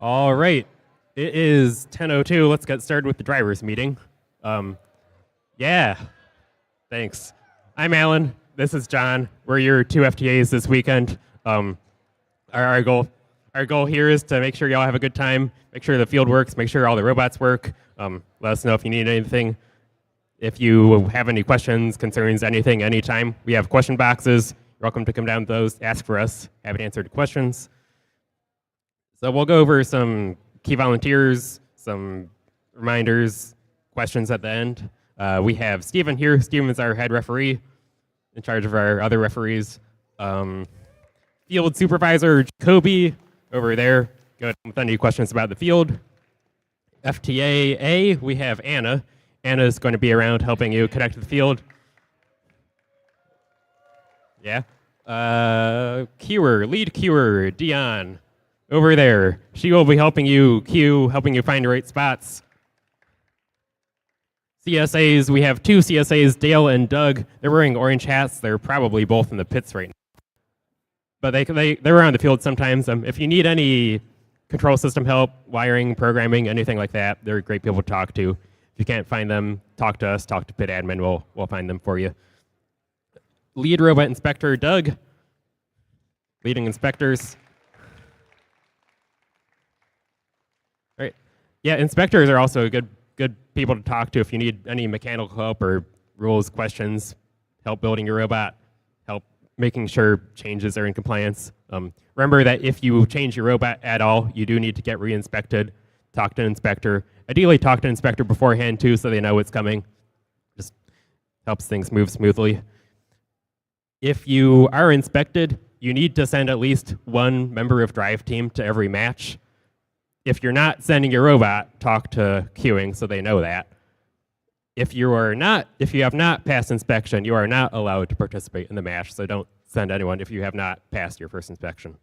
All right, it is 10:02. Let's get started with the drivers meeting. Yeah, thanks. I'm Alan. This is John. We're your two FTAs this weekend. Our goal here is to make sure y'all have a good time, make sure the field works, make sure all the robots work. Let us know if you need anything. If you have any questions, concerns, anything, anytime, we have question boxes. You're welcome to come down to those, ask for us, have it answered questions. So we'll go over some key volunteers, some reminders, questions at the end. We have Steven here. Steven is our head referee, in charge of our other referees. Field supervisor Jacoby over there. Go ahead with any questions about the field. FTA A, we have Anna. Anna is going to be around helping you connect to the field. Yeah. Lead queuer, Dion, over there. She will be helping you queue, helping you find the right spots. CSAs, we have two CSAs, Dale and Doug. They're wearing orange hats. They're probably both in the pits right now. But they're around the field sometimes. If you need any control system help, wiring, programming, anything like that, they're great people to talk to. If you can't find them, talk to us, talk to pit admin. We'll find them for you. Lead robot inspector Doug, leading inspectors. All right. Yeah, inspectors are also good people to talk to if you need any mechanical help or rules questions, help building your robot, help making sure changes are in compliance. Remember that if you change your robot at all, you do need to get re-inspected. Talk to an inspector. Ideally, talk to an inspector beforehand too, so they know what's coming. Just helps things move smoothly. If you are inspected, you need to send at least one member of drive team to every match. If you're not sending your robot, talk to queuing so they know that. If you have not passed inspection, you are not allowed to participate in the match, so don't send anyone if you have not passed your first inspection.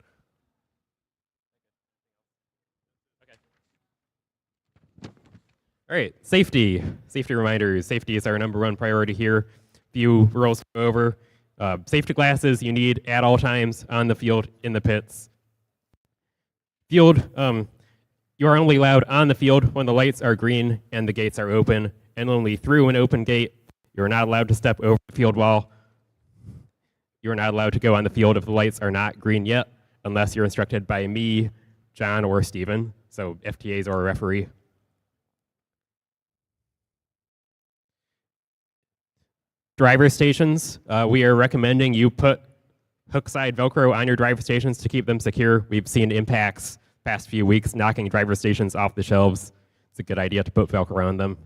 All right, safety reminders. Safety is our #1 priority here. Few rules to go over. Safety glasses you need at all times on the field, in the pits. Field, you are only allowed on the field when the lights are green and the gates are open, and only through an open gate. You're not allowed to step over the field wall. You're not allowed to go on the field if the lights are not green yet, unless you're instructed by me, John, or Steven, so FTAs or a referee. Driver stations, we are recommending you put hook side Velcro on your driver stations to keep them secure. We've seen impacts past few weeks knocking driver stations off the shelves. It's a good idea to put Velcro on them.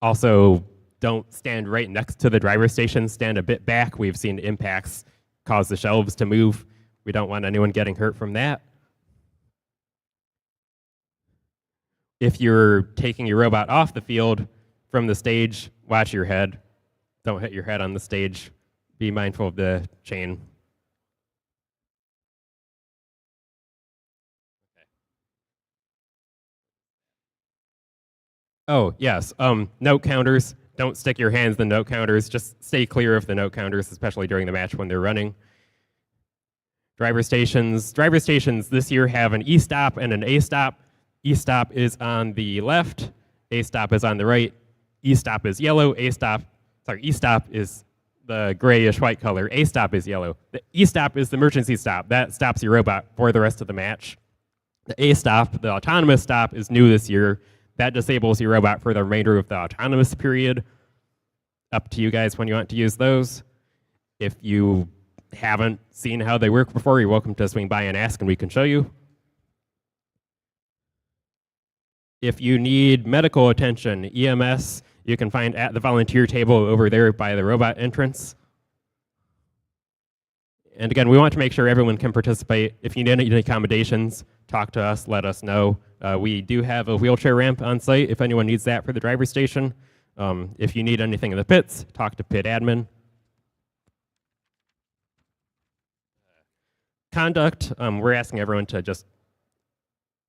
Also, don't stand right next to the driver station, stand a bit back. We've seen impacts cause the shelves to move. We don't want anyone getting hurt from that. If you're taking your robot off the field from the stage, watch your head. Don't hit your head on the stage. Be mindful of the chain. Okay. Oh, yes. Note counters. Don't stick your hands in the note counters. Just stay clear of the note counters, especially during the match when they're running. Driver stations. Driver stations this year have an E-stop and an A-stop. E-stop is on the left. A-stop is on the right. E-stop is yellow. E-stop is the grayish white color. A-stop is yellow. The E-stop is the emergency stop. That stops your robot for the rest of the match. The A-stop, the autonomous stop, is new this year. That disables your robot for the remainder of the autonomous period. Up to you guys when you want to use those. If you haven't seen how they work before, you're welcome to swing by and ask and we can show you. If you need medical attention, EMS, you can find at the volunteer table over there by the robot entrance. And again, we want to make sure everyone can participate. If you need any accommodations, talk to us, let us know. We do have a wheelchair ramp on site if anyone needs that for the driver station. If you need anything in the pits, talk to pit admin. Conduct, we're asking everyone to just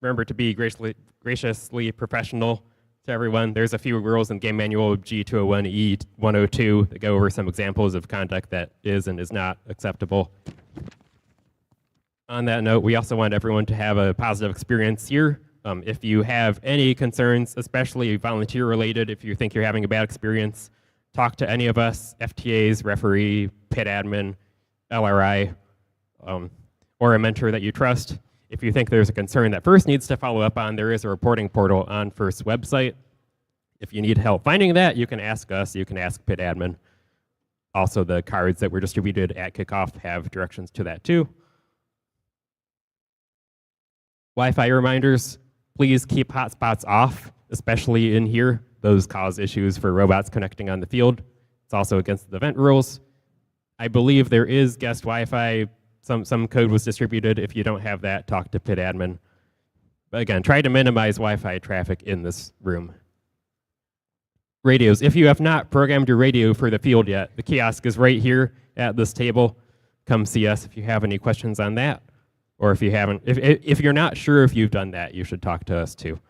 remember to be graciously professional to everyone. There's a few rules in Game Manual G201, E102 that go over some examples of conduct that is and is not acceptable. On that note, we also want everyone to have a positive experience here. If you have any concerns, especially volunteer related, if you think you're having a bad experience, talk to any of us, FTAs, referee, pit admin, LRI, or a mentor that you trust. If you think there's a concern that FIRST needs to follow up on, there is a reporting portal on FIRST's website. If you need help finding that, you can ask us, you can ask pit admin. Also, the cards that were distributed at kickoff have directions to that too. Wi-Fi reminders, please keep hotspots off, especially in here. Those cause issues for robots connecting on the field. It's also against the event rules. I believe there is guest Wi-Fi. Some code was distributed. If you don't have that, talk to pit admin. But again, try to minimize Wi-Fi traffic in this room. Radios. If you have not programmed your radio for the field yet, the kiosk is right here at this table. Come see us if you have any questions on that. Or if you haven't, if you're not sure if you've done that, you should talk to us too.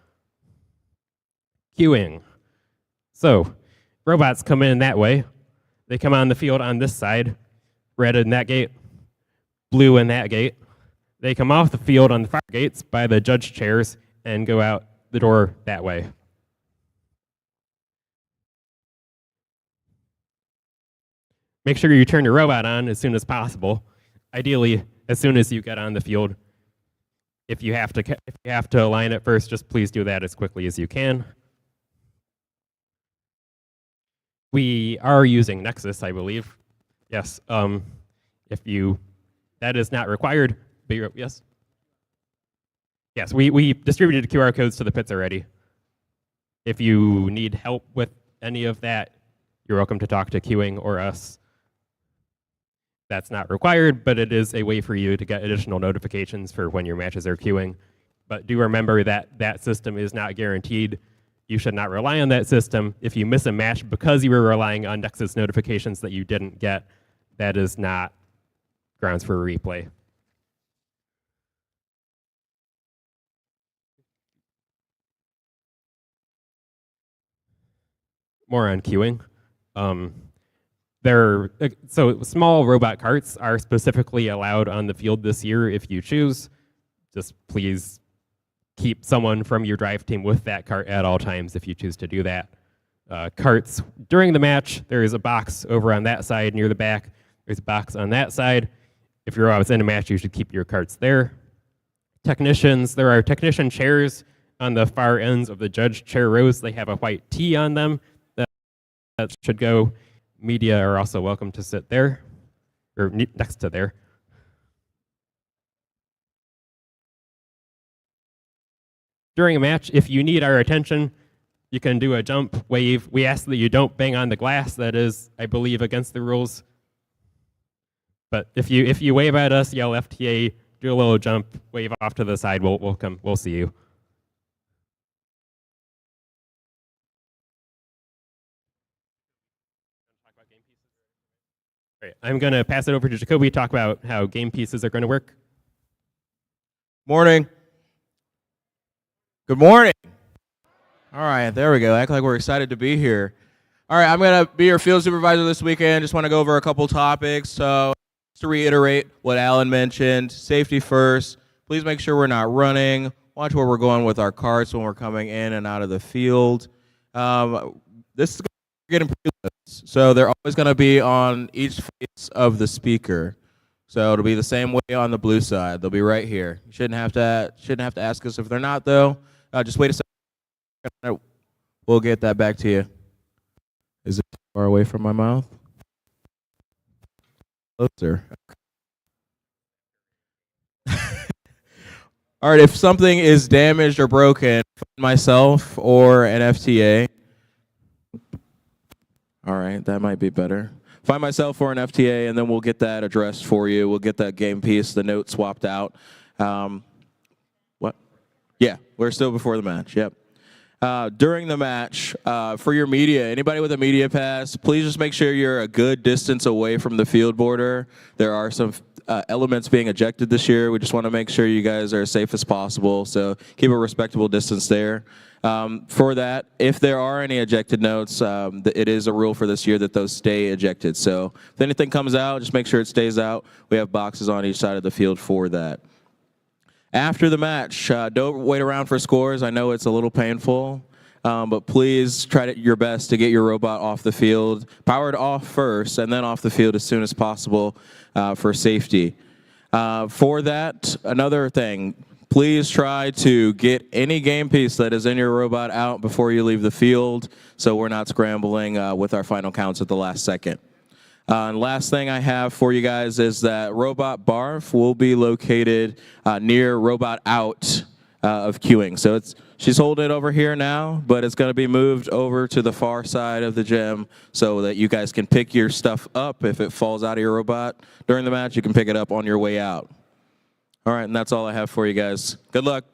Queuing. So, robots come in that way. They come on the field on this side, red in that gate, blue in that gate. They come off the field on the far gates by the judge chairs and go out the door that way. Make sure you turn your robot on as soon as possible. Ideally, as soon as you get on the field. If you have to align it first, just please do that as quickly as you can. We are using Nexus, I believe. Yes. That is not required. But yes. Yes, we distributed QR codes to the pits already. If you need help with any of that, you're welcome to talk to queuing or us. That's not required, but it is a way for you to get additional notifications for when your matches are queuing. But do remember that that system is not guaranteed. You should not rely on that system. If you miss a match because you were relying on Nexus notifications that you didn't get, that is not grounds for a replay. More on queuing. So small robot carts are specifically allowed on the field this year if you choose. Just please keep someone from your drive team with that cart at all times if you choose to do that. Carts during the match, there is a box over on that side near the back. There's a box on that side. If you're always in a match, you should keep your carts there. Technicians, there are technician chairs on the far ends of the judge chair rows. They have a white T on them that should go. Media are also welcome to sit there, or next to there. During a match, if you need our attention, you can do a jump, wave. We ask that you don't bang on the glass. That is, I believe, against the rules. But if you wave at us, yell FTA, do a little jump, wave off to the side, we'll see you. All right, I'm going to pass it over to Jacoby to talk about how game pieces are going to work. Morning. Good morning. All right, there we go. Act like we're excited to be here. All right, I'm going to be your field supervisor this weekend. Just want to go over a couple topics. So just to reiterate what Alan mentioned, safety first. Please make sure we're not running. Watch where we're going with our carts when we're coming in and out of the field. This is getting prelims, so they're always going to be on each face of the speaker. So it'll be the same way on the blue side. They'll be right here. You shouldn't have to ask us if they're not though. Just wait a second. We'll get that back to you. Is it far away from my mouth? Closer. All right. If something is damaged or broken, myself or an FTA. All right, that might be better. Find myself or an FTA, and then we'll get that addressed for you. We'll get that game piece, the note swapped out. What? Yeah, we're still before the match, yep. During the match, for your media, anybody with a media pass, please just make sure you're a good distance away from the field border. There are some elements being ejected this year. We just want to make sure you guys are as safe as possible, so keep a respectable distance there. For that, if there are any ejected notes, it is a rule for this year that those stay ejected. So if anything comes out, just make sure it stays out. We have boxes on each side of the field for that. After the match, don't wait around for scores. I know it's a little painful, but please try your best to get your robot off the field, powered off first, and then off the field as soon as possible for safety. For that, another thing, please try to get any game piece that is in your robot out before you leave the field so we're not scrambling with our final counts at the last second. And last thing I have for you guys is that Robot Barf will be located near Robot Out of queuing. So she's holding it over here now, but it's going to be moved over to the far side of the gym so that you guys can pick your stuff up. If it falls out of your robot during the match, you can pick it up on your way out. All right, and that's all I have for you guys. Good luck.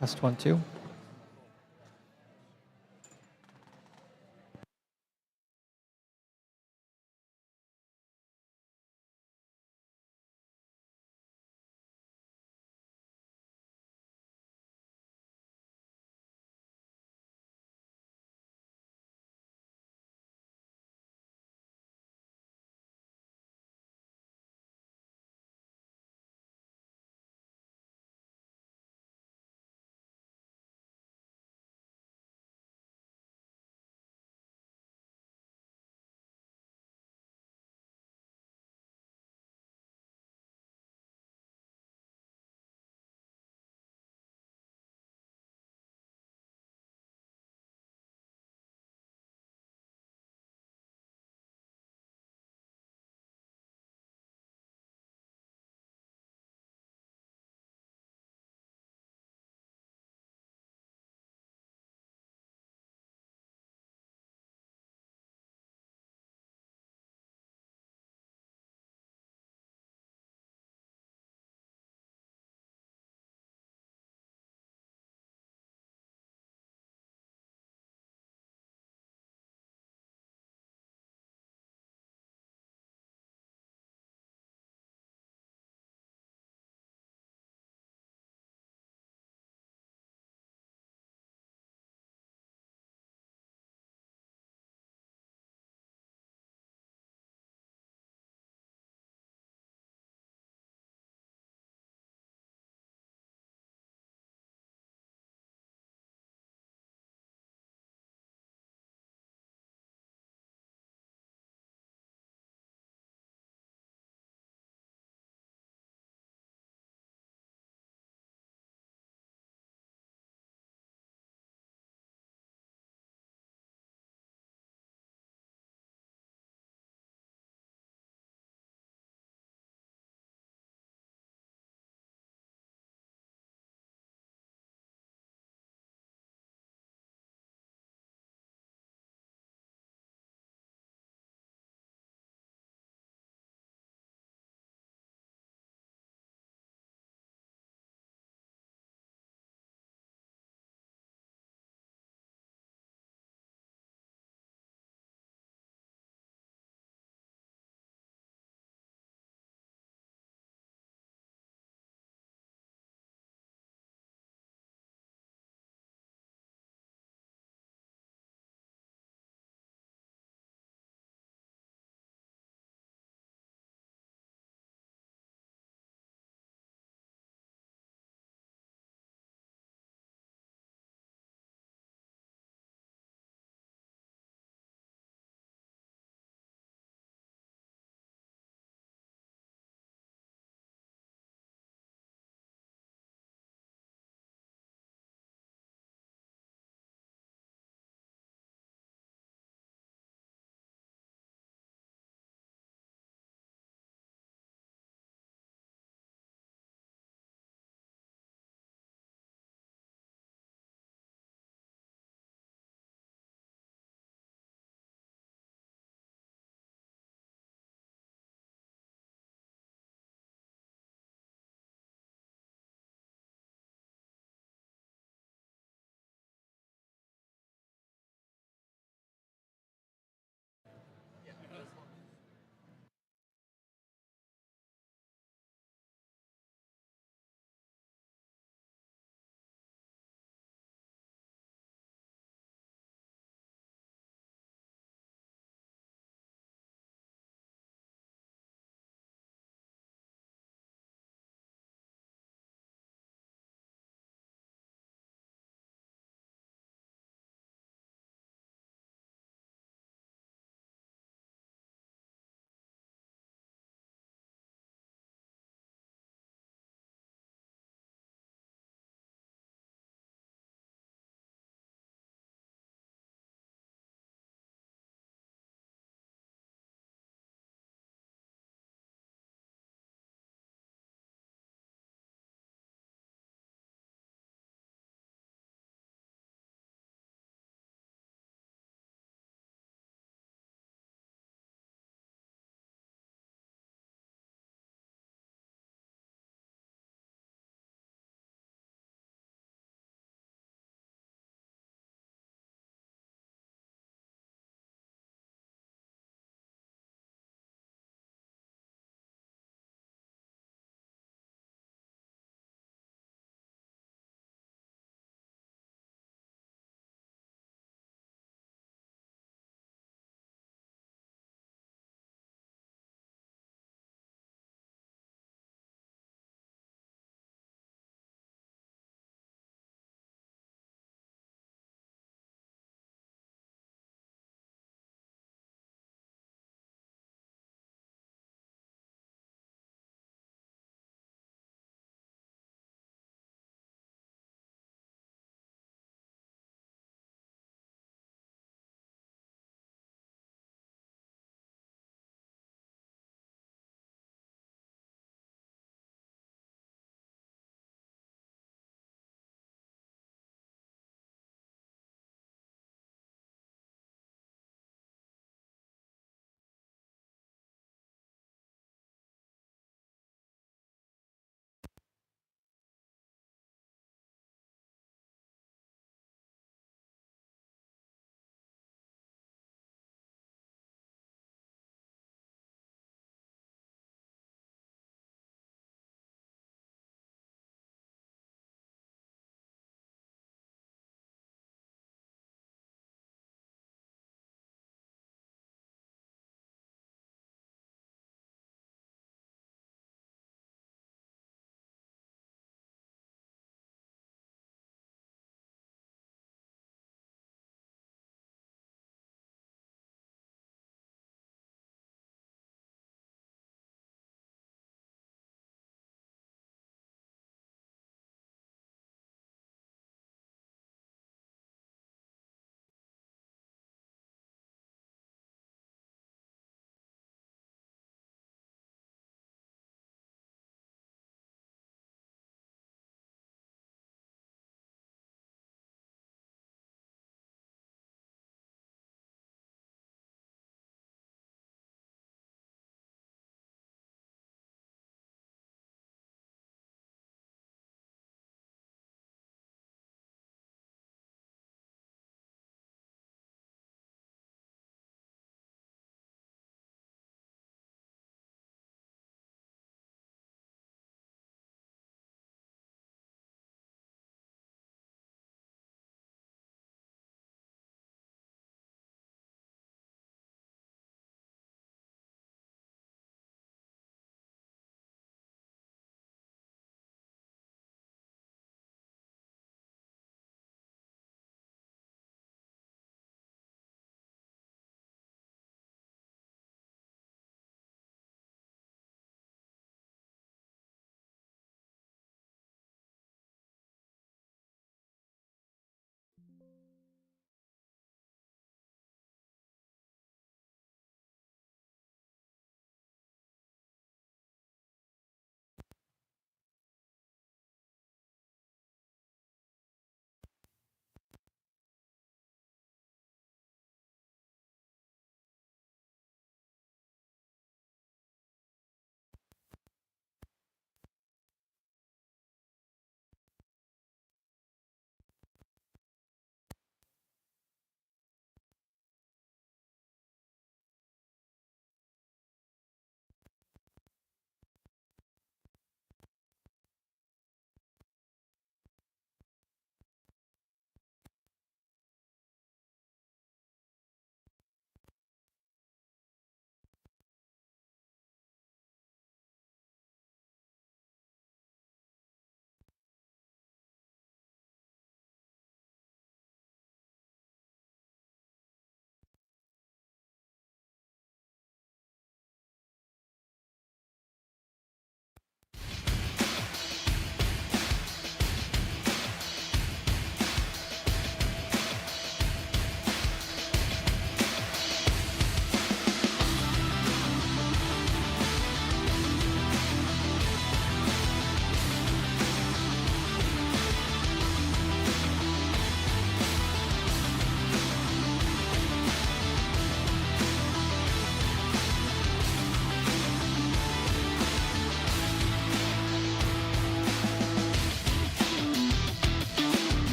Test 1, 2.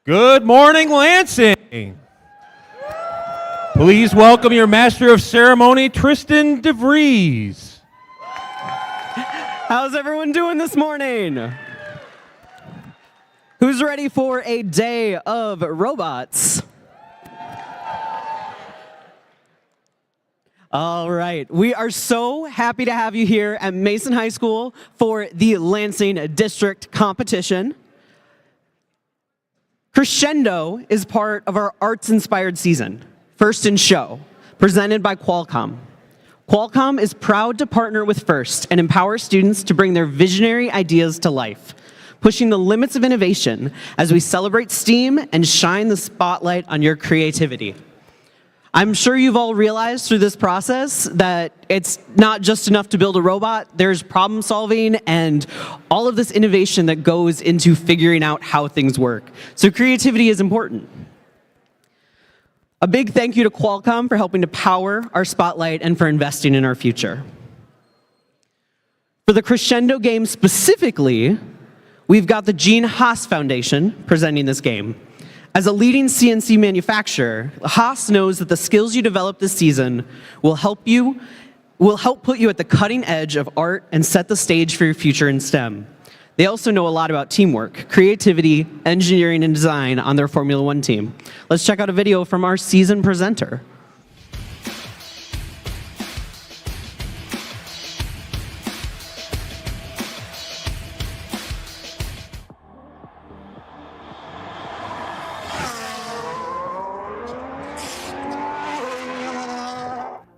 Good morning, Lansing. Please welcome your Master of Ceremony, Tristan DeVries. How's everyone doing this morning? Who's ready for a day of robots? All right, we are so happy to have you here at Mason High School for the Lansing District competition. Crescendo is part of our arts-inspired season, First in Show, presented by Qualcomm. Qualcomm is proud to partner with First and empower students to bring their visionary ideas to life, pushing the limits of innovation as we celebrate STEAM and shine the spotlight on your creativity. I'm sure you've all realized through this process that it's not just enough to build a robot. There's problem solving and all of this innovation that goes into figuring out how things work. So creativity is important. A big thank you to Qualcomm for helping to power our spotlight and for investing in our future. For the Crescendo game specifically, we've got the Gene Haas Foundation presenting this game. As a leading CNC manufacturer, Haas knows that the skills you develop this season will help put you at the cutting edge of art and set the stage for your future in STEM. They also know a lot about teamwork, creativity, engineering, and design on their Formula One team. Let's check out a video from our season presenter.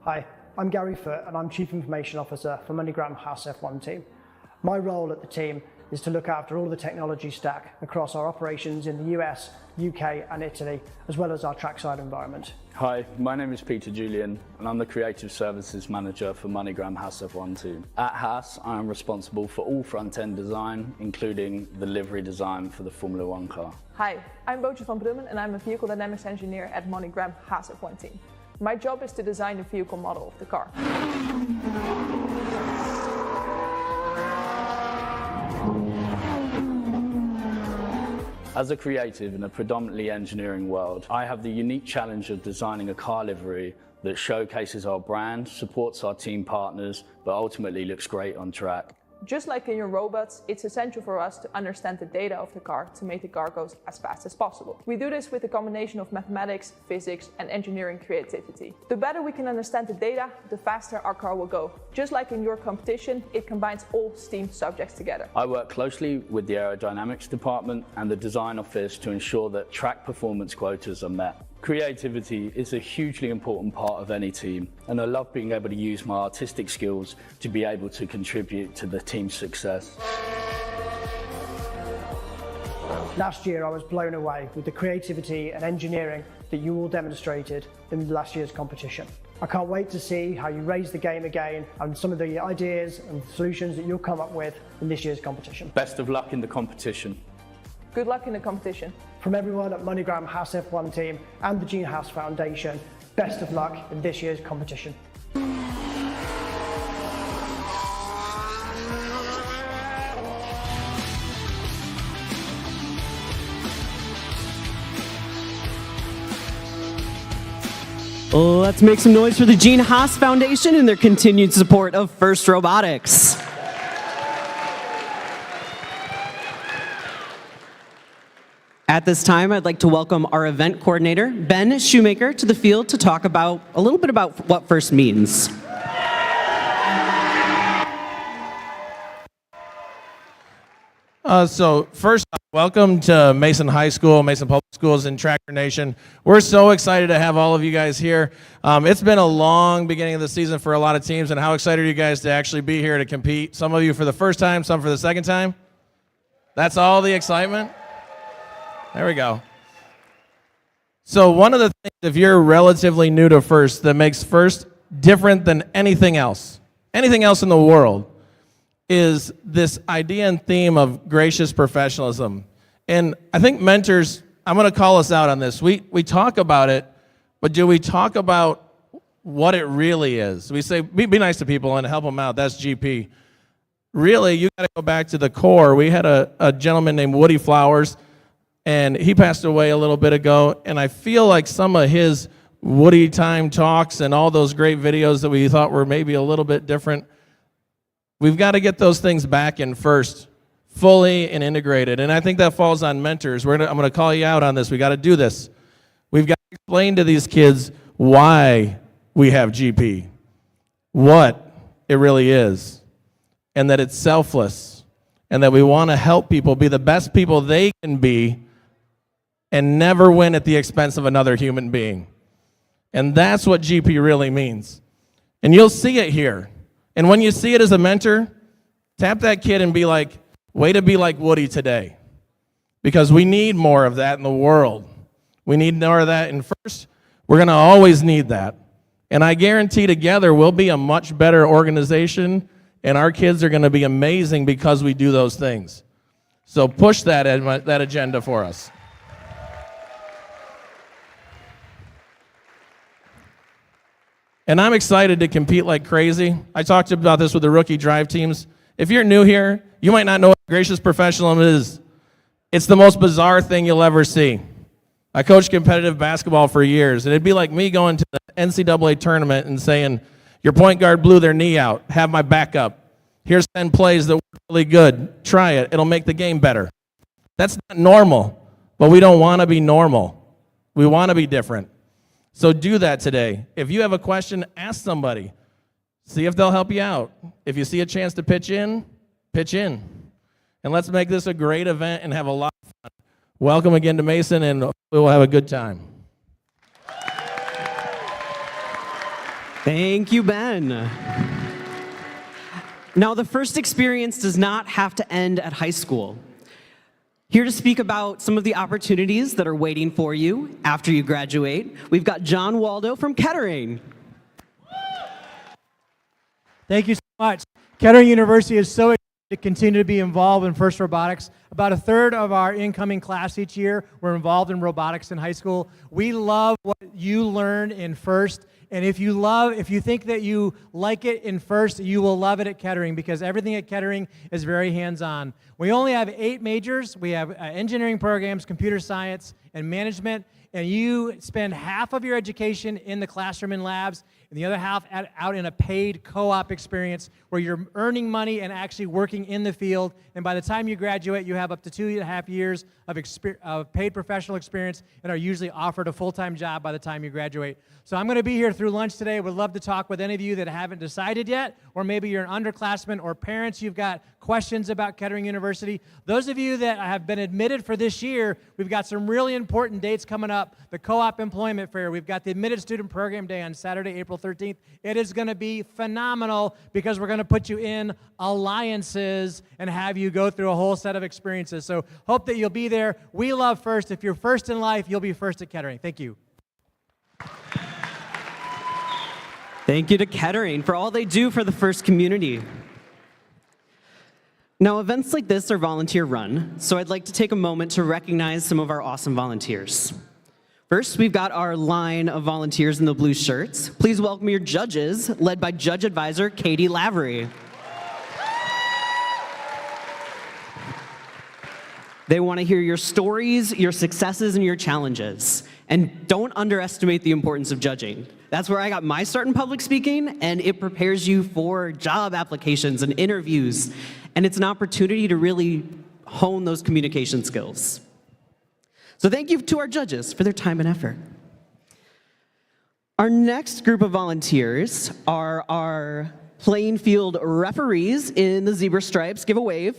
Hi, I'm Gary Foote and I'm Chief Information Officer for MoneyGram Haas F1 team. My role at the team is to look after all the technology stack across our operations in the US, UK and Italy, as well as our trackside environment. Hi, my name is Peter Julian and I'm the Creative Services Manager for MoneyGram Haas F1 team. At Haas, I am responsible for all front-end design, including the livery design for the Formula One car. Hi, I'm Bootje van Brummen and I'm a Vehicle Dynamics Engineer at MoneyGram Haas F1 team. My job is to design the vehicle model of the car. As a creative in a predominantly engineering world, I have the unique challenge of designing a car livery that showcases our brand, supports our team partners, but ultimately looks great on track. Just like in your robots, it's essential for us to understand the data of the car to make the car go as fast as possible. We do this with a combination of mathematics, physics, and engineering creativity. The better we can understand the data, the faster our car will go. Just like in your competition, it combines all STEAM subjects together. I work closely with the aerodynamics department and the design office to ensure that track performance quotas are met. Creativity is a hugely important part of any team, and I love being able to use my artistic skills to be able to contribute to the team's success. Last year I was blown away with the creativity and engineering that you all demonstrated in last year's competition. I can't wait to see how you raise the game again and some of the ideas and solutions that you'll come up with in this year's competition. Best of luck in the competition. Good luck in the competition. From everyone at MoneyGram Haas F1 team and the Gene Haas Foundation, best of luck in this year's competition. Let's make some noise for the Gene Haas Foundation and their continued support of First Robotics. At this time, I'd like to welcome our event coordinator, Ben Shoemaker, to the field to talk about a little bit about what FIRST means. So first, welcome to Mason High School, Mason Public Schools in Tractor Nation. We're so excited to have all of you guys here. It's been a long beginning of the season for a lot of teams, and how excited are you guys to actually be here to compete? Some of you for the first time, some for the second time. That's all the excitement? There we go. So one of the things, if you're relatively new to FIRST, that makes FIRST different than anything else in the world, is this idea and theme of gracious professionalism. And I think mentors, I'm going to call us out on this. We talk about it, but do we talk about what it really is? We say, be nice to people and help them out. That's GP. Really, you got to go back to the core. We had a gentleman named Woody Flowers, And he passed away a little bit ago, and I feel like some of his Woody Time talks and all those great videos that we thought were maybe a little bit different, we've got to get those things back in first, fully and integrated. And I think that falls on mentors. I'm going to call you out on this. We got to do this. We've got to explain to these kids why we have GP, what it really is, and that it's selfless, and that we want to help people be the best people they can be and never win at the expense of another human being. And that's what GP really means. And you'll see it here. And when you see it as a mentor, tap that kid and be like, way to be like Woody today. Because we need more of that in the world. We need more of that in FIRST. We're going to always need that. And I guarantee together we'll be a much better organization, and our kids are going to be amazing because we do those things. So push that agenda for us. And I'm excited to compete like crazy. I talked about this with the rookie drive teams. If you're new here, you might not know what gracious professionalism is. It's the most bizarre thing you'll ever see. I coached competitive basketball for years, and it'd be like me going to the NCAA tournament and saying, your point guard blew their knee out, have my backup. Here's 10 plays that work really good. Try it. It'll make the game better. That's not normal, but we don't want to be normal. We want to be different. So do that today. If you have a question, ask somebody. See if they'll help you out. If you see a chance to pitch in, pitch in. And let's make this a great event and have a lot of fun. Welcome again to Mason, and we will have a good time. Thank you, Ben. Now, the FIRST experience does not have to end at high school. Here to speak about some of the opportunities that are waiting for you after you graduate, we've got John Waldo from Kettering. Thank you so much. Kettering University is so excited to continue to be involved in FIRST Robotics. About a third of our incoming class each year were involved in robotics in high school. We love what you learn in FIRST. And if you think that you like it in FIRST, you will love it at Kettering, because everything at Kettering is very hands-on. We only have 8 majors. We have engineering programs, computer science, and management. And you spend half of your education in the classroom and labs, and the other half out in a paid co-op experience where you're earning money and actually working in the field. And by the time you graduate, you have up to 2.5 years of paid professional experience and are usually offered a full-time job by the time you graduate. So I'm going to be here through lunch today. Would love to talk with any of you that haven't decided yet, or maybe you're an underclassman or parents, you've got questions about Kettering University. Those of you that have been admitted for this year, we've got some really important dates coming up. The Co-op Employment Fair. We've got the Admitted Student Program Day on Saturday, April 13th. It is going to be phenomenal because we're going to put you in alliances and have you go through a whole set of experiences. So hope that you'll be there. We love FIRST. If you're first in life, you'll be first at Kettering. Thank you. Thank you to Kettering for all they do for the FIRST community. Now, events like this are volunteer run, so I'd like to take a moment to recognize some of our awesome volunteers. First, we've got our line of volunteers in the blue shirts. Please welcome your judges, led by Judge Advisor Katie Lavery. They want to hear your stories, your successes, and your challenges. And don't underestimate the importance of judging. That's where I got my start in public speaking, and it prepares you for job applications and interviews. And it's an opportunity to really hone those communication skills. So thank you to our judges for their time and effort. Our next group of volunteers are our playing field referees in the zebra stripes. Give a wave.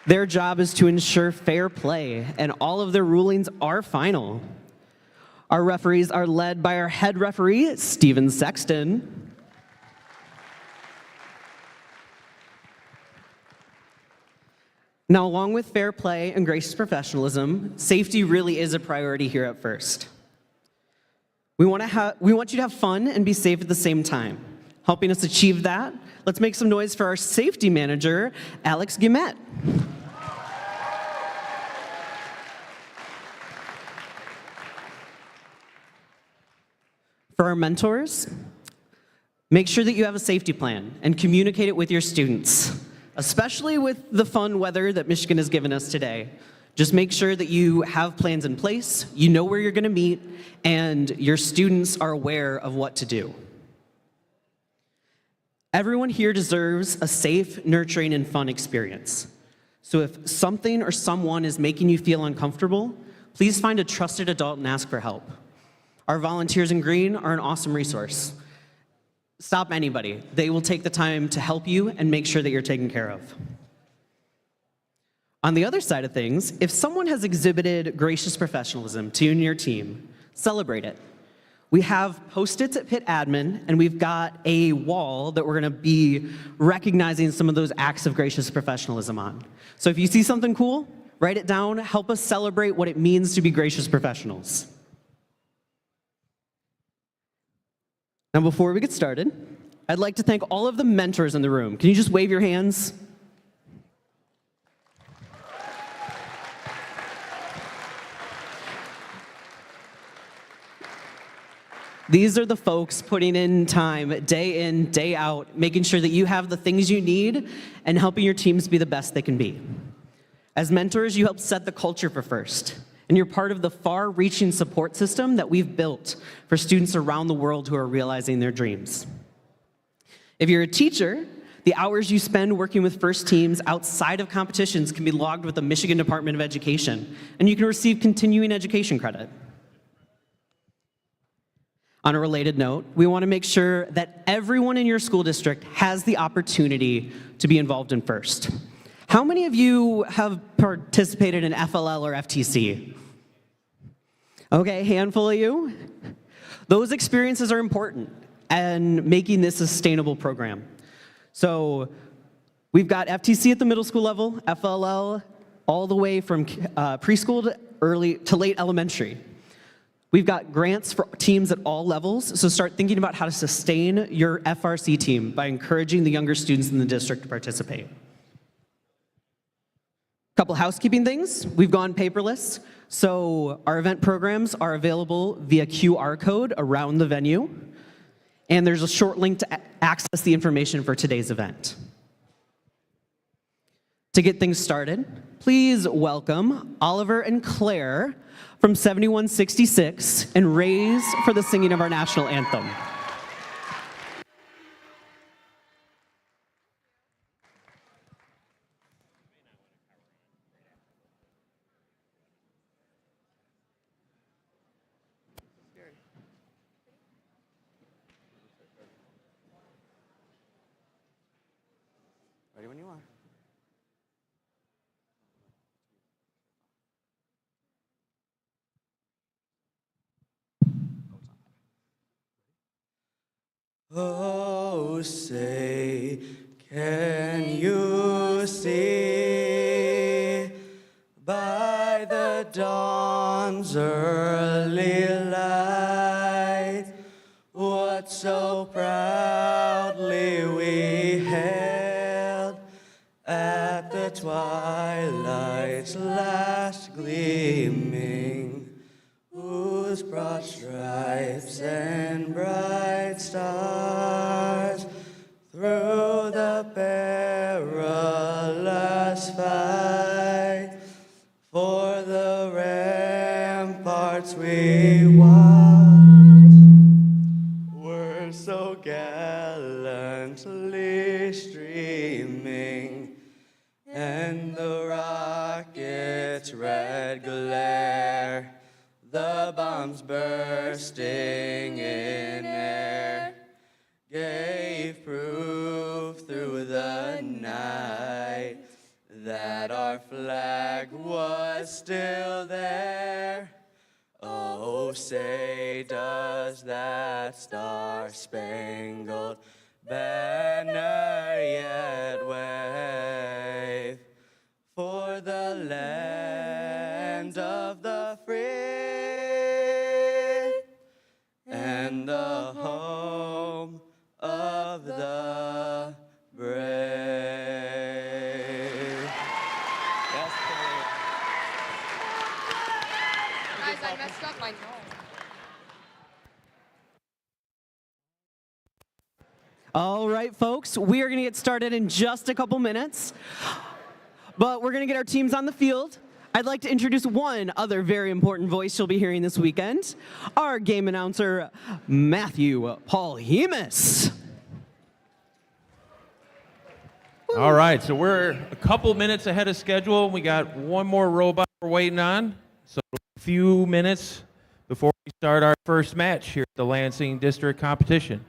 Their job is to ensure fair play, and all of their rulings are final. Our referees are led by our head referee, Steven Sexton. Now, along with fair play and gracious professionalism, safety really is a priority here at FIRST. We want you to have fun and be safe at the same time. Helping us achieve that, let's make some noise for our safety manager, Alex Guimet. For our mentors, make sure that you have a safety plan and communicate it with your students. especially with the fun weather that Michigan has given us today. Just make sure that you have plans in place, you know where you're going to meet, and your students are aware of what to do. Everyone here deserves a safe, nurturing, and fun experience. So if something or someone is making you feel uncomfortable, please find a trusted adult and ask for help. Our volunteers in green are an awesome resource. Stop anybody. They will take the time to help you and make sure that you're taken care of. On the other side of things, if someone has exhibited gracious professionalism to you and your team, celebrate it. We have Post-its at Pit Admin, and we've got a wall that we're going to be recognizing some of those acts of gracious professionalism on. So if you see something cool, write it down. Help us celebrate what it means to be gracious professionals. Now, before we get started, I'd like to thank all of the mentors in the room. Can you just wave your hands? These are the folks putting in time, day in, day out, making sure that you have the things you need and helping your teams be the best they can be. As mentors, you help set the culture for FIRST, and you're part of the far-reaching support system that we've built for students around the world who are realizing their dreams. If you're a teacher, the hours you spend working with FIRST teams outside of competitions can be logged with the Michigan Department of Education, and you can receive continuing education credit. On a related note, we want to make sure that everyone in your school district has the opportunity to be involved in FIRST. How many of you have participated in FLL or FTC? Okay, handful of you. Those experiences are important and making this a sustainable program. So we've got FTC at the middle school level, FLL all the way from preschool to early to late elementary. We've got grants for teams at all levels, so start thinking about how to sustain your FRC team by encouraging the younger students in the district to participate. Couple housekeeping things. We've gone paperless, so our event programs are available via QR code around the venue, and there's a short link to access the information for today's event. To get things started, please welcome Oliver and Claire from 7166 and raise for the singing of our national anthem. Ready when you are. Oh, say, can you see by the dawn's early light what so proudly we hailed at the twilight's last gleaming, whose broad stripes and bright stars through the perilous fight for the ramparts we watched were so gallantly streaming, and the rocket's red glare, the bombs bursting in air, gave proof through the night that our flag was still there. Oh, say, does that star-spangled banner yet wave for the land of the free and the home of the brave? Yes, Guys, I messed up my note. All right, folks, we are going to get started in just a couple minutes, but we're going to get our teams on the field. I'd like to introduce one other very important voice you'll be hearing this weekend, our game announcer, Matthew Paul Hemus. All right, so we're a couple minutes ahead of schedule. We got one more robot we're waiting on. So a few minutes before we start our first match here at the Lansing District Competition.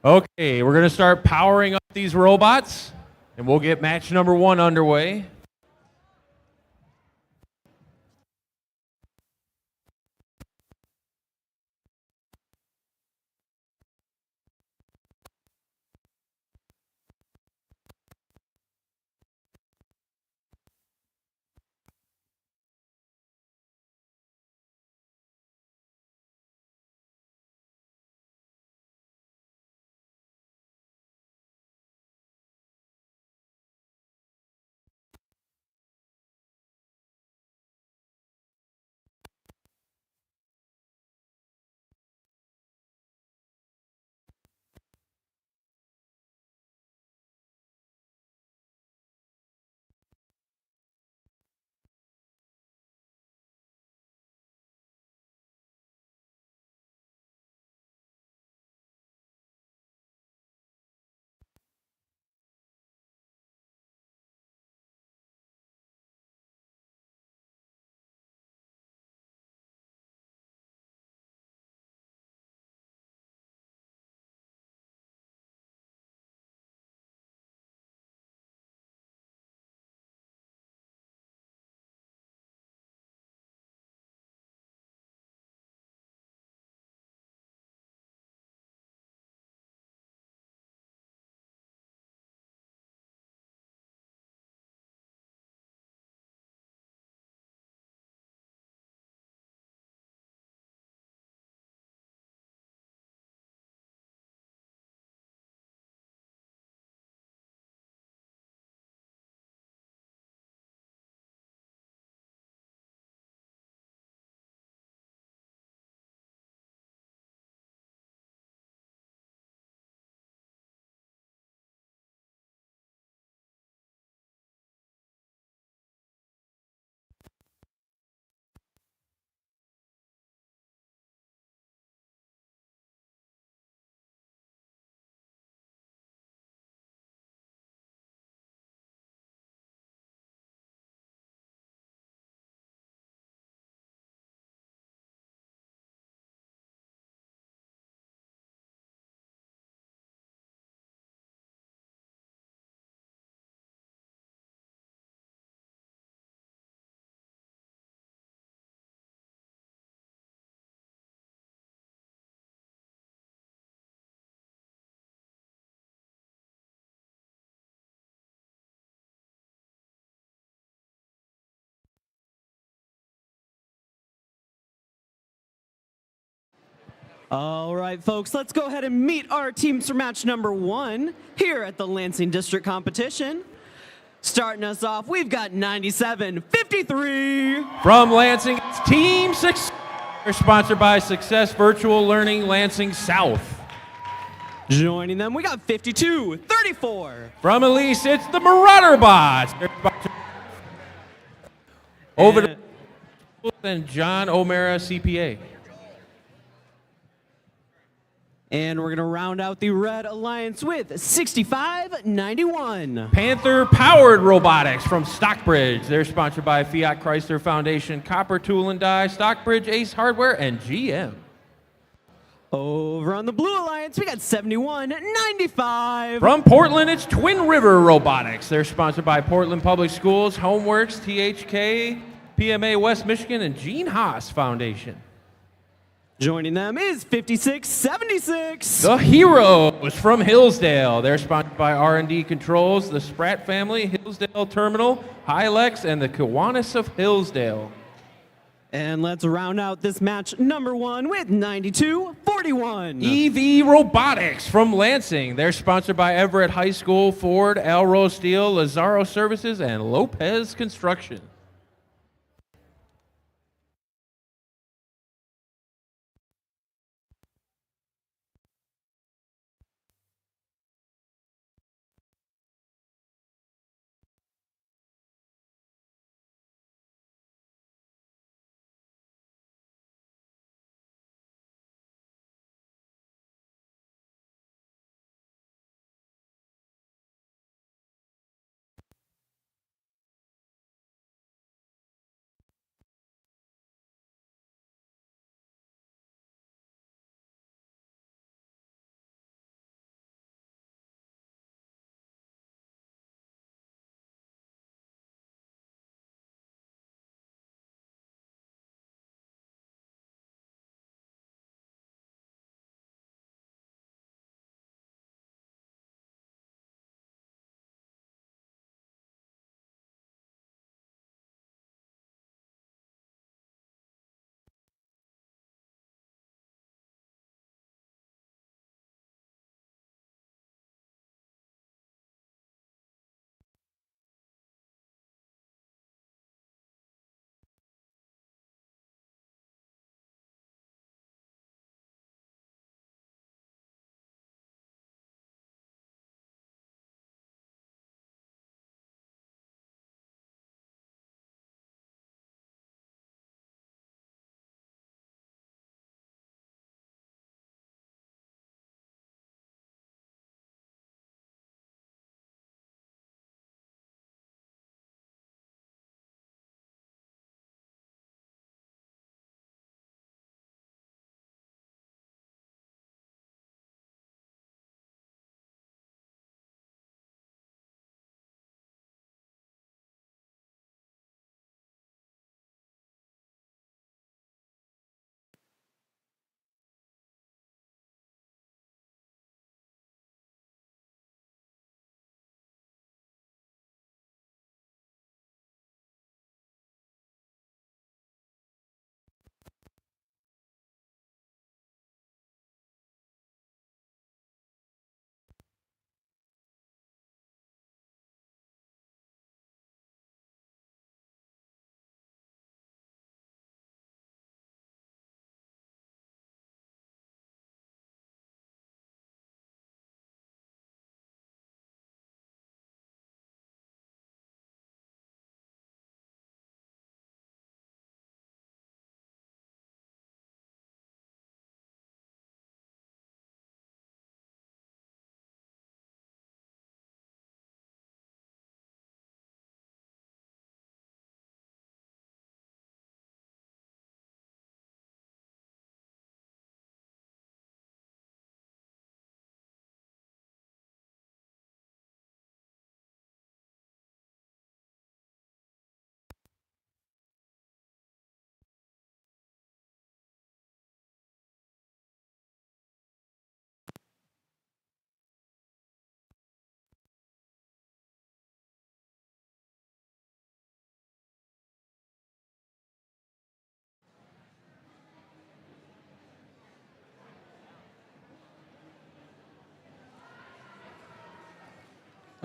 Okay, we're going to start powering up these robots, and we'll get match number 1 underway. All right, folks, let's go ahead and meet our teams for match number 1 here at the Lansing District Competition. Starting us off, we've got 9753. From Lansing, it's Team 6. They're sponsored by Success Virtual Learning Lansing South. Joining them, we got 5234. From Elise, it's the Marauder Bots. They're sponsored over to and John O'Mara CPA. And we're going to round out the Red Alliance with 6591. Panther-powered robotics from Stockbridge. They're sponsored by Fiat Chrysler Foundation, Copper Tool and Die, Stockbridge Ace Hardware, and GM. Over on the Blue Alliance, we got 7195. From Portland, it's Twin River Robotics. They're sponsored by Portland Public Schools, Homeworks, THK, PMA West Michigan, and Gene Haas Foundation. Joining them is 5676. The Heroes from Hillsdale. They're sponsored by R&D Controls, the Spratt family, Hillsdale Terminal, Hilux, and the Kiwanis of Hillsdale. And let's round out this match number 1 with 9241. EV Robotics from Lansing. They're sponsored by Everett High School, Ford, Alro Steel, Lazaro Services, and Lopez Construction.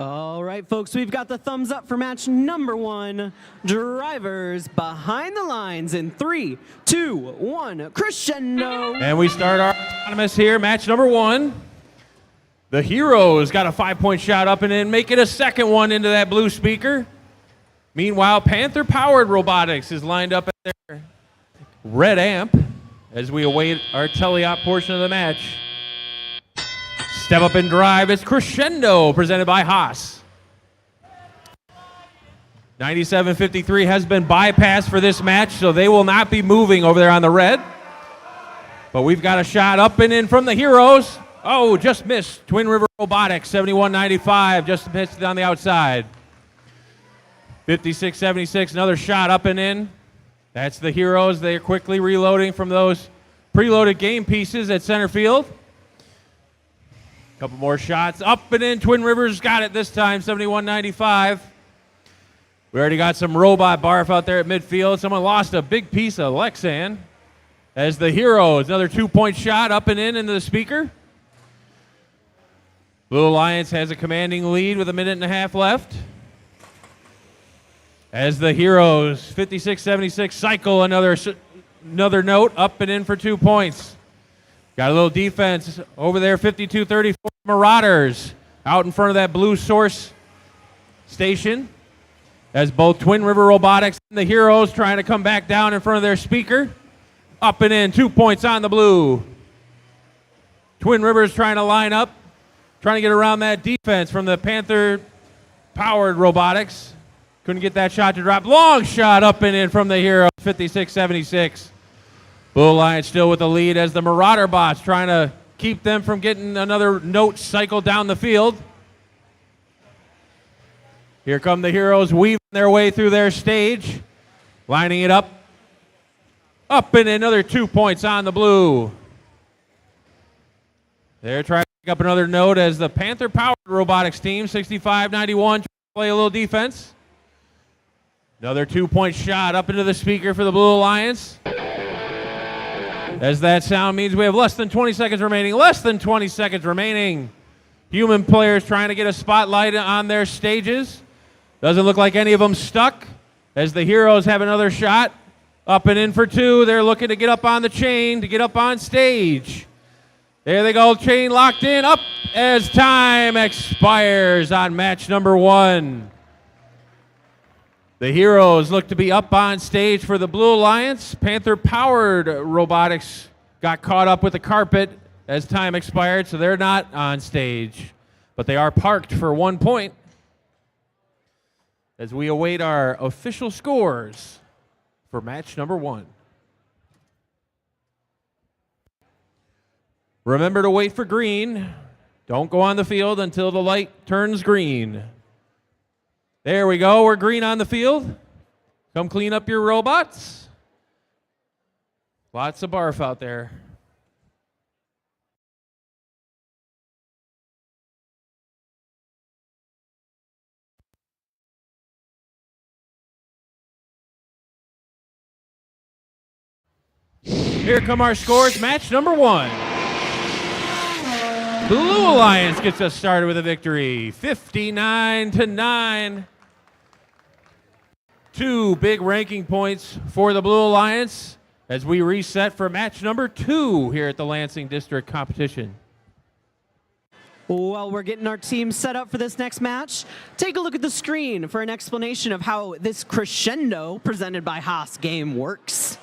All right, folks, we've got the thumbs up for match number 1. Drivers behind the lines in 3, 2, 1, crescendo. And we start our anonymous here, match number 1. The Heroes got a 5-point shot up and in, making a second one into that blue speaker. Meanwhile, Panther-powered robotics is lined up at their red amp as we await our teleop portion of the match. Step up and drive is Crescendo, presented by Haas. 9753 has been bypassed for this match, so they will not be moving over there on the red. But we've got a shot up and in from the Heroes. Oh, just missed. Twin River Robotics, 7195, just missed it on the outside. 5676, another shot up and in. That's the Heroes. They're quickly reloading from those preloaded game pieces at center field. Couple more shots up and in. Twin Rivers got it this time, 7195. We already got some robot barf out there at midfield. Someone lost a big piece of Lexan. As the Heroes, another 2-point shot up and in into the speaker. Blue Alliance has a commanding lead with 1.5 minutes left. As the Heroes, 5676, cycle another note up and in for 2 points. Got a little defense over there, 5234 Marauders out in front of that blue source station. As both Twin River Robotics and the Heroes trying to come back down in front of their speaker. Up and in, 2 points on the blue. Twin Rivers trying to line up, trying to get around that defense from the Panther-powered robotics. Couldn't get that shot to drop. Long shot up and in from the Heroes, 5676. Blue Alliance still with the lead as the Marauder bots trying to keep them from getting another note cycle down the field. Here come the Heroes weaving their way through their stage, lining it up. Up and another 2 points on the blue. They're trying to pick up another note as the Panther-powered robotics team, 6591, trying to play a little defense. Another 2-point shot up into the speaker for the Blue Alliance. As that sound means we have less than 20 seconds remaining. Less than 20 seconds remaining. Human players trying to get a spotlight on their stages. Doesn't look like any of them stuck. As the Heroes have another shot. Up and in for 2. They're looking to get up on the chain, to get up on stage. There they go, chain locked in. Up as time expires on match number 1. The Heroes look to be up on stage for the Blue Alliance. Panther-powered robotics got caught up with the carpet as time expired, so they're not on stage. But they are parked for 1 point as we await our official scores for match number 1. Remember to wait for green. Don't go on the field until the light turns green. There we go. We're green on the field. Come clean up your robots. Lots of barf out there. Here come our scores. Match number 1. Blue Alliance gets us started with a victory, 59-9. 2 big ranking points for the Blue Alliance as we reset for match number 2 here at the Lansing District competition. While we're getting our team set up for this next match, take a look at the screen for an explanation of how this Crescendo presented by Haas game works.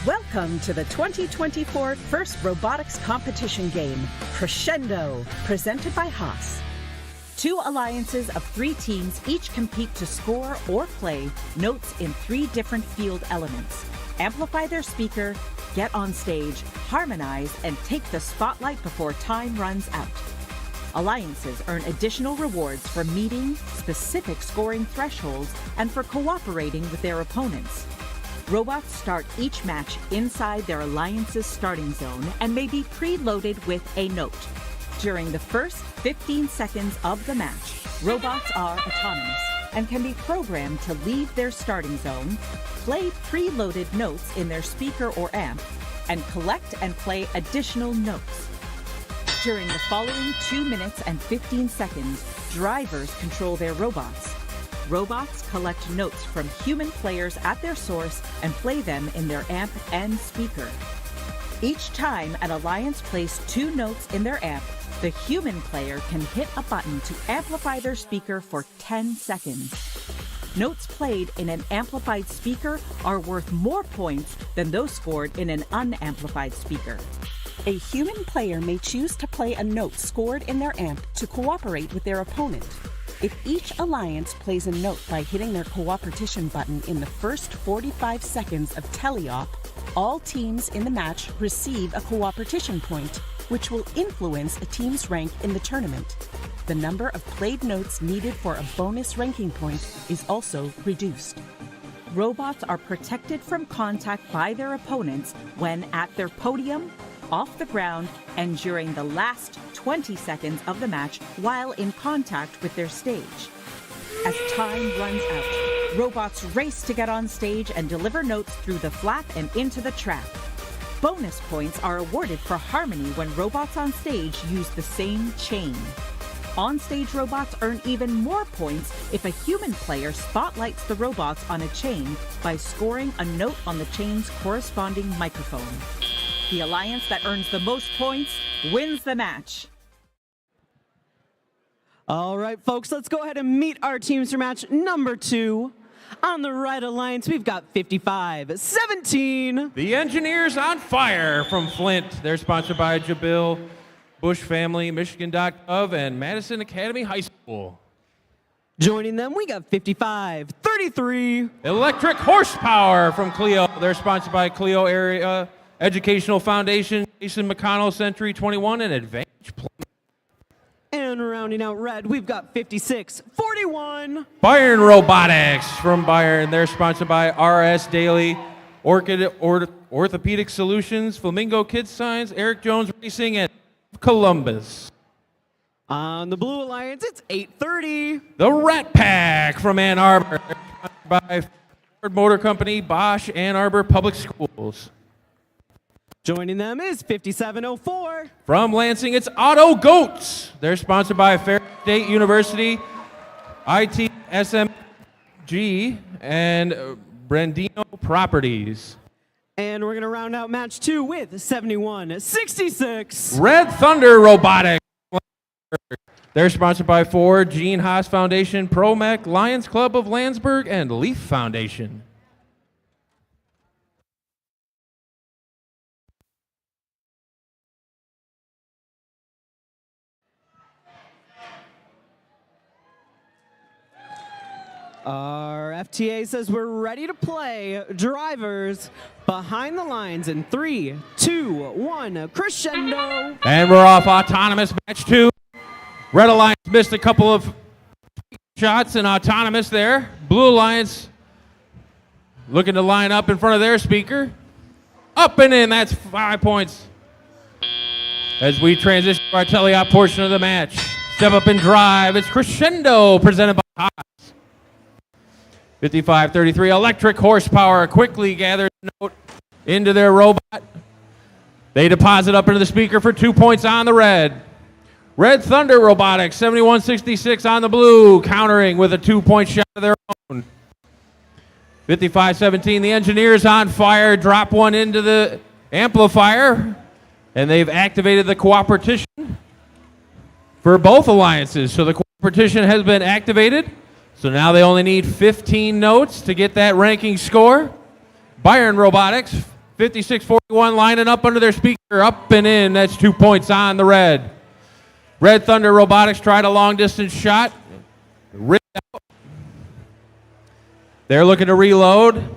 Welcome to the 2024 First Robotics Competition game, Crescendo, presented by Haas. 2 alliances of 3 teams each compete to score or play notes in 3 different field elements, amplify their speaker, get on stage, harmonize, and take the spotlight before time runs out. Alliances earn additional rewards for meeting specific scoring thresholds and for cooperating with their opponents. Robots start each match inside their alliance's starting zone and may be preloaded with a note. During the first 15 seconds of the match, robots are autonomous and can be programmed to leave their starting zone, play preloaded notes in their speaker or amp, and collect and play additional notes. During the following 2 minutes and 15 seconds, drivers control their robots. Robots collect notes from human players at their source and play them in their amp and speaker. Each time an alliance plays 2 notes in their amp, the human player can hit a button to amplify their speaker for 10 seconds. Notes played in an amplified speaker are worth more points than those scored in an unamplified speaker. A human player may choose to play a note scored in their amp to cooperate with their opponent. If each alliance plays a note by hitting their cooperation button in the first 45 seconds of teleop, all teams in the match receive a cooperation point, which will influence a team's rank in the tournament. The number of played notes needed for a bonus ranking point is also reduced. Robots are protected from contact by their opponents when at their podium, off the ground, and during the last 20 seconds of the match while in contact with their stage. As time runs out, robots race to get on stage and deliver notes through the flap and into the trap. Bonus points are awarded for harmony when robots on stage use the same chain. On-stage robots earn even more points if a human player spotlights the robots on a chain by scoring a note on the chain's corresponding microphone. The alliance that earns the most points wins the match. All right, folks, let's go ahead and meet our teams for match number 2. On the right alliance, we've got 55-17. The Engineers on Fire from Flint. They're sponsored by Jabil, Bush Family, Michigan.gov, and Madison Academy High School. Joining them, we got 55-33. Electric Horsepower from Clio. They're sponsored by Clio Area Educational Foundation, Jason McConnell, Century 21, and Advantage Plumbing. And rounding out red, we've got 56-41. Byron Robotics from Byron. They're sponsored by RS Daily, Orchid Orthopedic Solutions, Flamingo Kids Science, Eric Jones Racing, and Columbus. On the blue alliance, it's 8:30. The Rat Pack from Ann Arbor. They're sponsored by Ford Motor Company, Bosch, Ann Arbor Public Schools. Joining them is 57-04. From Lansing, it's Auto Goats. They're sponsored by Fair State University, ITSMG, and Brandino Properties. And we're going to round out match 2 with 71-66. Red Thunder Robotics. They're sponsored by Ford, Gene Haas Foundation, ProMech, Lions Club of Landsberg, and Leaf Foundation. Our FTA says we're ready to play. Drivers behind the lines in 3, 2, 1, crescendo. And we're off. Autonomous match 2. Red Alliance missed a couple of shots in autonomous there. Blue Alliance looking to line up in front of their speaker. Up and in, that's 5 points. As we transition to our teleop portion of the match. Step up and drive. It's Crescendo presented by Haas. 55-33, Electric Horsepower quickly gathers a note into their robot. They deposit up into the speaker for 2 points on the red. Red Thunder Robotics, 71-66 on the blue, countering with a 2-point shot of their own. 55-17, the Engineers on Fire drop one into the amplifier, and they've activated the cooperation for both alliances. So the cooperation has been activated. So now they only need 15 notes to get that ranking score. Byron Robotics, 56-41, lining up under their speaker, up and in. That's 2 points on the red. Red Thunder Robotics tried a long-distance shot. Ripped out. They're looking to reload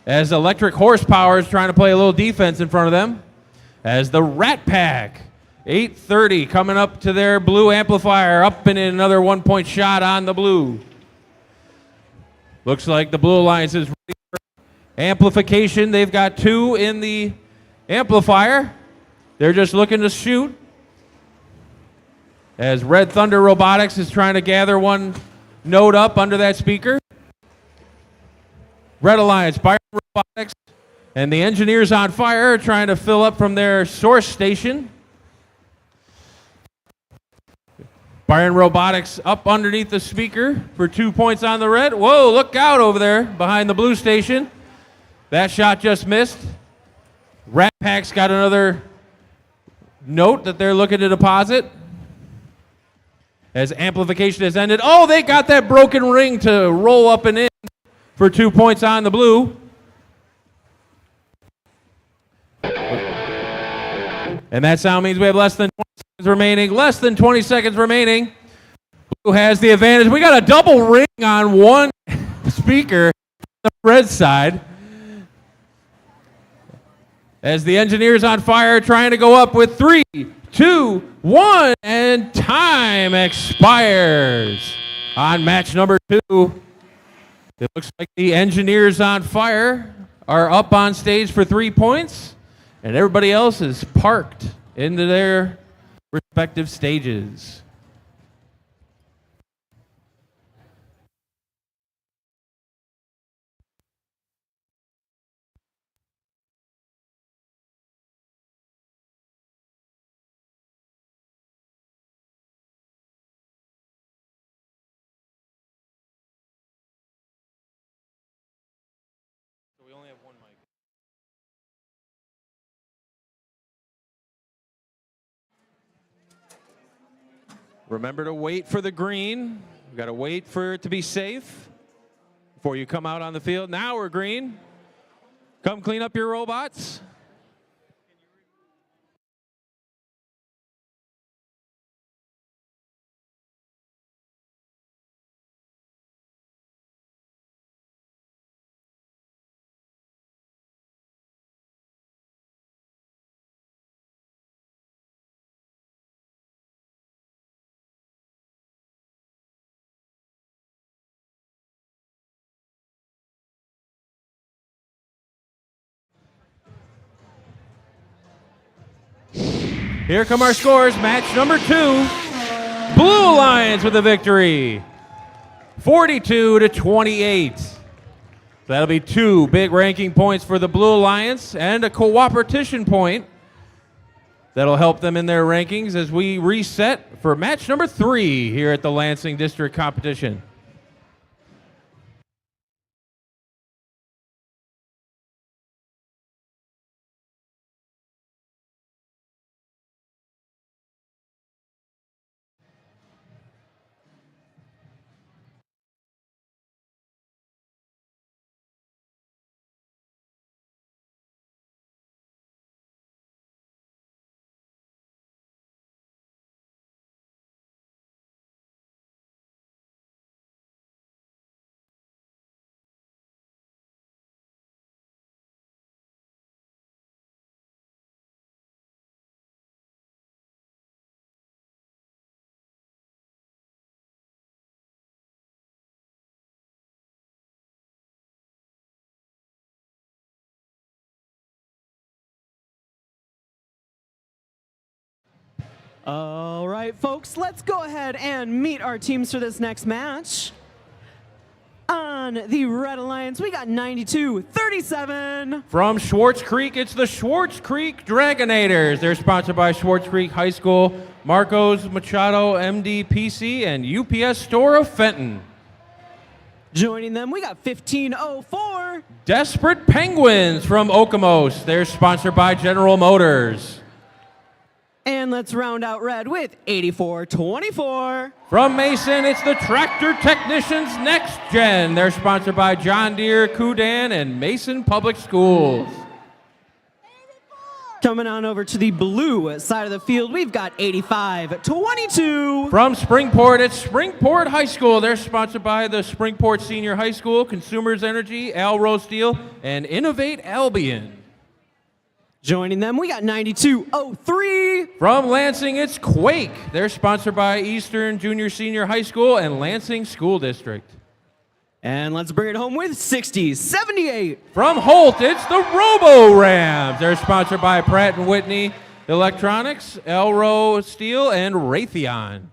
as Electric Horsepower is trying to play a little defense in front of them. As the Rat Pack, 8:30, coming up to their blue amplifier, up and in, another 1-point shot on the blue. Looks like the Blue Alliance is ready for amplification. They've got 2 in the amplifier. They're just looking to shoot. as Red Thunder Robotics is trying to gather one note up under that speaker. Red Alliance, Byron Robotics, and the engineers on fire are trying to fill up from their source station. Byron Robotics up underneath the speaker for 2 points on the red. Whoa, look out over there behind the blue station. That shot just missed. Rat Pack's got another note that they're looking to deposit. As amplification has ended. Oh, they got that broken ring to roll up and in for 2 points on the blue. And that sound means we have less than 20 seconds remaining. Less than 20 seconds remaining. Blue has the advantage. We got a double ring on one speaker on the red side. As the engineers on fire trying to go up with 3, 2, 1, and time expires on match number 2. It looks like the engineers on fire are up on stage for 3 points. And everybody else is parked into their respective stages. So we only have one mic. Remember to wait for the green. You got to wait for it to be safe before you come out on the field. Now we're green. Come clean up your robots. Here come our scores. Match number 2. Blue Alliance with a victory. 42-28. So that'll be 2 big ranking points for the Blue Alliance and a cooperation point. That'll help them in their rankings as we reset for match number 3 here at the Lansing District Competition. All right, folks, let's go ahead and meet our teams for this next match. On the Red Alliance, we got 92-37. From Schwartz Creek, it's the Schwartz Creek Dragonators. They're sponsored by Schwartz Creek High School, Marcos Machado MD PC, and UPS Store of Fenton. Joining them, we got 1504. Desperate Penguins from Okemos. They're sponsored by General Motors. And let's round out red with 84-24. From Mason, it's the Tractor Technicians Next Gen. They're sponsored by John Deere, Kudan, and Mason Public Schools. Coming on over to the blue side of the field, we've got 85-22. From Springport, it's Springport High School. They're sponsored by the Springport Senior High School, Consumers Energy, Al Steel, and Innovate Albion. Joining them, we got 92-03. From Lansing, it's Quake. They're sponsored by Eastern Junior Senior High School and Lansing School District. And let's bring it home with 60-78. From Holt, it's the Robo Rams. They're sponsored by Pratt & Whitney, Electronics, Elro Steel, and Raytheon.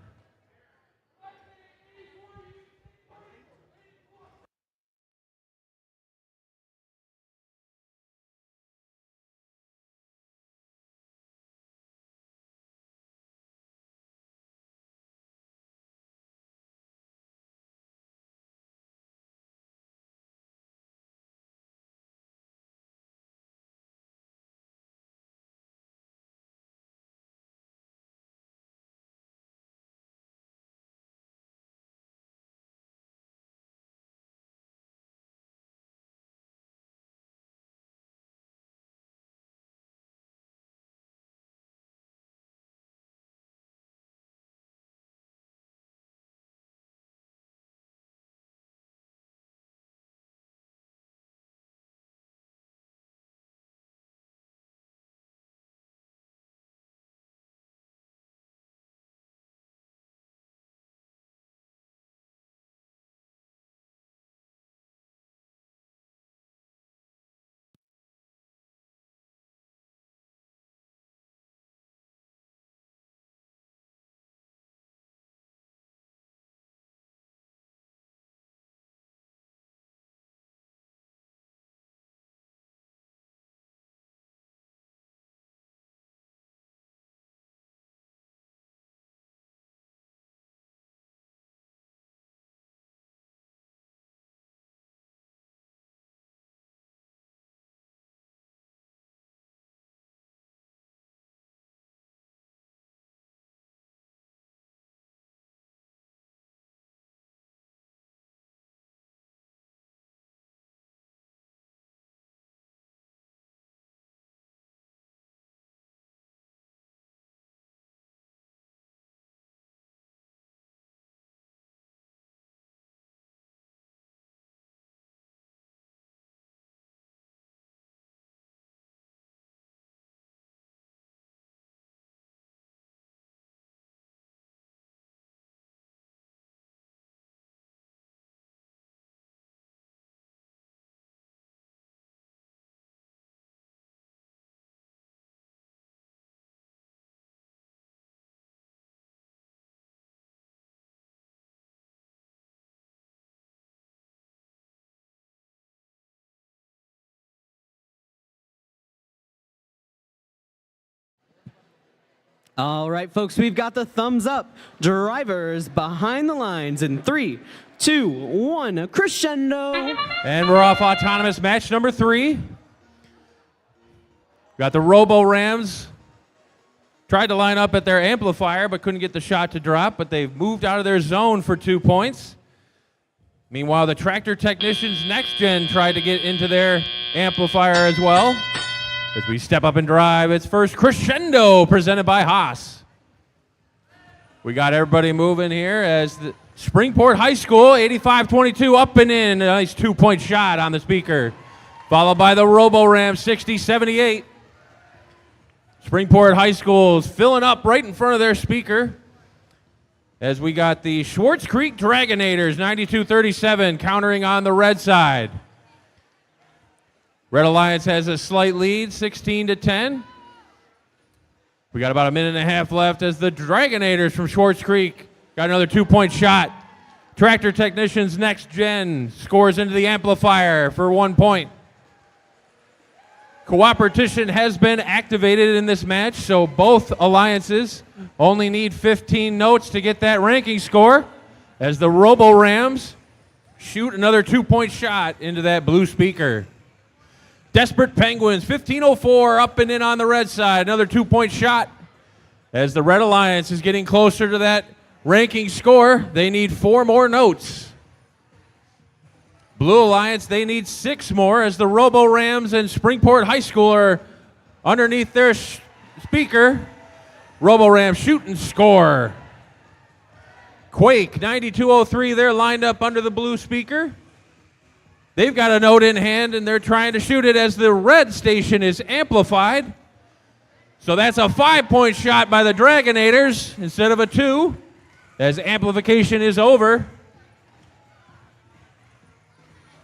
All right, folks, we've got the thumbs up. Drivers behind the lines in 3, 2, 1, crescendo. And we're off autonomous match number 3. Got the Robo Rams. Tried to line up at their amplifier, but couldn't get the shot to drop, but they've moved out of their zone for 2 points. Meanwhile, the Tractor Technicians Next Gen tried to get into their amplifier as well. As we step up and drive, it's first Crescendo presented by Haas. We got everybody moving here as the Springport High School, 85-22 up and in. A nice 2-point shot on the speaker. Followed by the Robo Ram, 60-78. Springport High School is filling up right in front of their speaker. As we got the Schwartz Creek Dragonators, 92-37, countering on the red side. Red Alliance has a slight lead, 16-10. We got about a minute and a half left as the Dragonators from Schwartz Creek got another 2-point shot. Tractor Technicians Next Gen scores into the amplifier for 1 point. Cooperation has been activated in this match, so both alliances only need 15 notes to get that ranking score as the Robo Rams shoot another 2-point shot into that blue speaker. Desperate Penguins, 15-04 up and in on the red side. Another 2-point shot as the Red Alliance is getting closer to that ranking score. They need 4 more notes. Blue Alliance, they need 6 more as the Robo Rams and Springport High School are underneath their speaker. Robo Rams shoot and score. Quake, 92-03, they're lined up under the blue speaker. They've got a note in hand, and they're trying to shoot it as the red station is amplified. So that's a 5-point shot by the Dragonators instead of a 2, as amplification is over.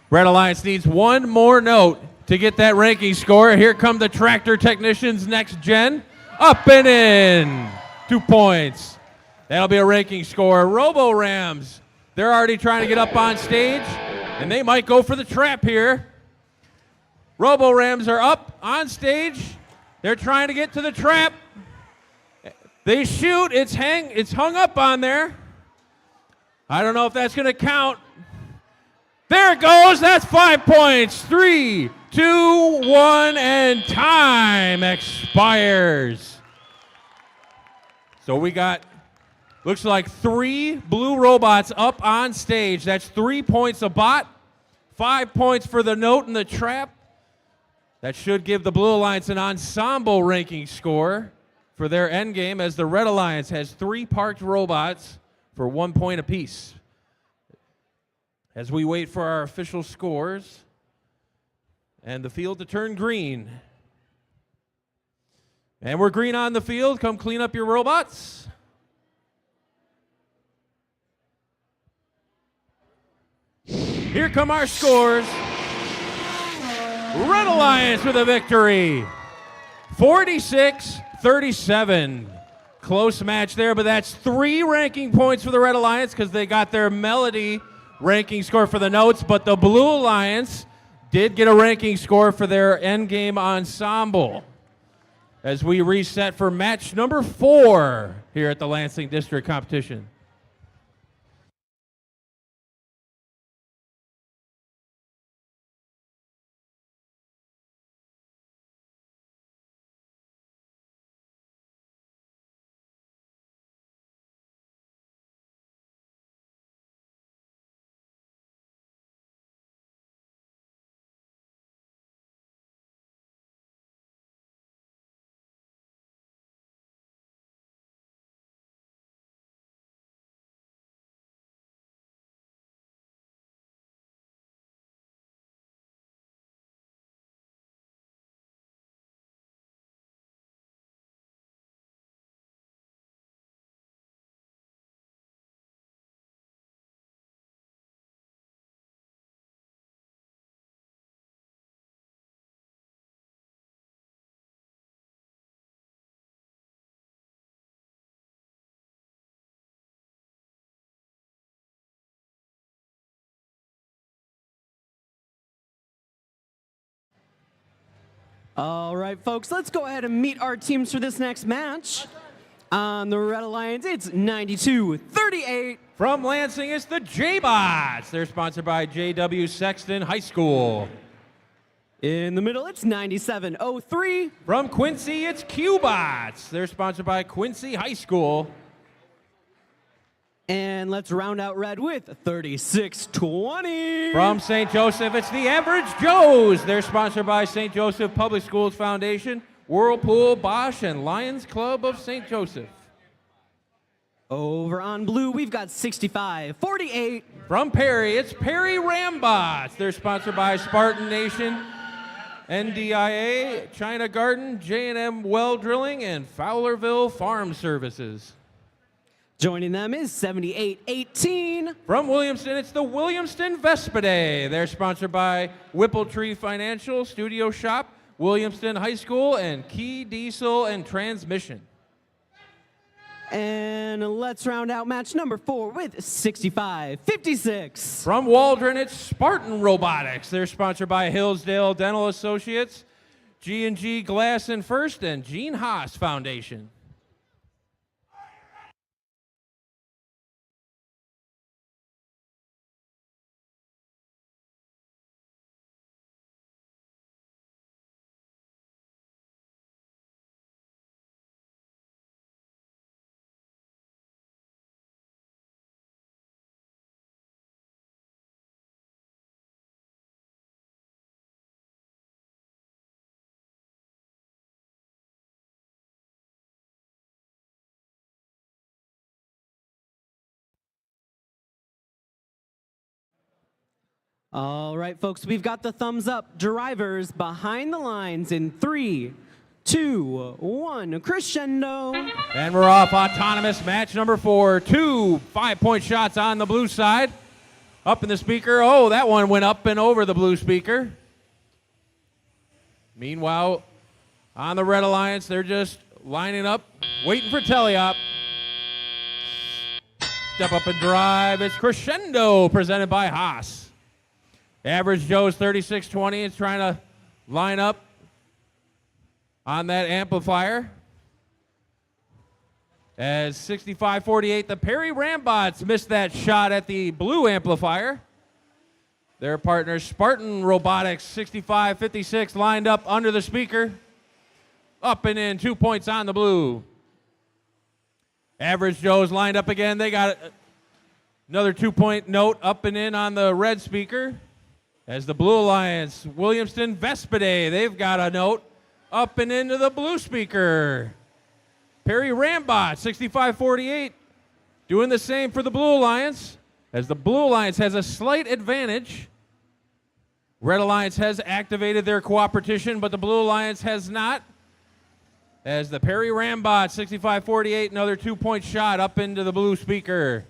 Red Alliance needs 1 more note to get that ranking score. Here come the Tractor Technicians Next Gen. Up and in. 2 points. That'll be a ranking score. Robo Rams, they're already trying to get up on stage, and they might go for the trap here. Robo Rams are up on stage. They're trying to get to the trap. They shoot. It's hung up on there. I don't know if that's going to count. There it goes. That's 5 points. 3, 2, 1, and time expires. So we got, looks like 3 blue robots up on stage. That's 3 points a bot, 5 points for the note and the trap. That should give the Blue Alliance an ensemble ranking score for their end game, as the Red Alliance has 3 parked robots for 1 point apiece. As we wait for our official scores and the field to turn green. And we're green on the field. Come clean up your robots. Here come our scores. Red Alliance with a victory. 46-37. Close match there, but that's 3 ranking points for the Red Alliance because they got their Melody ranking score for the notes, but the Blue Alliance did get a ranking score for their endgame ensemble. As we reset for match number 4 here at the Lansing District Competition. All right, folks, let's go ahead and meet our teams for this next match. On the Red Alliance, it's 92-38. From Lansing, it's the J-Bots. They're sponsored by J.W. Sexton High School. In the middle, it's 97-03. From Quincy, it's Q-Bots. They're sponsored by Quincy High School. And let's round out red with 36-20. From St. Joseph, it's the Average Joes. They're sponsored by St. Joseph Public Schools Foundation, Whirlpool, Bosch, and Lions Club of St. Joseph. Over on blue, we've got 65-48. From Perry, it's Perry Rambots. They're sponsored by Spartan Nation, NDIA, China Garden, J&M Well Drilling, and Fowlerville Farm Services. Joining them is 78-18. From Williamston, it's the Williamston Vespidae. They're sponsored by Whippletree Financial, Studio Shop, Williamston High School, and Key Diesel and Transmission. And let's round out match number 4 with 65-56. From Waldron, it's Spartan Robotics. They're sponsored by Hillsdale Dental Associates, G&G Glass and First, and Gene Haas Foundation. All right, folks, we've got the thumbs up. Drivers behind the lines in 3, 2, 1, crescendo. And we're off. Autonomous match number 4. 2 5-point shots on the blue side. Up in the speaker. Oh, that one went up and over the blue speaker. Meanwhile, on the Red Alliance, they're just lining up, waiting for teleop. Step up and drive. It's Crescendo, presented by Haas. Average Joe's 3620 is trying to line up on that amplifier. As 6548, the Perry Rambots missed that shot at the blue amplifier. Their partner Spartan Robotics 6556 lined up under the speaker. Up and in, 2 points on the blue. Average Joe's lined up again. They got another 2-point note up and in on the red speaker. As the Blue Alliance, Williamston Vespide, they've got a note up and into the blue speaker. Perry Rambot, 6548, doing the same for the Blue Alliance, as the Blue Alliance has a slight advantage. Red Alliance has activated their cooperation, but the Blue Alliance has not. As the Perry Rambot, 6548, another 2-point shot up into the blue speaker.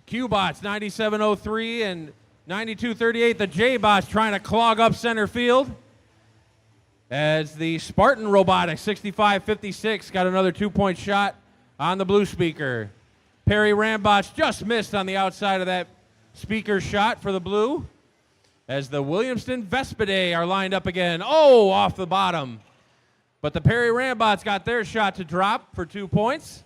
Q-Bots, 9703 and 9238, the J-Bots trying to clog up center field. As the Spartan Robotics 6556 got another 2-point shot on the blue speaker. Perry Rambots just missed on the outside of that speaker shot for the blue. As the Williamston Vespide are lined up again. Oh, off the bottom. But the Perry Rambots got their shot to drop for 2 points.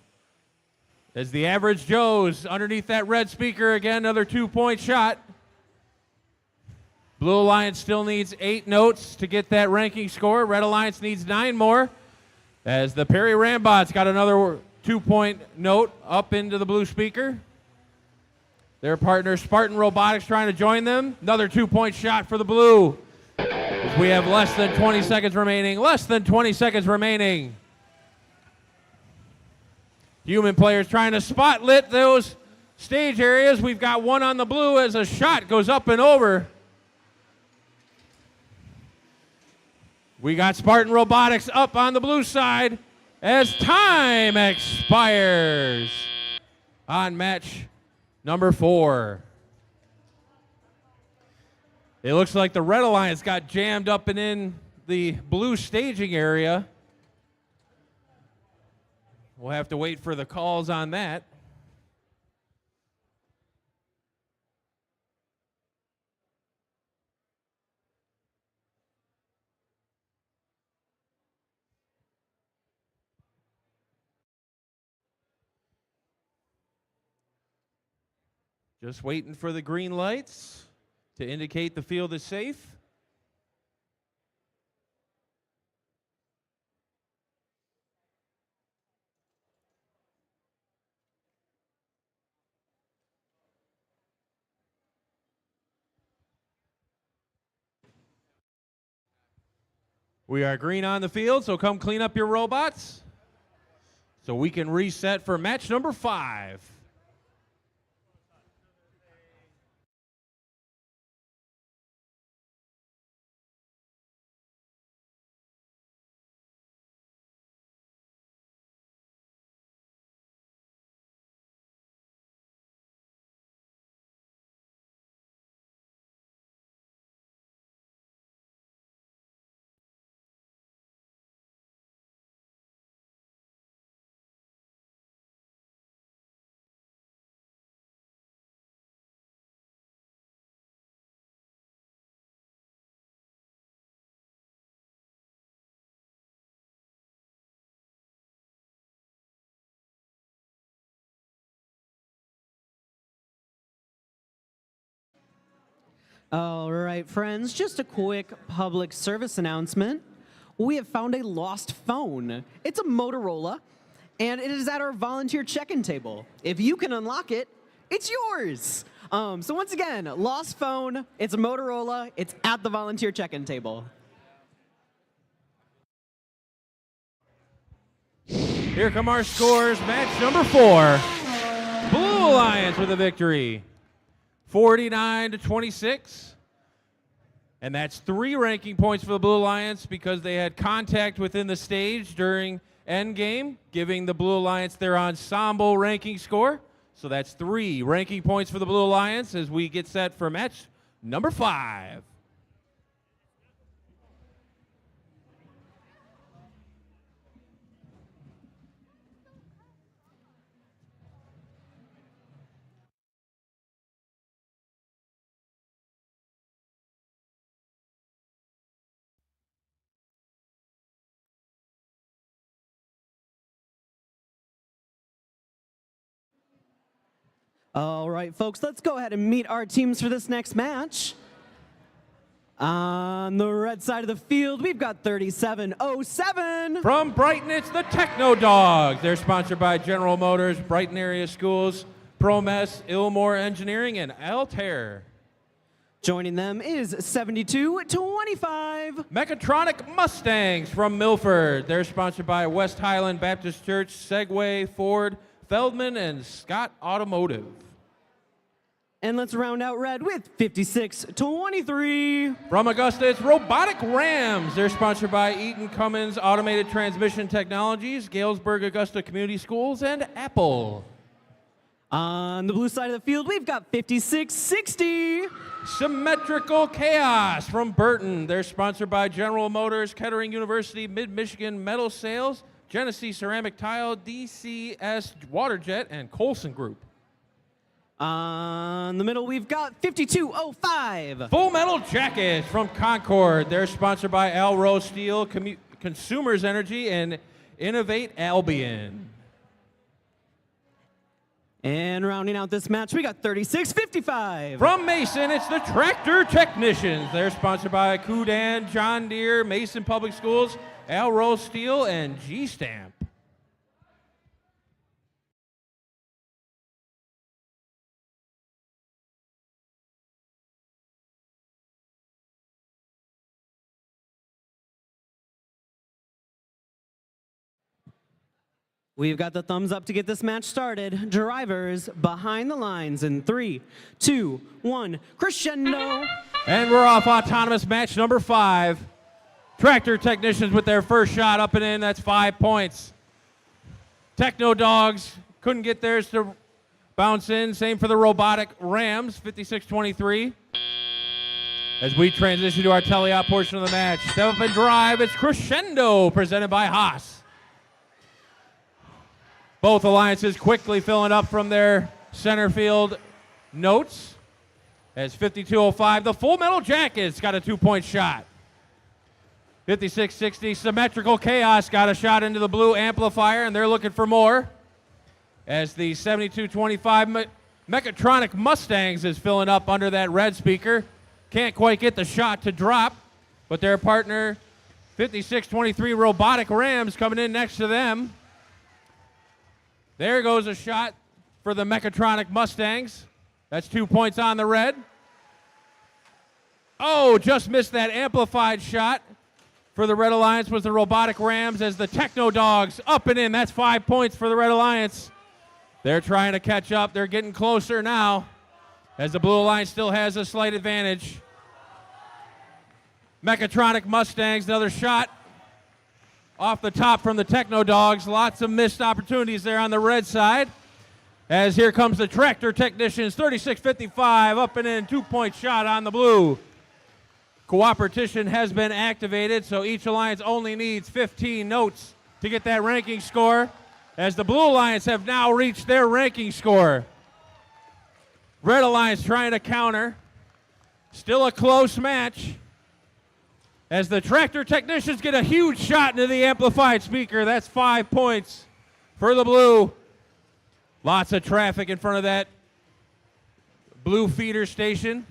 As the Average Joes underneath that red speaker again, another 2-point shot. Blue Alliance still needs 8 notes to get that ranking score. Red Alliance needs 9 more. As the Perry Rambots got another 2-point note up into the blue speaker. Their partner Spartan Robotics trying to join them. Another 2-point shot for the blue. As we have less than 20 seconds remaining. Less than 20 seconds remaining. Human players trying to spotlight those stage areas. We've got one on the blue as a shot goes up and over. We got Spartan Robotics up on the blue side as time expires on match number 4. It looks like the Red Alliance got jammed up and in the blue staging area. We'll have to wait for the calls on that. Just waiting for the green lights to indicate the field is safe. We are green on the field, so come clean up your robots so we can reset for match number 5. All right, friends, just a quick public service announcement. We have found a lost phone. It's a Motorola, and it is at our volunteer check-in table. If you can unlock it, it's yours. So once again, lost phone, it's a Motorola, it's at the volunteer check-in table. Here come our scores. Match number 4. Blue Alliance with a victory. 49-26. And that's 3 ranking points for the Blue Alliance because they had contact within the stage during endgame, giving the Blue Alliance their ensemble ranking score. So that's 3 ranking points for the Blue Alliance as we get set for match number 5. All right, folks, let's go ahead and meet our teams for this next match. On the red side of the field, we've got 3707. From Brighton, it's the Techno Dogs. They're sponsored by General Motors, Brighton Area Schools, ProMess, Ilmore Engineering, and Altair. Joining them is 7225. Mechatronic Mustangs from Milford. They're sponsored by West Highland Baptist Church, Segway, Ford, Feldman, and Scott Automotive. And let's round out red with 5623. From Augusta, it's Robotic Rams. They're sponsored by Eaton Cummins Automated Transmission Technologies, Galesburg Augusta Community Schools, and Apple. On the blue side of the field, we've got 5660. Symmetrical Chaos from Burton. They're sponsored by General Motors, Kettering University, Mid-Michigan Metal Sales, Genesee Ceramic Tile, DCS Waterjet, and Colson Group. On the middle, we've got 5205. Full Metal Jackets from Concord. They're sponsored by Alro Steel, Consumers Energy, and Innovate Albion. And rounding out this match, we got 3655. From Mason, it's the Tractor Technicians. They're sponsored by Kudan, John Deere, Mason Public Schools, Alro Steel, and G-Stamp. We've got the thumbs up to get this match started. Drivers behind the lines in 3, 2, 1, crescendo. And we're off autonomous match number 5. Tractor Technicians with their first shot up and in. That's 5 points. Techno Dogs couldn't get theirs to bounce in. Same for the Robotic Rams, 56-23. As we transition to our teleop portion of the match. Step up and drive. It's Crescendo presented by Haas. Both alliances quickly filling up from their center field notes. As 52-05, the Full Metal Jackets got a 2-point shot. 56-60, Symmetrical Chaos got a shot into the blue amplifier, and they're looking for more. As the 72-25 Mechatronic Mustangs is filling up under that red speaker. Can't quite get the shot to drop, but their partner, 56-23 Robotic Rams, coming in next to them. There goes a shot for the Mechatronic Mustangs. That's 2 points on the red. Oh, just missed that amplified shot. For the Red Alliance was the Robotic Rams as the Techno Dogs up and in. That's 5 points for the Red Alliance. They're trying to catch up. They're getting closer now as the Blue Alliance still has a slight advantage. Mechatronic Mustangs, another shot. Off the top from the Techno Dogs. Lots of missed opportunities there on the red side. As here comes the Tractor Technicians, 36-55, up and in, 2-point shot on the blue. Cooperation has been activated, so each alliance only needs 15 notes to get that ranking score, as the Blue Alliance have now reached their ranking score. Red Alliance trying to counter. Still a close match. As the Tractor Technicians get a huge shot into the amplified speaker. That's 5 points for the blue. Lots of traffic in front of that blue feeder station.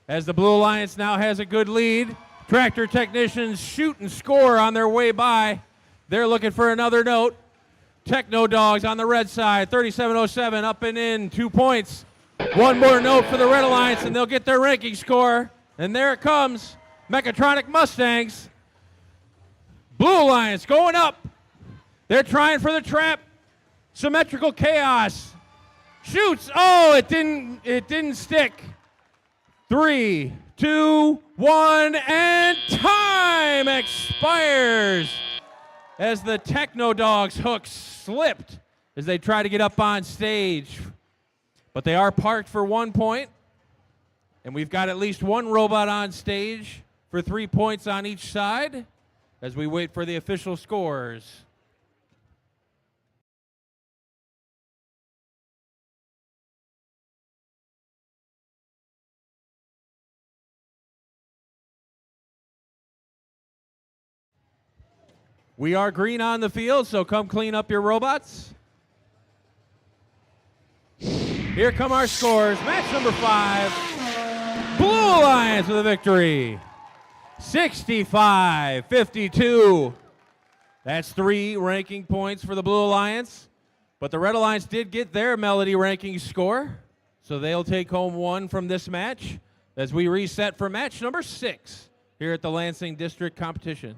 As the Blue Alliance now has a good lead. Tractor Technicians shoot and score on their way by. They're looking for another note. Techno Dogs on the red side, 37-07, up and in, 2 points. One more note for the Red Alliance, and they'll get their ranking score. And there it comes. Mechatronic Mustangs. Blue Alliance going up. They're trying for the trap. Symmetrical Chaos shoots. Oh, it didn't stick. 3, 2, 1, and time expires as the Techno Dogs hook slipped as they try to get up on stage. But they are parked for 1 point, and we've got at least one robot on stage for 3 points on each side as we wait for the official scores. We are green on the field, so come clean up your robots. Here come our scores. Match number 5. Blue Alliance with a victory. 65-52. That's 3 ranking points for the Blue Alliance. But the Red Alliance did get their Melody ranking score. So they'll take home 1 from this match as we reset for match number 6 here at the Lansing District Competition.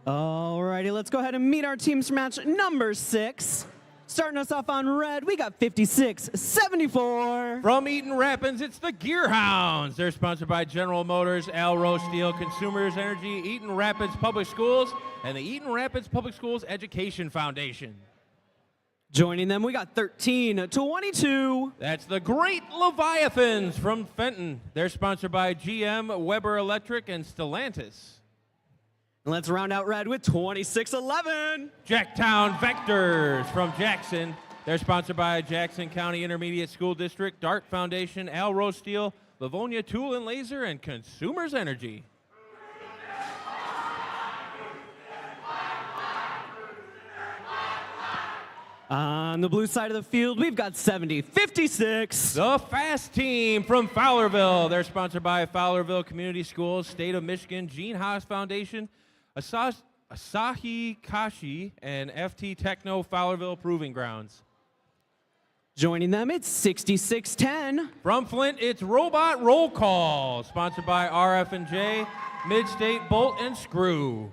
Alrighty, let's go ahead and meet our teams for match number 6. Starting us off on red, we got 56-74. From Eaton Rapids, it's the Gearhounds. They're sponsored by General Motors, Alro Steel, Consumers Energy, Eaton Rapids Public Schools, and the Eaton Rapids Public Schools Education Foundation. Joining them, we got 13-22. That's the Great Leviathans from Fenton. They're sponsored by GM, Weber Electric, and Stellantis. Let's round out red with 26-11. Jacktown Vectors from Jackson. They're sponsored by Jackson County Intermediate School District, Dart Foundation, Alro Steel, Livonia Tool and Laser, and Consumers Energy. On the blue side of the field, we've got 70-56. The Fast Team from Fowlerville. They're sponsored by Fowlerville Community Schools, State of Michigan, Gene Haas Foundation, Asahi Kashi, and FT Techno Fowlerville Proving Grounds. Joining them, it's 66-10. From Flint, it's Robot Roll Call, sponsored by RF&J, Midstate Bolt and Screw.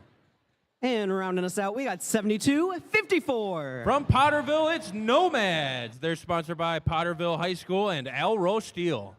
And rounding us out, we got 72-54. From Potterville, it's Nomads. They're sponsored by Potterville High School and Alro Steel.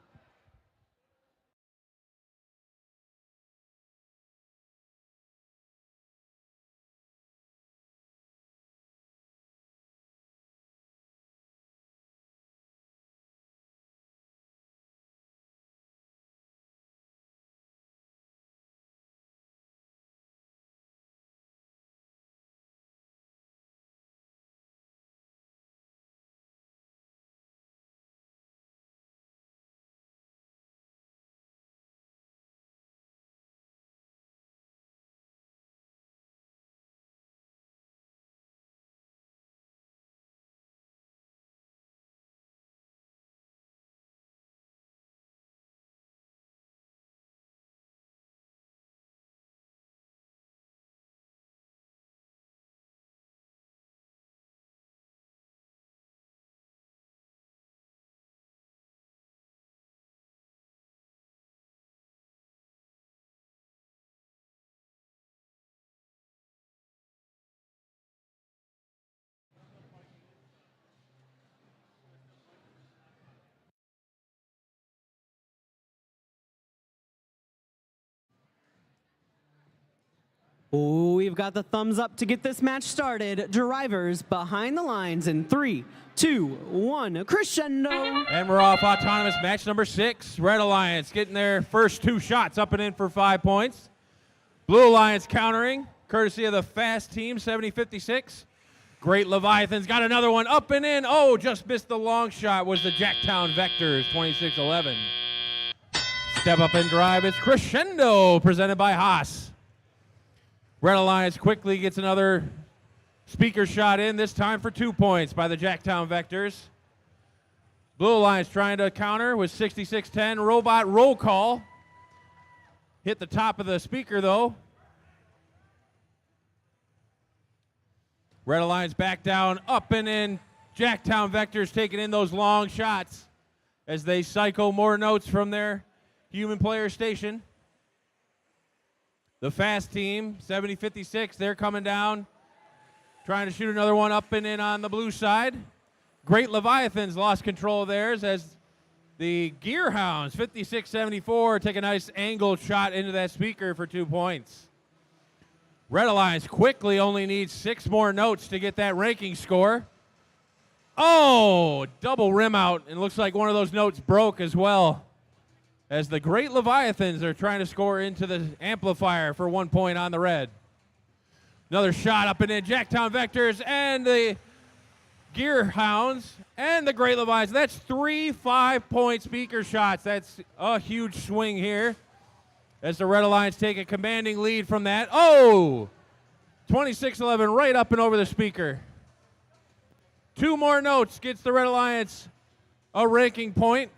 We've got the thumbs up to get this match started. Drivers behind the lines in 3, 2, 1, crescendo. And we're off autonomous match number 6. Red Alliance getting their first 2 shots up and in for 5 points. Blue Alliance countering, courtesy of the Fast Team, 70-56. Great Leviathans got another one up and in. Oh, just missed the long shot was the Jacktown Vectors, 26-11. Step up and drive, it's Crescendo, presented by Haas. Red Alliance quickly gets another speaker shot in, this time for 2 points by the Jacktown Vectors. Blue Alliance trying to counter with 66-10. Robot roll call. Hit the top of the speaker, though. Red Alliance back down, up and in. Jacktown Vectors taking in those long shots as they cycle more notes from their human player station. The fast team, 70-56, they're coming down, trying to shoot another one up and in on the blue side. Great Leviathans lost control of theirs as the Gearhounds, 56-74, take a nice angled shot into that speaker for 2 points. Red Alliance quickly only needs 6 more notes to get that ranking score. Oh, double rim out, and looks like one of those notes broke as well, as the Great Leviathans are trying to score into the amplifier for 1 point on the red. Another shot up and in. Jacktown Vectors and the Gearhounds and the Great Leviathans. That's 3 5-point speaker shots. That's a huge swing here as the Red Alliance take a commanding lead from that. Oh, 26-11 right up and over the speaker. 2 more notes gets the Red Alliance a ranking point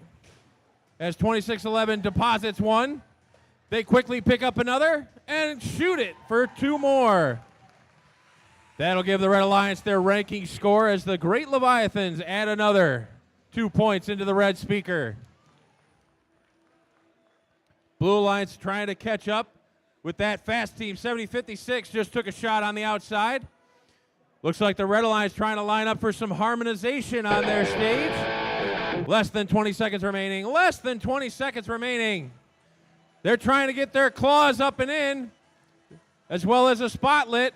as 26-11 deposits 1. They quickly pick up another and shoot it for 2 more. That'll give the Red Alliance their ranking score as the Great Leviathans add another 2 points into the red speaker. Blue Alliance trying to catch up with that fast team. 70-56 just took a shot on the outside. Looks like the Red Alliance trying to line up for some harmonization on their stage. Less than 20 seconds remaining. Less than 20 seconds remaining. They're trying to get their claws up and in, as well as a spotlet.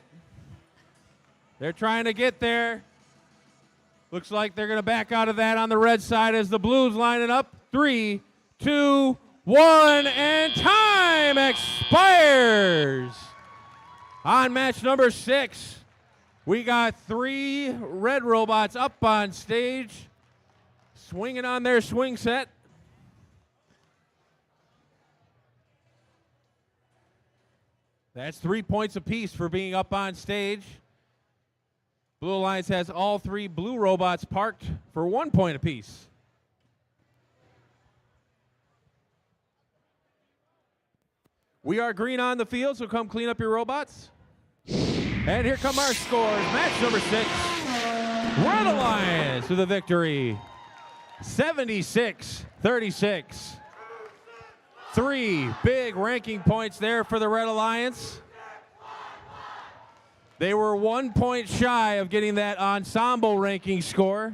They're trying to get there. Looks like they're going to back out of that on the red side as the Blues line it up. 3, 2, 1, and time expires. On match number 6, we got 3 red robots up on stage, swinging on their swing set. That's 3 points apiece for being up on stage. Blue Alliance has all 3 blue robots parked for 1 point apiece. We are green on the field, so come clean up your robots. And here come our scores. Match number 6. Red Alliance with a victory. 76-36. 3 big ranking points there for the Red Alliance. They were 1 point shy of getting that ensemble ranking score.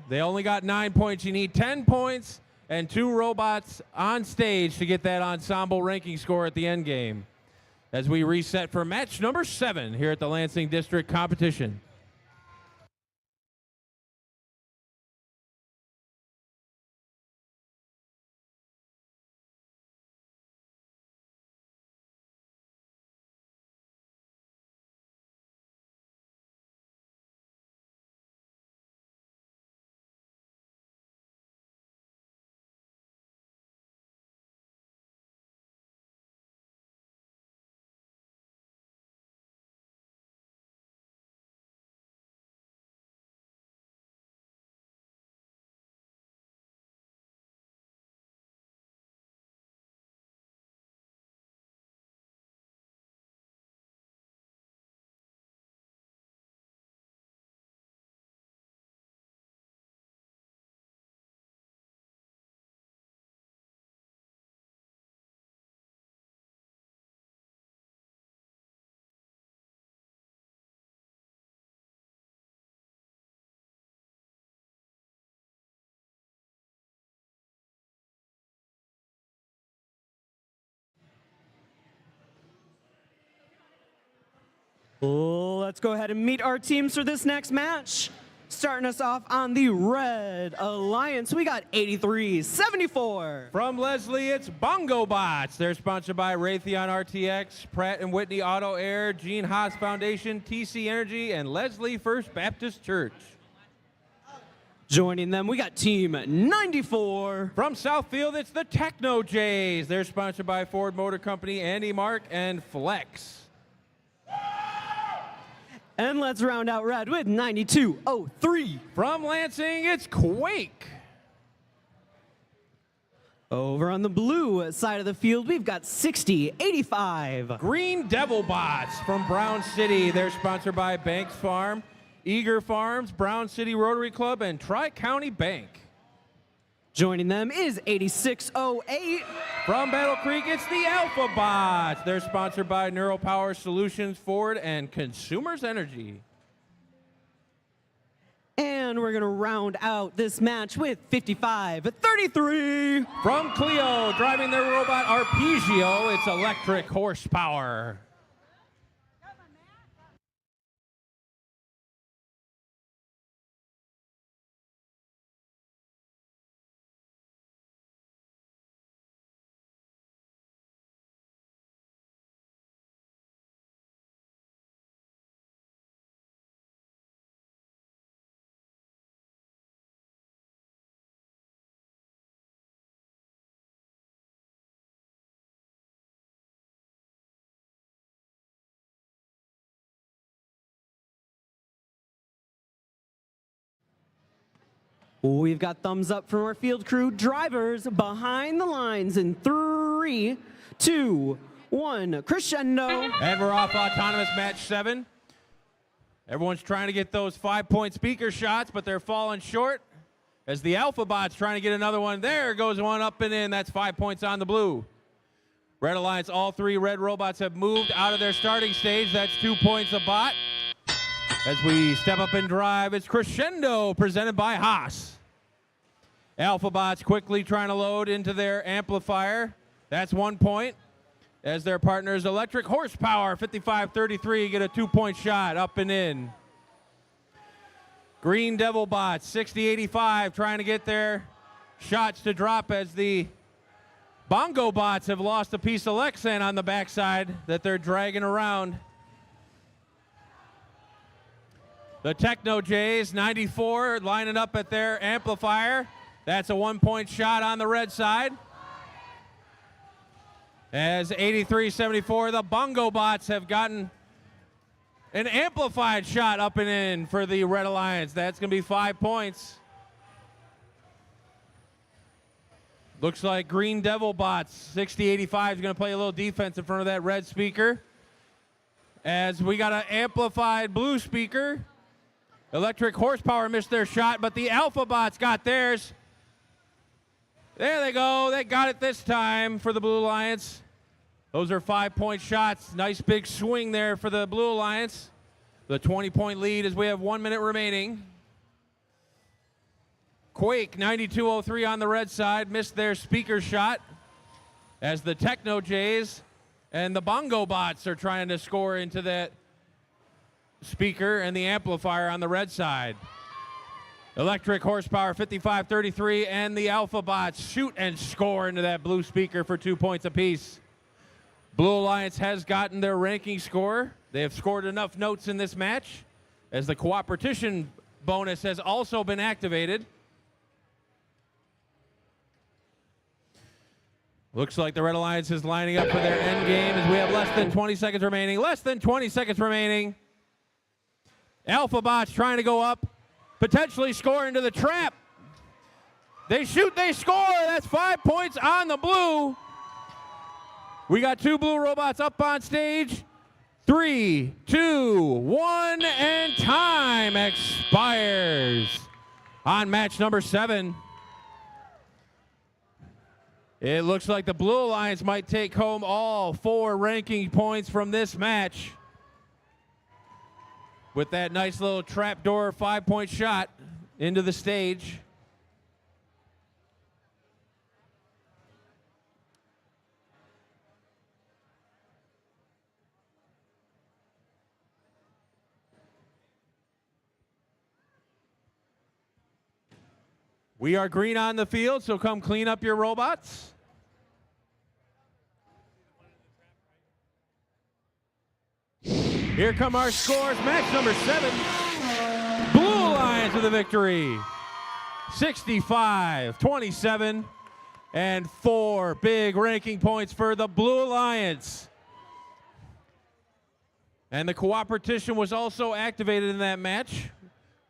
They only got 9 points. You need 10 points and 2 robots on stage to get that ensemble ranking score at the end game. As we reset for match number 7 here at the Lansing District competition. Let's go ahead and meet our teams for this next match. Starting us off on the Red Alliance, we got 83-74. From Leslie, it's Bongo Bots. They're sponsored by Raytheon RTX, Pratt & Whitney Auto Air, Gene Haas Foundation, TC Energy, and Leslie First Baptist Church. Joining them, we got Team 94. From Southfield, it's the Techno Jays. They're sponsored by Ford Motor Company, Andy Mark, and Flex. And let's round out red with 92-03. From Lansing, it's Quake. Over on the blue side of the field, we've got 60-85. Green Devil Bots from Brown City. They're sponsored by Banks Farm, Eager Farms, Brown City Rotary Club, and Tri-County Bank. Joining them is 8608. From Battle Creek, it's the Alpha Bots. They're sponsored by Neuropower Solutions, Ford, and Consumers Energy. And we're going to round out this match with 55-33. From Clio, driving their robot Arpeggio, it's electric horsepower. We've got thumbs up from our field crew. Drivers behind the lines in 3, 2, 1, crescendo. And we're off autonomous match 7. Everyone's trying to get those 5-point speaker shots, but they're falling short. As the Alpha Bot's trying to get another one. There goes one up and in. That's 5 points on the blue. Red Alliance, all 3 red robots have moved out of their starting stage. That's 2 points a bot. As we step up and drive, it's Crescendo presented by Haas. Alpha Bots quickly trying to load into their amplifier. That's 1 point. As their partners, Electric Horsepower, 55-33, get a 2-point shot up and in. Green Devil Bots, 60-85, trying to get their shots to drop as the Bongo Bots have lost a piece of Lexan on the backside that they're dragging around. The Techno Jays, 94, lining up at their amplifier. That's a 1-point shot on the red side. As 83-74, the Bongo Bots have gotten an amplified shot up and in for the Red Alliance. That's going to be 5 points. Looks like Green Devil Bots, 60-85, is going to play a little defense in front of that red speaker. As we got an amplified blue speaker. Electric Horsepower missed their shot, but the Alpha Bots got theirs. There they go. They got it this time for the Blue Alliance. Those are 5-point shots. Nice big swing there for the Blue Alliance. The 20-point lead as we have 1 minute remaining. Quake, 92-03 on the red side, missed their speaker shot as the Techno Jays and the Bongo Bots are trying to score into that speaker and the amplifier on the red side. Electric Horsepower, 55-33, and the Alpha Bots shoot and score into that blue speaker for 2 points apiece. Blue Alliance has gotten their ranking score. They have scored enough notes in this match as the cooperation bonus has also been activated. Looks like the Red Alliance is lining up for their end game as we have less than 20 seconds remaining. Less than 20 seconds remaining. Alpha Bots trying to go up, potentially score into the trap. They shoot, they score. That's 5 points on the blue. We got 2 blue robots up on stage. 3, 2, 1, and time expires on match number 7. It looks like the Blue Alliance might take home all 4 ranking points from this match with that nice little trapdoor 5-point shot into the stage. We are green on the field, so come clean up your robots. Here come our scores. Match number 7. Blue Alliance with the victory. 65-27. And 4 big ranking points for the Blue Alliance. And the cooperation was also activated in that match,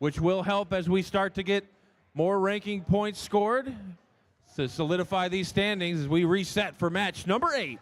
which will help as we start to get more ranking points scored. to solidify these standings as we reset for match number 8.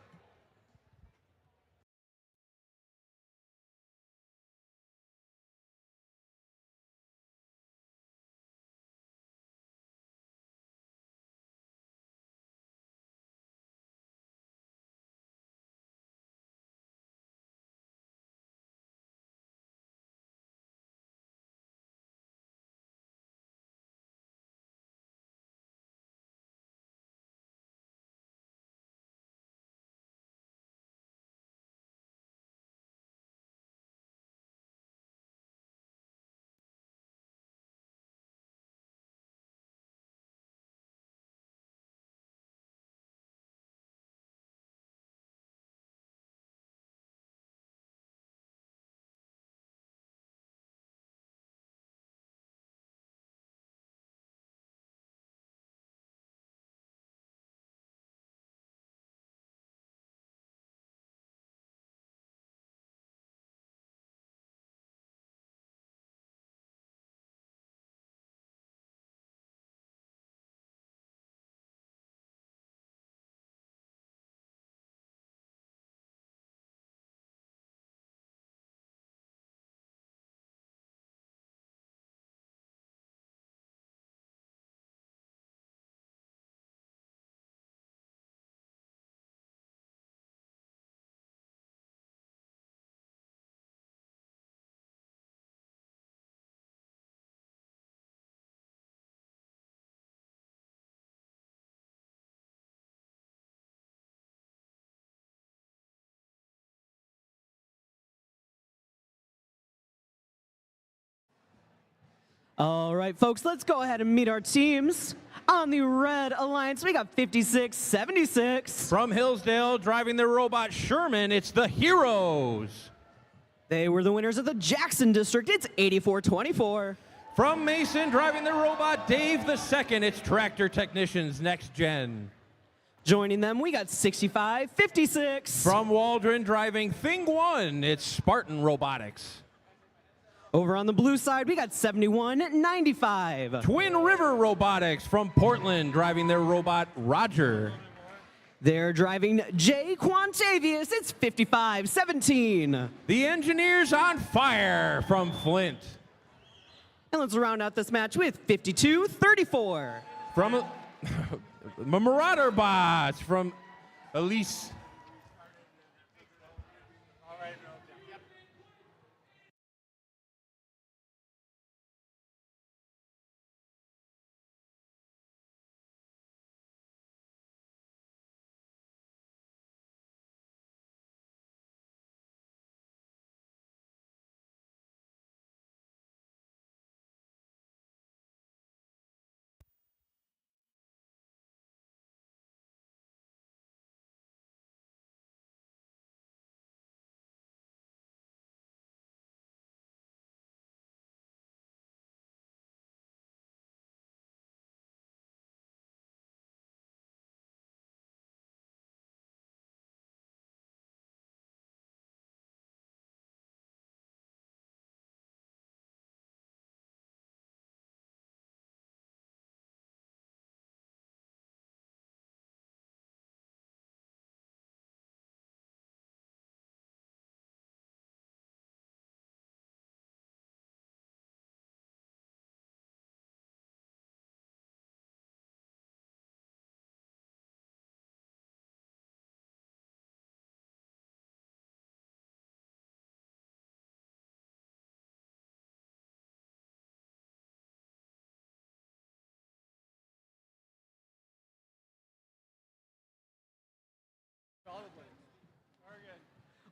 All right, folks, let's go ahead and meet our teams. On the Red Alliance, we got 5676. From Hillsdale, driving their robot Sherman, it's the Heroes. They were the winners of the Jackson District. It's 8424. From Mason, driving their robot Dave II, it's Tractor Technicians Next Gen. Joining them, we got 6556. From Waldron, driving Thing One, it's Spartan Robotics. Over on the blue side, we got 7195. Twin River Robotics from Portland, driving their robot Roger. They're driving Jay Quantavius. It's 5517. The Engineers on Fire from Flint. And let's round out this match with 5234. From Marauder Bots from Elise.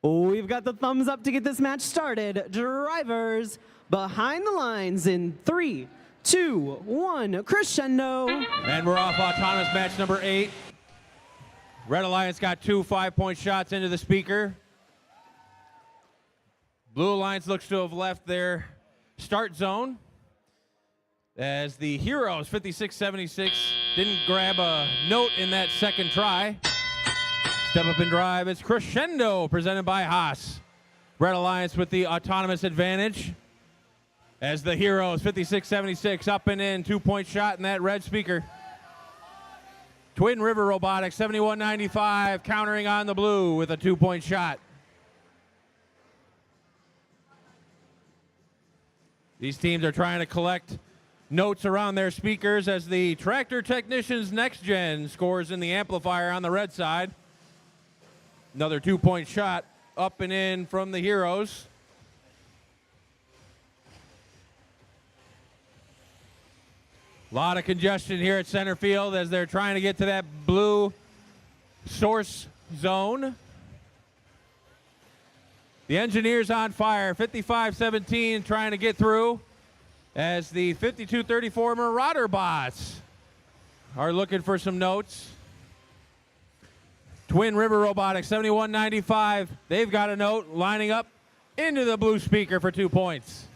We've got the thumbs up to get this match started. Drivers behind the lines in 3, 2, 1, crescendo. And we're off autonomous match number 8. Red Alliance got 2 5-point shots into the speaker. Blue Alliance looks to have left their start zone as the Heroes 5676 didn't grab a note in that second try. Step up and drive. It's Crescendo presented by Haas. Red Alliance with the autonomous advantage as the Heroes 5676 up and in 2-point shot in that red speaker. Twin River Robotics, 71-95, countering on the blue with a 2-point shot. These teams are trying to collect notes around their speakers as the Tractor Technicians Next Gen scores in the amplifier on the red side. Another 2-point shot up and in from the Heroes. A lot of congestion here at center field as they're trying to get to that blue source zone. The Engineers on fire, 55-17, trying to get through as the 52-34 Marauder bots are looking for some notes. Twin River Robotics, 71-95. They've got a note lining up into the blue speaker for 2 points.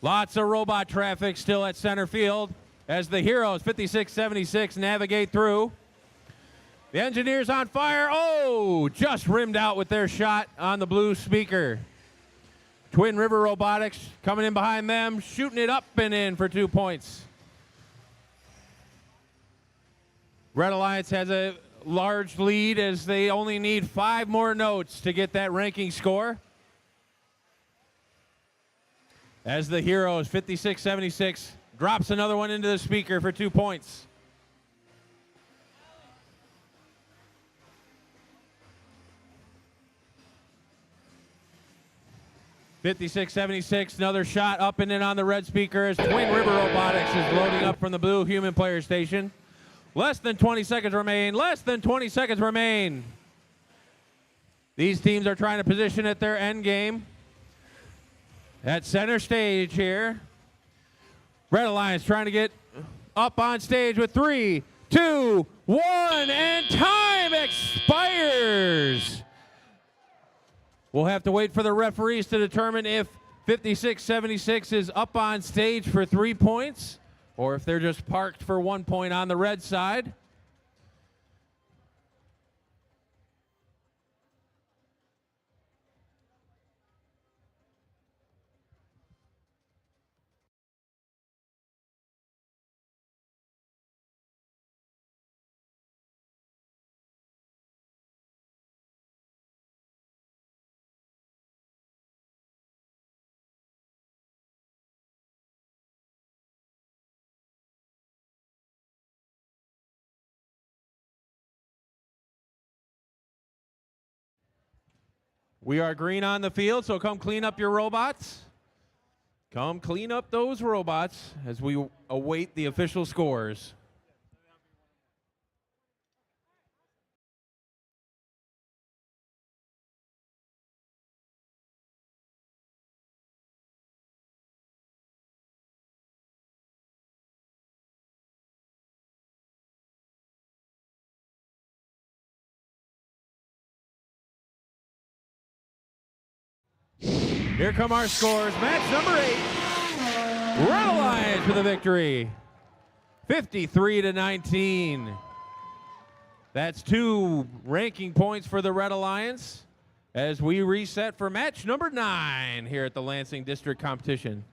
Lots of robot traffic still at center field as the Heroes, 56-76, navigate through. The Engineers on fire. Oh, just rimmed out with their shot on the blue speaker. Twin River Robotics coming in behind them, shooting it up and in for 2 points. Red Alliance has a large lead as they only need 5 more notes to get that ranking score. As the Heroes, 56-76, drops another one into the speaker for 2 points. (56-76), another shot up and in on the red speaker as Twin River Robotics is loading up from the blue human player station. Less than 20 seconds remain. Less than 20 seconds remain. These teams are trying to position at their end game. At center stage here. Red Alliance trying to get up on stage with 3, 2, 1, and time expires. We'll have to wait for the referees to determine if 56-76 is up on stage for 3 points or if they're just parked for 1 point on the red side. We are green on the field, so come clean up your robots. Come clean up those robots as we await the official scores. Here come our scores. Match number 8. Red Alliance with a victory. 53-19. That's 2 ranking points for the Red Alliance as we reset for match number 9 here at the Lansing District Competition.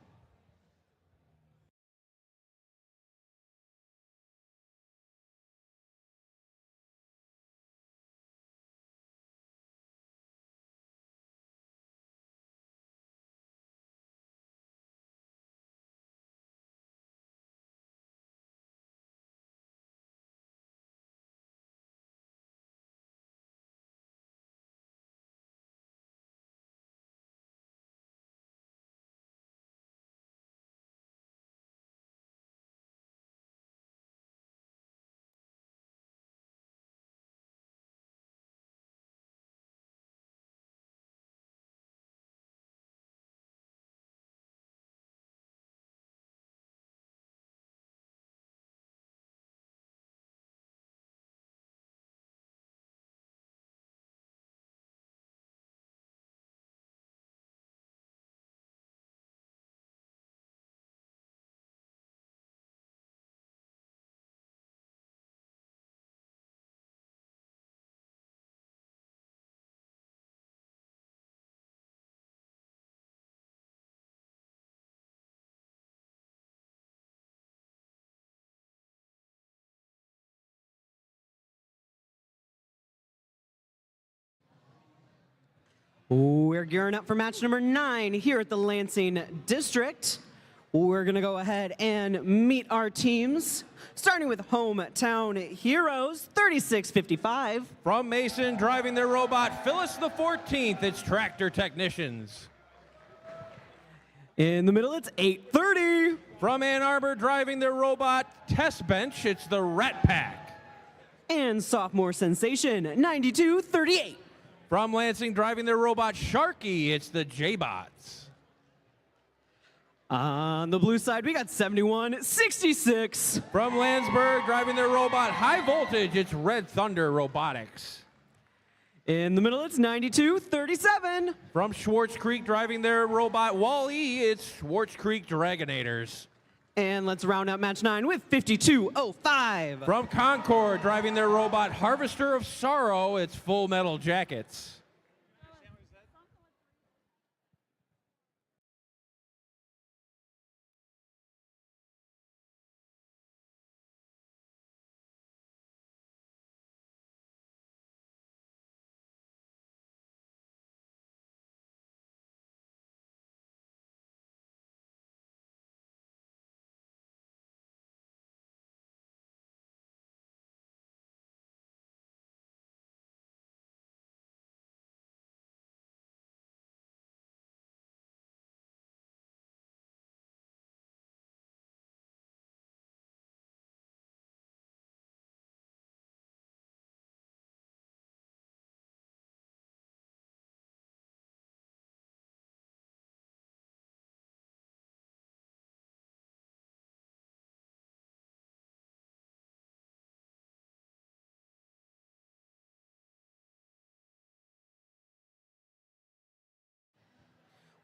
We're gearing up for match number 9 here at the Lansing District. We're going to go ahead and meet our teams, starting with Hometown Heroes, 3655. From Mason, driving their robot, Phyllis the 14th, it's Tractor Technicians. In the middle, it's 830. From Ann Arbor, driving their robot, Test Bench, it's the Rat Pack. And sophomore sensation, 9238. From Lansing, driving their robot, Sharky, it's the J-Bots. On the blue side, we got 7166. From Landsberg, driving their robot, High Voltage, it's Red Thunder Robotics. In the middle, it's 9237. From Schwartz Creek, driving their robot, Wall-E, it's Schwartz Creek Dragonators. And let's round out match 9 with 5205. From Concord, driving their robot, Harvester of Sorrow, it's Full Metal Jackets.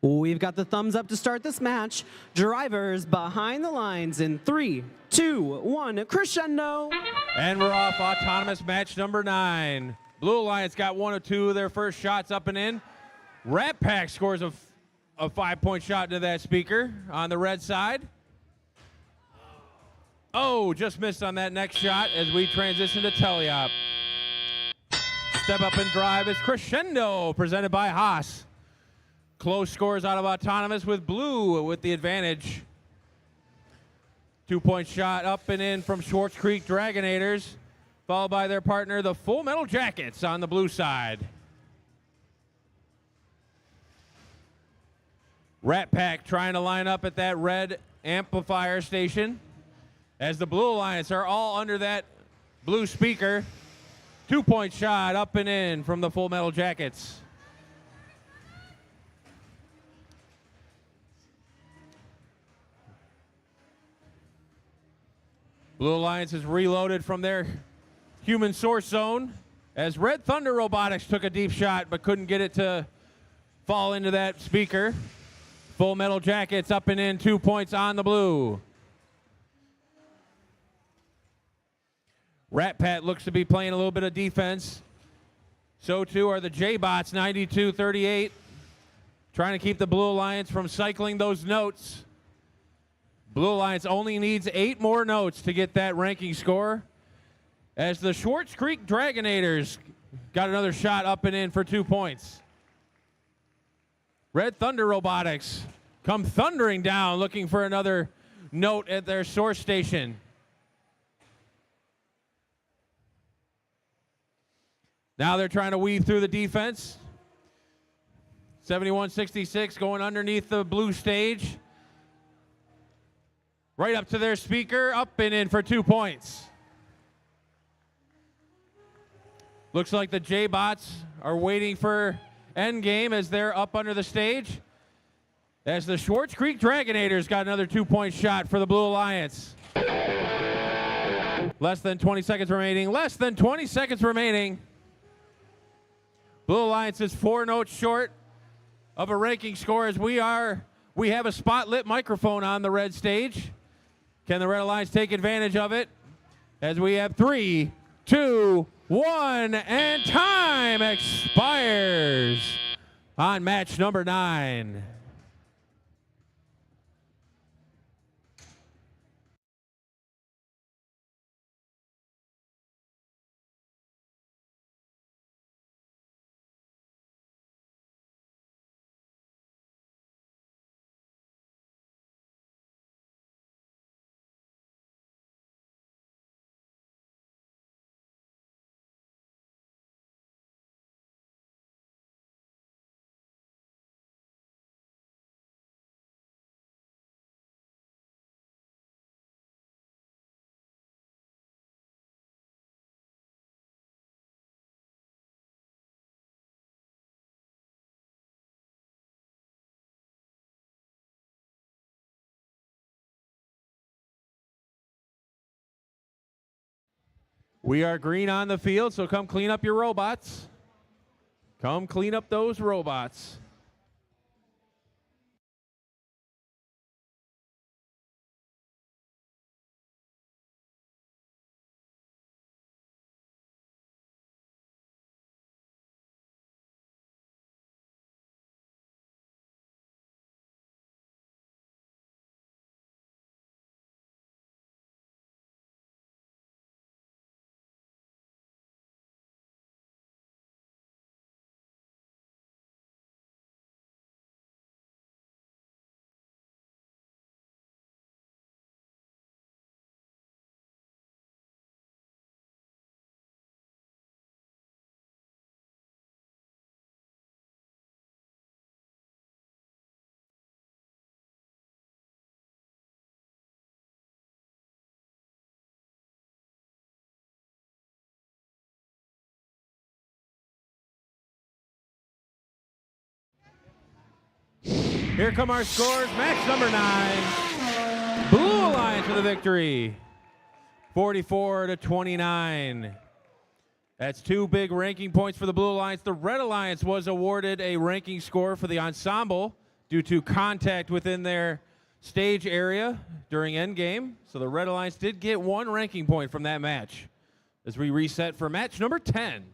We've got the thumbs up to start this match. Drivers behind the lines in 3, 2, 1, crescendo. And we're off autonomous match number 9. Blue Alliance got 1 of 2 of their first shots up and in. Rat Pack scores a 5-point shot into that speaker on the red side. Oh, just missed on that next shot as we transition to Teleop. Step up and drive is Crescendo, presented by Haas. Close scores out of autonomous with Blue with the advantage. 2-point shot up and in from Schwartz Creek Dragonators, followed by their partner, the Full Metal Jackets on the blue side. Rat Pack trying to line up at that red amplifier station as the Blue Alliance are all under that blue speaker. 2-point shot up and in from the Full Metal Jackets. Blue Alliance is reloaded from their human source zone as Red Thunder Robotics took a deep shot but couldn't get it to fall into that speaker. Full Metal Jackets up and in, 2 points on the blue. Rat Pat looks to be playing a little bit of defense. So too are the J-Bots, 92-38. Trying to keep the Blue Alliance from cycling those notes. Blue Alliance only needs 8 more notes to get that ranking score. As the Schwartz Creek Dragonators got another shot up and in for 2 points. Red Thunder Robotics come thundering down looking for another note at their source station. Now they're trying to weave through the defense. 71-66 going underneath the blue stage. Right up to their speaker, up and in for 2 points. Looks like the J-Bots are waiting for endgame as they're up under the stage. As the Schwartz Creek Dragonators got another 2-point shot for the Blue Alliance. Less than 20 seconds remaining. Less than 20 seconds remaining. Blue Alliance is 4 notes short of a ranking score as we have a spotlit microphone on the red stage. Can the Red Alliance take advantage of it? As we have 3, 2, 1, and time expires on match number 9. We are green on the field, so come clean up your robots. Come clean up those robots. Here come our scores. Match number 9. Blue Alliance with a victory. 44-29. That's 2 big ranking points for the Blue Alliance. The Red Alliance was awarded a ranking score for the ensemble due to contact within their stage area during endgame. So the Red Alliance did get 1 ranking point from that match as we reset for match number 10.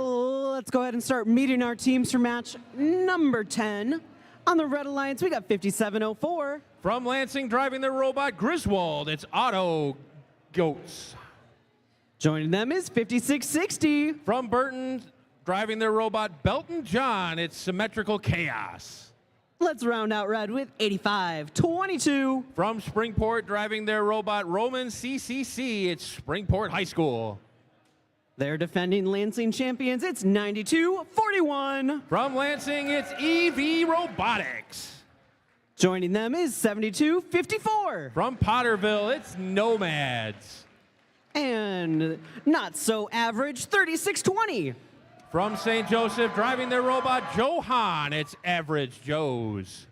Let's go ahead and start meeting our teams for match number 10. On the Red Alliance, we got 5704. From Lansing, driving their robot Griswold, it's Auto Goats. Joining them is 5660. From Burton, driving their robot Belton John, it's Symmetrical Chaos. Let's round out Red with 8522. From Springport, driving their robot Roman CCC, it's Springport High School. They're defending Lansing champions. It's 9241. From Lansing, it's EV Robotics. Joining them is 7254. From Potterville, it's Nomads. And not so average, 3620. From St. Joseph, driving their robot Johan, it's Average Joes.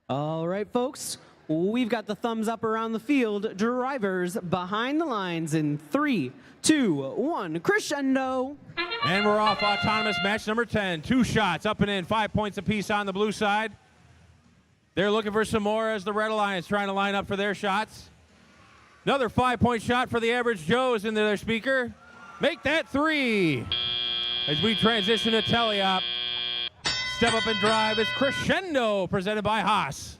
All right, folks. We've got the thumbs up around the field. Drivers behind the lines in 3, 2, 1. Crescendo. And we're off. Autonomous match number 10. 2 shots up and in. 5 points apiece on the blue side. They're looking for some more as the Red Alliance trying to line up for their shots. Another 5-point shot for the Average Joes into their speaker. Make that 3. As we transition to Teleop. Step up and drive is Crescendo, presented by Haas.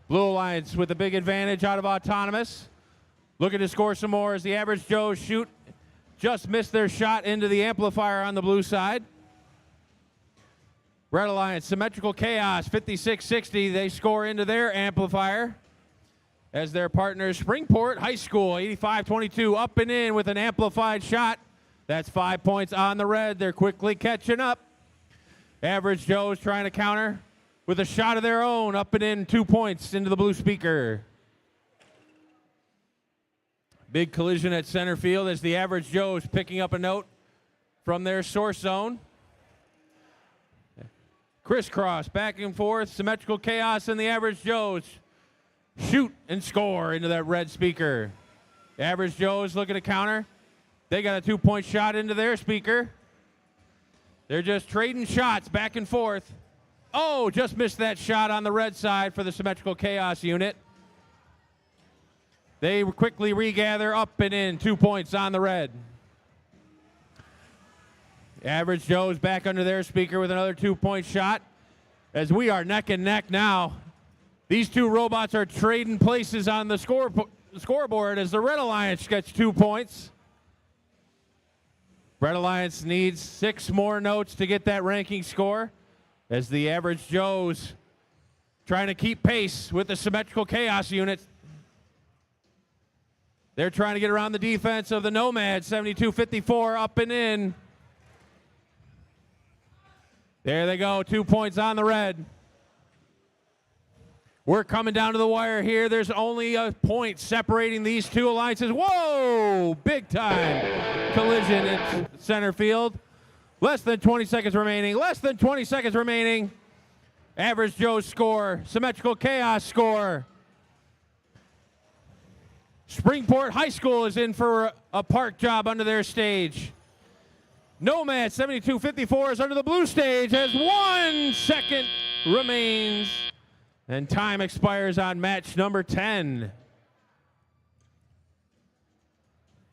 Blue Alliance with a big advantage out of Autonomous. Looking to score some more as the Average Joes shoot. Just missed their shot into the amplifier on the blue side. Red Alliance, Symmetrical Chaos, 56-60. They score into their amplifier. As their partner, Springport High School, 85-22, up and in with an amplified shot. That's 5 points on the red. They're quickly catching up. Average Joe's trying to counter with a shot of their own, up and in, 2 points into the blue speaker. Big collision at center field as the Average Joe's picking up a note from their source zone. Crisscross, back and forth, Symmetrical Chaos and the Average Joe's shoot and score into that red speaker. Average Joe's looking to counter. They got a 2-point shot into their speaker. They're just trading shots back and forth. Oh, just missed that shot on the red side for the Symmetrical Chaos unit. They quickly regather, up and in, 2 points on the red. Average Joe's back under their speaker with another 2-point shot. As we are neck and neck now. These two robots are trading places on the scoreboard as the Red Alliance gets 2 points. Red Alliance needs 6 more notes to get that ranking score as the Average Joe's trying to keep pace with the Symmetrical Chaos unit. They're trying to get around the defense of the Nomad, 72-54, up and in. There they go, 2 points on the red. We're coming down to the wire here. There's only a point separating these two alliances. Whoa! Big time collision in center field. Less than 20 seconds remaining. Less than 20 seconds remaining. Average Joe's score. Symmetrical Chaos score. Springport High School is in for a park job under their stage. Nomad 72-54 is under the blue stage as 1 second remains. And time expires on match number 10.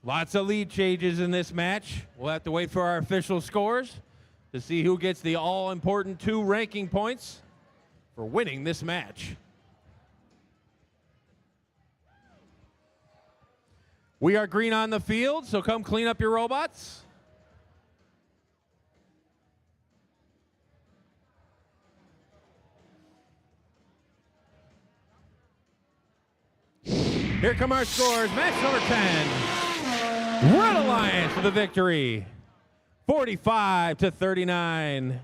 Lots of lead changes in this match. We'll have to wait for our official scores to see who gets the all-important 2 ranking points for winning this match. We are green on the field, so come clean up your robots. Here come our scores. Match number 10. Red Alliance with the victory. 45-39.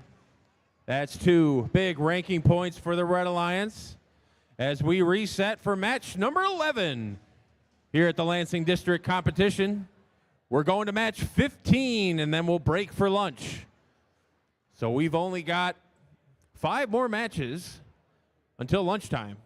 That's 2 big ranking points for the Red Alliance as we reset for match number 11 here at the Lansing District competition. We're going to match 15 and then we'll break for lunch. So we've only got 5 more matches until lunchtime.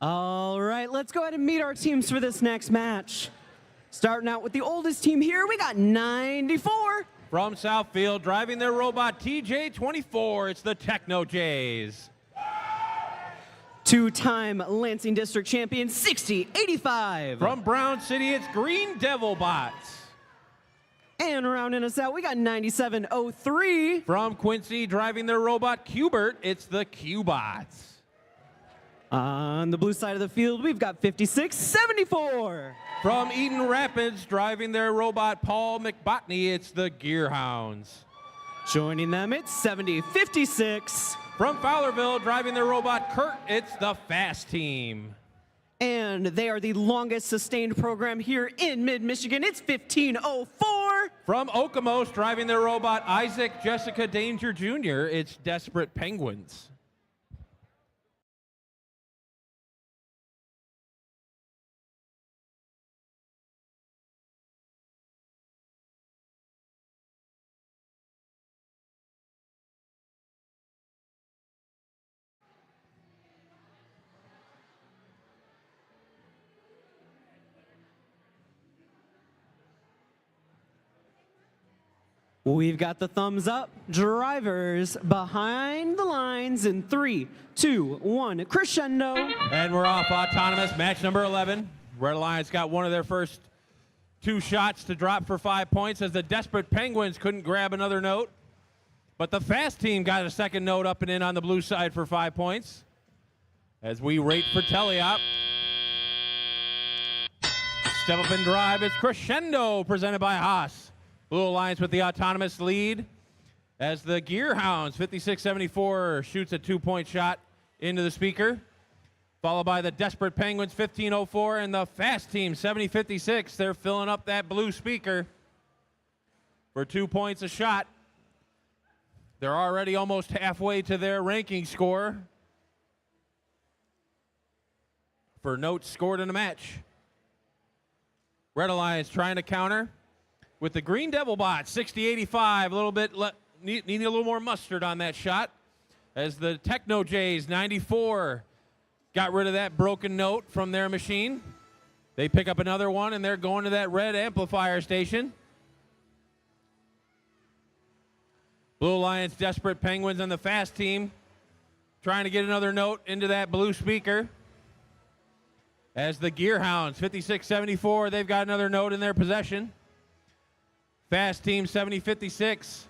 All right, let's go ahead and meet our teams for this next match. Starting out with the oldest team here, we got 94. From Southfield, driving their robot TJ24, it's the Techno Jays. Two-time Lansing District champion, 6085. From Brown City, it's Green Devil Bots. And rounding us out, we got 9703. From Quincy, driving their robot Qbert, it's the Qbots. On the blue side of the field, we've got 5674. From Eden Rapids, driving their robot Paul McBotney, it's the Gearhounds. Joining them, it's 7056. From Fowlerville, driving their robot Kurt, it's the Fast Team. And they are the longest sustained program here in mid-Michigan. It's 1504. From Okemos, driving their robot Isaac Jessica Danger Jr., it's Desperate Penguins. We've got the thumbs up. Drivers behind the lines in 3, 2, 1, crescendo. And we're off autonomous, match number 11. Red Alliance got one of their first 2 shots to drop for 5 points as the Desperate Penguins couldn't grab another note. But the Fast Team got a second note up and in on the blue side for 5 points. As we rate for Teleop. Step up and drive, it's Crescendo presented by Haas. Blue Alliance with the autonomous lead as the Gearhounds, 5674, shoots a 2-point shot into the speaker, followed by the Desperate Penguins, 1504, and the Fast Team, 7056. They're filling up that blue speaker for 2 points a shot. They're already almost halfway to their ranking score for notes scored in a match. Red Alliance trying to counter with the Green Devil Bot, 6085, a little bit, needing a little more mustard on that shot. As the Techno Jays, 94, got rid of that broken note from their machine. They pick up another one, and they're going to that red amplifier station. Blue Alliance, Desperate Penguins, and the Fast Team trying to get another note into that blue speaker. As the Gearhounds, 5674, they've got another note in their possession. Fast Team, 7056.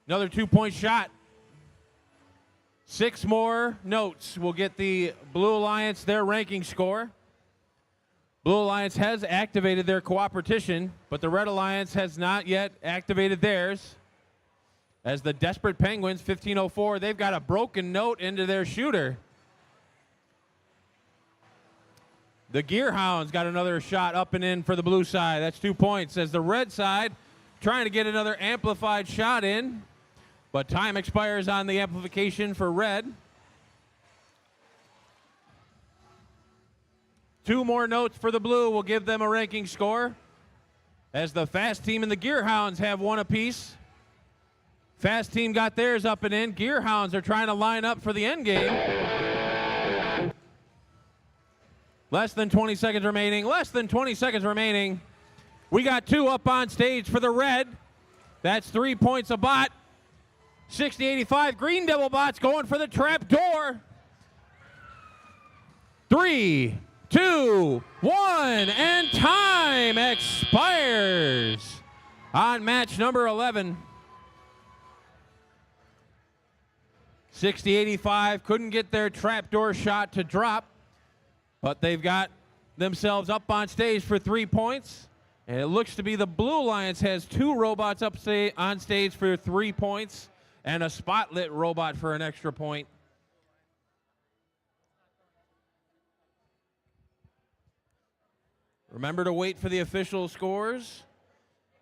Another 2-point shot. 6 more notes will get the Blue Alliance their ranking score. Blue Alliance has activated their cooperation, but the Red Alliance has not yet activated theirs. As the Desperate Penguins, 1504, they've got a broken note into their shooter. The Gearhounds got another shot up and in for the blue side. That's 2 points. As the red side trying to get another amplified shot in, but time expires on the amplification for red. 2 more notes for the blue will give them a ranking score. As the Fast Team and the Gearhounds have 1 apiece. Fast Team got theirs up and in. Gearhounds are trying to line up for the end game. Less than 20 seconds remaining. Less than 20 seconds remaining. We got 2 up on stage for the red. That's 3 points a bot. 6085 Green Devil Bots going for the trap door. 3, 2, 1, and time expires on match number 11. 6085 couldn't get their trapdoor shot to drop, but they've got themselves up on stage for 3 points. And it looks to be the Blue Alliance has 2 robots up on stage for 3 points and a spotlit robot for an extra point. Remember to wait for the official scores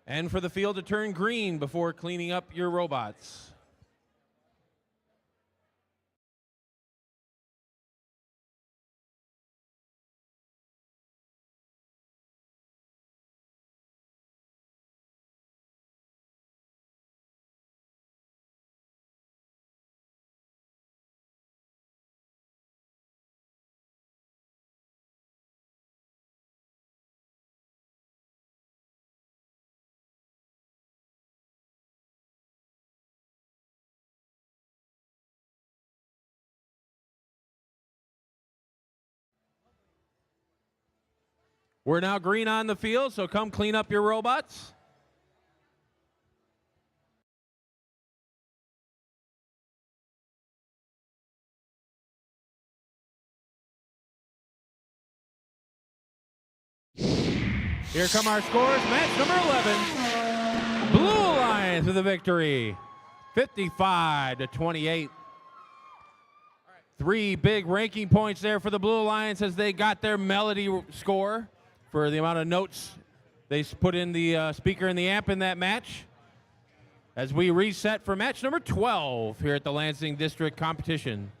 and for the field to turn green before cleaning up your robots. We're now green on the field, so come clean up your robots. Here come our scores. Match number 11. Blue Alliance with the victory. 55-28. Three big ranking points there for the Blue Alliance as they got their melody score for the amount of notes they put in the speaker and the amp in that match. As we reset for match number 12 here at the Lansing District Competition.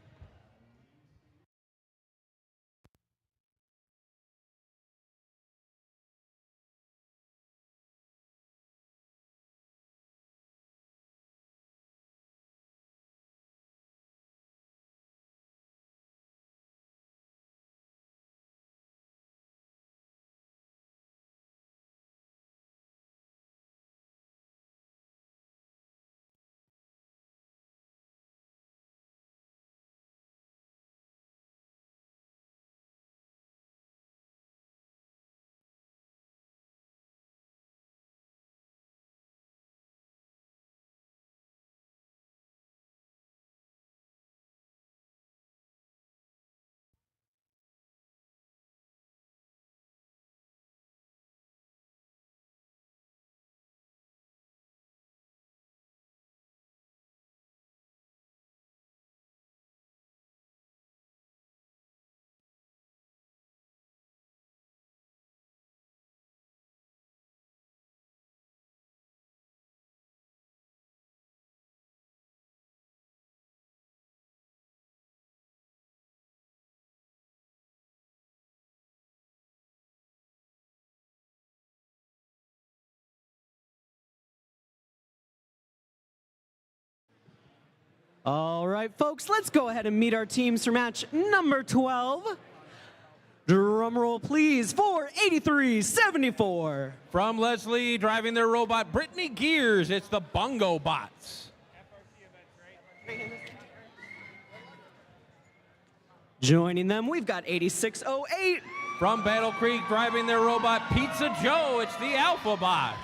All right, folks, let's go ahead and meet our teams for match number 12. Drum roll, please, for 8374. From Leslie, driving their robot, Brittany Gears. It's the Bongo Bots. Joining them, we've got 8608. From Battle Creek, driving their robot, Pizza Joe. It's the Alpha Bots.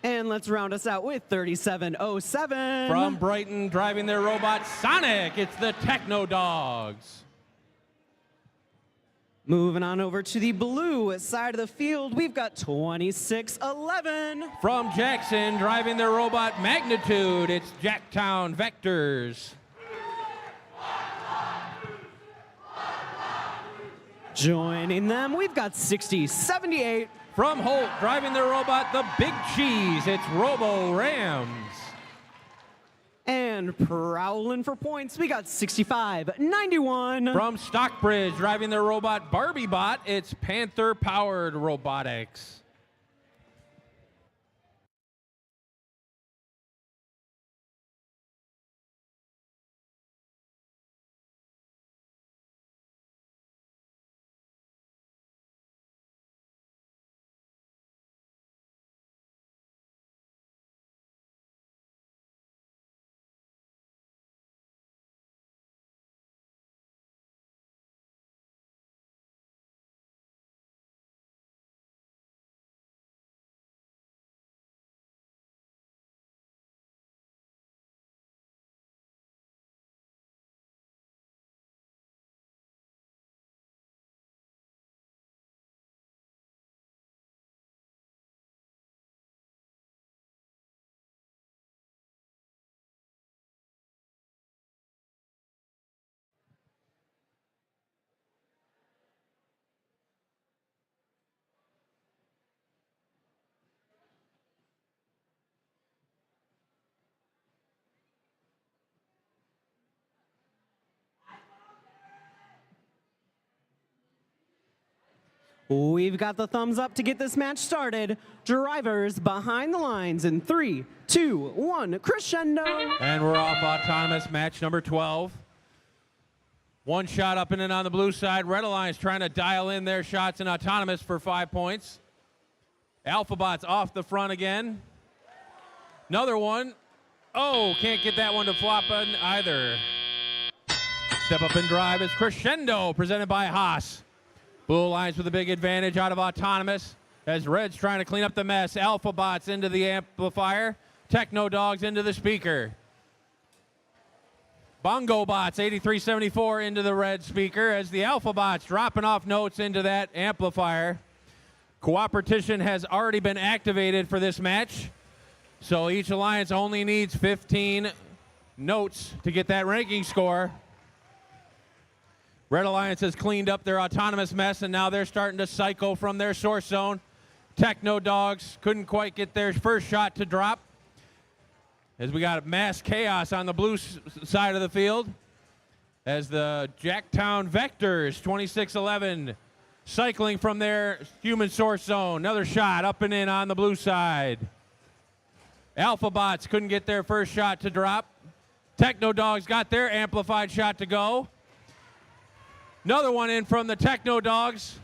And let's round us out with 3707. From Brighton, driving their robot, Sonic. It's the Techno Dogs. Moving on over to the blue side of the field, we've got 2611. From Jackson, driving their robot, Magnitude. It's Jacktown Vectors. Joining them, we've got 6078. From Holt, driving their robot, the Big Cheese. It's Robo Rams. And prowling for points, we got 6591. From Stockbridge, driving their robot, Barbie Bot. It's Panther-powered robotics. We've got the thumbs up to get this match started. Drivers behind the lines in 3, 2, 1, crescendo. And we're off autonomous match number 12. One shot up and in on the blue side. Red Alliance trying to dial in their shots in autonomous for 5 points. Alphabot's off the front again. Another one. Oh, can't get that one to flop in either. Step up and drive is Crescendo, presented by Haas. Blue Alliance with a big advantage out of autonomous as Red's trying to clean up the mess. Alpha Bots into the amplifier. Techno Dogs into the speaker. Bongo Bots 8374 into the red speaker as the Alpha Bots dropping off notes into that amplifier. Cooperation has already been activated for this match, so each alliance only needs 15 notes to get that ranking score. Red Alliance has cleaned up their autonomous mess, and now they're starting to cycle from their source zone. Techno Dogs couldn't quite get their first shot to drop, as we got mass chaos on the blue side of the field, as the Jacktown Vectors 2611 cycling from their human source zone. Another shot up and in on the blue side. Alpha Bots couldn't get their first shot to drop. Techno Dogs got their amplified shot to go. Another one in from the Techno Dogs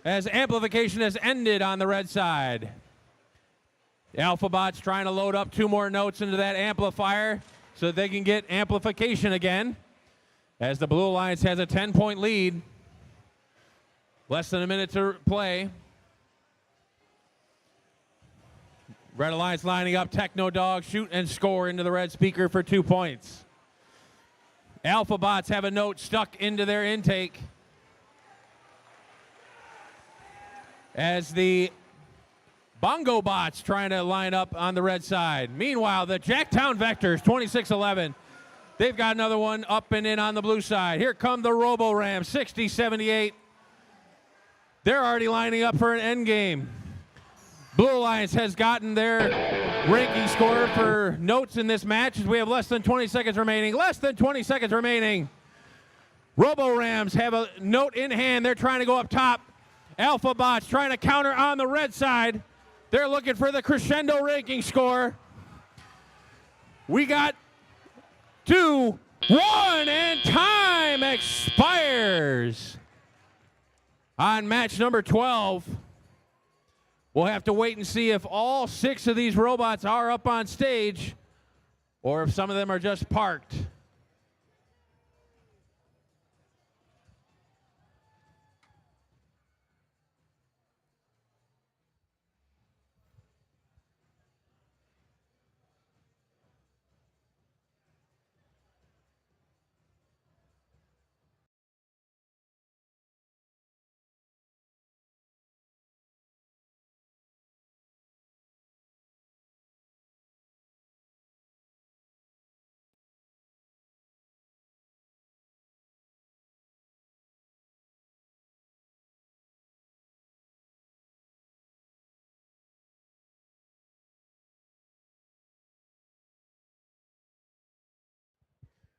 as amplification has ended on the red side. The Alpha Bots trying to load up 2 more notes into that amplifier so they can get amplification again, as the Blue Alliance has a 10-point lead. Less than a minute to play. Red Alliance lining up. Techno Dogs shoot and score into the red speaker for 2 points. Alpha Bots have a note stuck into their intake as the Bongo Bots trying to line up on the red side. Meanwhile, the Jacktown Vectors 2611, they've got another one up and in on the blue side. Here come the Robo Rams 6078. They're already lining up for an end game. Blue Alliance has gotten their ranking score for notes in this match as we have less than 20 seconds remaining. Less than 20 seconds remaining. Robo Rams have a note in hand. They're trying to go up top. Alpha Bots trying to counter on the red side. They're looking for the crescendo ranking score. We got 2, 1, and time expires on match number 12. We'll have to wait and see if all 6 of these robots are up on stage or if some of them are just parked.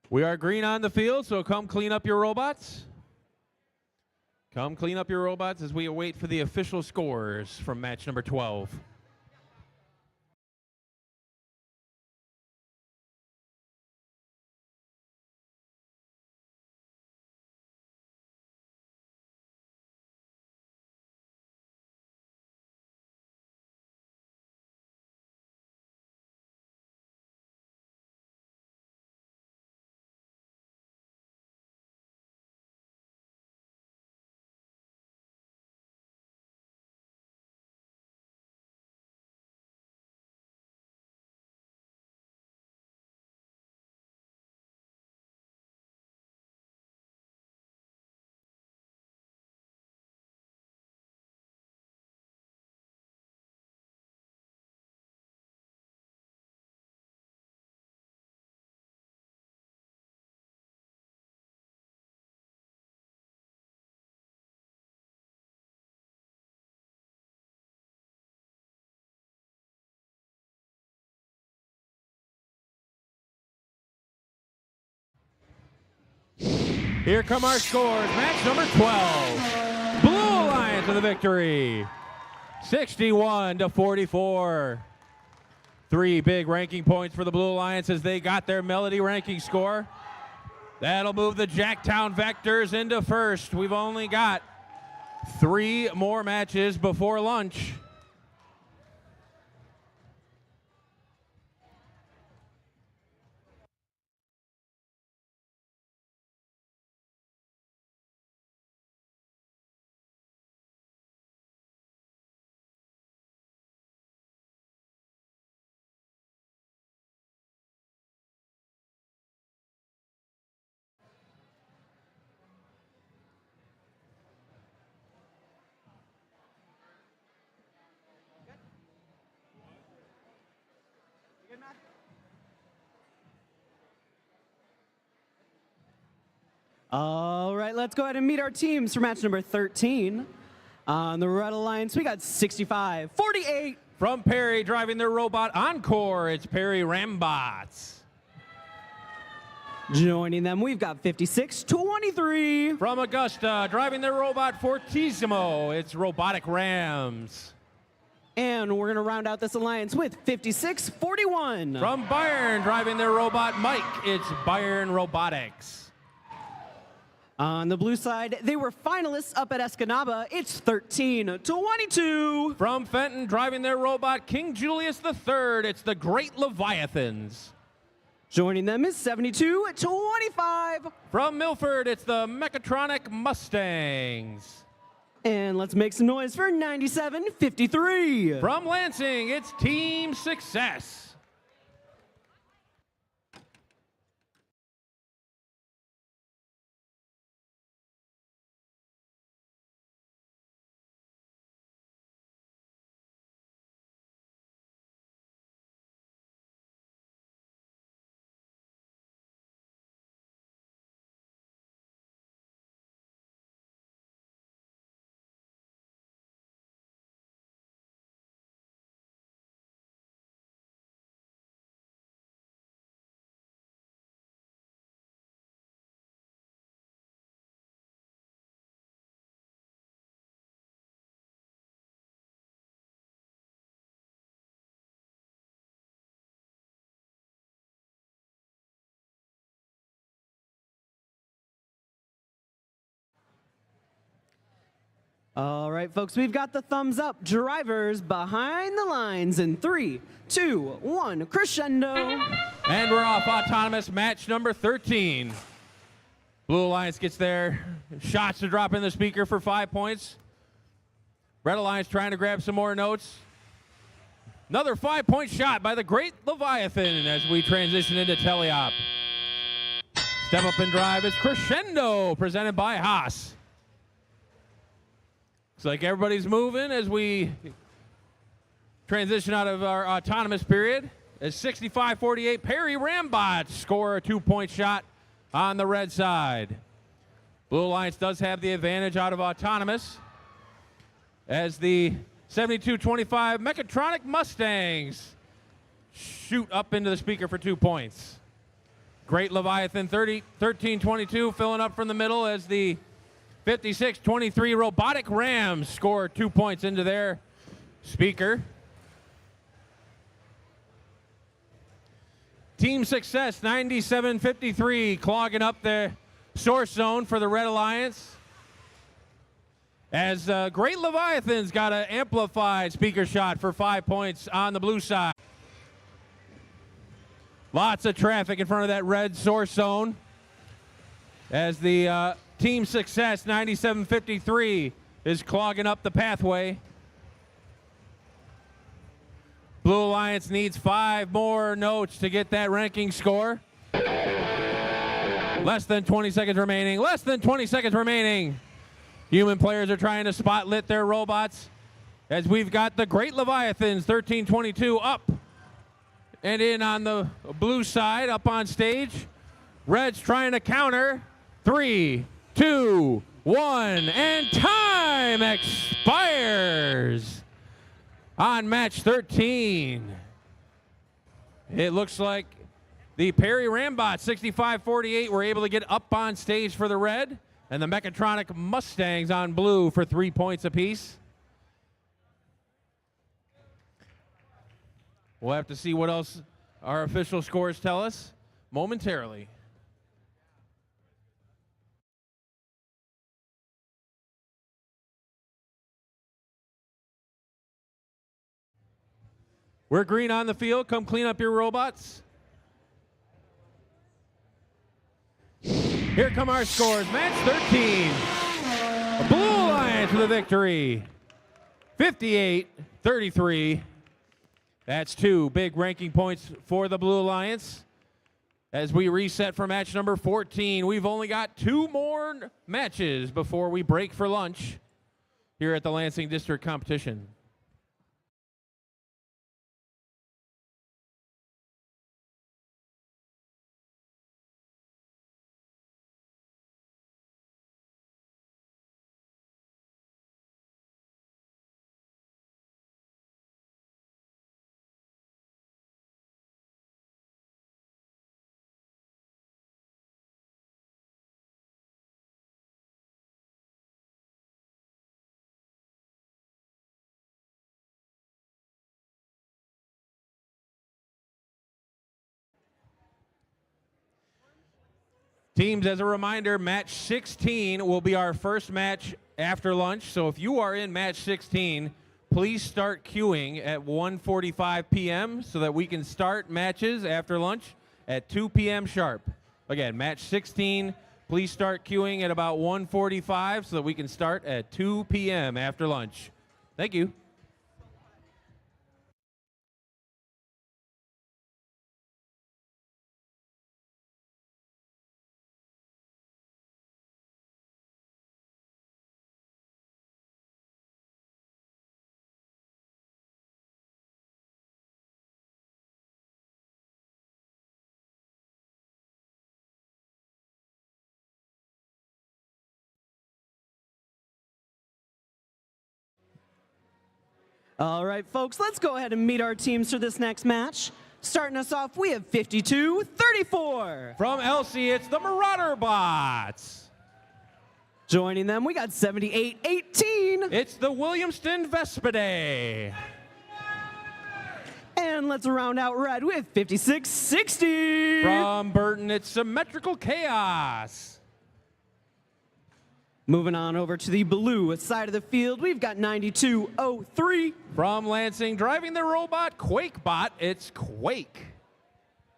We are green on the field, so come clean up your robots. Come clean up your robots as we await for the official scores from match number 12. Here come our scores. Match number 12. Blue Alliance with the victory. 61-44. 3 big ranking points for the Blue Alliance as they got their Melody ranking score. That'll move the Jacktown Vectors into first. We've only got 3 more matches before lunch. All right, let's go ahead and meet our teams for match number 13. On the Red Alliance, we got 65-48. From Perry, driving their robot Encore, it's Perry Rambots. Joining them, we've got 56-23. From Augusta, driving their robot Fortissimo, it's Robotic Rams. And we're going to round out this alliance with 56-41. From Bayern, driving their robot Mike, it's Bayern Robotics. On the blue side, they were finalists up at Escanaba. It's 13-22. From Fenton, driving their robot King Julius III, it's the Great Leviathans. Joining them is 72-25. From Milford, it's the Mechatronic Mustangs. And let's make some noise for 97-53. From Lansing, it's Team Success. All right, folks, we've got the thumbs up. Drivers behind the lines in 3, 2, 1, crescendo. And we're off. Autonomous match number 13. Blue Alliance gets their shots to drop in the speaker for 5 points. Red Alliance trying to grab some more notes. Another 5-point shot by the Great Leviathan as we transition into teleop. Step up and drive is Crescendo, presented by Haas. Looks like everybody's moving as we transition out of our autonomous period. As 65-48, Perry Rambots score a 2-point shot on the red side. Blue Alliance does have the advantage out of autonomous as the 72-25 Mechatronic Mustangs shoot up into the speaker for 2 points. Great Leviathan 13-22 filling up from the middle as the 56-23 Robotic Rams score 2 points into their speaker. Team Success 97-53 clogging up the source zone for the Red Alliance. As Great Leviathans got an amplified speaker shot for 5 points on the blue side. Lots of traffic in front of that red source zone as the Team Success 97-53 is clogging up the pathway. Blue Alliance needs 5 more notes to get that ranking score. Less than 20 seconds remaining. Less than 20 seconds remaining. Human players are trying to spotlit their robots as we've got the Great Leviathans 13-22 up and in on the blue side up on stage. Red's trying to counter. 3, 2, 1, and time expires on match 13. It looks like the Perry Rambots 65-48 were able to get up on stage for the red, and the Mechatronic Mustangs on blue for 3 points apiece. We'll have to see what else our official scores tell us momentarily. We're green on the field. Come clean up your robots. Here come our scores. Match 13. Blue Alliance with a victory. 58-33. That's 2 big ranking points for the Blue Alliance. As we reset for match number 14, we've only got 2 more matches before we break for lunch here at the Lansing District Competition. Teams, as a reminder, match 16 will be our first match after lunch. So if you are in match 16, please start queuing at 1:45 p.m. so that we can start matches after lunch at 2 p.m. sharp. Again, match 16, please start queuing at about 1:45 so that we can start at 2 p.m. after lunch. Thank you. All right, folks, let's go ahead and meet our teams for this next match. Starting us off, we have 52-34. From Elsie, it's the Marauder Bots. Joining them, we got 78-18. It's the Williamston Vespidae. And let's round out red with 56-60. From Burton, it's Symmetrical Chaos. Moving on over to the blue side of the field, we've got 92-03. From Lansing, driving the robot QuakeBot, it's Quake.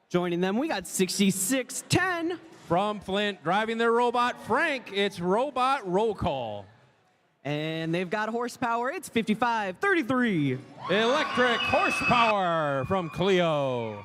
Joining them, we got 66-10. From Flint, driving their robot Frank, it's Robot Roll Call. And they've got horsepower, it's 55-33. Electric Horsepower from Clio.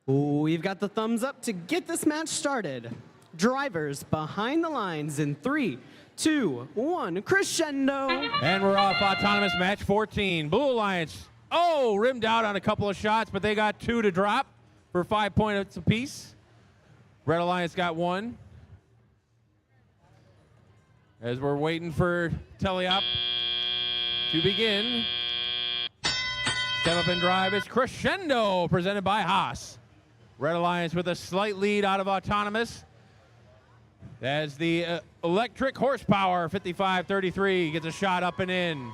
We've got the thumbs up to get this match started. Drivers behind the lines in 3, 2, 1, crescendo. And we're off autonomous match 14. Blue Alliance, rimmed out on a couple of shots, but they got 2 to drop for 5 points apiece. Red Alliance got 1. As we're waiting for Teleop to begin. Step up and drive, it's Crescendo, presented by Haas. Red Alliance with a slight lead out of autonomous. As the electric horsepower, 55-33, gets a shot up and in.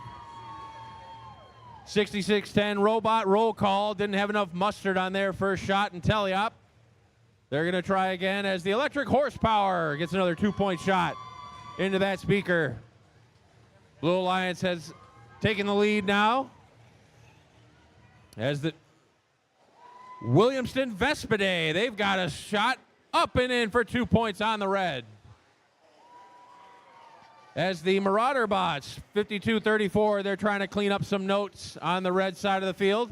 66-10 robot roll call. Didn't have enough mustard on their first shot in Teleop. They're going to try again as the electric horsepower gets another 2-point shot into that speaker. Blue Alliance has taken the lead now. As the Williamston Vespidae, they've got a shot up and in for 2 points on the red. As the Marauder bots, 52-34, they're trying to clean up some notes on the red side of the field.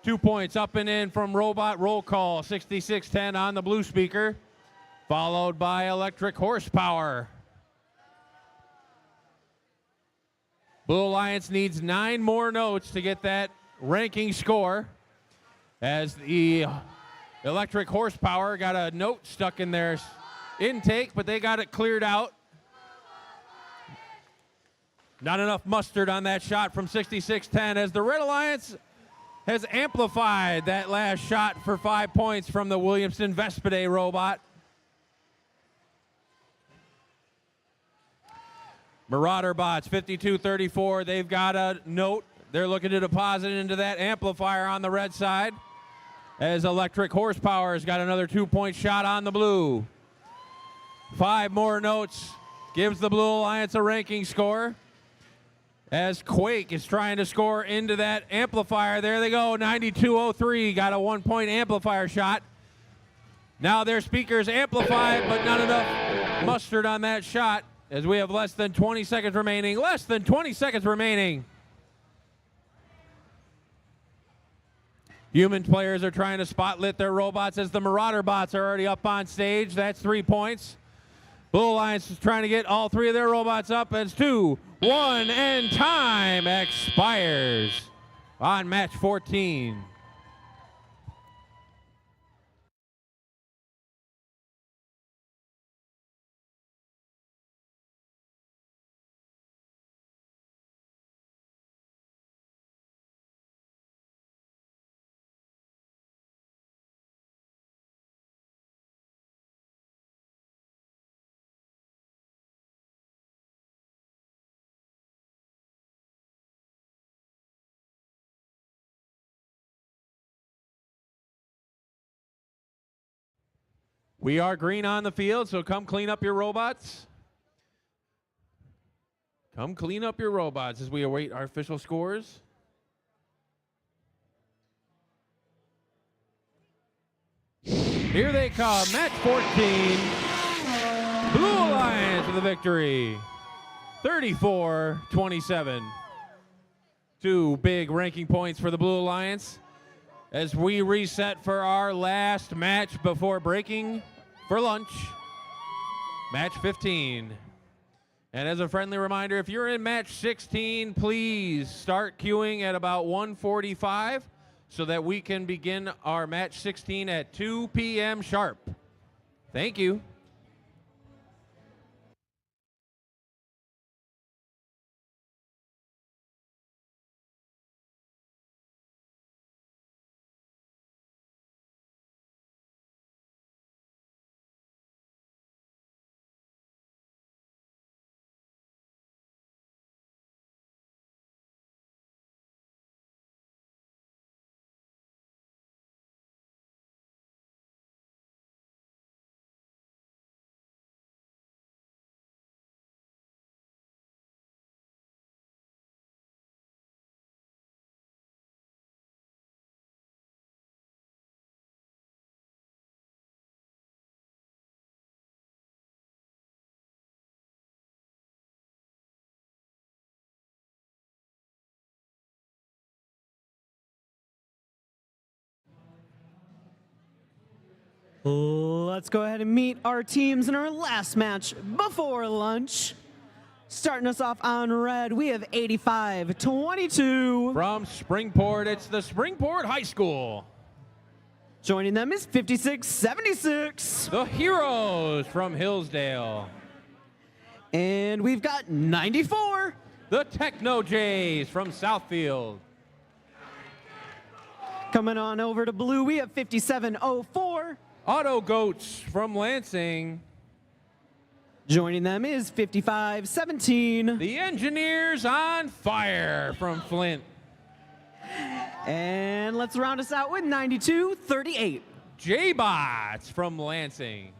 2 points up and in from Robot Roll Call, 66-10 on the blue speaker, followed by Electric Horsepower. Blue Alliance needs 9 more notes to get that ranking score, as the Electric Horsepower got a note stuck in their intake, but they got it cleared out. Not enough mustard on that shot from 66-10, as the Red Alliance has amplified that last shot for 5 points from the Williamson Vespidae robot. Marauder bots, 52-34, they've got a note. They're looking to deposit into that amplifier on the red side, as Electric Horsepower has got another 2-point shot on the blue. 5 more notes gives the Blue Alliance a ranking score, as Quake is trying to score into that amplifier. There they go, 92-03, got a 1-point amplifier shot. Now their speakers amplified, but not enough mustard on that shot, as we have less than 20 seconds remaining. Less than 20 seconds remaining. Human players are trying to spotlight their robots, as the Marauder bots are already up on stage. That's 3 points. Blue Alliance is trying to get all 3 of their robots up as 2, 1, and time expires on match 14. We are green on the field, so come clean up your robots. Come clean up your robots as we await our official scores. Here they come, match 14. Blue Alliance with the victory, 34-27. 2 big ranking points for the Blue Alliance as we reset for our last match before breaking for lunch, match 15. And as a friendly reminder, if you're in match 16, please start queuing at about 1:45 so that we can begin our match 16 at 2 p.m. sharp. Thank you. Let's go ahead and meet our teams in our last match before lunch. Starting us off on red, we have 85-22. From Springport, it's the Springport High School. Joining them is 56-76. The Heroes from Hillsdale. And we've got 94. The Techno Jays from Southfield. Coming on over to blue, we have 57-04. Auto Goats from Lansing. Joining them is 55-17. The Engineers on Fire from Flint. And let's round us out with 92-38. J-Bots from Lansing.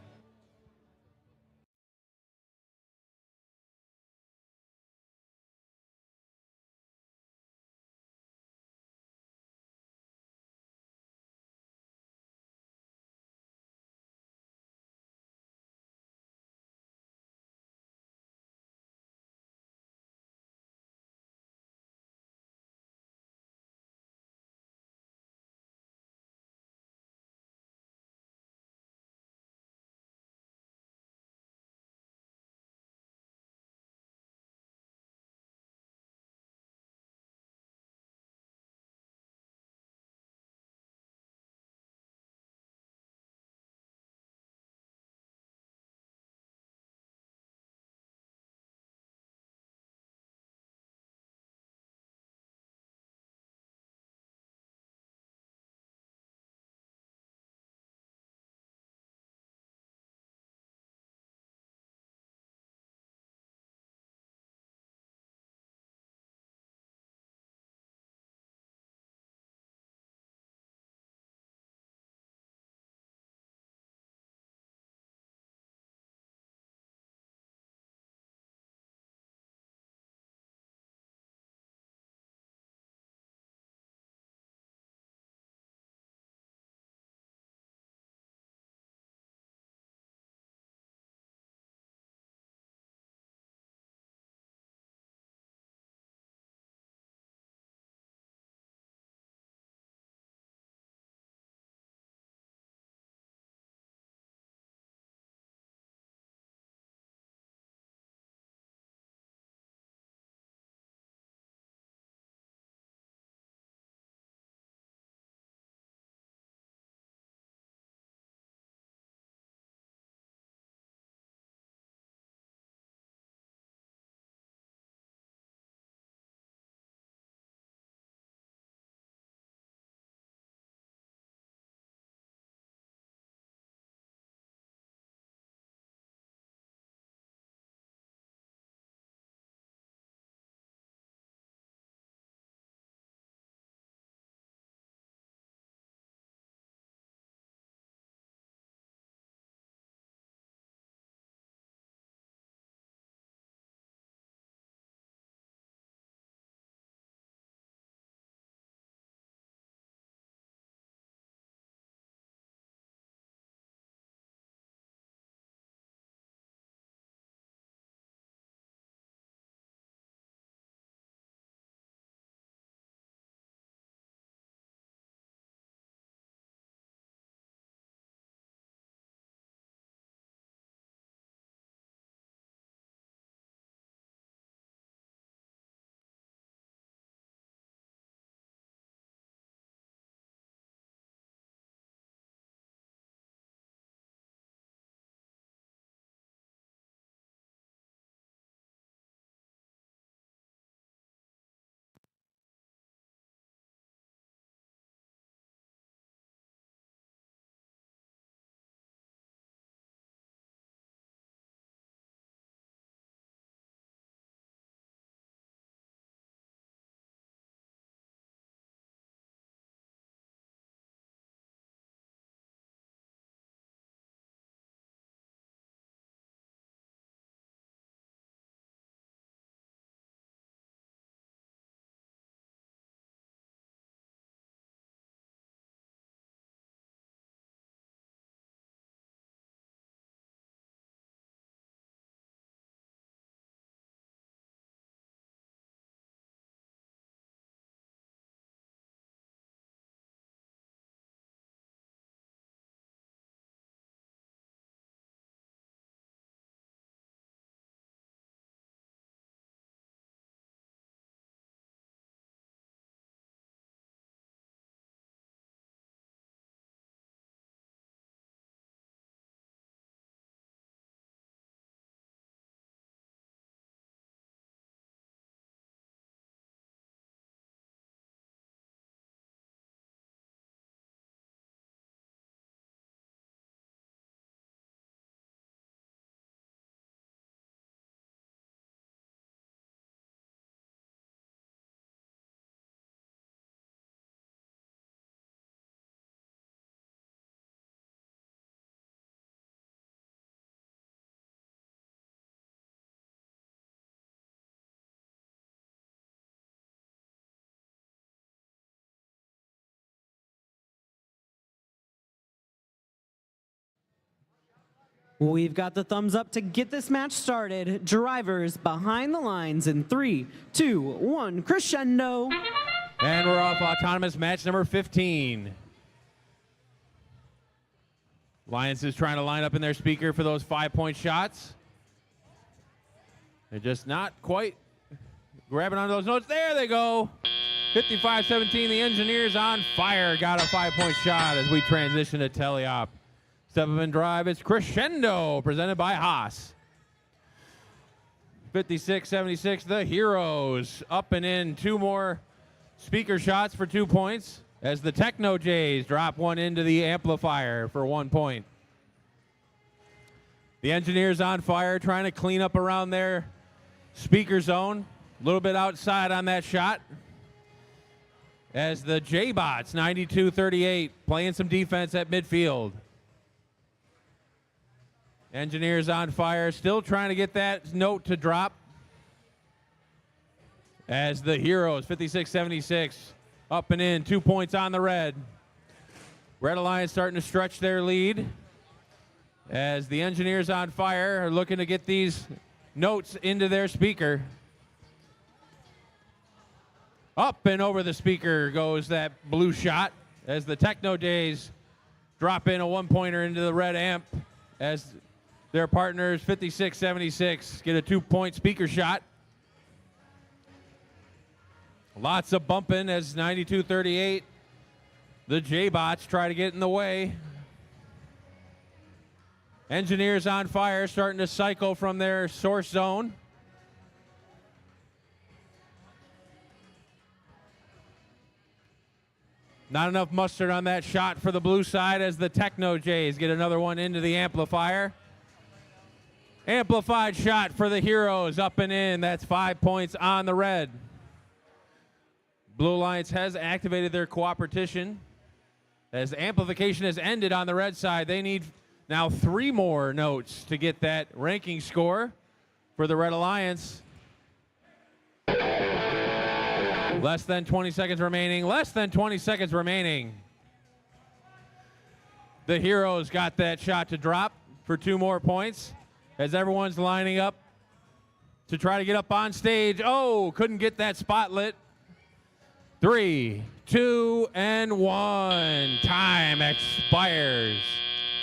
We've got the thumbs up to get this match started. Drivers behind the lines in 3, 2, 1, crescendo. And we're off autonomous match number 15. Lions is trying to line up in their speaker for those 5-point shots. They're just not quite grabbing onto those notes. There they go. 55-17, the Engineers on fire. Got a 5-point shot as we transition to teleop. Step up and drive, it's Crescendo, presented by Haas. 56-76, the Heroes. Up and in, 2 more speaker shots for 2 points as the Techno Jays drop one into the amplifier for 1 point. The Engineers on fire, trying to clean up around their speaker zone. A little bit outside on that shot. As the J-Bots, 92-38, playing some defense at midfield. Engineers on fire, still trying to get that note to drop. As the Heroes, 56-76, up and in, 2 points on the red. Red Alliance starting to stretch their lead. As the Engineers on fire are looking to get these notes into their speaker. Up and over the speaker goes that blue shot as the Techno Days drop in a 1-pointer into the red amp as their partners, 56-76, get a 2-point speaker shot. Lots of bumping as 92-38. The J-Bots try to get in the way. Engineers on fire, starting to cycle from their source zone. Not enough mustard on that shot for the blue side as the Techno Jays get another one into the amplifier. Amplified shot for the Heroes, up and in. That's 5 points on the red. Blue Alliance has activated their cooperation. As amplification has ended on the red side, they need now 3 more notes to get that ranking score for the Red Alliance. Less than 20 seconds remaining. Less than 20 seconds remaining. The Heroes got that shot to drop for 2 more points as everyone's lining up to try to get up on stage. Oh, couldn't get that spot lit. 3, 2, and 1. Time expires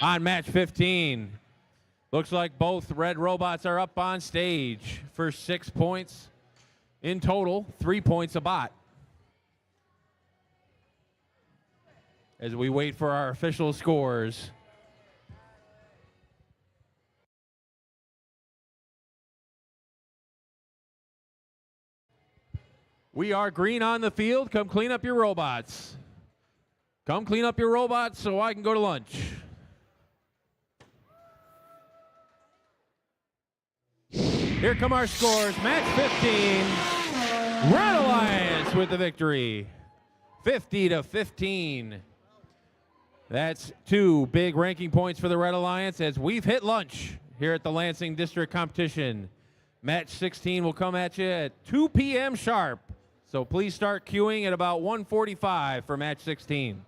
on match 15. Looks like both red robots are up on stage for 6 points. In total, 3 points a bot. As we wait for our official scores. We are green on the field. Come clean up your robots. Come clean up your robots so I can go to lunch. Here come our scores. Match 15. Red Alliance with the victory. 50-15. That's 2 big ranking points for the Red Alliance as we've hit lunch here at the Lansing District Competition. Match 16 will come at you at 2 p.m. sharp. So please start queuing at about 1:45 for match 16.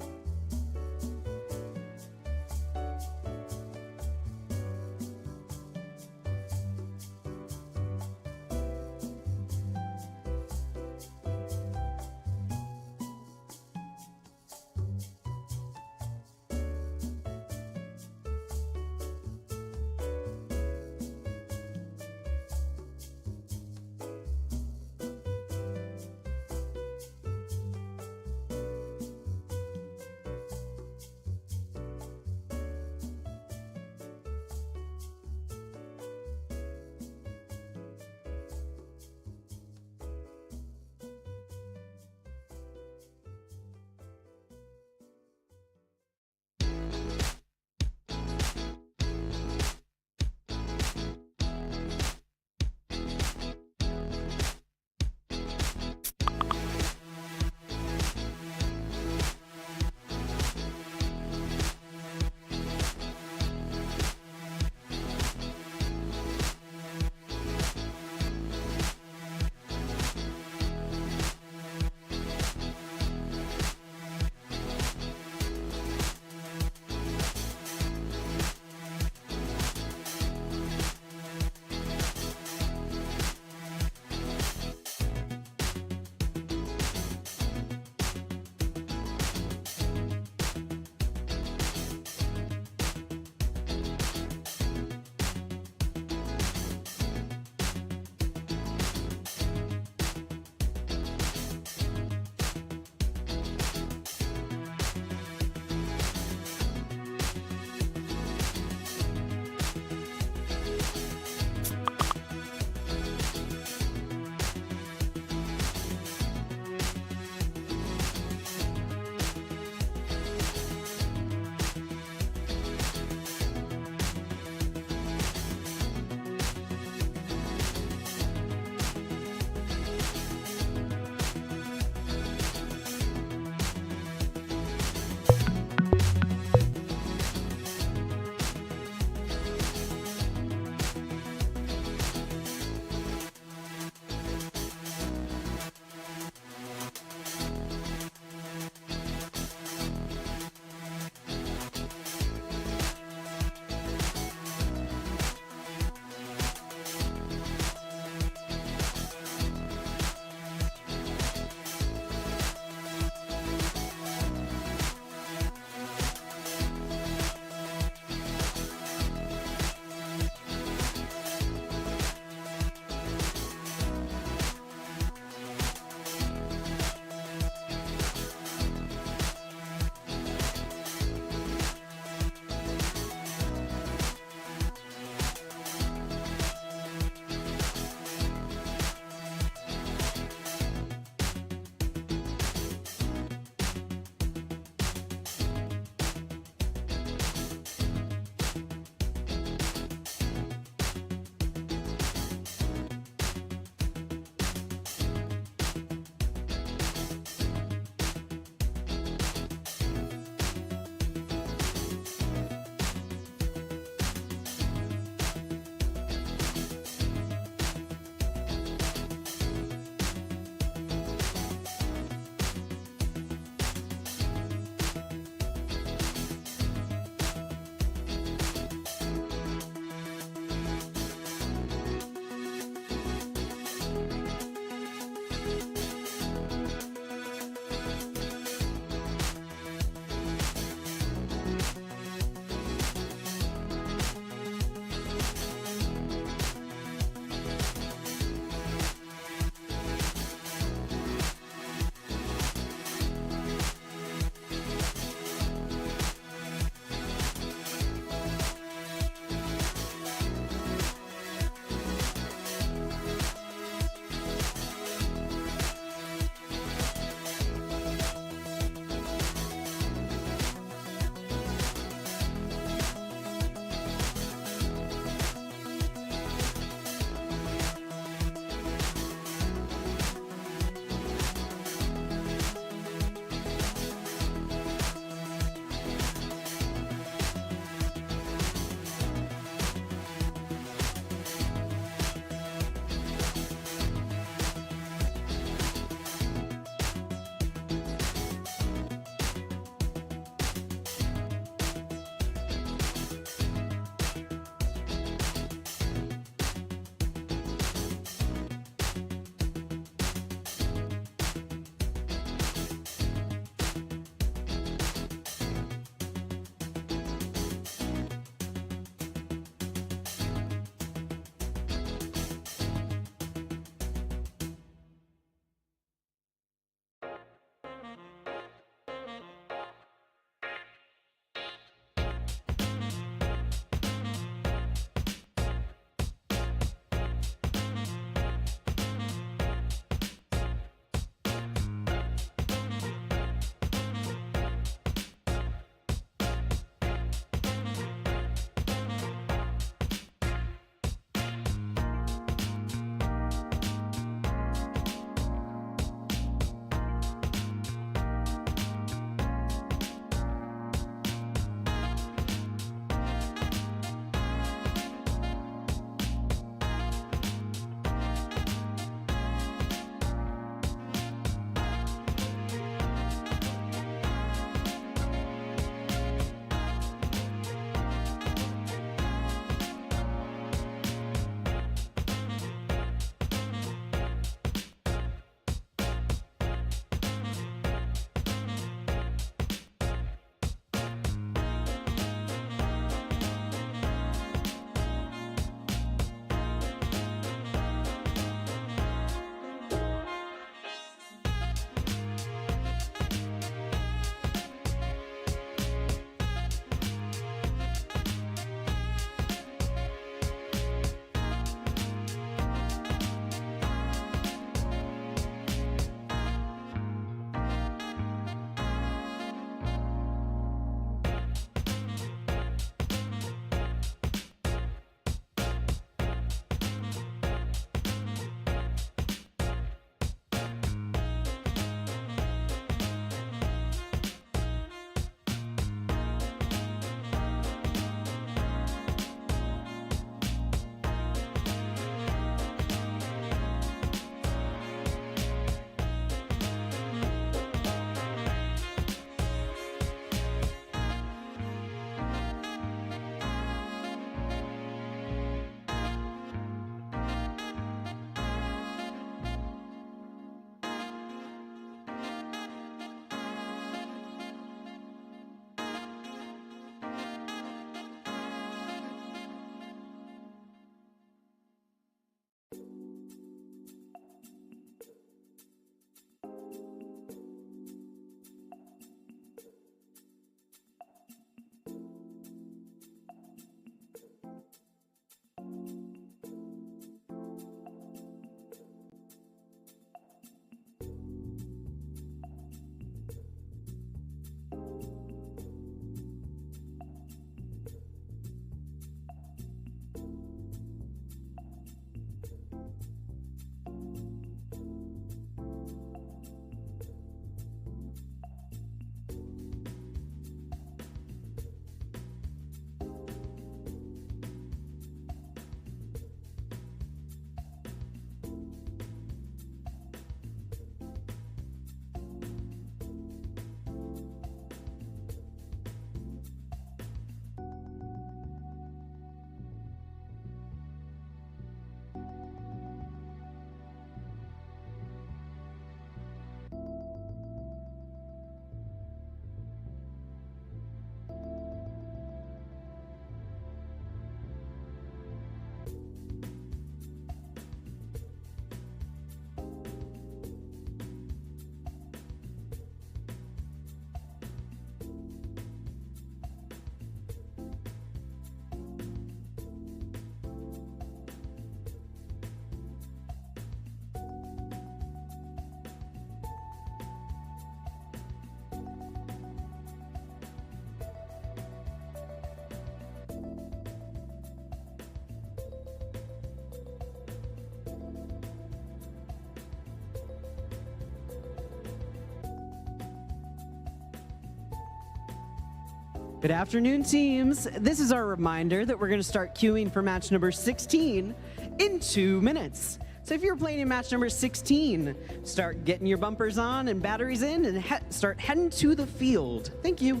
Good afternoon, teams. This is our reminder that we're going to start queuing for match number 16 in 2 minutes. So if you're playing in match number 16, start getting your bumpers on and batteries in and start heading to the field. Thank you.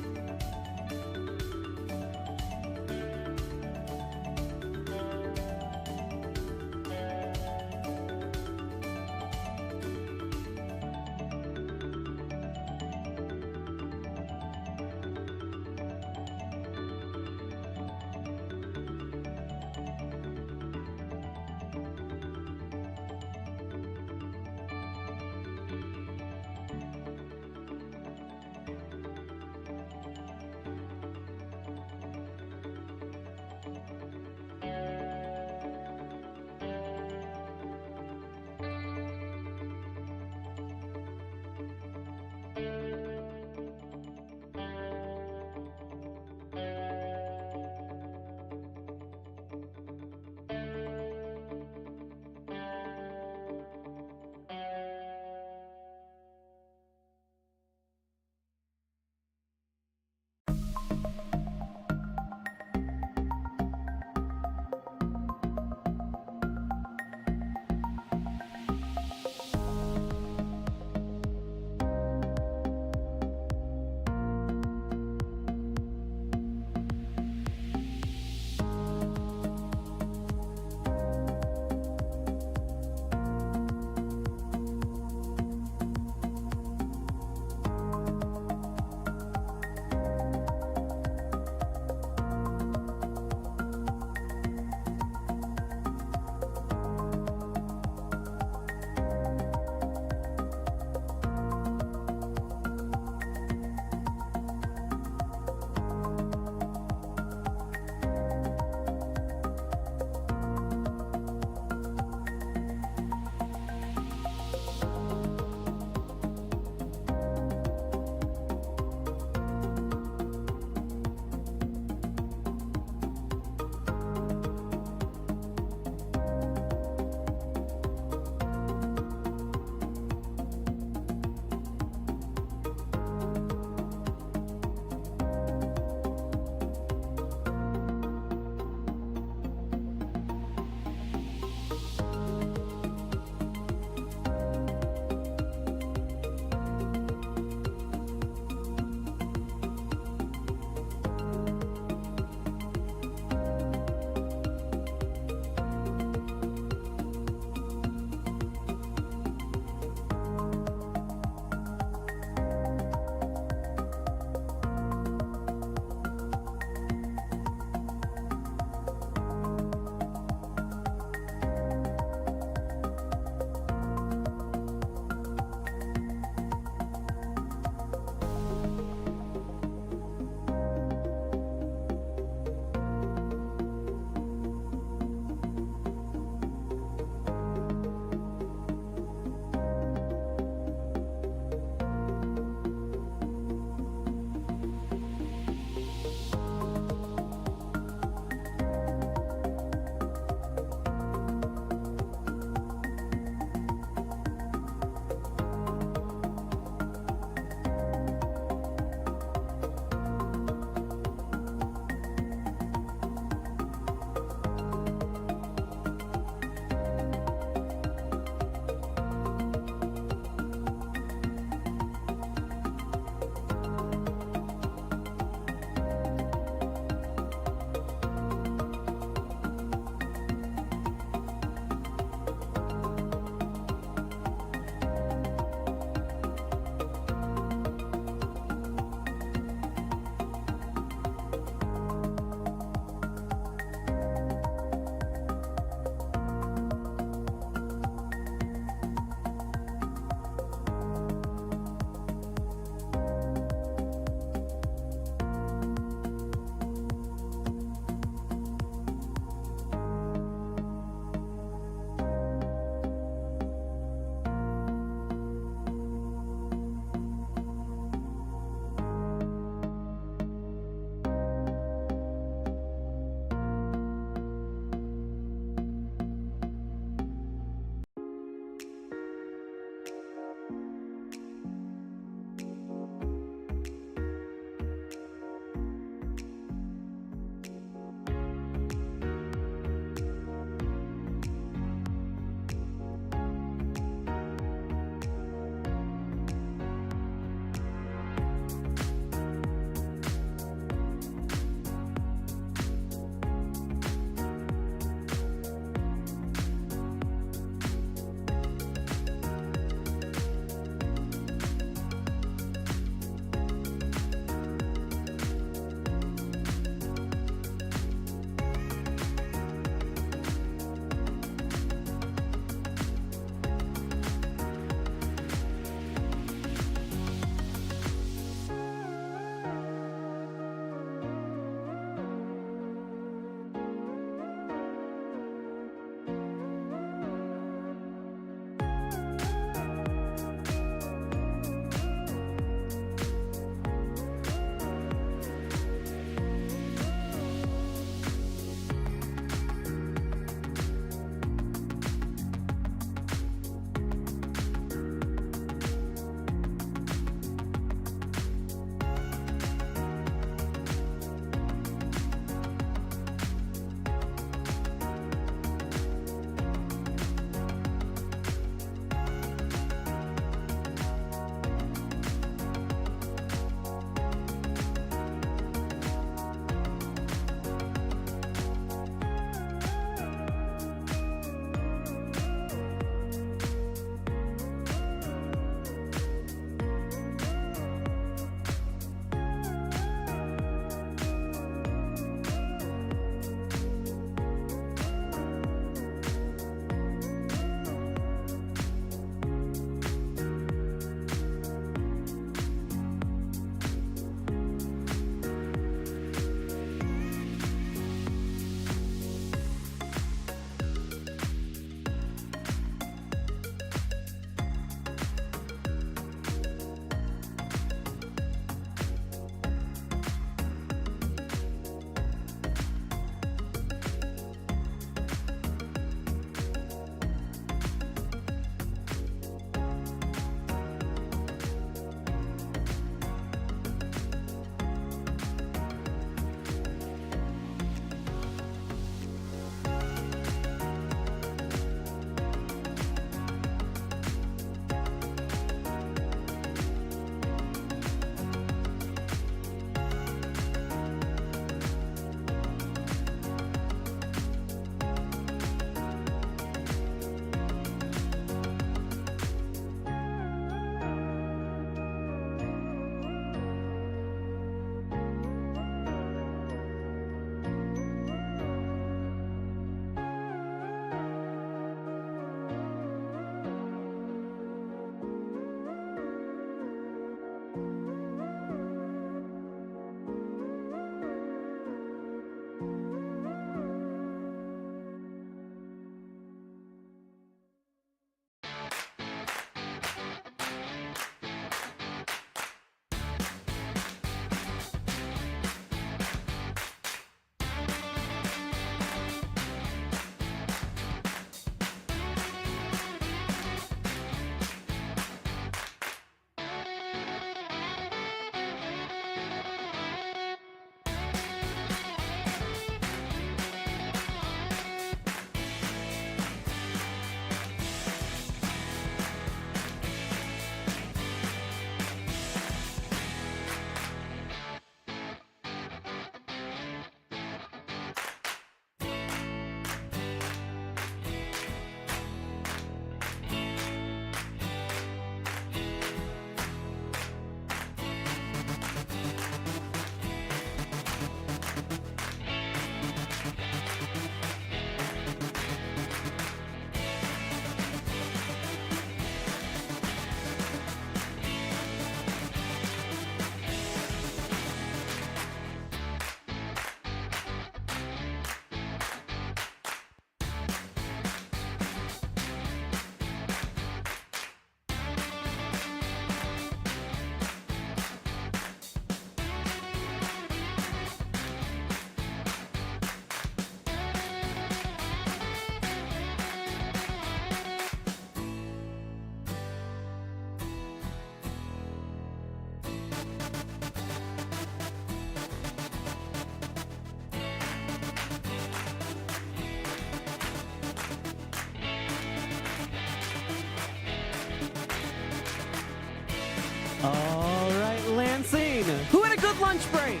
All right, Lansing. Who had a good lunch break?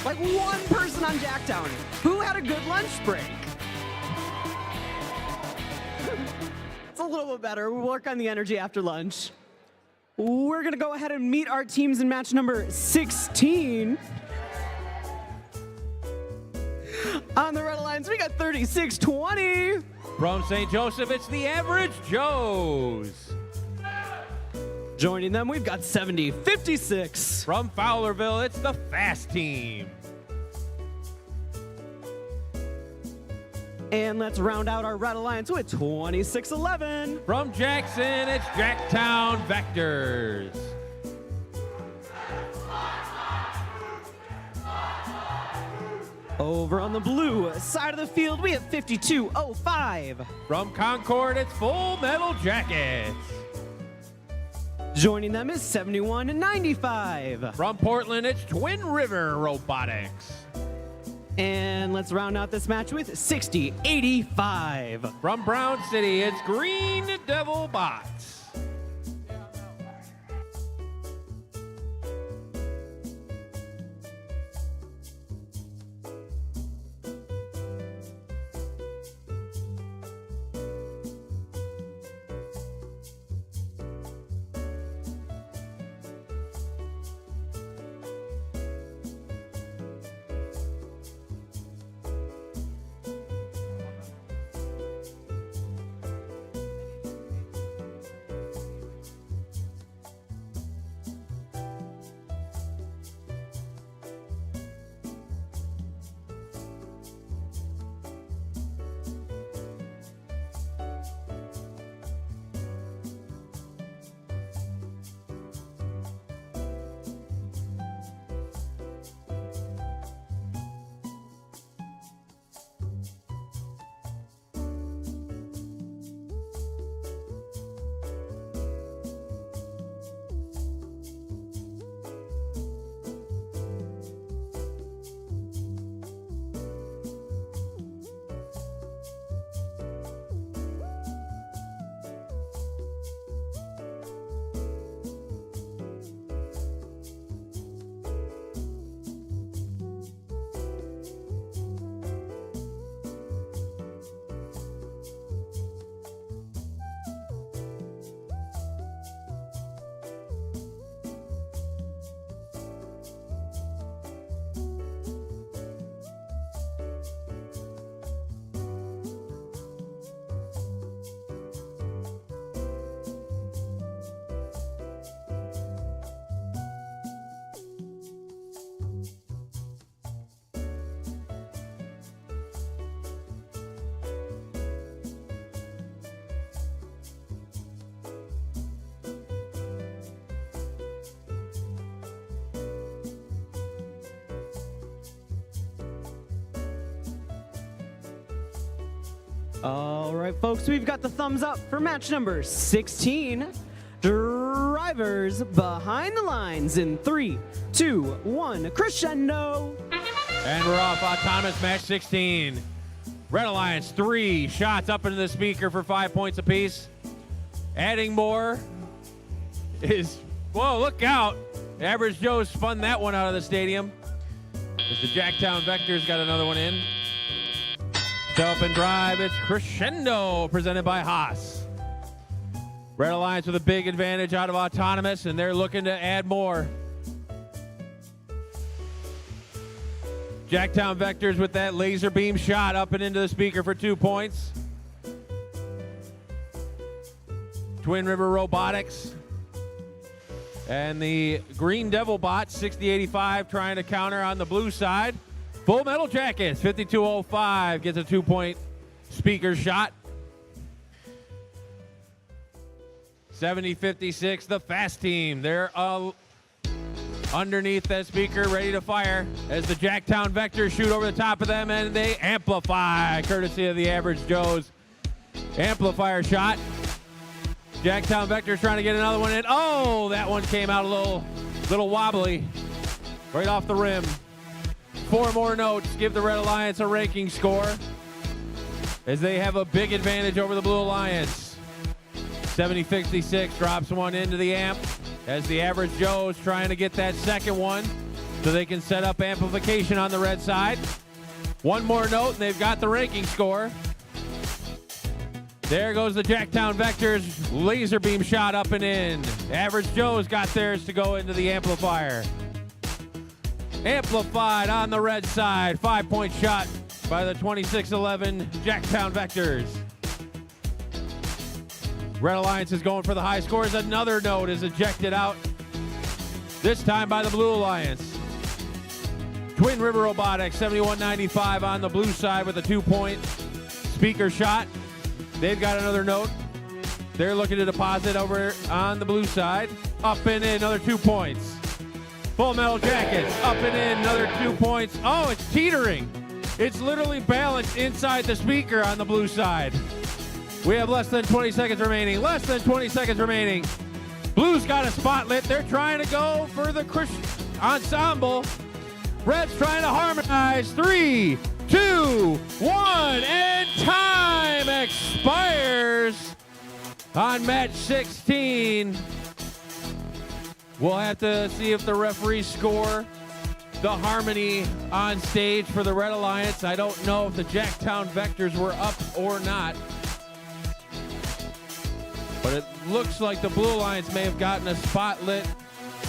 Like one person on Jacktown. Who had a good lunch break? It's a little bit better. We'll work on the energy after lunch. We're going to go ahead and meet our teams in match number 16. On the Red Alliance, we got 36-20. From St. Joseph, it's the Average Joes. Joining them, we've got 70-56. From Fowlerville, it's the Fast Team. And let's round out our Red Alliance with 26-11. From Jackson, it's Jacktown Vectors. Over on the blue side of the field, we have 52-05. From Concord, it's Full Metal Jackets. Joining them is 71-95. From Portland, it's Twin River Robotics. And let's round out this match with 60-85. From Brown City, it's Green Devil Bots. All right, folks, we've got the thumbs up for match number 16. Drivers behind the lines in 3, 2, 1, crescendo. And we're off autonomous match 16. Red Alliance, 3 shots up into the speaker for 5 points apiece. Adding more is, whoa, look out. Average Joe spun that one out of the stadium. As the Jacktown Vectors got another one in. Up and drive, it's Crescendo, presented by Haas. Red Alliance with a big advantage out of autonomous, and they're looking to add more. Jacktown Vectors with that laser beam shot up and into the speaker for 2 points. Twin River Robotics and the Green Devil Bot, 60-85, trying to counter on the blue side. Full Metal Jackets, 52-05, gets a 2-point speaker shot. 70-56, the Fast Team. They're underneath that speaker, ready to fire as the Jacktown Vectors shoot over the top of them, and they amplify, courtesy of the Average Joe's amplifier shot. Jacktown Vectors trying to get another one in. Oh, that one came out a little wobbly, right off the rim. 4 more notes give the Red Alliance a ranking score as they have a big advantage over the Blue Alliance. 7066 drops one into the amp as the average Joe is trying to get that second one so they can set up amplification on the red side. One more note and they've got the ranking score. There goes the Jacktown Vectors laser beam shot up and in. Average Joe's got theirs to go into the amplifier. Amplified on the red side. 5-point shot by the 2611 Jacktown Vectors. Red Alliance is going for the high scores. Another note is ejected out, this time by the Blue Alliance. Twin River Robotics, 7195 on the blue side with a 2-point speaker shot. They've got another note. They're looking to deposit over on the blue side. Up and in, another 2 points. Full Metal Jackets, up and in, another 2 points. Oh, it's teetering. It's literally balanced inside the speaker on the blue side. We have less than 20 seconds remaining. Less than 20 seconds remaining. Blue's got a spotlit. They're trying to go for the ensemble. Red's trying to harmonize. 3, 2, 1, and time expires on match 16. We'll have to see if the referees score the harmony on stage for the Red Alliance. I don't know if the Jacktown Vectors were up or not. But it looks like the Blue Alliance may have gotten a spotlit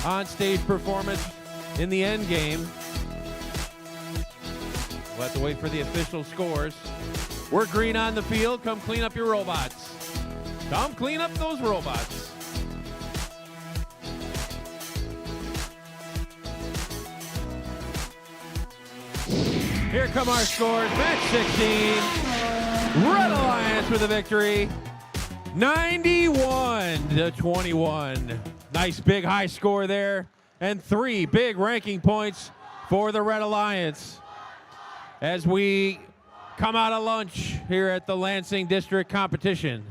on-stage performance in the end game. We'll have to wait for the official scores. We're green on the field. Come clean up your robots. Come clean up those robots. Here come our scores. Match 16. Red Alliance with a victory. 91-21. Nice big high score there. And 3 big ranking points for the Red Alliance as we come out of lunch here at the Lansing District Competition.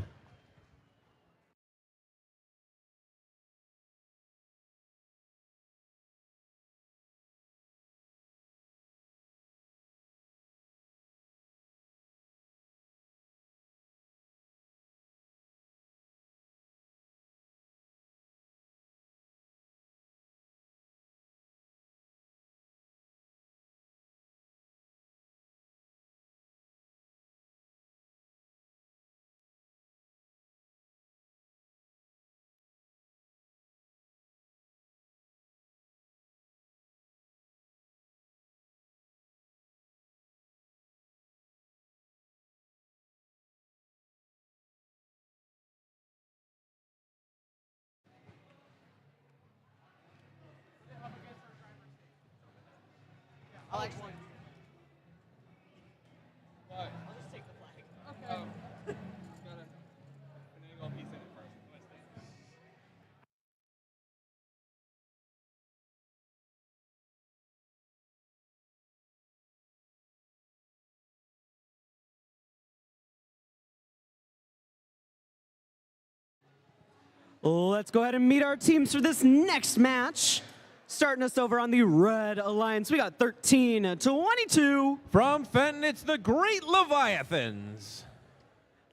Let's go ahead and meet our teams for this next match. Starting us over on the Red Alliance, we got 13-22. From Fenton, it's the Great Leviathans.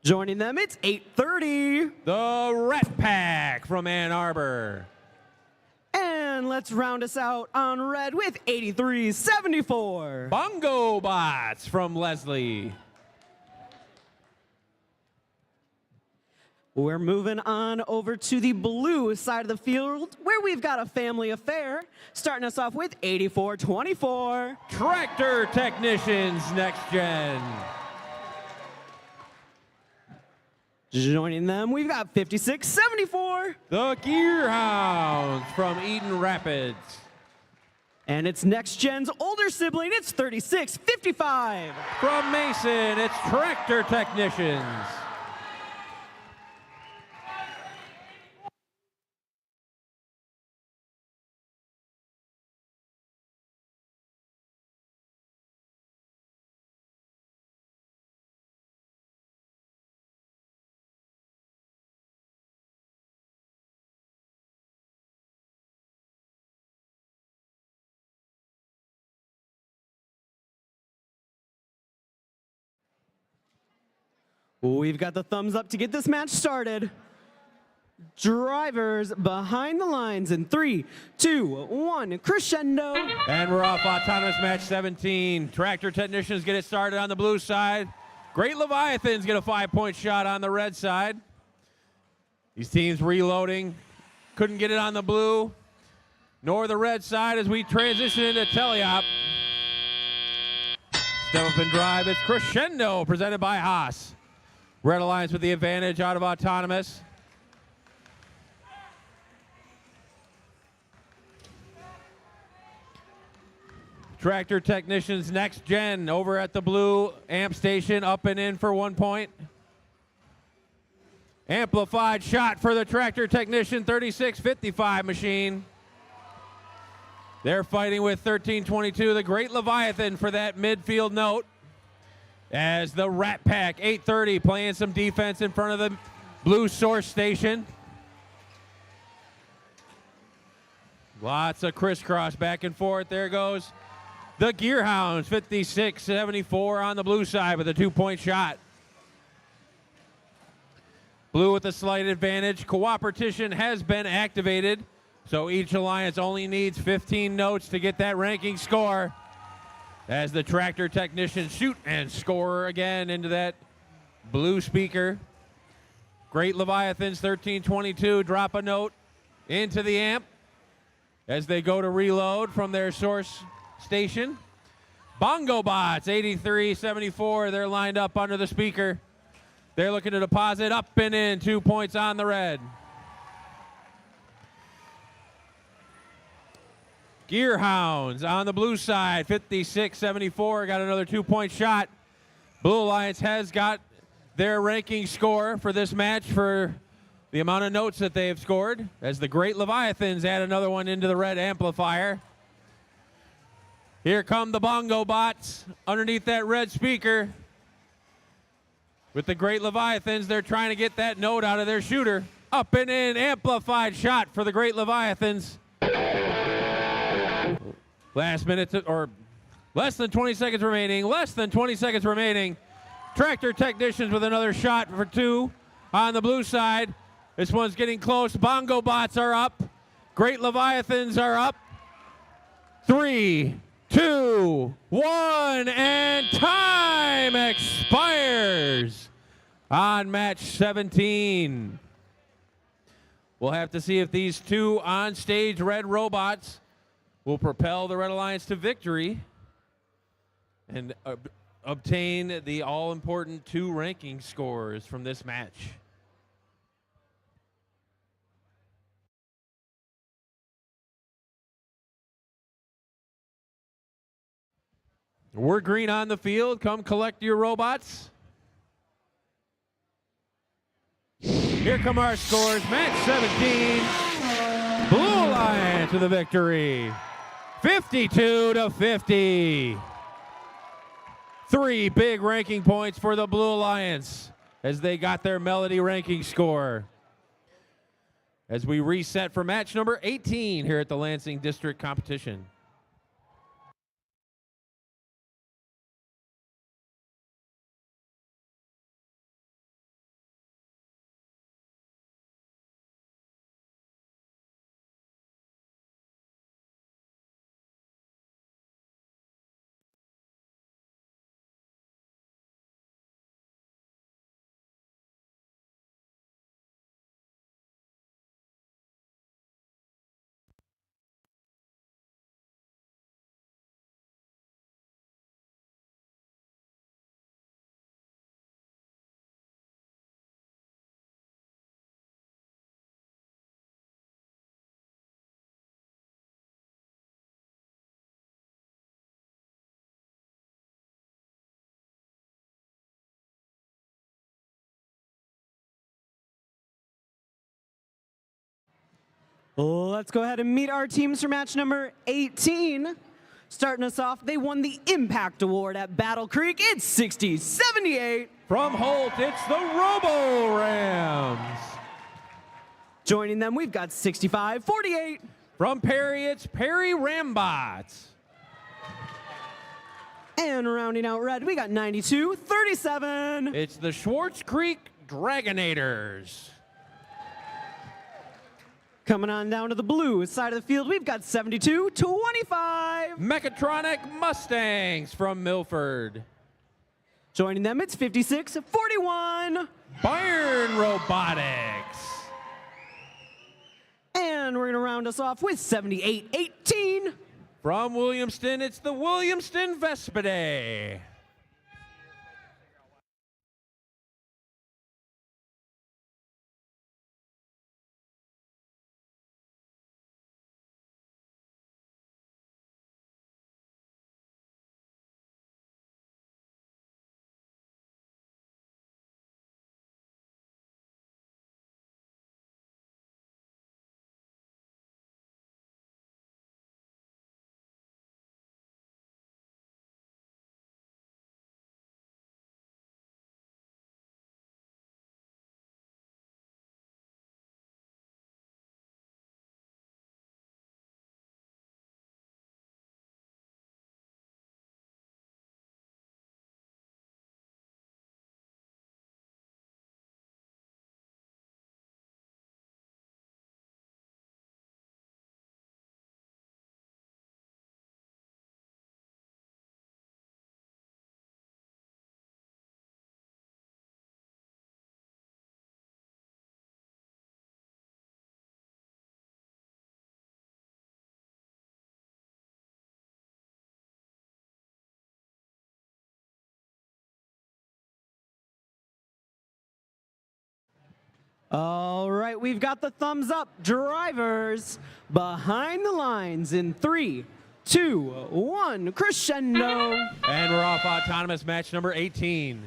Joining them, it's 8:30. The Rat Pack from Ann Arbor. And let's round us out on red with 83-74. Bongo Bots from Leslie. We're moving on over to the blue side of the field where we've got a family affair. Starting us off with 84-24. Tractor Technicians Next Gen. Joining them, we've got 56-74. The Gear Hounds from Eden Rapids. And it's Next Gen's older sibling, it's 36-55. From Mason, it's Tractor Technicians. We've got the thumbs up to get this match started. Drivers behind the lines in 3, 2, 1, crescendo. And we're off autonomous match 17. Tractor technicians get it started on the blue side. Great Leviathans get a 5-point shot on the red side. These teams reloading. Couldn't get it on the blue nor the red side as we transition into teleop. Step up and drive. It's Crescendo presented by Haas. Red Alliance with the advantage out of autonomous. Tractor technicians next gen over at the blue amp station, up and in for 1 point. Amplified shot for the tractor technician 3655 machine. They're fighting with 1322, the Great Leviathan, for that midfield note. As the Rat Pack 830 playing some defense in front of the blue source station. Lots of crisscross back and forth. There goes the Gearhounds, 5674 on the blue side with a 2-point shot. Blue with a slight advantage. Cooperation has been activated, so each alliance only needs 15 notes to get that ranking score. As the tractor technicians shoot and score again into that blue speaker. Great Leviathans 1322 drop a note into the amp as they go to reload from their source station. Bongo Bots 8374, they're lined up under the speaker. They're looking to deposit up and in, 2 points on the red. Gearhounds on the blue side, 5674, got another 2-point shot. Blue Alliance has got their ranking score for this match for the amount of notes that they have scored, as the Great Leviathans add another one into the red amplifier. Here come the Bongo Bots underneath that red speaker. With the Great Leviathans, they're trying to get that note out of their shooter. Up and in, amplified shot for the Great Leviathans. Last minute, or less than 20 seconds remaining. Less than 20 seconds remaining. Tractor technicians with another shot for 2 on the blue side. This one's getting close. Bongo Bots are up. Great Leviathans are up. 3, 2, 1, and time expires on match 17. We'll have to see if these 2 on-stage red robots will propel the Red Alliance to victory and obtain the all-important 2 ranking scores from this match. We're green on the field. Come collect your robots. Here come our scores. Match 17. Blue Alliance to the victory. 52-50. 3 big ranking points for the Blue Alliance as they got their Melody ranking score. As we reset for match number 18 here at the Lansing District Competition. Let's go ahead and meet our teams for match number 18. Starting us off, they won the Impact Award at Battle Creek. It's 60-78. From Holt, it's the Robo Rams. Joining them, we've got 65-48. From Perry, it's Perry Rambots. And rounding out red, we got 92-37. It's the Schwartz Creek Dragonators. Coming on down to the blue side of the field, we've got 72-25. Mechatronic Mustangs from Milford. Joining them, it's 56-41. Bayern Robotics. And we're going to round us off with 78-18. From Williamston, it's the Williamston Vespidae. All right, we've got the thumbs up. Drivers behind the lines in 3, 2, 1, crescendo. And we're off autonomous match number 18.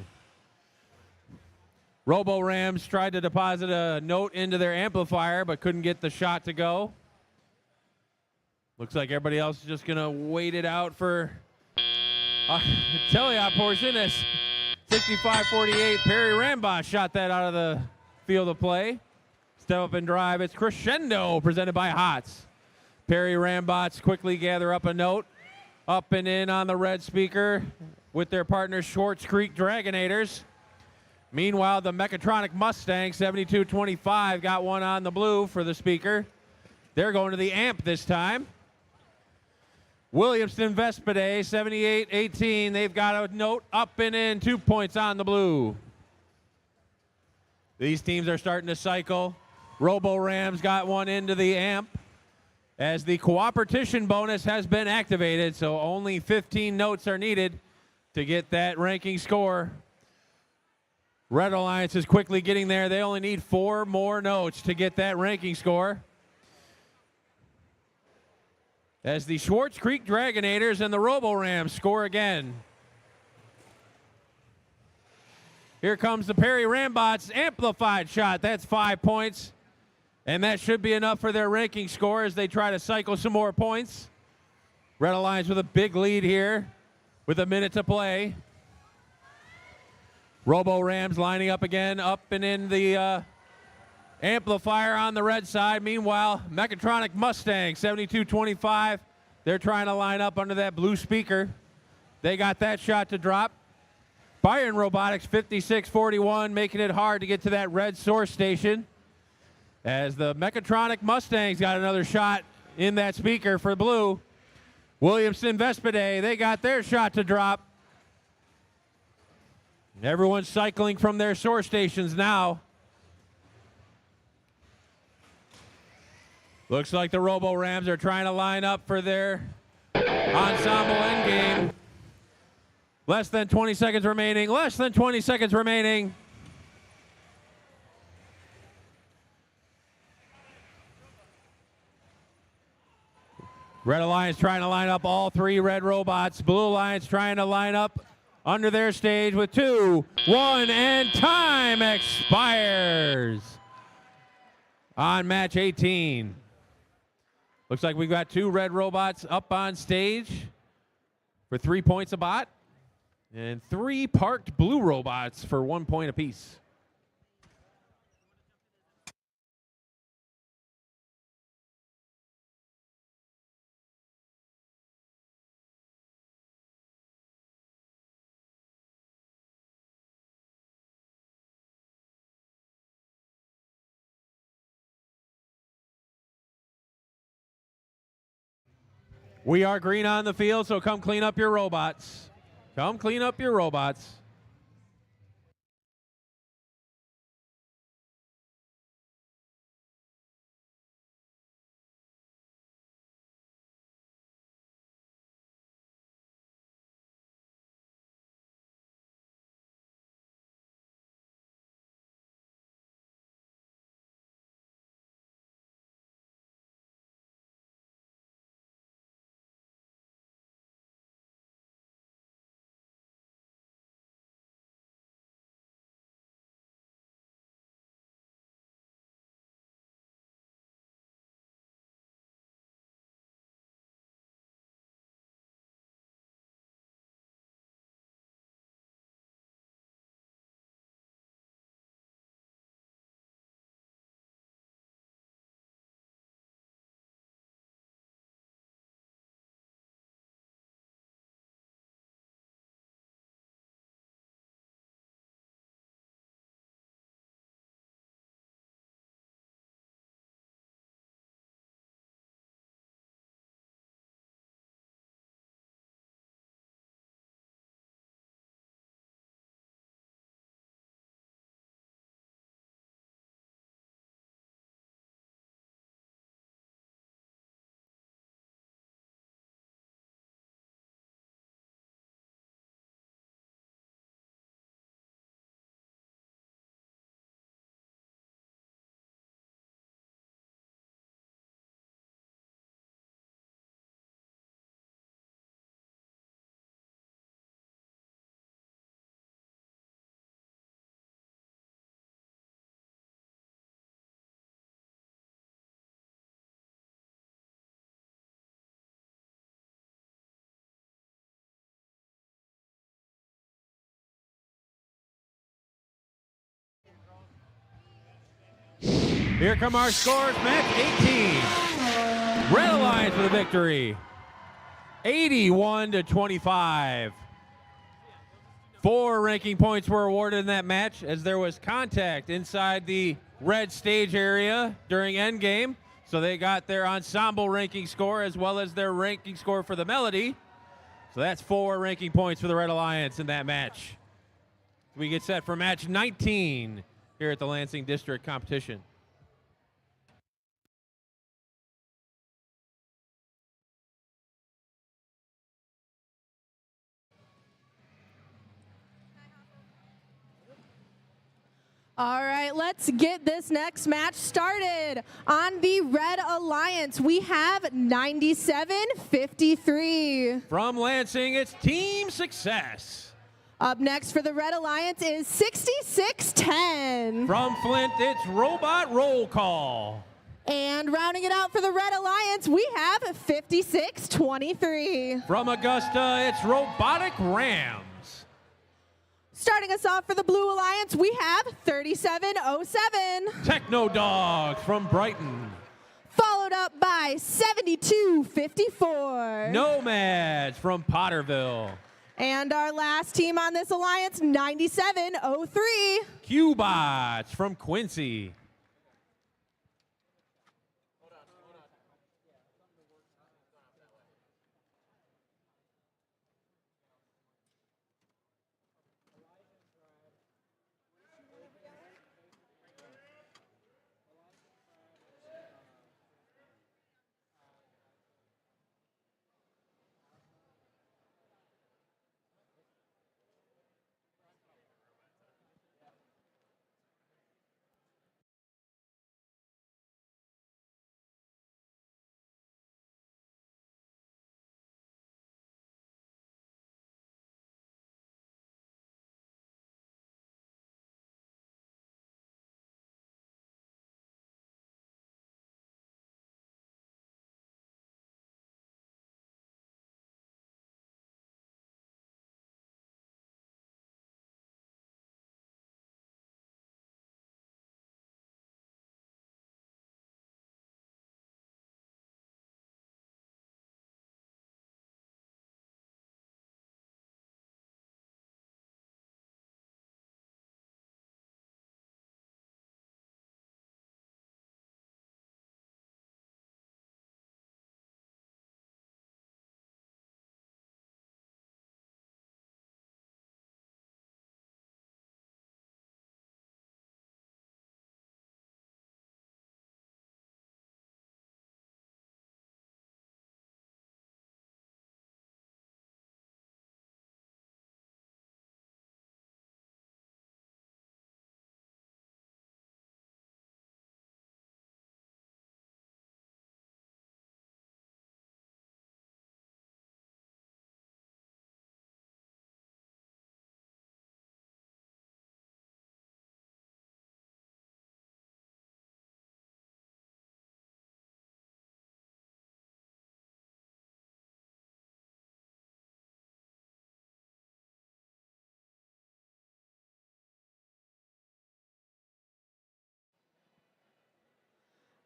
Robo Rams tried to deposit a note into their amplifier, but couldn't get the shot to go. Looks like everybody else is just going to wait it out for teleop portion as 65-48. Perry Rambosch shot that out of the field of play. Step up and drive. It's Crescendo presented by HOTS. Perry Rambosch quickly gather up a note. Up and in on the red speaker with their partner Schwartz Creek Dragonators. Meanwhile, the Mechatronic Mustang 72-25 got one on the blue for the speaker. They're going to the amp this time. Williamston Vespidae 78-18. They've got a note up and in, 2 points on the blue. These teams are starting to cycle. Robo Rams got one into the amp as the cooperation bonus has been activated, so only 15 notes are needed to get that ranking score. Red Alliance is quickly getting there. They only need 4 more notes to get that ranking score. As the Schwartz Creek Dragonators and the Robo Rams score again. Here comes the Perry Rambosch amplified shot. That's 5 points. And that should be enough for their ranking score as they try to cycle some more points. Red Alliance with a big lead here with a minute to play. Robo Rams lining up again, up and in the amplifier on the red side. Meanwhile, Mechatronic Mustang 72-25. They're trying to line up under that blue speaker. They got that shot to drop. Bayern Robotics 56-41, making it hard to get to that red source station. As the Mechatronic Mustangs got another shot in that speaker for blue. Williamston Vespidae, they got their shot to drop. Everyone's cycling from their source stations now. Looks like the Robo Rams are trying to line up for their ensemble endgame. Less than 20 seconds remaining. Less than 20 seconds remaining. Red Alliance trying to line up all 3 red robots. Blue Alliance trying to line up under their stage with 2, 1, and time expires on match 18. Looks like we've got 2 red robots up on stage for 3 points a bot, and 3 parked blue robots for 1 point apiece. We are green on the field, so come clean up your robots. Come clean up your robots. Here come our scores. Match 18. Red Alliance for the victory. 81-25. 4 ranking points were awarded in that match as there was contact inside the red stage area during endgame. So they got their ensemble ranking score as well as their ranking score for the melody. So that's 4 ranking points for the Red Alliance in that match. We get set for match 19 here at the Lansing District competition. All right, let's get this next match started. On the Red Alliance, we have 97-53. From Lansing, it's Team Success. Up next for the Red Alliance is 66-10. From Flint, it's Robot Roll Call. And rounding it out for the Red Alliance, we have 56-23. From Augusta, it's Robotic Rams. Starting us off for the Blue Alliance, we have 37-07. Techno Dogs from Brighton. Followed up by 72-54. Nomads from Potterville. And our last team on this alliance, 97-03. Q-Bots from Quincy.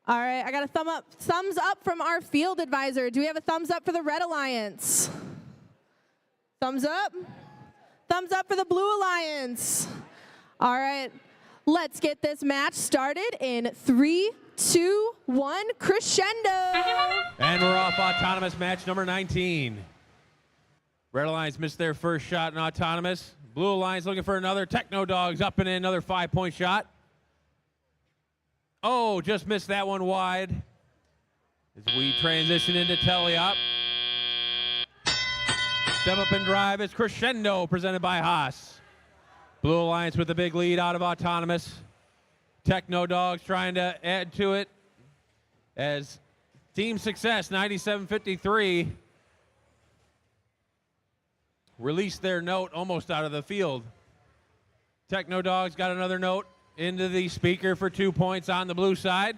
All right, I got a thumbs up from our field advisor. Do we have a thumbs up for the Red Alliance? Thumbs up? Thumbs up for the Blue Alliance. All right, let's get this match started in 3, 2, 1, crescendo. And we're off autonomous match number 19. Red Alliance missed their first shot in autonomous. Blue Alliance looking for another. Techno Dogs up and in, another 5-point shot. Oh, just missed that one wide. As we transition into Teleop. Step up and drive is Crescendo, presented by Haas. Blue Alliance with the big lead out of autonomous. Techno Dogs trying to add to it as team success, 97-53. Released their note almost out of the field. Techno Dogs got another note into the speaker for 2 points on the blue side.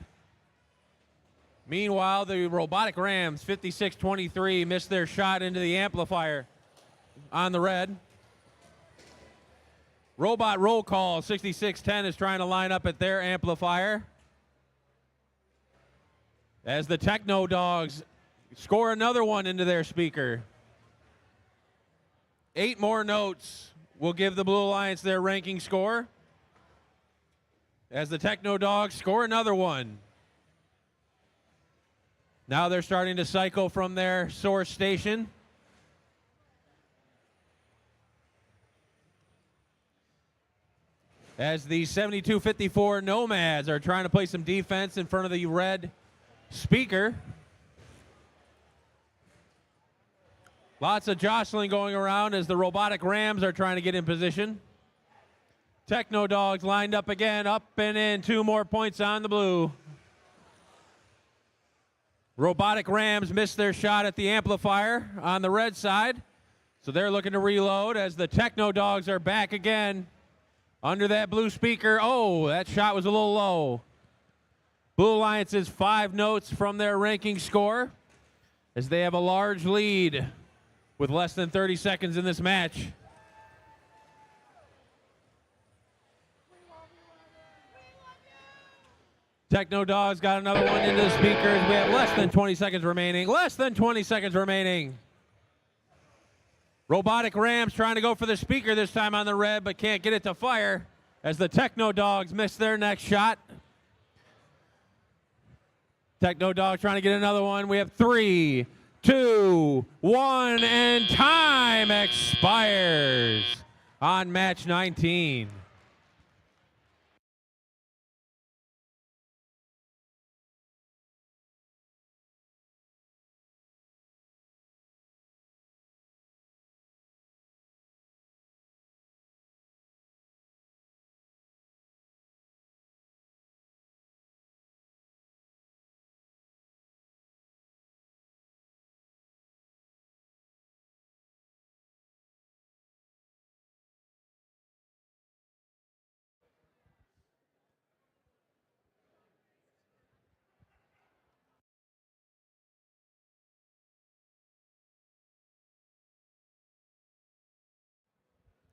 Meanwhile, the Robotic Rams, 56-23, missed their shot into the amplifier on the red. Robot roll call, 6610 is trying to line up at their amplifier. As the Techno Dogs score another one into their speaker. 8 more notes will give the Blue Alliance their ranking score. As the Techno Dogs score another one. Now they're starting to cycle from their source station. As the 7254 Nomads are trying to play some defense in front of the red speaker. Lots of jostling going around as the Robotic Rams are trying to get in position. Techno Dogs lined up again, up and in, 2 more points on the blue. Robotic Rams missed their shot at the amplifier on the red side, so they're looking to reload as the Techno Dogs are back again under that blue speaker. Oh, that shot was a little low. Blue Alliance is 5 notes from their ranking score as they have a large lead with less than 30 seconds in this match. Techno Dogs got another one into the speakers. We have less than 20 seconds remaining. Less than 20 seconds remaining. Robotic Rams trying to go for the speaker this time on the red, but can't get it to fire as the Techno Dogs miss their next shot. Techno Dogs trying to get another one. We have 3, 2, 1, and time expires on match 19.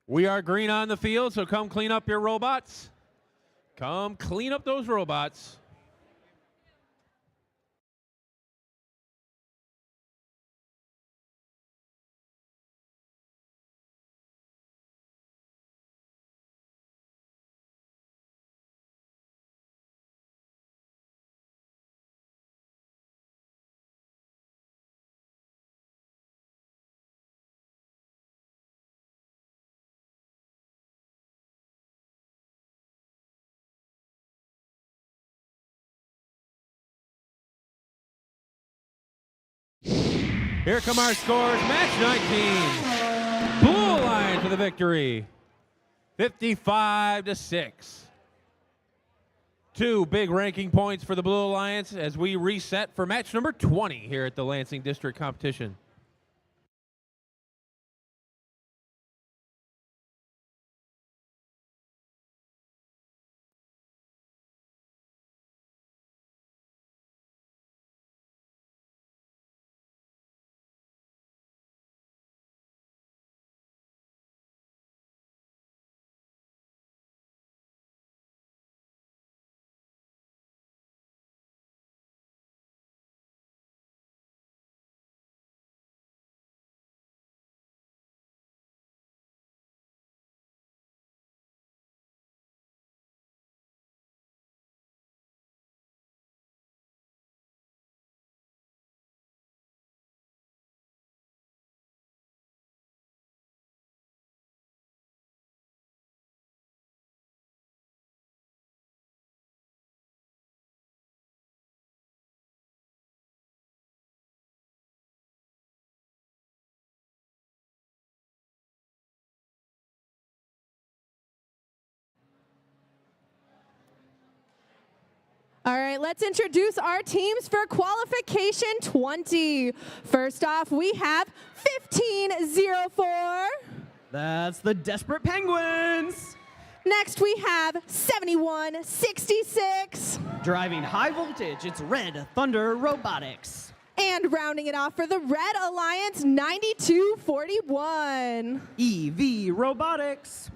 We are green on the field, so come clean up your robots. Come clean up those robots. Here come our scores. Match 19. Blue Alliance for the victory. 55-6. 2 big ranking points for the Blue Alliance as we reset for match number 20 here at the Lansing District Competition. All right, let's introduce our teams for qualification 20. First off, we have 1504. That's the Desperate Penguins. Next, we have 7166. Driving high voltage, it's Red Thunder Robotics. And rounding it off for the Red Alliance, 9241. EV Robotics.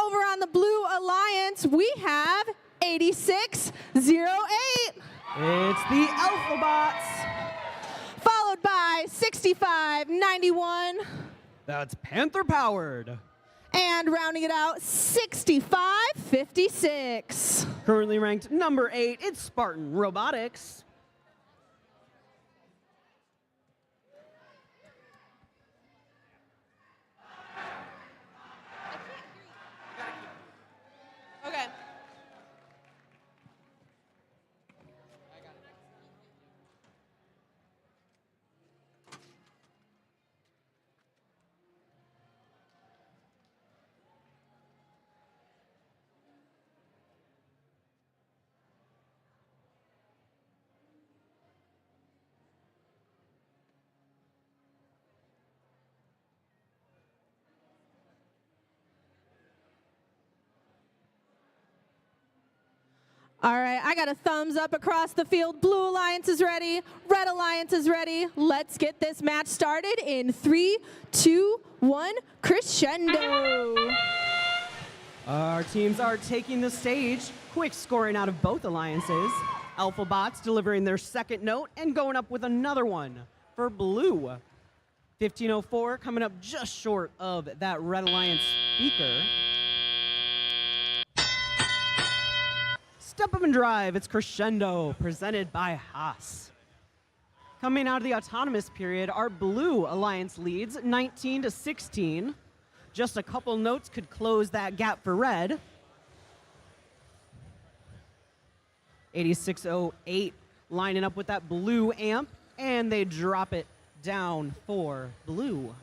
Over on the Blue Alliance, we have 8608. It's the Alphabots. Followed by 6591. That's Panther Powered. And rounding it out, 6556. Currently ranked number 8, it's Spartan Robotics. Okay. All right, I got a thumbs up across the field. Blue Alliance is ready. Red Alliance is ready. Let's get this match started in 3, 2, 1, crescendo. Our teams are taking the stage. Quick scoring out of both alliances. Alphabots delivering their second note and going up with another one for Blue. 1504 coming up just short of that Red Alliance speaker. Step Up and Drive, it's Crescendo, presented by Haas. Coming out of the autonomous period, our Blue Alliance leads 19-16. Just a couple notes could close that gap for Red. 8608 lining up with that Blue amp, and they drop it down for Blue.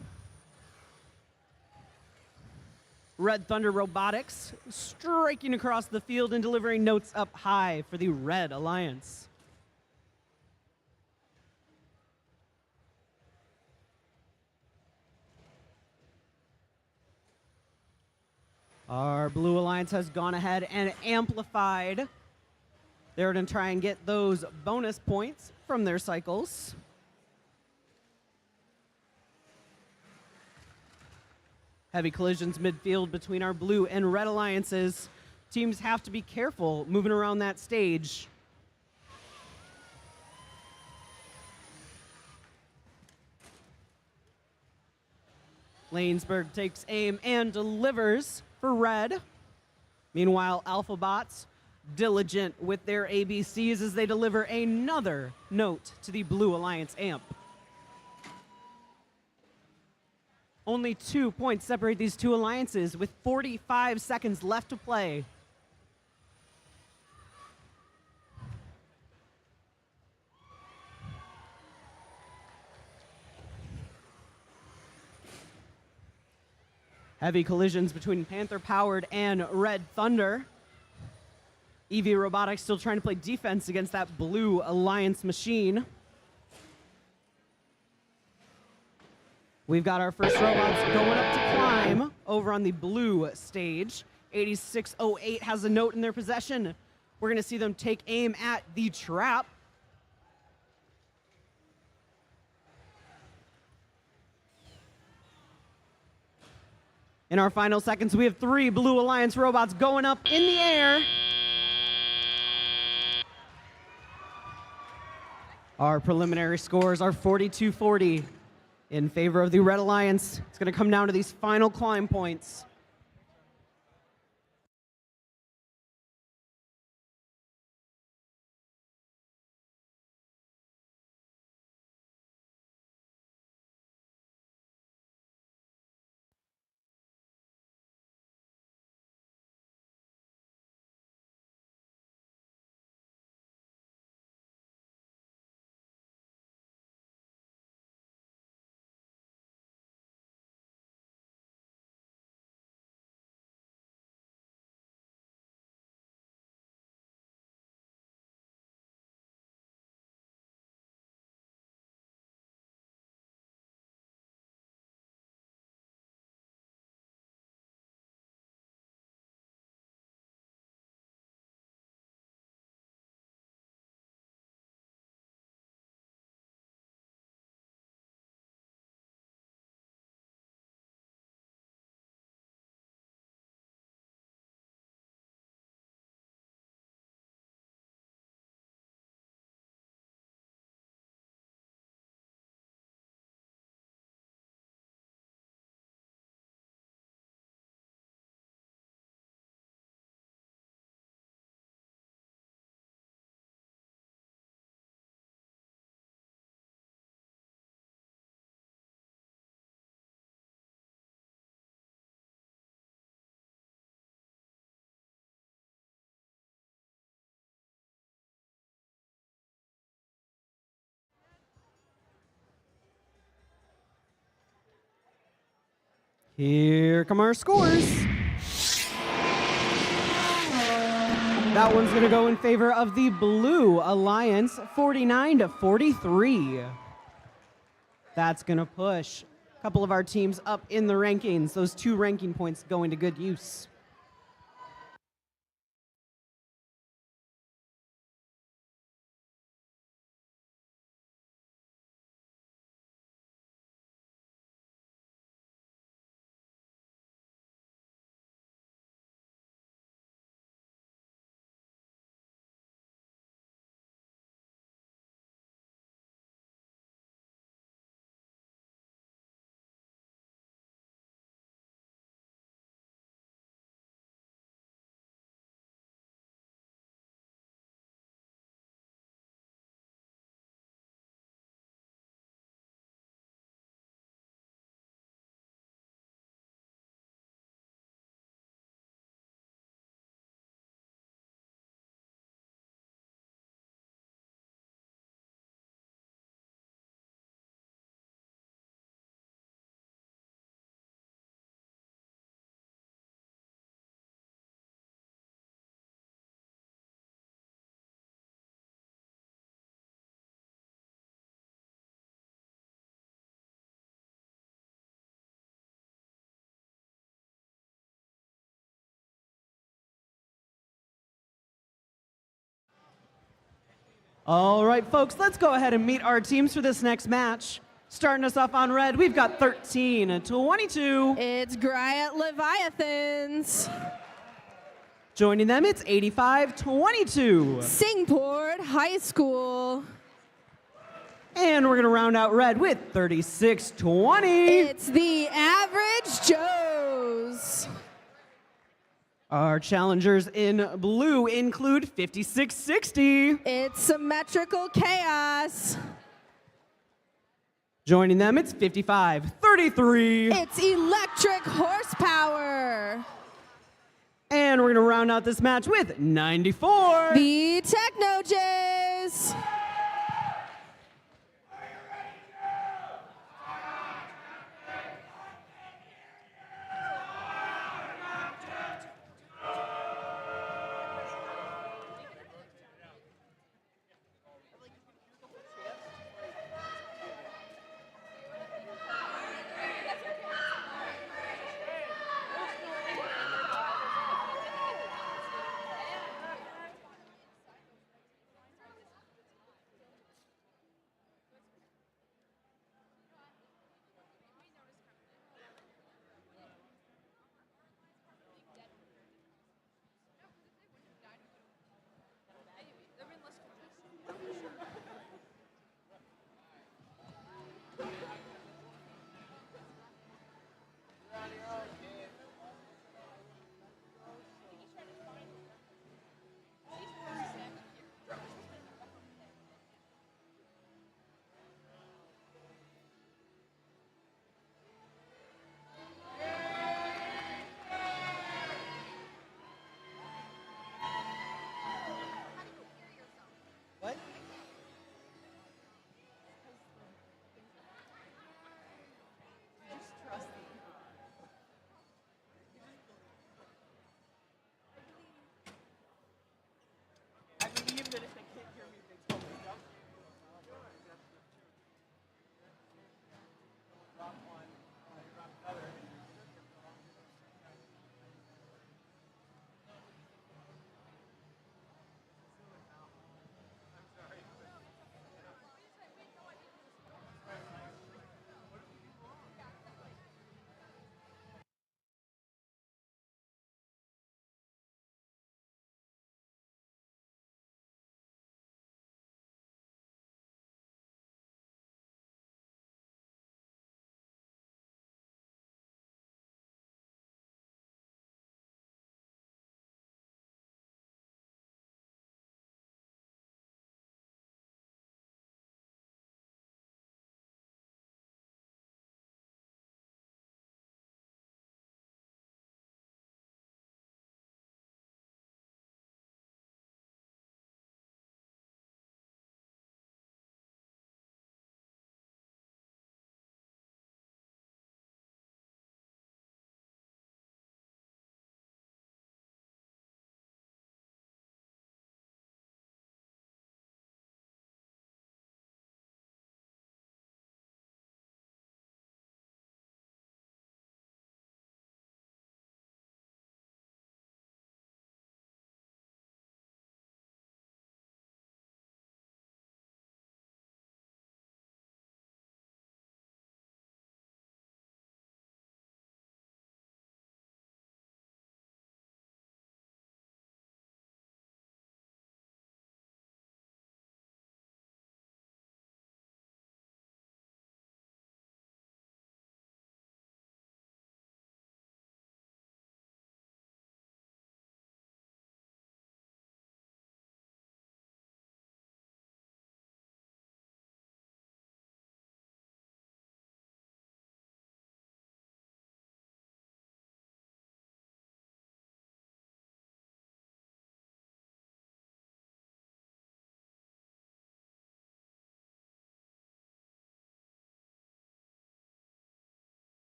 Red Thunder Robotics striking across the field and delivering notes up high for the Red Alliance. Our Blue Alliance has gone ahead and amplified. They're going to try and get those bonus points from their cycles. Heavy collisions midfield between our Blue and Red Alliances. Teams have to be careful moving around that stage. Lanesburg takes aim and delivers for Red. Meanwhile, Alphabots diligent with their ABCs as they deliver another note to the Blue Alliance amp. Only 2 points separate these two alliances with 45 seconds left to play. Heavy collisions between Panther Powered and Red Thunder. EV Robotics still trying to play defense against that Blue Alliance machine. We've got our first robots going up to climb over on the Blue stage. 8608 has a note in their possession. We're going to see them take aim at the trap. In our final seconds, we have 3 Blue Alliance robots going up in the air. Our preliminary scores are 42-40 in favor of the Red Alliance. It's going to come down to these final climb points. Here come our scores. That one's going to go in favor of the Blue Alliance, 49-43. That's going to push a couple of our teams up in the rankings. Those 2 ranking points going to good use. All right, folks, let's go ahead and meet our teams for this next match. Starting us off on red, we've got 13-22. It's Griot Leviathans. Joining them, it's 85-22. Singport High School. And we're going to round out red with 36-20. It's the Average Joes. Our challengers in blue include 56-60. It's Symmetrical Chaos. Joining them, it's 55-33. It's Electric Horsepower. And we're going to round out this match with 94. The Techno Jays.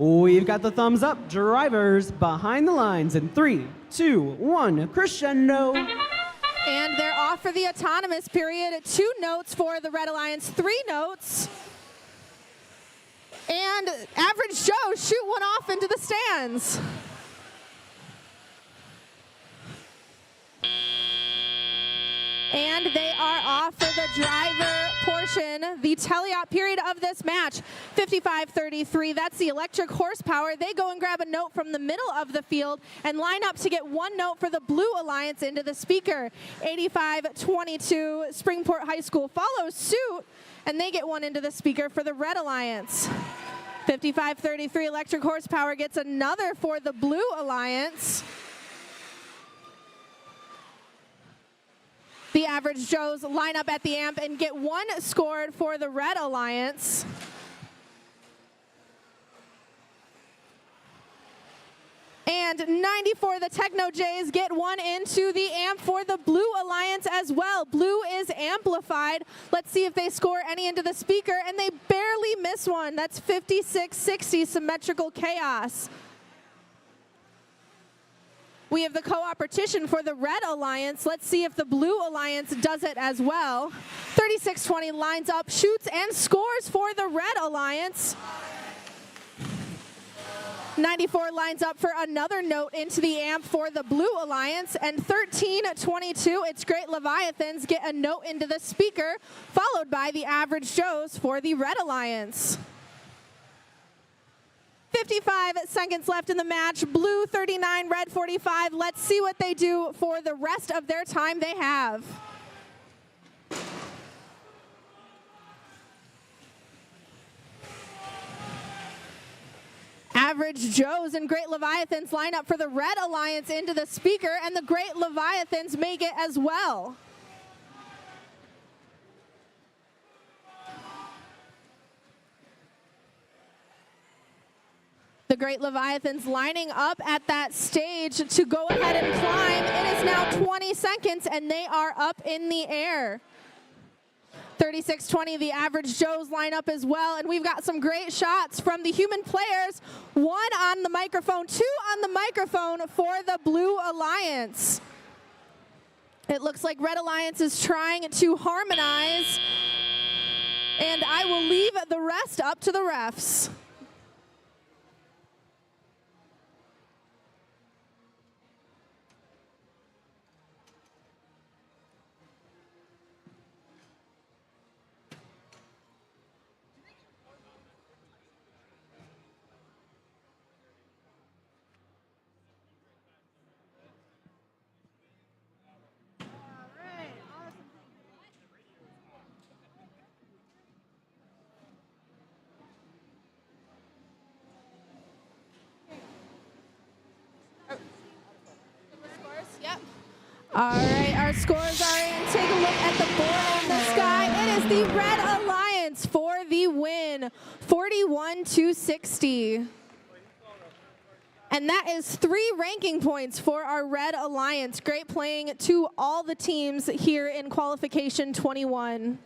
We've got the thumbs up. Drivers behind the lines in 3, 2, 1, crescendo. And they're off for the autonomous period. 2 notes for the Red Alliance, 3 notes. And Average Joe shoot one off into the stands. And they are off for the driver portion, the teleop period of this match. 55-33, that's the electric horsepower. They go and grab a note from the middle of the field and line up to get 1 note for the Blue Alliance into the speaker. 85-22, Springport High School follows suit, and they get 1 into the speaker for the Red Alliance. 55-33, electric horsepower gets another for the Blue Alliance. The Average Joes line up at the amp and get 1 scored for the Red Alliance. And 94, the Techno Jays get 1 into the amp for the Blue Alliance as well. Blue is amplified. Let's see if they score any into the speaker, and they barely miss 1. That's 56-60, Symmetrical Chaos. We have the co-opetition for the Red Alliance. Let's see if the Blue Alliance does it as well. 36-20 lines up, shoots and scores for the Red Alliance. 94 lines up for another note into the amp for the Blue Alliance. And 13-22, it's Great Leviathans get a note into the speaker, followed by the Average Joes for the Red Alliance. 55 seconds left in the match. Blue 39, Red 45. Let's see what they do for the rest of their time they have. Average Joes and Great Leviathans line up for the Red Alliance into the speaker, and the Great Leviathans make it as well. The Great Leviathans lining up at that stage to go ahead and climb. It is now 20 seconds, and they are up in the air. 36-20, the Average Joes line up as well, and we've got some great shots from the human players. 1 on the microphone, 2 on the microphone for the Blue Alliance. It looks like Red Alliance is trying to harmonize, and I will leave the rest up to the refs. All right, our scores are in. Take a look at the board in the sky. It is the Red Alliance for the win, 41-60. And that is 3 ranking points for our Red Alliance. Great playing to all the teams here in qualification 21.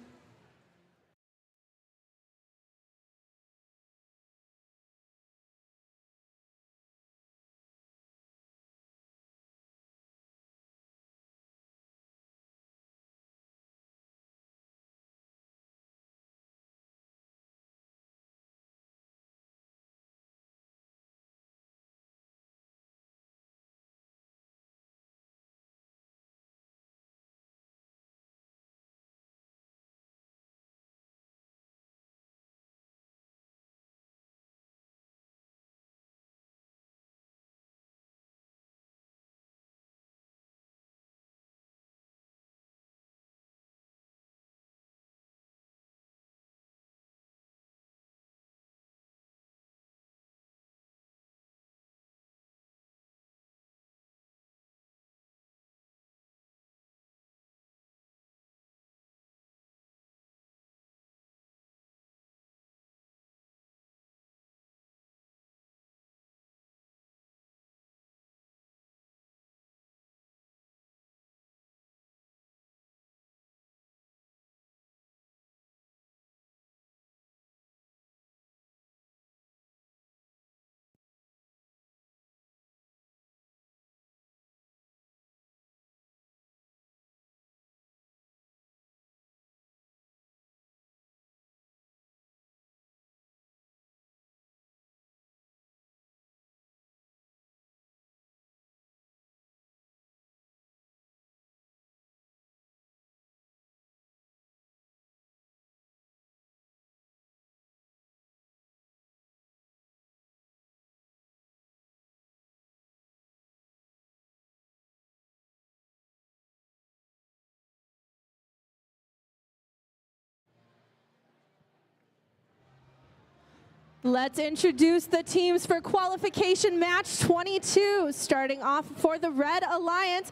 Let's introduce the teams for qualification match 22. Starting off for the Red Alliance,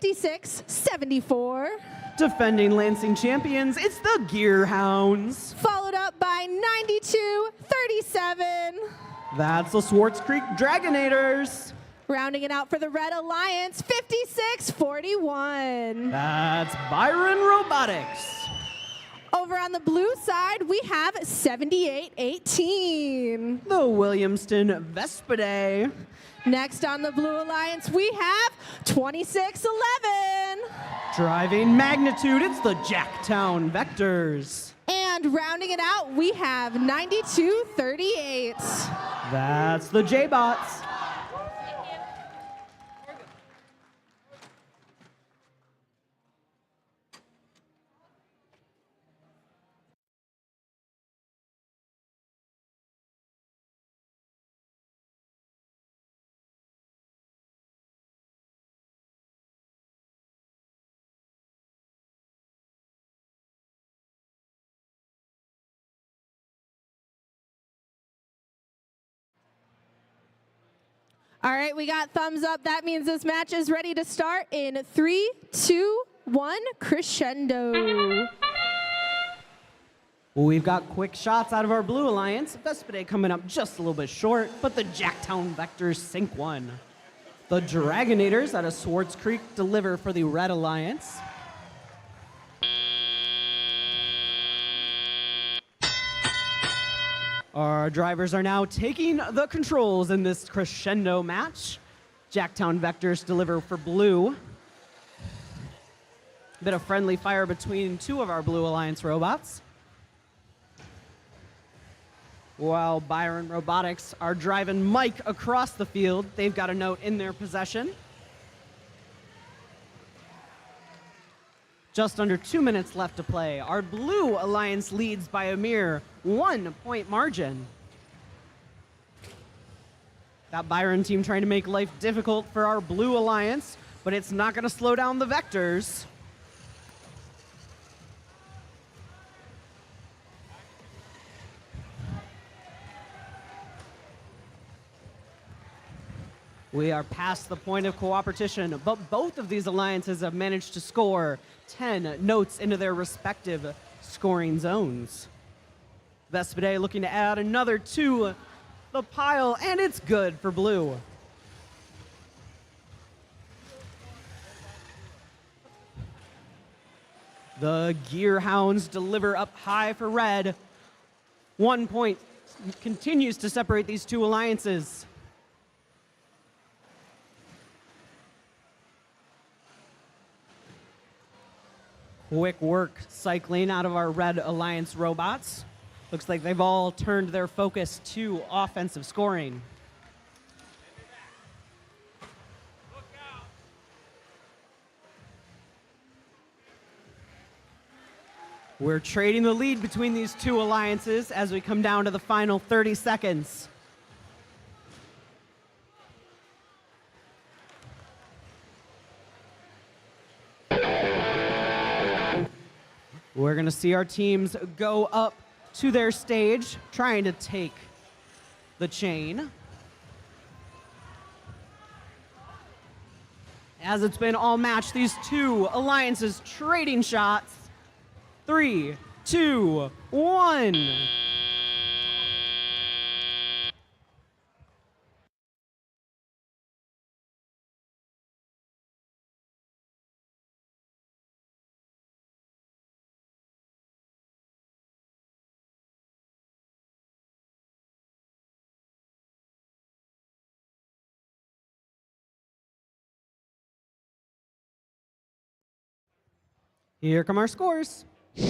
56-74. Defending Lansing champions, it's the Gearhounds. Followed up by 92-37. That's the Swartz Creek Dragonators. Rounding it out for the Red Alliance, 56-41. That's Byron Robotics. Over on the blue side, we have 78-18. The Williamston Vespidae. Next on the Blue Alliance, we have 26-11. Driving magnitude, it's the Jacktown Vectors. And rounding it out, we have 92-38. That's the J-Bots. All right, we got thumbs up. That means this match is ready to start in 3, 2, 1, crescendo. We've got quick shots out of our Blue Alliance. Vespidae coming up just a little bit short, but the Jacktown Vectors sink one. The Dragonators out of Swartz Creek deliver for the Red Alliance. Our drivers are now taking the controls in this crescendo match. Jacktown Vectors deliver for blue. Bit of friendly fire between two of our Blue Alliance robots. While Byron Robotics are driving Mike across the field, they've got a note in their possession. Just under 2 minutes left to play. Our Blue Alliance leads by a mere 1 point margin. That Byron team trying to make life difficult for our Blue Alliance, but it's not going to slow down the Vectors. We are past the point of cooperation, but both of these alliances have managed to score 10 notes into their respective scoring zones. Vespidae looking to add another to the pile, and it's good for blue. The Gearhounds deliver up high for red. 1 point continues to separate these two alliances. Quick work cycling out of our Red Alliance robots. Looks like they've all turned their focus to offensive scoring. We're trading the lead between these two alliances as we come down to the final 30 seconds. We're going to see our teams go up to their stage, trying to take the chain. As it's been all match, these two alliances trading shots. 3, 2, 1. Here come our scores. The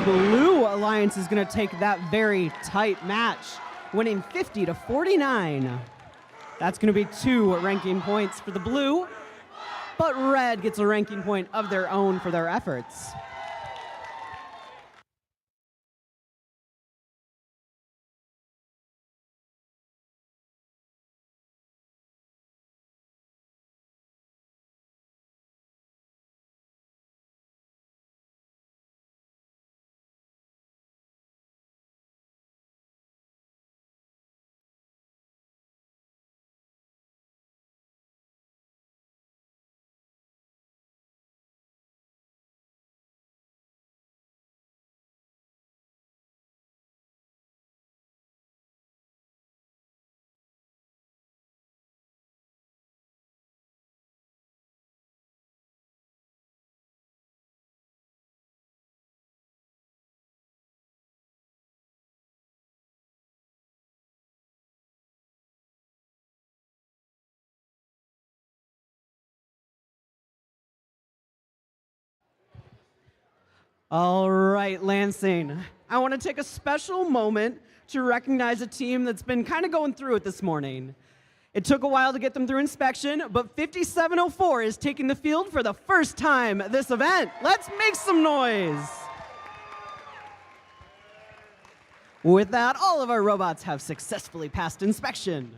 Blue Alliance is going to take that very tight match, winning 50-49. That's going to be 2 ranking points for the Blue, but Red gets a ranking point of their own for their efforts. All right, Lansing. I want to take a special moment to recognize a team that's been kind of going through it this morning. It took a while to get them through inspection, but 5704 is taking the field for the first time this event. Let's make some noise. With that, all of our robots have successfully passed inspection.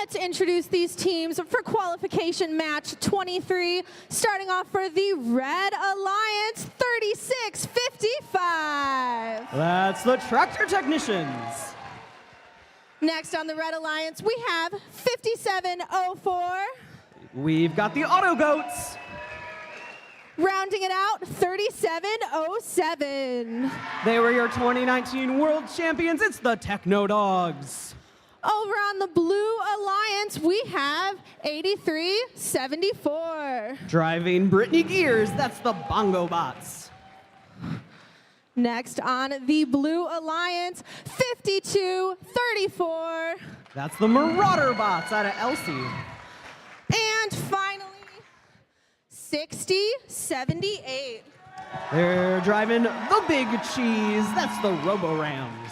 Let's introduce these teams for qualification match 23, starting off for the Red Alliance 3655. That's the Tractor Technicians. Next on the Red Alliance, we have 5704. We've got the Auto Goats. Rounding it out, 3707. They were your 2019 World Champions. It's the Techno Dogs. Over on the Blue Alliance, we have 8374. Driving Brittany Gears, that's the Bongo Bots. Next on the Blue Alliance, 5234. That's the Marauder Bots out of Elsie. And finally, 6078. They're driving the Big Cheese, that's the Robo Rams.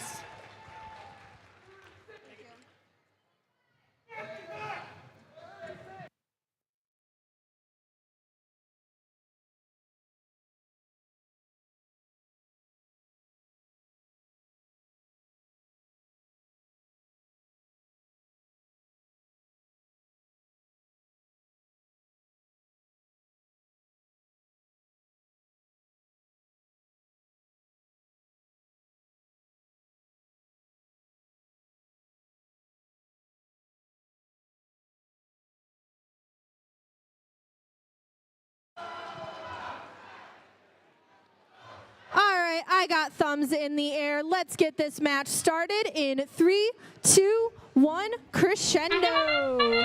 I got thumbs in the air. Let's get this match started in 3, 2, 1, crescendo.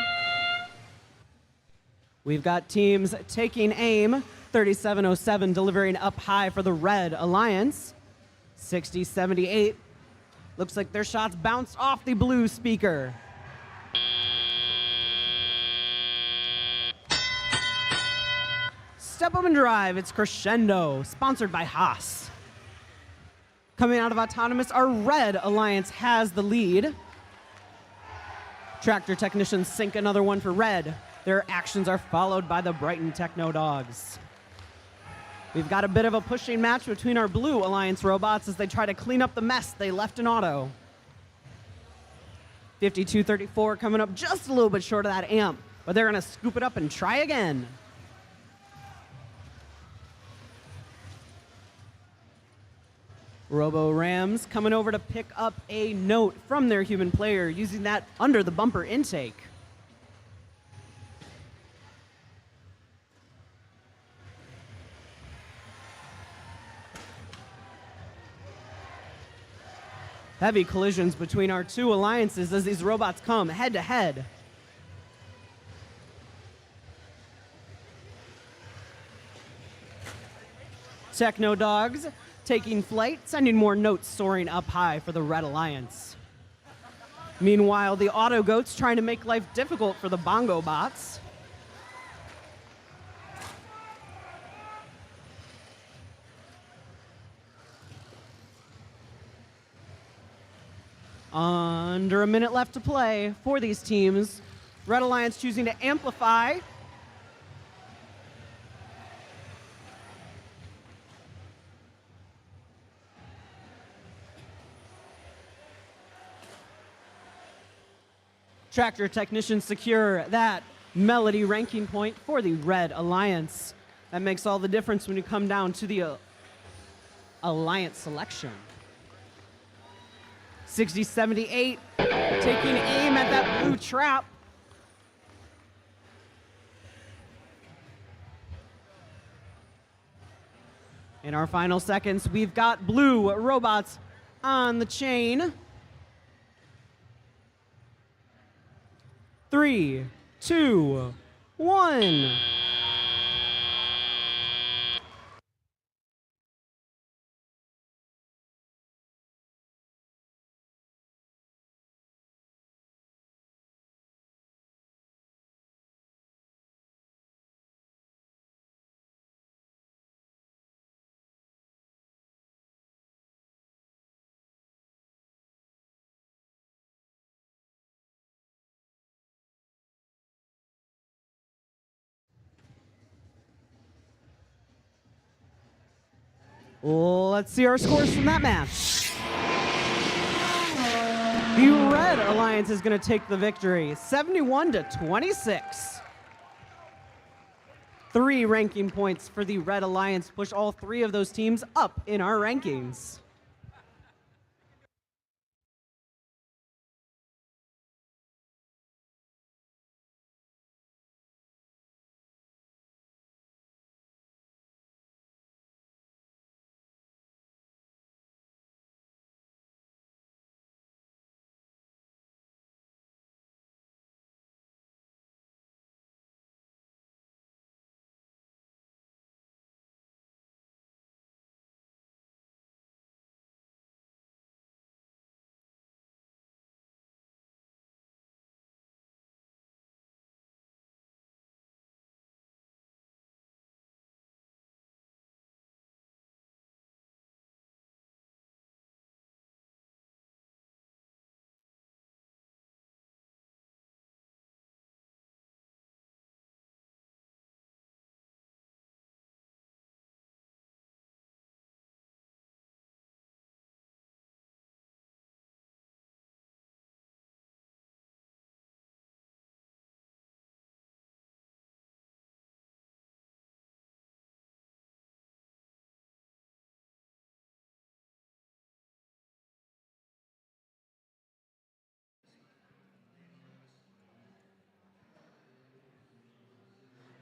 We've got teams taking aim. 3707 delivering up high for the Red Alliance. 6078 looks like their shots bounced off the blue speaker. Step up and drive, it's Crescendo, sponsored by Haas. Coming out of Autonomous, our Red Alliance has the lead. Tractor Technicians sink another one for Red. Their actions are followed by the Brighton Techno Dogs. We've got a bit of a pushing match between our Blue Alliance robots as they try to clean up the mess they left in auto. 5234 coming up just a little bit short of that amp, but they're gonna scoop it up and try again. Robo Rams coming over to pick up a note from their human player using that under the bumper intake. Heavy collisions between our two alliances as these robots come head to head. Techno Dogs taking flight, sending more notes soaring up high for the Red Alliance. Meanwhile, the Auto Goats trying to make life difficult for the Bongo Bots. Under a minute left to play for these teams. Red Alliance choosing to amplify. Tractor Technicians secure that melody ranking point for the Red Alliance. That makes all the difference when you come down to the Alliance selection. 6078 taking aim at that blue trap. In our final seconds, we've got blue robots on the chain. 3, 2, 1. Let's see our scores from that match. The Red Alliance is going to take the victory, 71-26. 3 ranking points for the Red Alliance, push all 3 of those teams up in our rankings.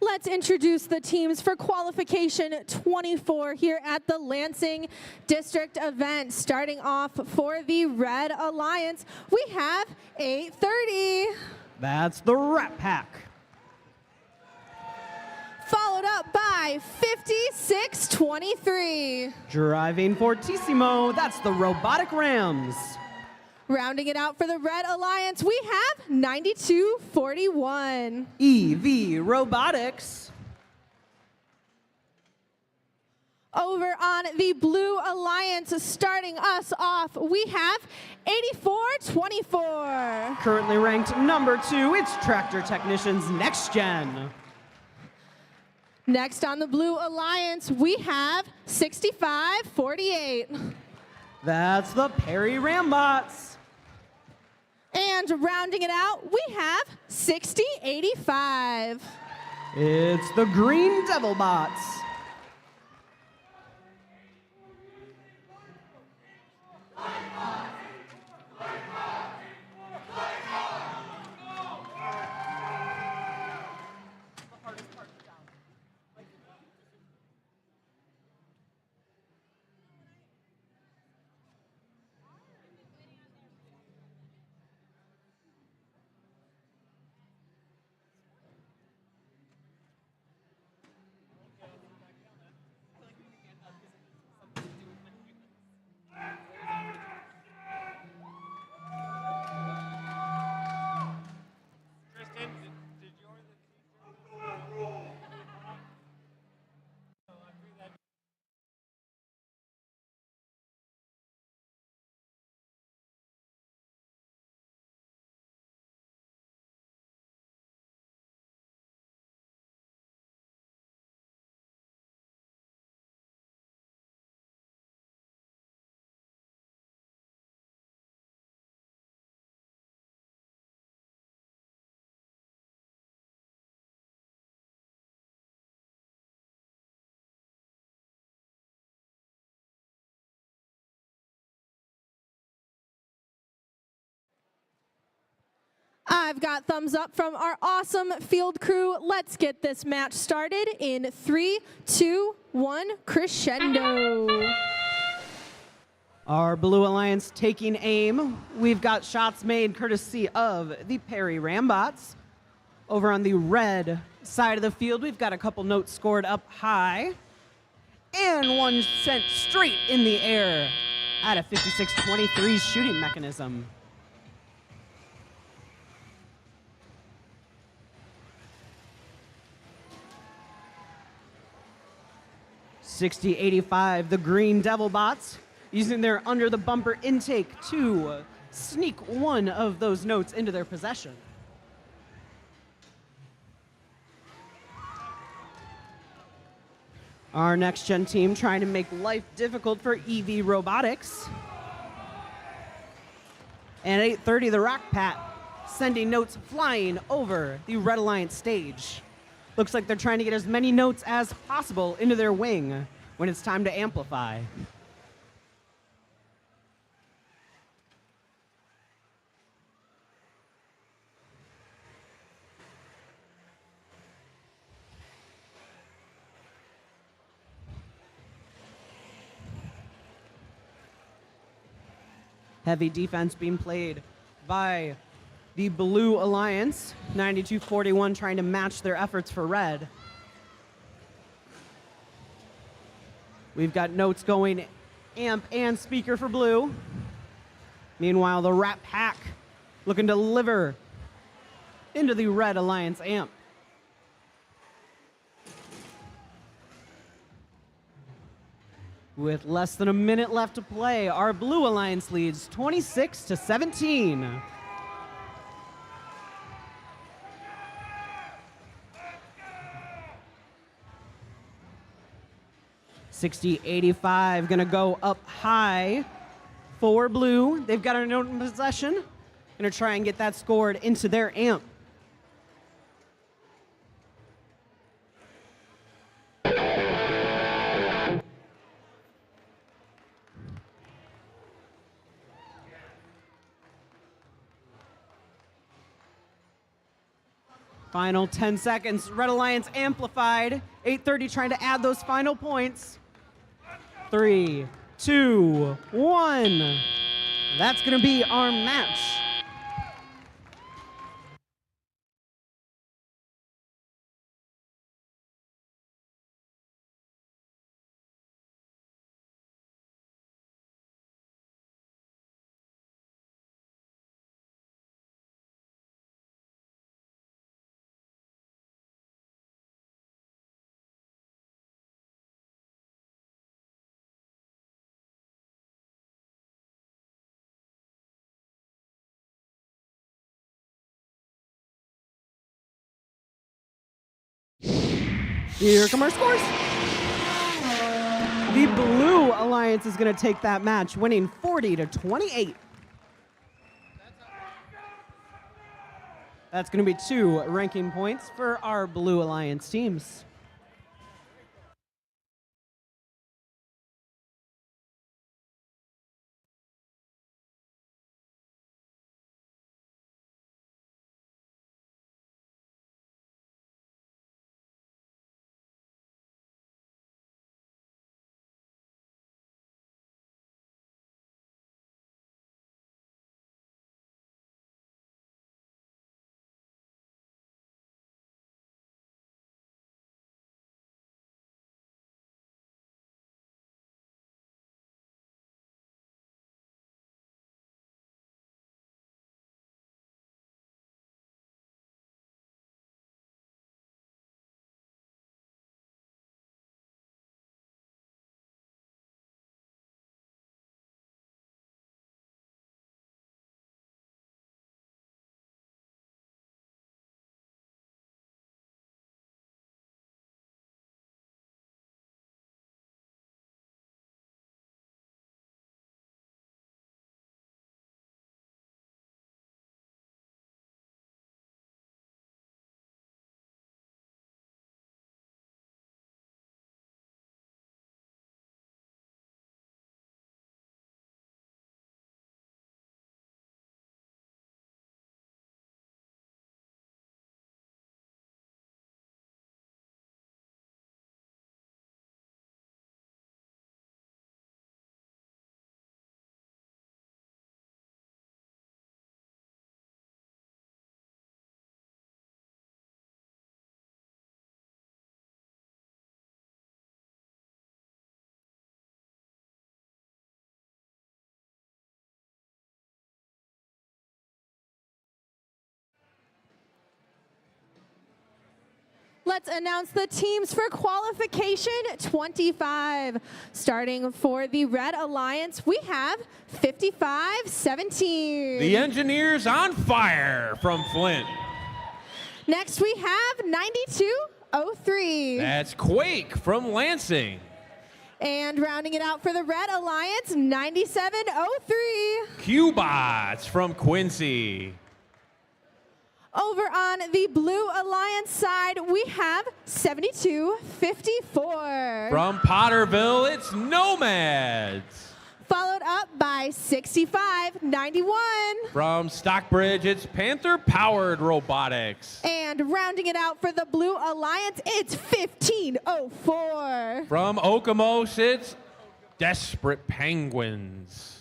Let's introduce the teams for qualification 24 here at the Lansing District event. Starting off for the Red Alliance, we have 830. That's the Rat Pack. Followed up by 5623. Driving Fortissimo, that's the Robotic Rams. Rounding it out for the Red Alliance, we have 9241. EV Robotics. Over on the Blue Alliance, starting us off, we have 8424. Currently ranked number 2, it's Tractor Technicians Next Gen. Next on the Blue Alliance, we have 6548. That's the Perry Rambots. And rounding it out, we have 6085. It's the Green Devil Bots. I've got thumbs up from our awesome field crew. Let's get this match started in 3, 2, 1, crescendo. Our Blue Alliance taking aim. We've got shots made courtesy of the Perry Rambots. Over on the red side of the field, we've got a couple notes scored up high. And one sent straight in the air out of 56-23's shooting mechanism. $60-85, the Green Devil Bots, using their under the bumper intake to sneak one of those notes into their possession. Our next gen team trying to make life difficult for EV Robotics. And at 8:30, the Rock Pat sending notes flying over the Red Alliance stage. Looks like they're trying to get as many notes as possible into their wing when it's time to amplify. Heavy defense being played by the Blue Alliance. 92-41 trying to match their efforts for red. We've got notes going amp and speaker for blue. Meanwhile, the Rat Pack looking to deliver into the Red Alliance amp. With less than a minute left to play, our Blue Alliance leads 26-17. $60-85 gonna go up high for blue. They've got a note in possession. Gonna try and get that scored into their amp. Final 10 seconds. Red Alliance amplified. 8:30 trying to add those final points. 3, 2, 1. That's going to be our match. Here come our scores. The Blue Alliance is going to take that match, winning 40-28. That's going to be 2 ranking points for our Blue Alliance teams. let's announce the teams for qualification 25. Starting for the Red Alliance, we have 55-17. The Engineers on Fire from Flint. Next, we have 92-03. That's Quake from Lansing. And rounding it out for the Red Alliance, 97-03. Q-Bots from Quincy. Over on the Blue Alliance side, we have 72-54. From Potterville, it's Nomads. Followed up by 65-91. From Stockbridge, it's Panther-powered robotics. And rounding it out for the Blue Alliance, it's 15-04. From Okemos, it's Desperate Penguins.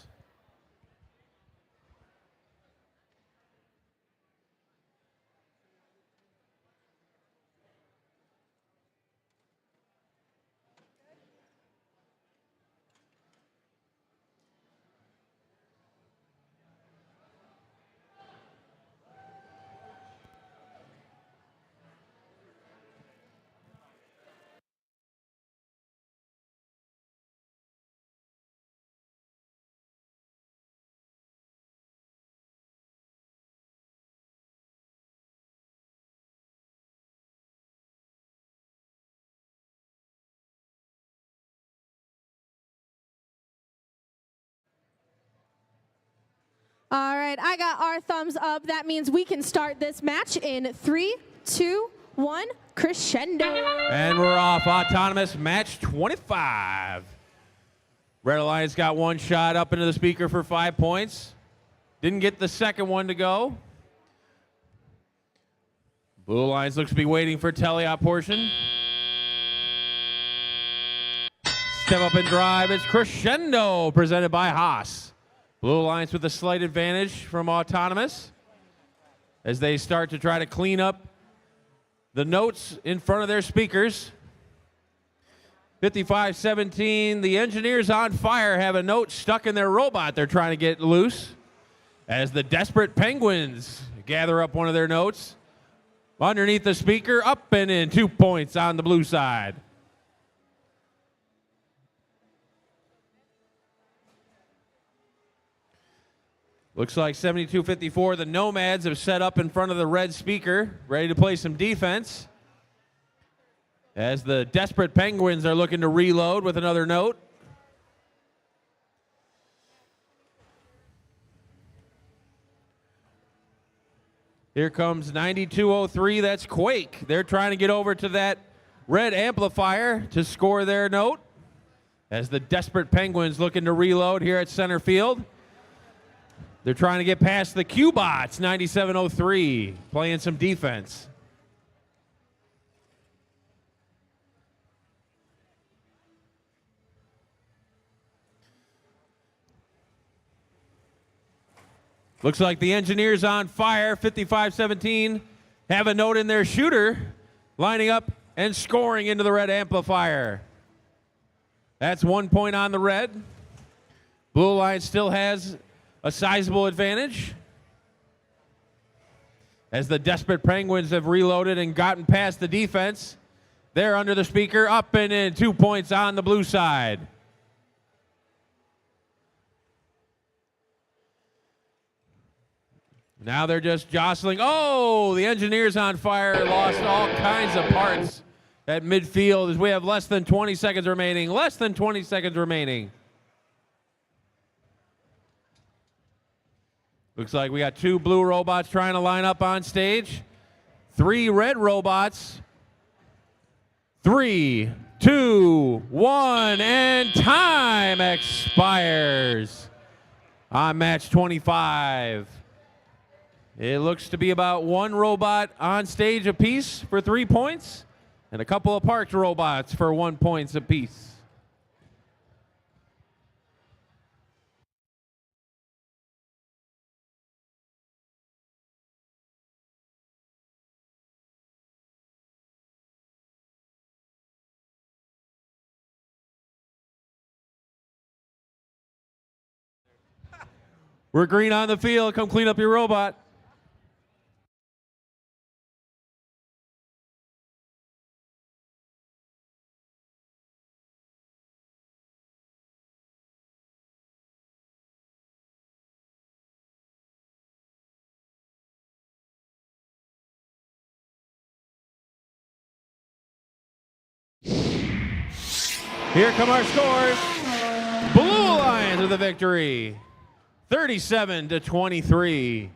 All right, I got our thumbs up. That means we can start this match in 3, 2, 1, crescendo. And we're off. Autonomous match 25. Red Alliance got one shot up into the speaker for 5 points. Didn't get the second one to go. Blue Alliance looks to be waiting for teleop portion. Step up and drive. It's Crescendo presented by Haas. Blue Alliance with a slight advantage from Autonomous as they start to try to clean up the notes in front of their speakers. 55-17, the Engineers on Fire have a note stuck in their robot they're trying to get loose as the Desperate Penguins gather up one of their notes. Underneath the speaker, up and in, 2 points on the blue side. Looks like 72-54, the Nomads have set up in front of the red speaker, ready to play some defense. As the Desperate Penguins are looking to reload with another note. Here comes 92-03, that's Quake. They're trying to get over to that red amplifier to score their note. As the Desperate Penguins looking to reload here at center field. They're trying to get past the Q-Bots, 97-03, playing some defense. Looks like the Engineers on Fire, 55-17, have a note in their shooter, lining up and scoring into the red amplifier. That's 1 point on the red. Blue Alliance still has a sizable advantage as the Desperate Penguins have reloaded and gotten past the defense. They're under the speaker, up and in, 2 points on the blue side. Now they're just jostling. Oh, the Engineers on Fire lost all kinds of parts at midfield as we have less than 20 seconds remaining. Less than 20 seconds remaining. Looks like we got 2 blue robots trying to line up on stage. 3 red robots. 3, 2, 1, and time expires on match 25. It looks to be about 1 robot on stage apiece for 3 points, and a couple of parked robots for 1 point apiece. We're green on the field. Come clean up your robot. Here come our scores. Blue Lions with the victory, 37-23.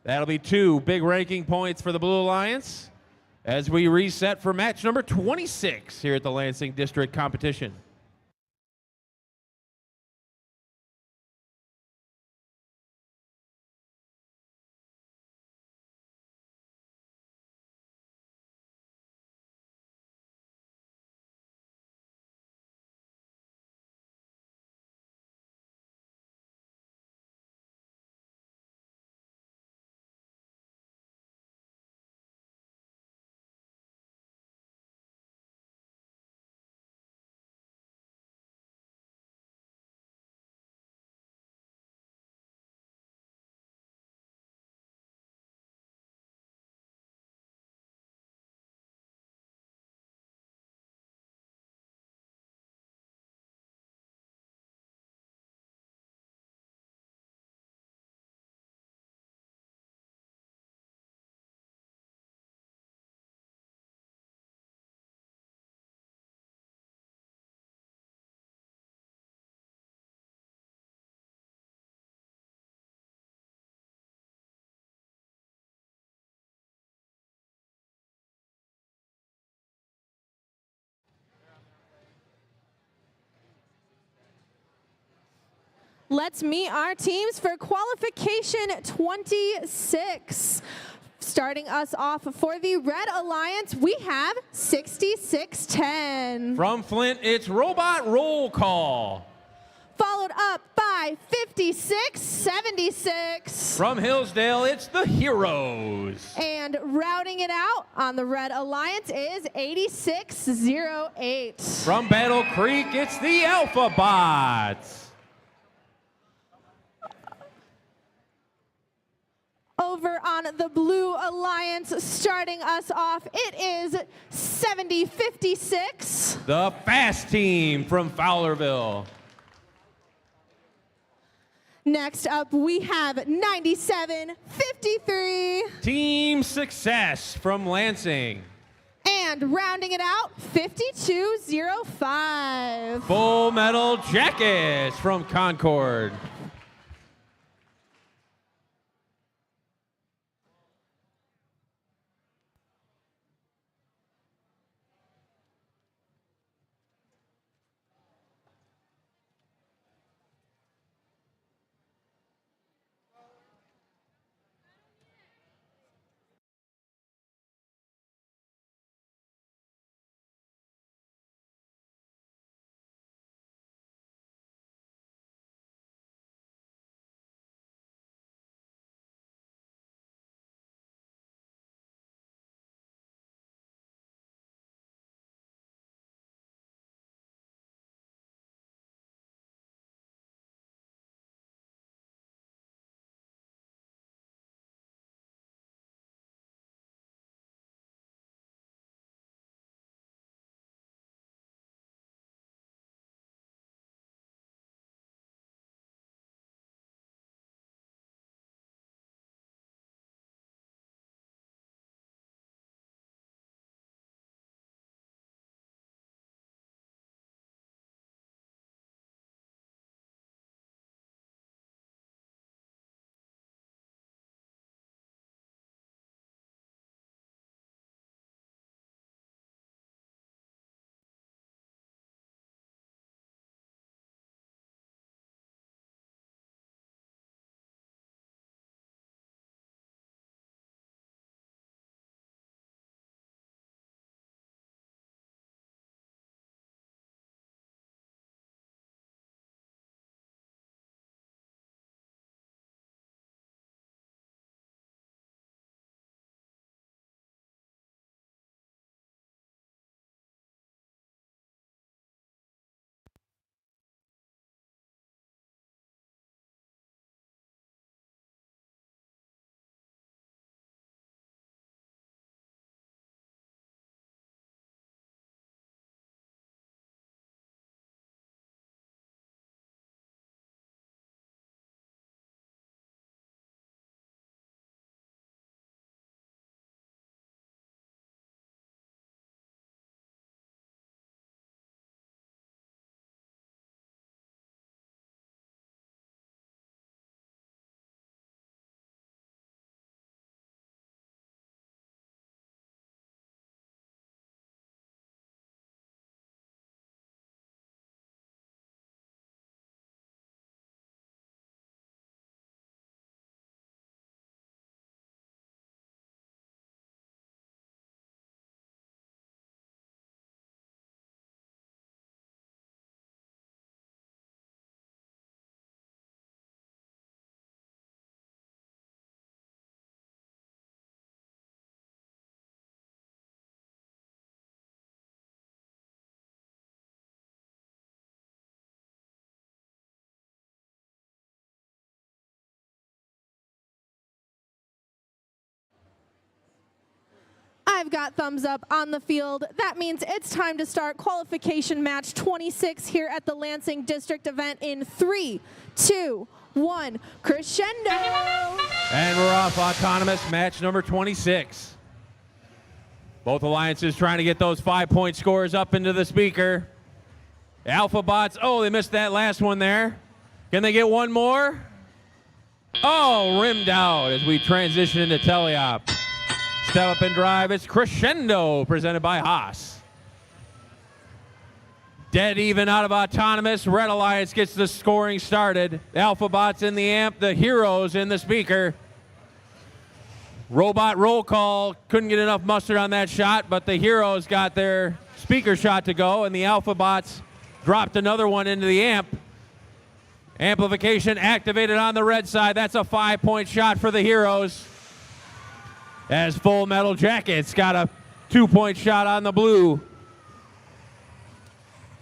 That'll be 2 big ranking points for the Blue Lions as we reset for match number 26 here at the Lansing District Competition. Let's meet our teams for qualification 26. Starting us off for the Red Alliance, we have 6610. From Flint, it's Robot Roll Call. Followed up by 5676. From Hillsdale, it's the Heroes. And routing it out on the Red Alliance is 8608. From Battle Creek, it's the Alpha Bots. Over on the Blue Alliance, starting us off, it is 7056. The Fast Team from Fowlerville. Next up, we have 9753. Team Success from Lansing. And rounding it out, 5205. Full Metal Jackets from Concord. I've got thumbs up on the field. That means it's time to start qualification match 26 here at the Lansing District event in 3, 2, 1, crescendo! And we're off. Autonomous match number 26. Both alliances trying to get those 5-point scores up into the speaker. Alpha Bots, oh, they missed that last one there. Can they get one more? Oh, rimmed out as we transition into teleop. Step up and drive. It's Crescendo, presented by Haas. Dead even out of Autonomous. Red Alliance gets the scoring started. Alpha Bots in the amp, the Heroes in the speaker. Robot roll call. Couldn't get enough mustard on that shot, but the Heroes got their speaker shot to go, and the Alpha Bots dropped another one into the amp. Amplification activated on the red side. That's a 5-point shot for the Heroes. As Full Metal Jackets got a 2-point shot on the blue.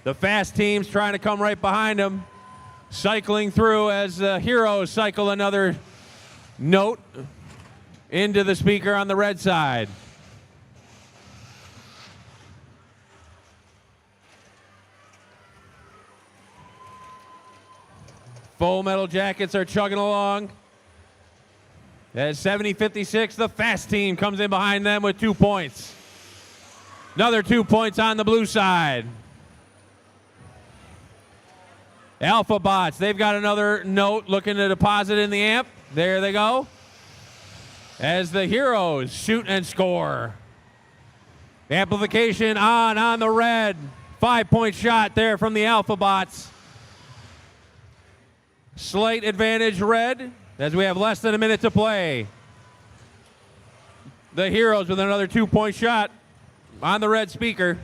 The fast teams trying to come right behind them. Cycling through as the Heroes cycle another note into the speaker on the red side. Full Metal Jackets are chugging along. As 70-56, the fast team comes in behind them with 2 points. Another 2 points on the blue side. Alpha Bots, they've got another note looking to deposit in the amp. There they go. As the Heroes shoot and score. Amplification on the red. 5-point shot there from the Alpha Bots. Slight advantage red as we have less than a minute to play. The Heroes with another 2-point shot on the red speaker.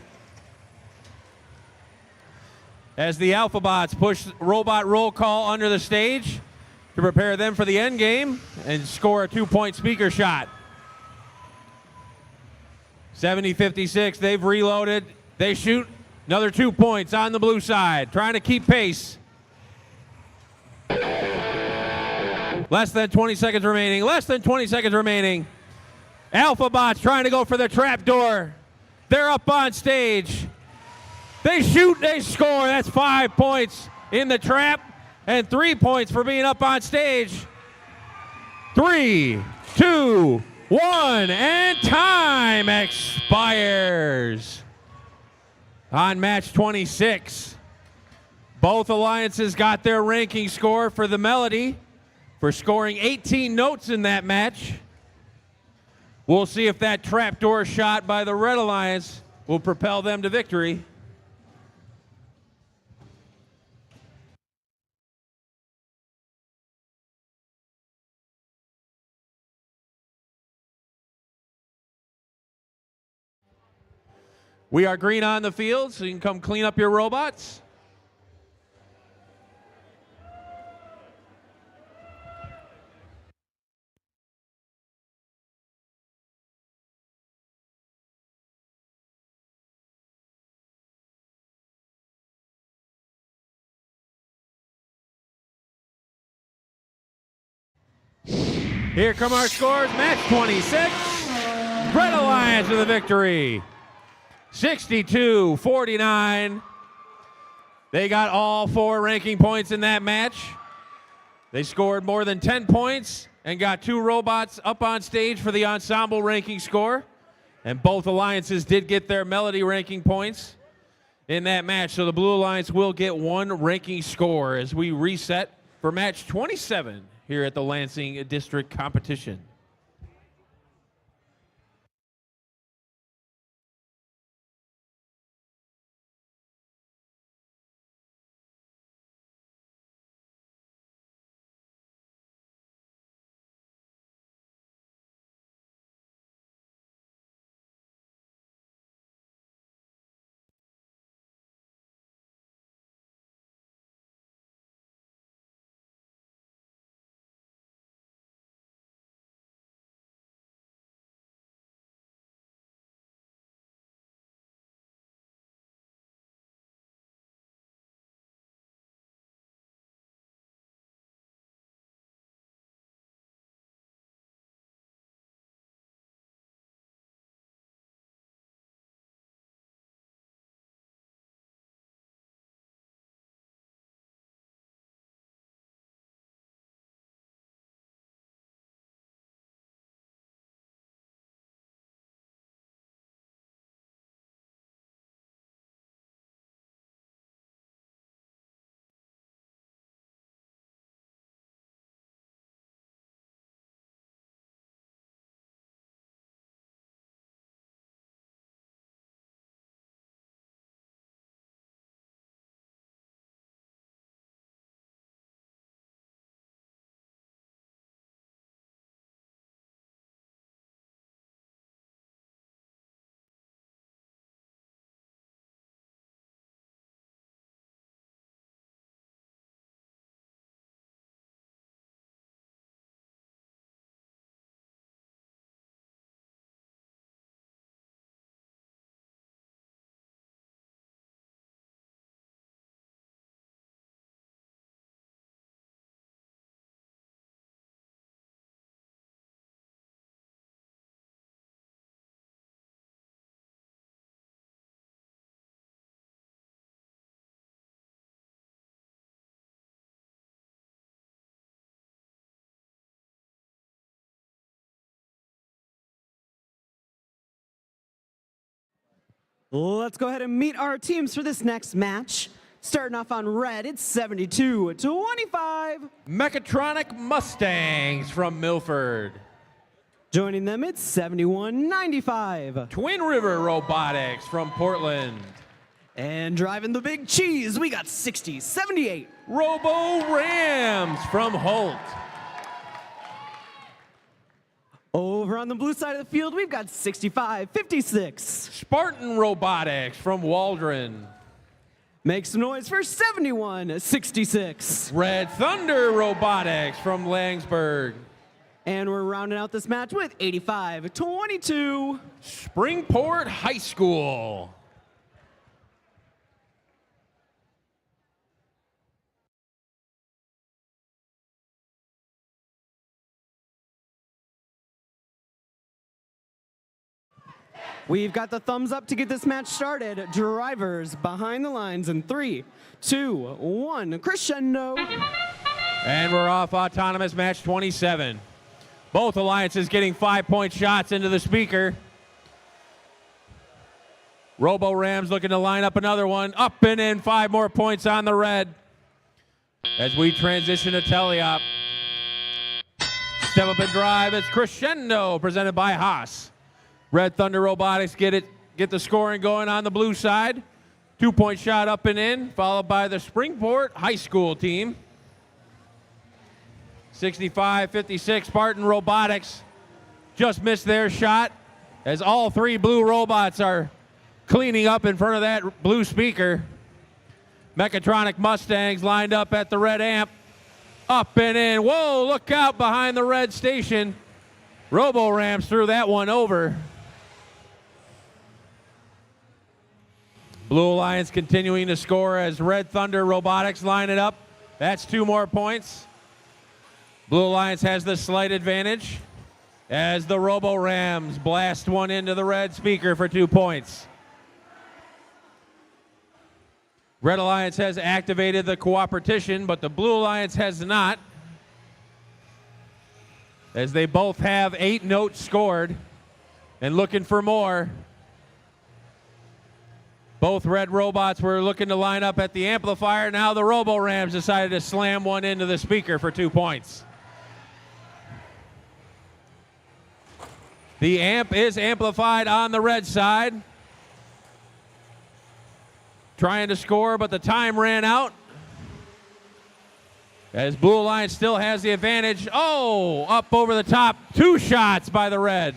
As the Alpha Bots push robot roll call under the stage to prepare them for the end game and score a 2-point speaker shot. 70-56, they've reloaded. They shoot another 2 points on the blue side, trying to keep pace. Less than 20 seconds remaining. Less than 20 seconds remaining. Alpha Bots trying to go for the trap door. They're up on stage. They shoot, they score. That's 5 points in the trap and 3 points for being up on stage. 3, 2, 1, and time expires. On match 26, both alliances got their ranking score for the Melody for scoring 18 notes in that match. We'll see if that trapdoor shot by the Red Alliance will propel them to victory. We are green on the field, so you can come clean up your robots. Here come our scores. Match 26. Red Alliance with a victory. 62-49. They got all 4 ranking points in that match. They scored more than 10 points and got 2 robots up on stage for the ensemble ranking score. And both alliances did get their Melody ranking points in that match. So the Blue Alliance will get 1 ranking score as we reset for match 27 here at the Lansing District Competition. Let's go ahead and meet our teams for this next match. Starting off on red, it's 72-25. Mechatronic Mustangs from Milford. Joining them, it's 71-95. Twin River Robotics from Portland. And driving the big cheese, we got 60-78. Robo Rams from Holt. Over on the blue side of the field, we've got 65-56. Spartan Robotics from Waldron. Make some noise for 71-66. Red Thunder Robotics from Langsburg. And we're rounding out this match with 85-22. Springport High School. We've got the thumbs up to get this match started. Drivers behind the lines in 3, 2, 1, crescendo. And we're off autonomous match 27. Both alliances getting 5-point shots into the speaker. Robo Rams looking to line up another one. Up and in, 5 more points on the red. As we transition to teleop. Step up and drive. It's crescendo presented by Haas. Red Thunder Robotics get the scoring going on the blue side. 2-point shot up and in, followed by the Springport High School team. 65-56, Spartan Robotics just missed their shot as all 3 blue robots are cleaning up in front of that blue speaker. Mechatronic Mustangs lined up at the red amp. Up and in. Whoa, look out behind the red station. Robo Rams threw that one over. Blue Alliance continuing to score as Red Thunder Robotics line it up. That's 2 more points. Blue Alliance has the slight advantage as the Robo Rams blast one into the red speaker for 2 points. Red Alliance has activated the cooperation, but the Blue Alliance has not, as they both have 8 notes scored and looking for more. Both red robots were looking to line up at the amplifier. Now the Robo Rams decided to slam one into the speaker for 2 points. The amp is amplified on the red side. Trying to score, but the time ran out. As Blue Alliance still has the advantage. Oh, up over the top. 2 shots by the red.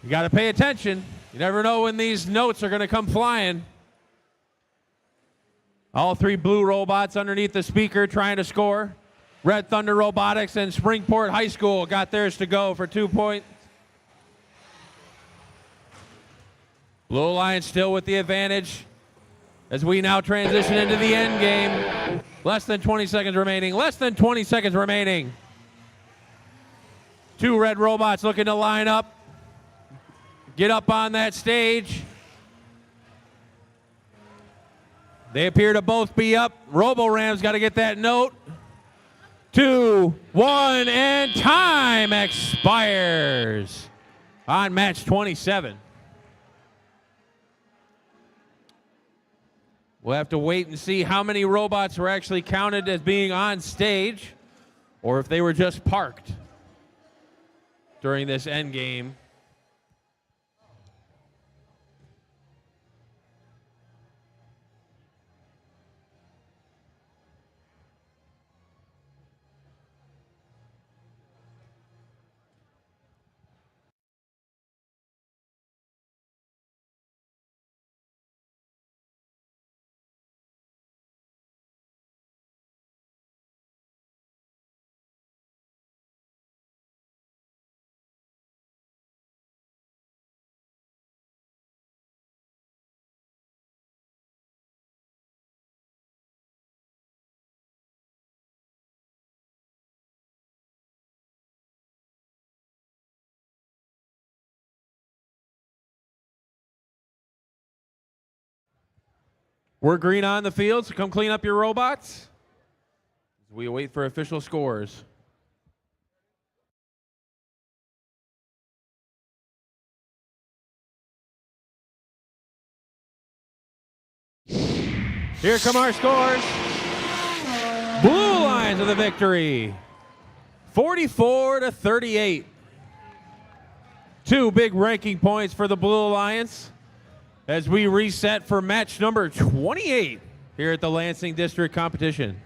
You got to pay attention. You never know when these notes are going to come flying. All 3 blue robots underneath the speaker trying to score. Red Thunder Robotics and Springport High School got theirs to go for 2 points. Blue Alliance still with the advantage as we now transition into the end game. Less than 20 seconds remaining. Less than 20 seconds remaining. 2 red robots looking to line up. Get up on that stage. They appear to both be up. Robo Rams got to get that note. 2, 1, and time expires on match 27. We'll have to wait and see how many robots were actually counted as being on stage or if they were just parked during this end game. We're green on the field, so come clean up your robots. We wait for official scores. Here come our scores. Blue Lions with the victory, 44-38. 2 big ranking points for the Blue Alliance as we reset for match number 28 here at the Lansing District Competition.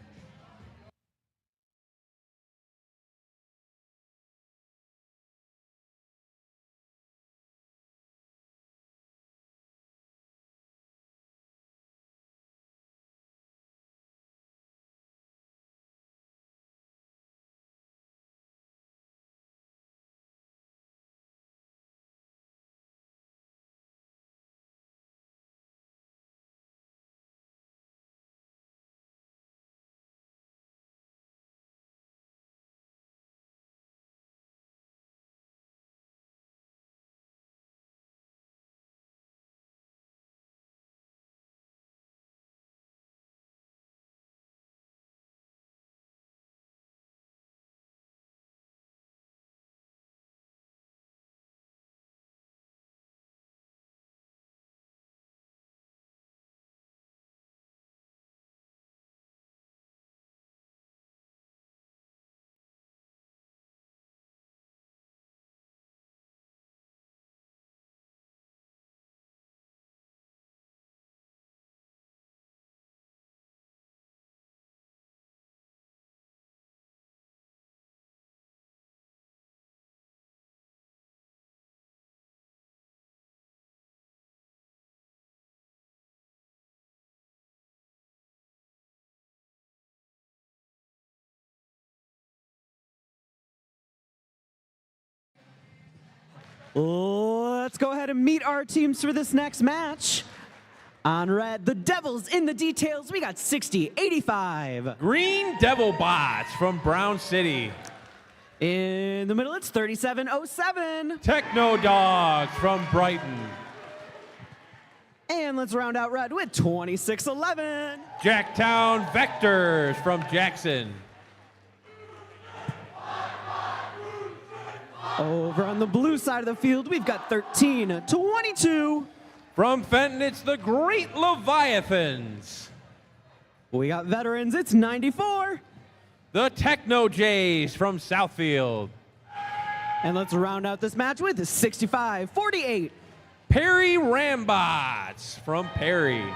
Let's go ahead and meet our teams for this next match. On red, the Devils in the details. We got 60-85. Green Devil Bots from Brown City. In the middle, it's 37-07. Techno Dogs from Brighton. And let's round out red with 26-11. Jacktown Vectors from Jackson. Over on the blue side of the field, we've got 13-22. From Fenton, it's the Great Leviathans. We got veterans, it's 94. The Techno Jays from Southfield. And let's round out this match with 65-48. Perry Rambots from Perry.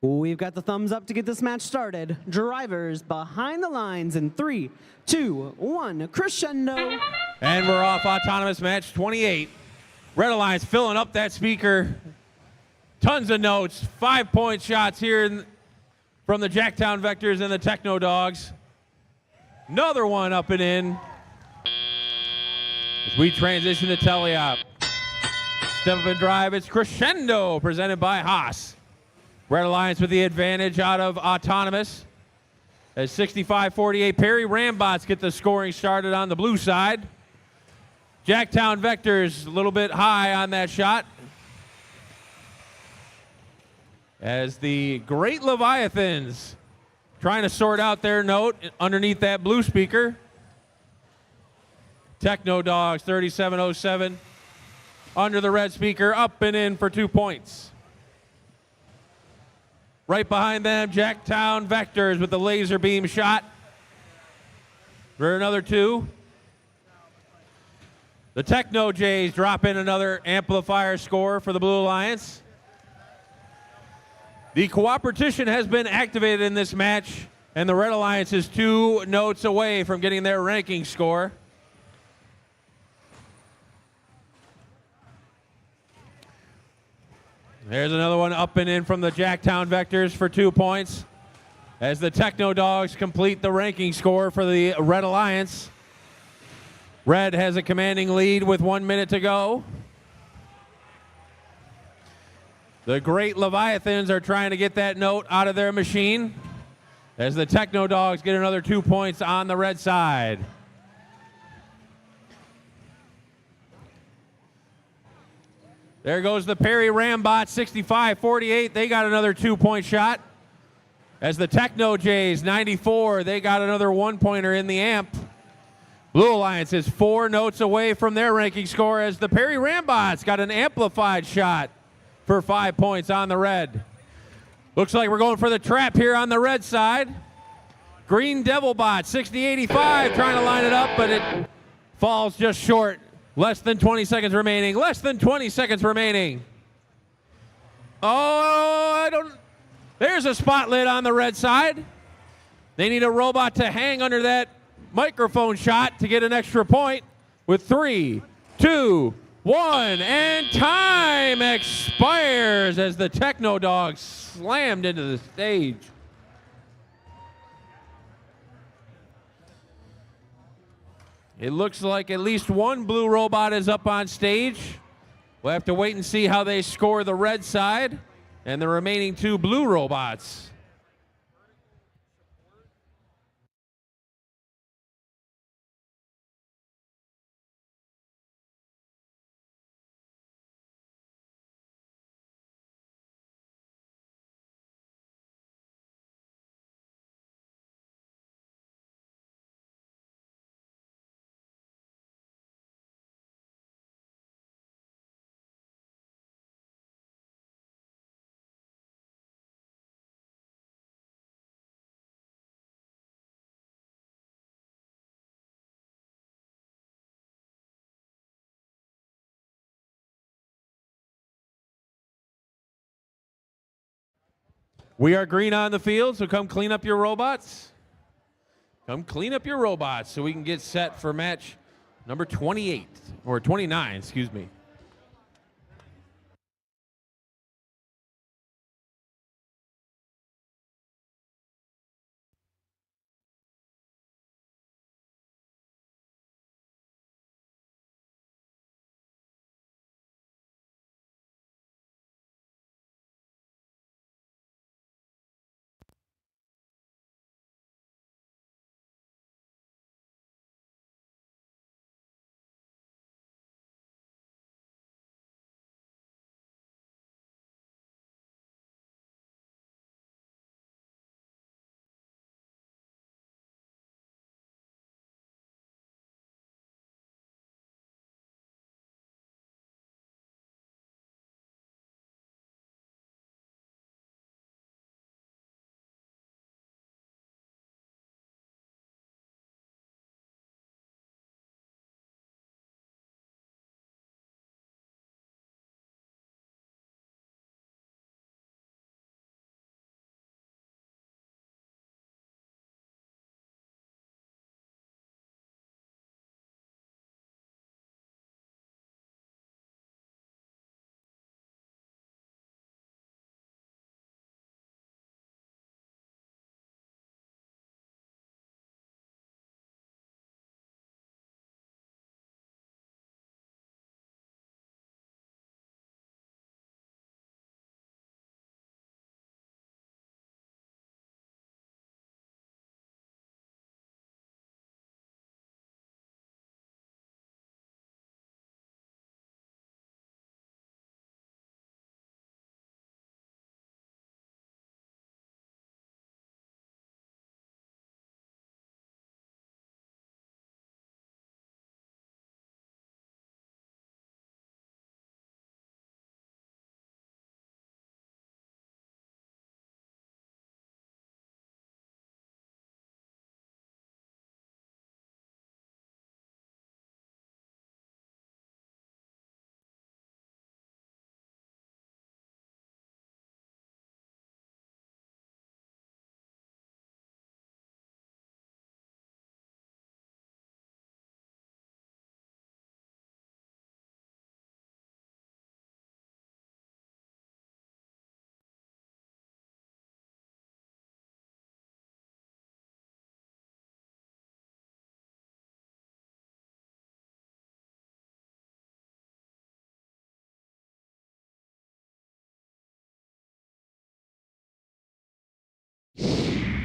We've got the thumbs up to get this match started. Drivers behind the lines in 3, 2, 1, crescendo. And we're off autonomous match 28. Red Alliance filling up that speaker. Tons of notes, 5-point shots here from the Jacktown Vectors and the Techno Dogs. Another one up and in. As we transition to teleop. Step up and drive, it's Crescendo presented by Haas. Red Alliance with the advantage out of autonomous. As 65-48, Perry Rambots get the scoring started on the blue side. Jacktown Vectors a little bit high on that shot. As the Great Leviathans trying to sort out their note underneath that blue speaker. Techno Dogs 37-07 under the red speaker, up and in for 2 points. Right behind them, Jacktown Vectors with the laser beam shot for another 2. The Techno Jays drop in another amplifier score for the Blue Alliance. The cooperation has been activated in this match, and the Red Alliance is 2 notes away from getting their ranking score. There's another one up and in from the Jacktown Vectors for 2 points as the Techno Dogs complete the ranking score for the Red Alliance. Red has a commanding lead with 1 minute to go. The great Leviathans are trying to get that note out of their machine as the Techno Dogs get another 2 points on the red side. There goes the Perry Rambot 65-48. They got another 2-point shot. As the Techno Jays 94, they got another 1-pointer in the amp. Blue Alliance is 4 notes away from their ranking score as the Perry Rambots got an amplified shot for 5 points on the red. Looks like we're going for the trap here on the red side. Green Devilbot 60-85 trying to line it up, but it falls just short. Less than 20 seconds remaining. Less than 20 seconds remaining. Oh, there's a spotlight on the red side. They need a robot to hang under that microphone shot to get an extra point with 3, 2, 1, and time expires as the Techno Dogs slammed into the stage. It looks like at least one blue robot is up on stage. We'll have to wait and see how they score the red side and the remaining 2 blue robots. We are green on the field, so come clean up your robots. Come clean up your robots so we can get set for match number 28, or 29, excuse me.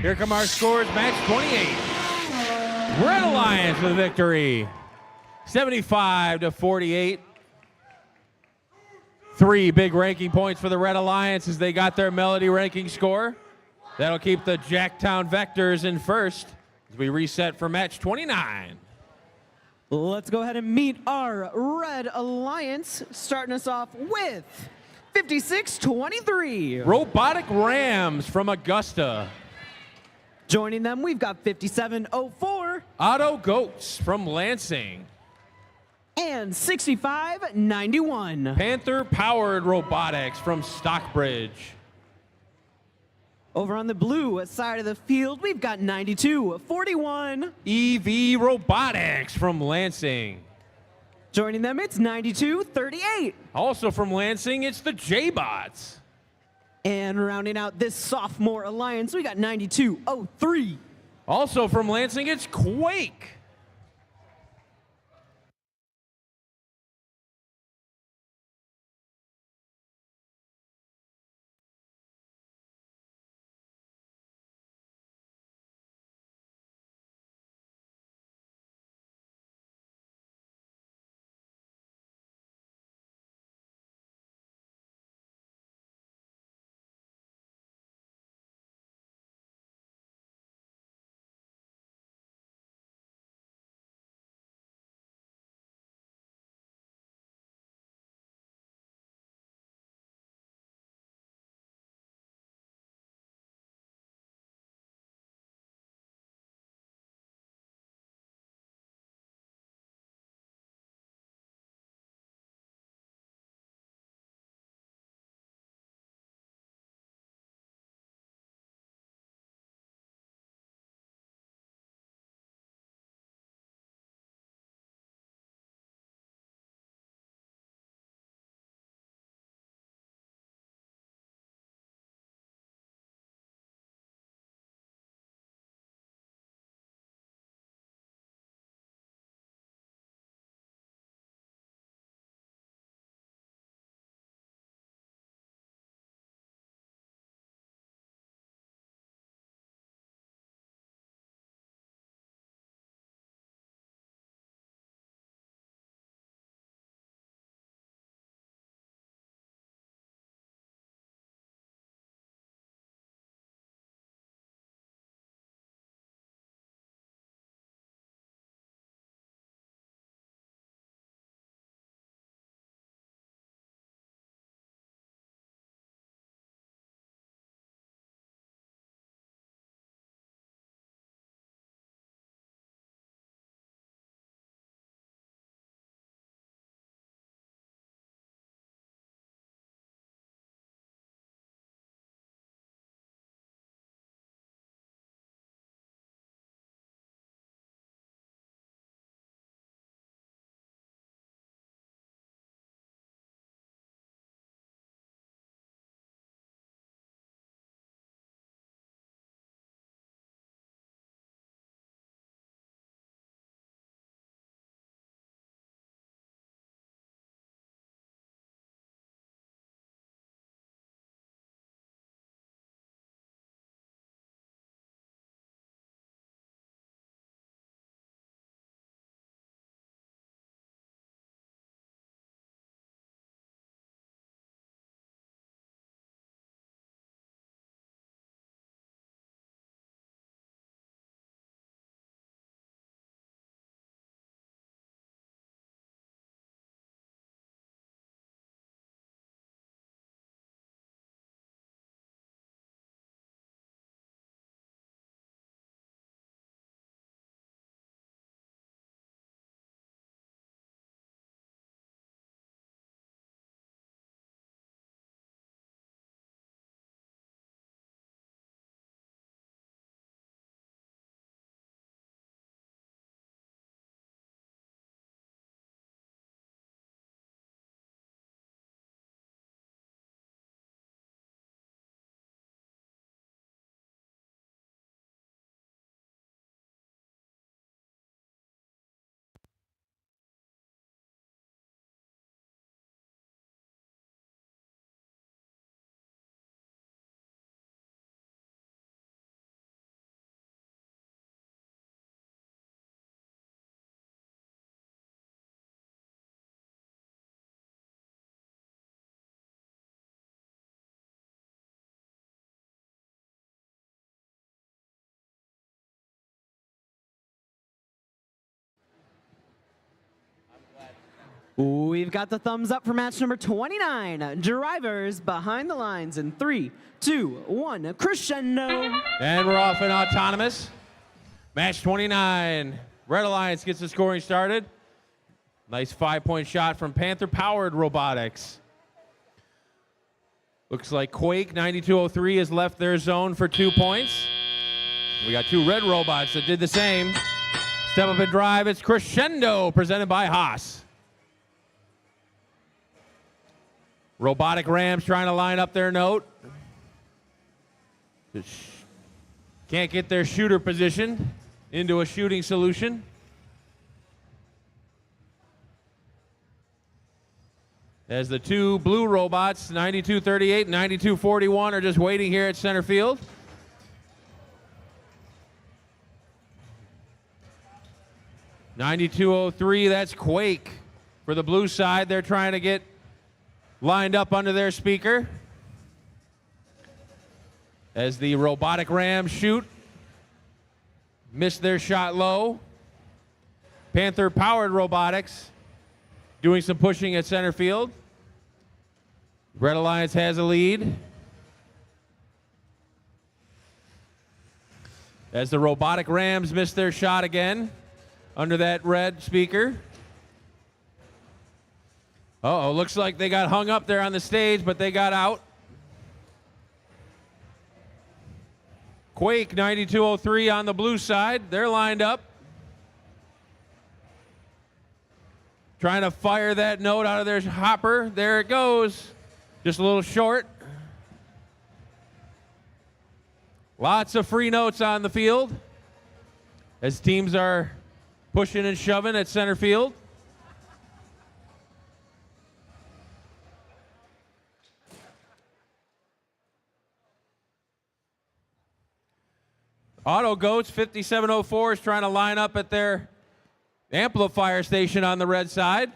Here come our scores, match 28. Red Alliance with victory, 75-48. 3 big ranking points for the Red Alliance as they got their Melody ranking score. That'll keep the Jacktown Vectors in first as we reset for match 29. Let's go ahead and meet our Red Alliance, starting us off with 56-23. Robotic Rams from Augusta. Joining them, we've got 57-04. Auto Goats from Lansing. And 65-91. Panther Powered Robotics from Stockbridge. Over on the blue side of the field, we've got 92-41. EV Robotics from Lansing. Joining them, it's 92-38. Also from Lansing, it's the J-Bots. And rounding out this sophomore alliance, we got 92-03. Also from Lansing, it's Quake. We've got the thumbs up for match number 29. Drivers behind the lines in 3, 2, 1, crescendo. And we're off in autonomous. Match 29. Red Alliance gets the scoring started. Nice 5-point shot from Panther-powered robotics. Looks like Quake 9203 has left their zone for 2 points. We got 2 red robots that did the same. Step up and drive. It's Crescendo, presented by Haas. Robotic Rams trying to line up their note. Can't get their shooter positioned into a shooting solution. As the 2 blue robots, 9238 and 9241, are just waiting here at center field. (9203), that's Quake. For the blue side, they're trying to get lined up under their speaker. As the robotic Rams shoot, missed their shot low. Panther-powered robotics doing some pushing at center field. Red Alliance has a lead. As the robotic Rams miss their shot again under that red speaker. Uh-oh, looks like they got hung up there on the stage, but they got out. Quake 9203 on the blue side. They're lined up. Trying to fire that note out of their hopper. There it goes. Just a little short. Lots of free notes on the field as teams are pushing and shoving at center field. Auto Goats 5704 is trying to line up at their amplifier station on the red side.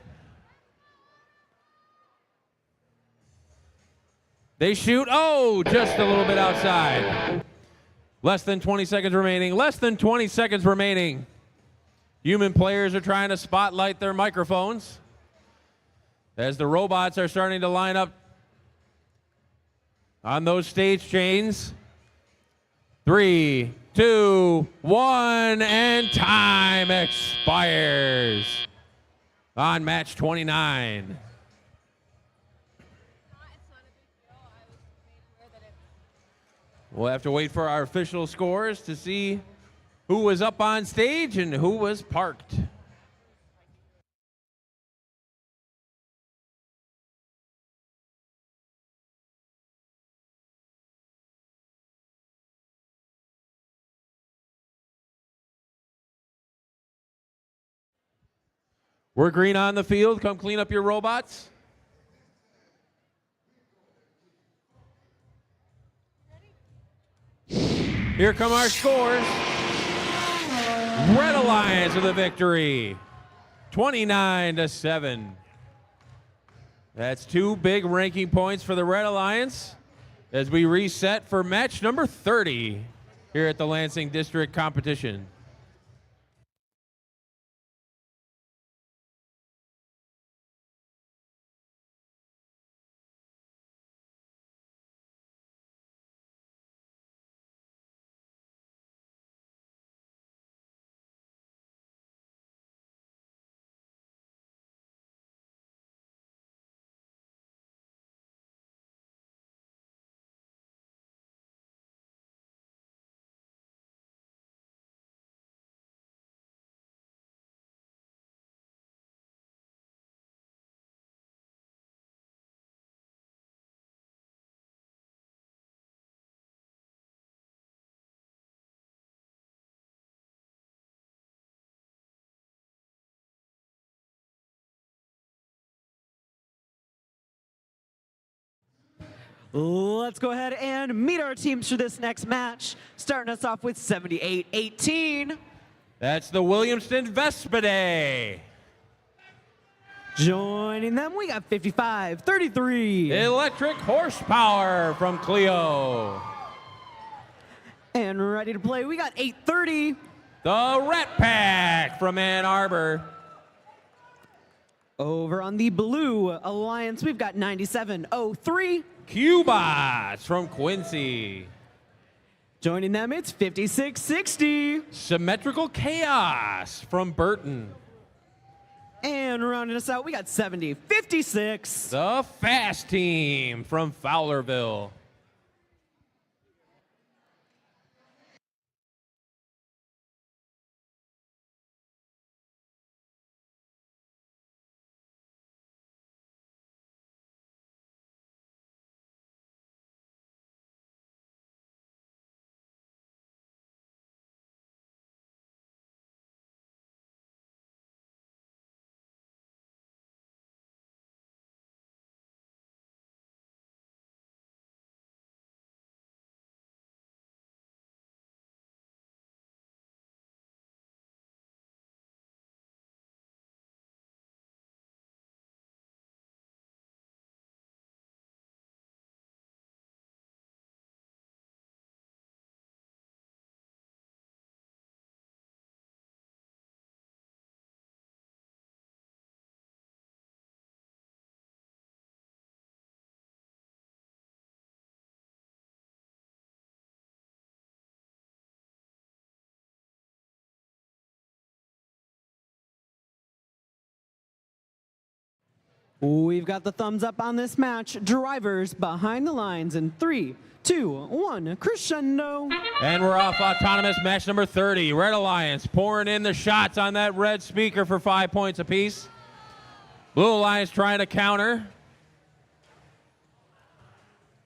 They shoot. Oh, just a little bit outside. Less than 20 seconds remaining. Less than 20 seconds remaining. Human players are trying to spotlight their microphones as the robots are starting to line up on those stage chains. 3, 2, 1, and time expires on match 29. We'll have to wait for our official scores to see who was up on stage and who was parked. We're green on the field. Come clean up your robots. Here come our scores. Red Alliance with the victory, 29-7. That's 2 big ranking points for the Red Alliance as we reset for match number 30 here at the Lansing District Competition. Let's go ahead and meet our teams for this next match. Starting us off with 78-18. That's the Williamston Vespidae. Joining them, we got 55-33. Electric Horsepower from Clio. And ready to play, we got 830. The Rat Pack from Ann Arbor. Over on the Blue Alliance, we've got 9703. Cubots from Quincy. Joining them, it's 5660. Symmetrical Chaos from Burton. And rounding us out, we got 7056. The Fast Team from Fowlerville. We've got the thumbs up on this match. Drivers behind the lines in 3, 2, 1, crescendo. And we're off autonomous match number 30. Red Alliance pouring in the shots on that red speaker for 5 points apiece. Blue Alliance trying to counter.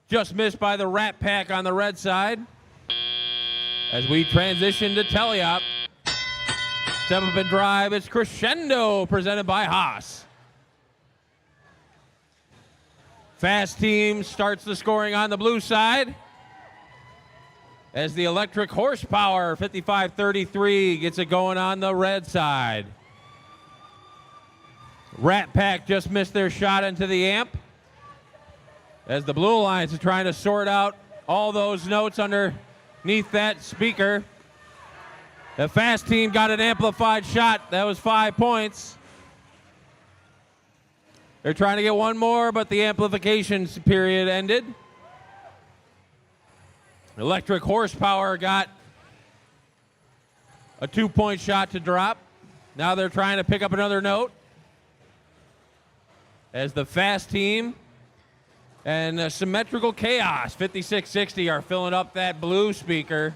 Just missed by the Rat Pack on the red side. As we transition to Teleop. Step up and drive. It's Crescendo presented by Haas. Fast Team starts the scoring on the blue side as the Electric Horsepower 5533 gets it going on the red side. Rat Pack just missed their shot into the amp as the Blue Alliance is trying to sort out all those notes underneath that speaker. The Fast Team got an amplified shot. That was 5 points. They're trying to get one more, but the amplification period ended. Electric Horsepower got a 2-point shot to drop. Now they're trying to pick up another note. As the Fast Team and Symmetrical Chaos 5660 are filling up that blue speaker.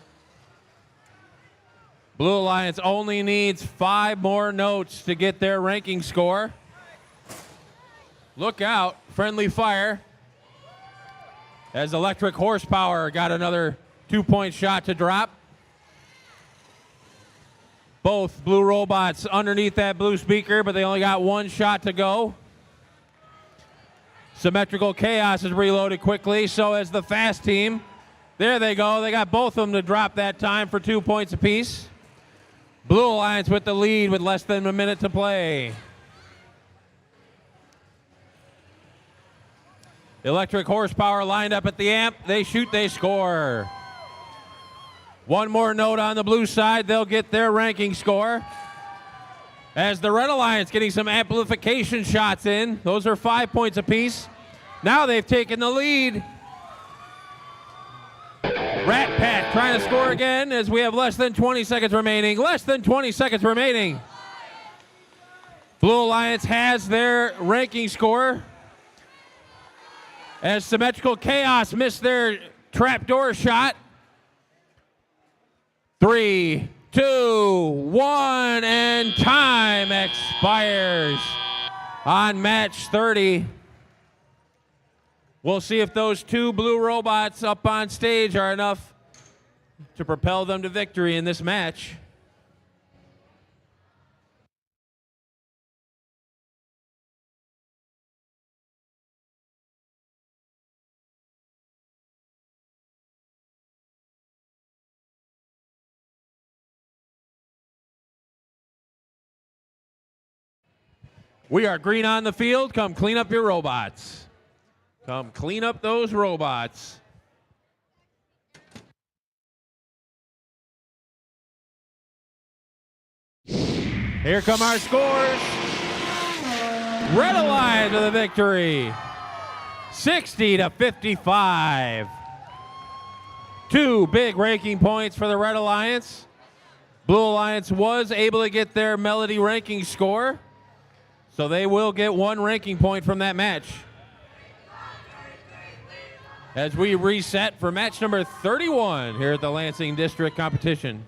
Blue Alliance only needs 5 more notes to get their ranking score. Look out, friendly fire. As Electric Horsepower got another 2-point shot to drop. Both blue robots underneath that blue speaker, but they only got 1 shot to go. Symmetrical Chaos is reloaded quickly, so as the Fast Team. There they go, they got both of them to drop that time for 2 points apiece. Blue Alliance with the lead with less than a minute to play. Electric Horsepower lined up at the amp. They shoot, they score. 1 more note on the blue side, they'll get their ranking score. As the Red Alliance getting some amplification shots in. Those are 5 points apiece. Now they've taken the lead. Rat Pack trying to score again as we have less than 20 seconds remaining. Less than 20 seconds remaining. Blue Alliance has their ranking score. As Symmetrical Chaos missed their trapdoor shot. 3, 2, 1, and time expires on match 30. We'll see if those 2 blue robots up on stage are enough to propel them to victory in this match. We are green on the field. Come clean up your robots. Come clean up those robots. Here come our scores. Red Alliance to the victory. 60-55. 2 big ranking points for the Red Alliance. Blue Alliance was able to get their Melody ranking score, so they will get 1 ranking point from that match. As we reset for match number 31 here at the Lansing District competition.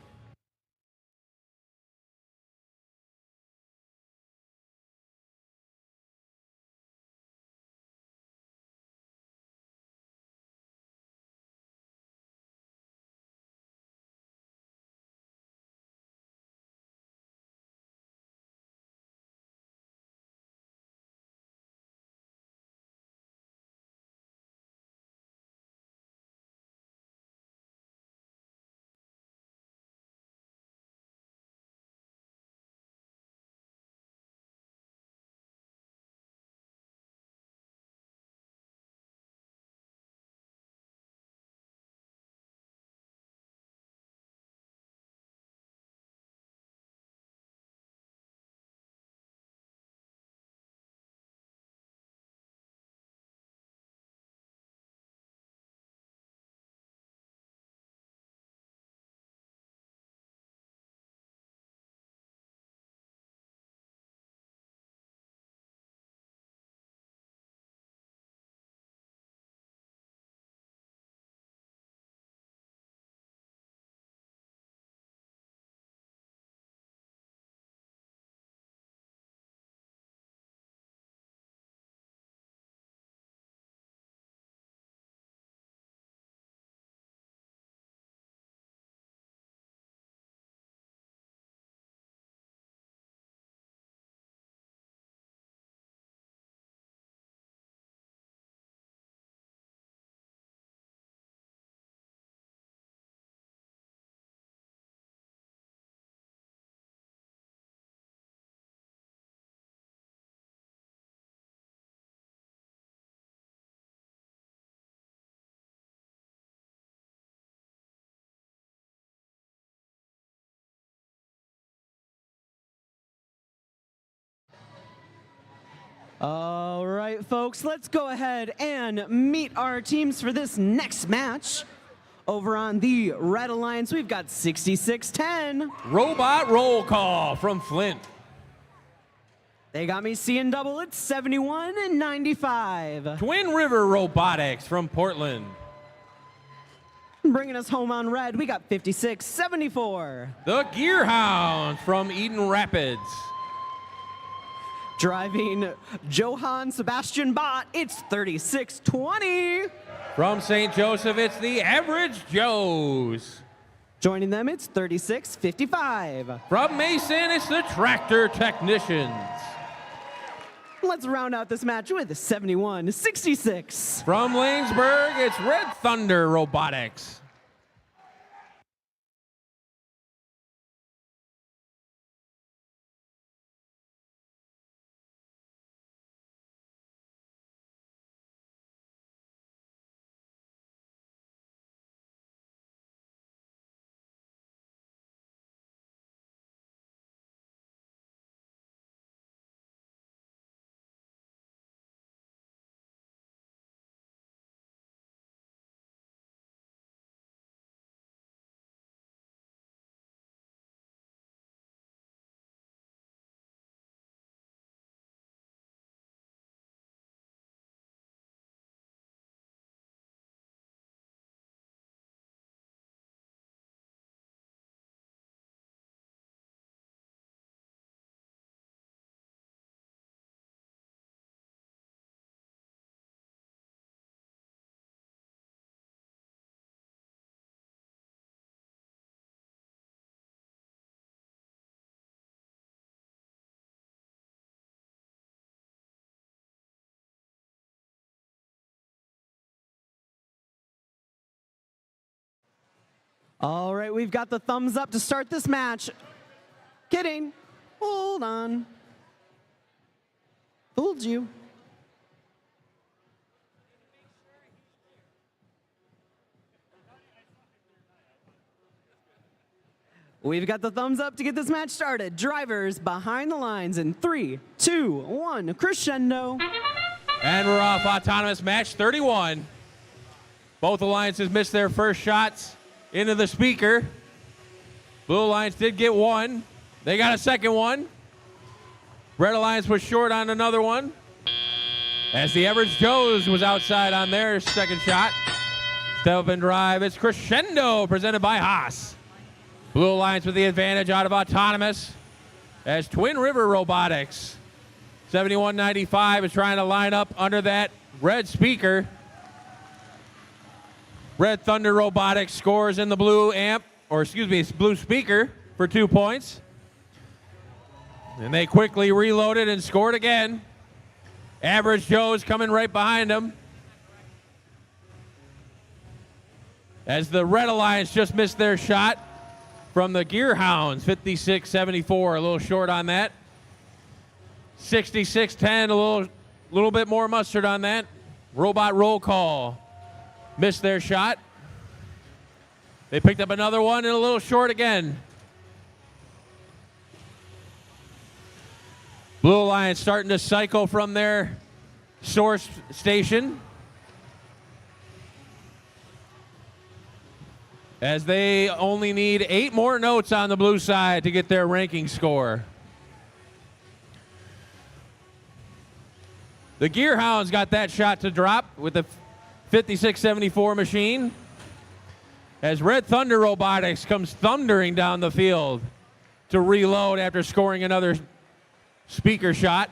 All right, folks, let's go ahead and meet our teams for this next match. Over on the Red Alliance, we've got 6610. Robot roll call from Flint. They got me seeing double at 71-95. Twin River Robotics from Portland. Bringing us home on red, we got 56-74. The Gearhounds from Eden Rapids. Driving Johann Sebastian Bott, it's 36-20. From St. Joseph, it's the Average Joes. Joining them, it's 36-55. From Mason, it's the Tractor Technicians. Let's round out this match with 71-66. From Lanesburg, it's Red Thunder Robotics. All right, we've got the thumbs up to start this match. Kidding. Hold on. Fooled you. We've got the thumbs up to get this match started. Drivers behind the lines in 3, 2, 1, crescendo. And we're off. Autonomous match 31. Both alliances missed their first shots into the speaker. Blue Alliance did get one. They got a second one. Red Alliance was short on another one. As the Average Joes was outside on their second shot. Step up and drive. It's Crescendo presented by Haas. Blue Alliance with the advantage out of Autonomous. As Twin River Robotics, 7195, is trying to line up under that red speaker. Red Thunder Robotics scores in the blue amp, or excuse me, blue speaker for 2 points. And they quickly reloaded and scored again. Average Joe's coming right behind them. As the Red Alliance just missed their shot from the Gear Hounds, 56-74, a little short on that. 66-10, a little bit more mustard on that. Robot roll call. Missed their shot. They picked up another one and a little short again. Blue Alliance starting to cycle from their source station as they only need 8 more notes on the blue side to get their ranking score. The Gear Hounds got that shot to drop with the 56-74 machine as Red Thunder Robotics comes thundering down the field to reload after scoring another speaker shot.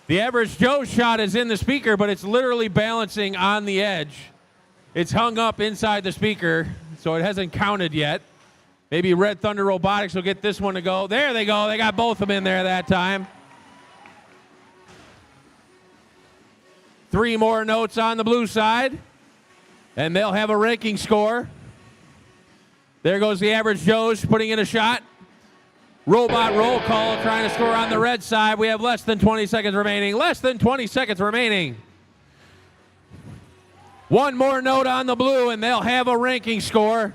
The Average Joe shot is in the speaker, but it's literally balancing on the edge. It's hung up inside the speaker, so it hasn't counted yet. Maybe Red Thunder Robotics will get this one to go. There they go. They got both of them in there that time. 3 more notes on the blue side, and they'll have a ranking score. There goes the Average Joe's putting in a shot. Robot roll call trying to score on the red side. We have less than 20 seconds remaining. Less than 20 seconds remaining. 1 more note on the blue, and they'll have a ranking score.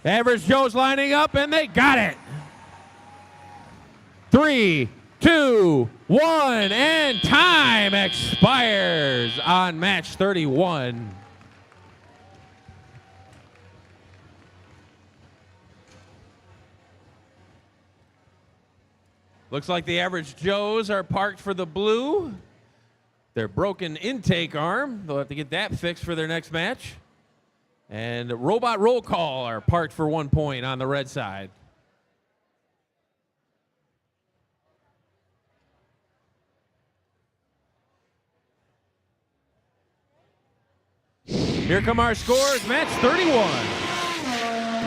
Average Joe's lining up, and they got it. 3, 2, 1, and time expires on match 31. Looks like the Average Joes are parked for the blue. Their broken intake arm, they'll have to get that fixed for their next match. And Robot Roll Call are parked for 1 point on the red side. Here come our scores. Match 31.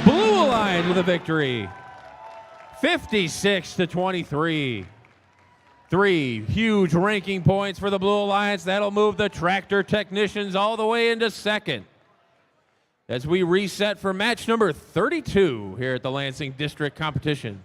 Blue Alliance with a victory. 56-23. 3 huge ranking points for the Blue Alliance. That'll move the Tractor Technicians all the way into second as we reset for match number 32 here at the Lansing District Competition.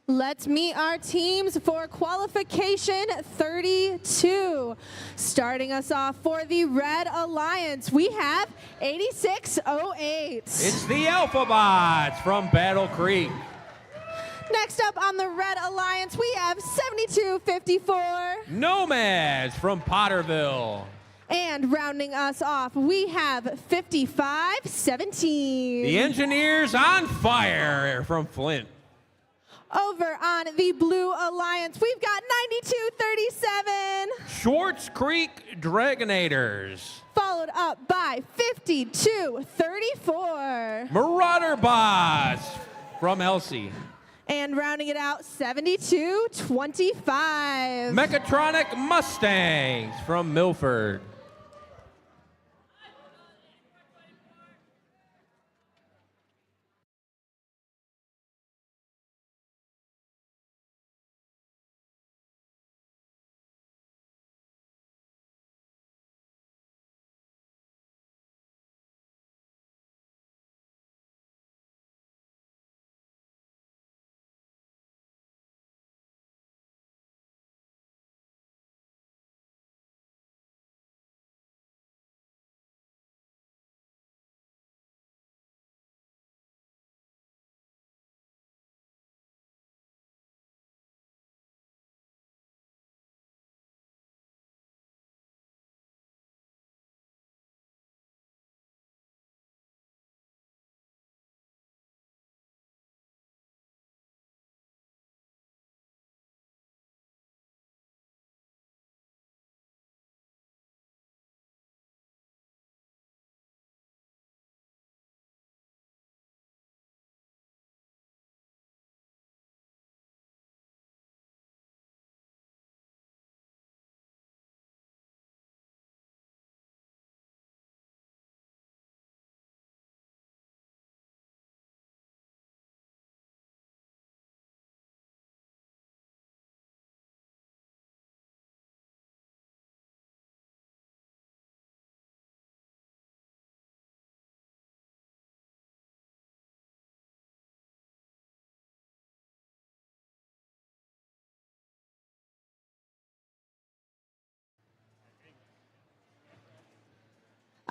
Let's meet our teams for qualification 32. Starting us off for the Red Alliance, we have 8608. It's the Alphabots from Battle Creek. Next up on the Red Alliance, we have 7254. Nomads from Potterville. And rounding us off, we have 5517. The Engineers on Fire from Flint. Over on the Blue Alliance, we've got 9237. Schwartz Creek Dragonators. Followed up by 5234. Marauder Bots from Elsie. And rounding it out, 7225. Mechatronic Mustangs from Milford.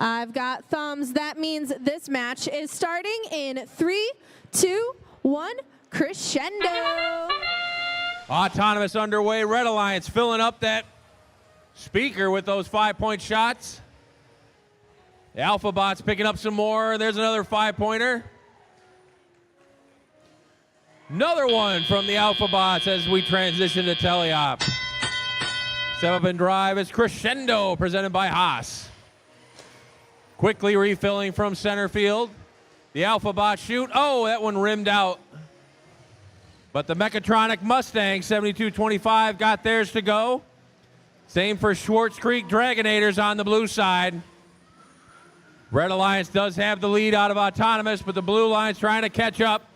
I've got thumbs. That means this match is starting in 3, 2, 1, crescendo. Autonomous underway. Red Alliance filling up that speaker with those 5-point shots. The Alphabots picking up some more. There's another 5-pointer. Another one from the Alphabots as we transition to teleop. Step up and drive is Crescendo, presented by Haas. Quickly refilling from center field. The Alphabots shoot. Oh, that one rimmed out. But the Mechatronic Mustang 7225 got theirs to go. Same for Schwartz Creek Dragonators on the blue side. Red Alliance does have the lead out of Autonomous, but the Blue Alliance trying to catch up.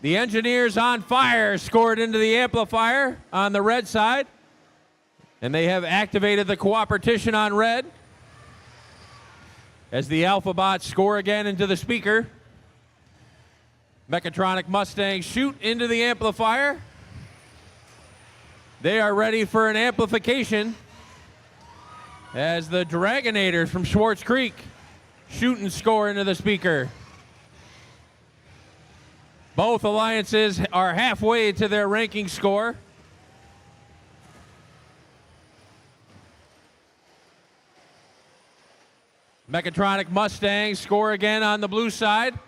The Engineers on Fire scored into the amplifier on the red side. And they have activated the cooperation on red. As the Alphabots score again into the speaker. Mechatronic Mustangs shoot into the amplifier. They are ready for an amplification as the Dragonators from Schwartz Creek shoot and score into the speaker. Both alliances are halfway to their ranking score. Mechatronic Mustangs score again on the blue side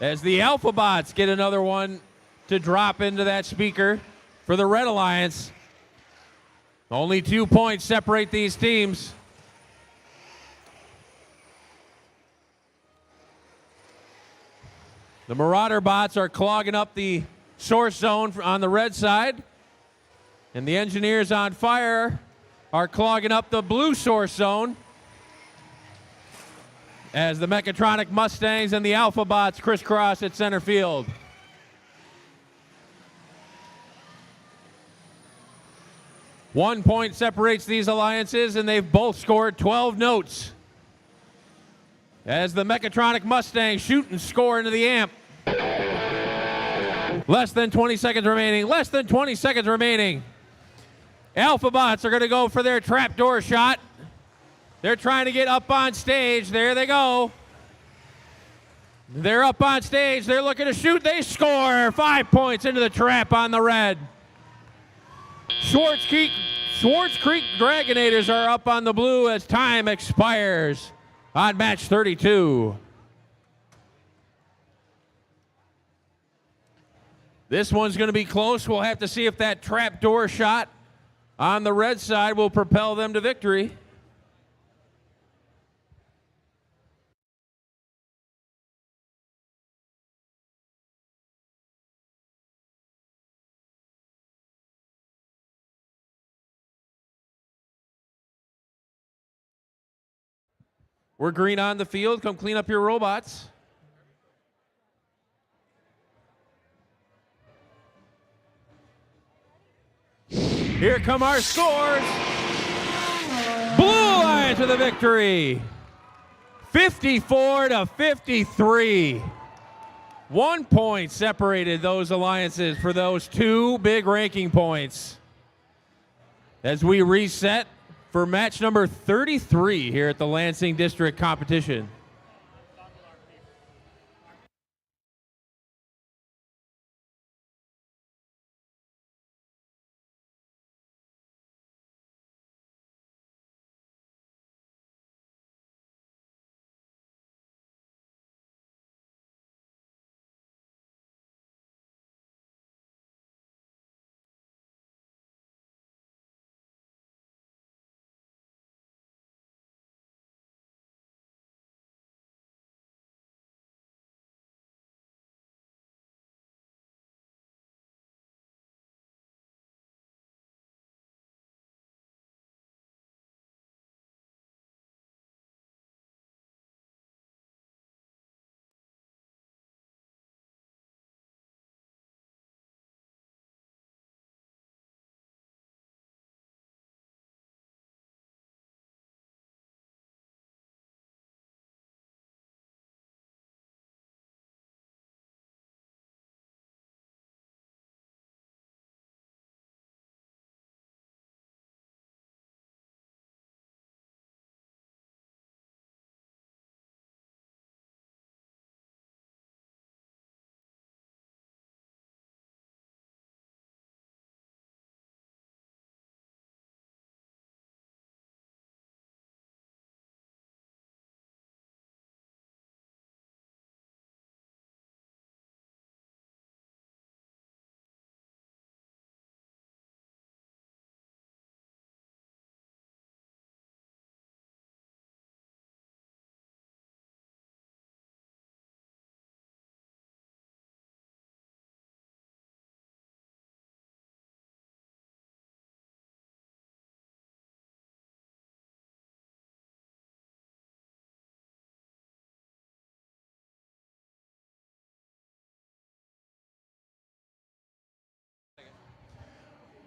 as the Alphabots get another one to drop into that speaker for the Red Alliance. Only 2 points separate these teams. The Marauder Bots are clogging up the source zone on the red side, and the Engineers on Fire are clogging up the blue source zone as the Mechatronic Mustangs and the Alphabots crisscross at center field. One point separates these alliances, and they've both scored 12 notes. As the Mechatronic Mustangs shoot and score into the amp. Less than 20 seconds remaining. Less than 20 seconds remaining. Alphabots are going to go for their trapdoor shot. They're trying to get up on stage. There they go. They're up on stage. They're looking to shoot. They score. 5 points into the trap on the red. Schwartz Creek Dragonators are up on the blue as time expires on match 32. This one's going to be close. We'll have to see if that trapdoor shot on the red side will propel them to victory. We're green on the field. Come clean up your robots. Here come our scores. Blue Line to the victory. 54-53. 1 point separated those alliances for those 2 big ranking points. As we reset for match number 33 here at the Lansing District competition.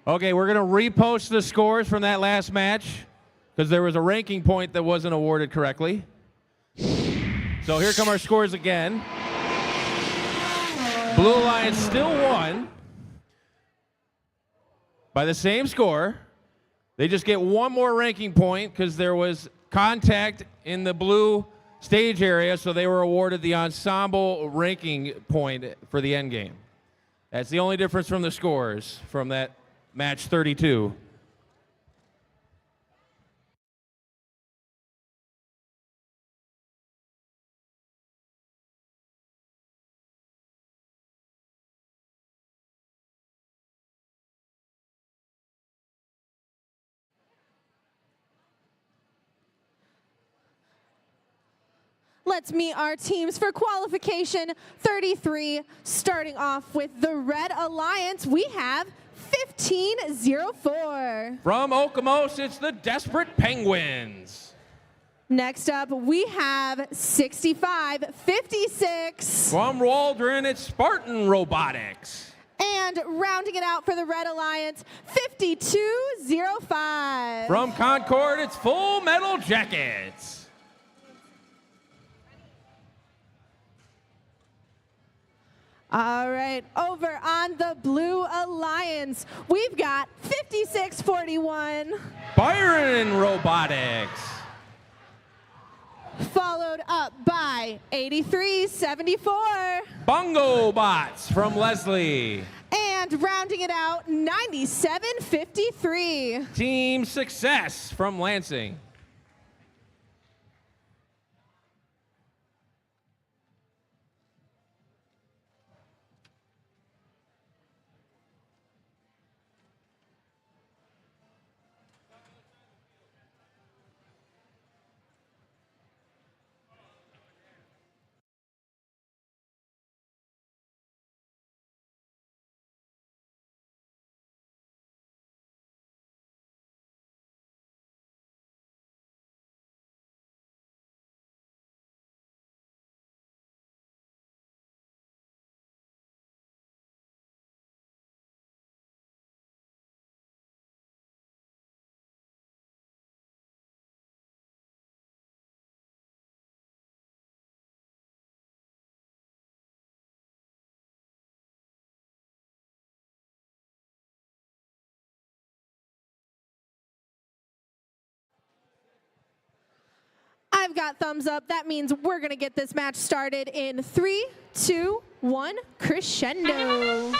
Okay, we're going to repost the scores from that last match because there was a ranking point that wasn't awarded correctly. So here come our scores again. Blue Alliance still won by the same score. They just get one more ranking point because there was contact in the blue stage area, so they were awarded the ensemble ranking point for the end game. That's the only difference from the scores from that match 32. Let's meet our teams for qualification 33. Starting off with the Red Alliance, we have 1504. From Okemos, it's the Desperate Penguins. Next up, we have 6556. From Waldron, it's Spartan Robotics. And rounding it out for the Red Alliance, 5205. From Concord, it's Full Metal Jackets. All right, over on the Blue Alliance, we've got 5641. Byron Robotics. Followed up by 8374. Bongo Bots from Leslie. And rounding it out, 9753. Team Success from Lansing. I've got thumbs up. That means we're going to get this match started in 3, 2, 1, crescendo.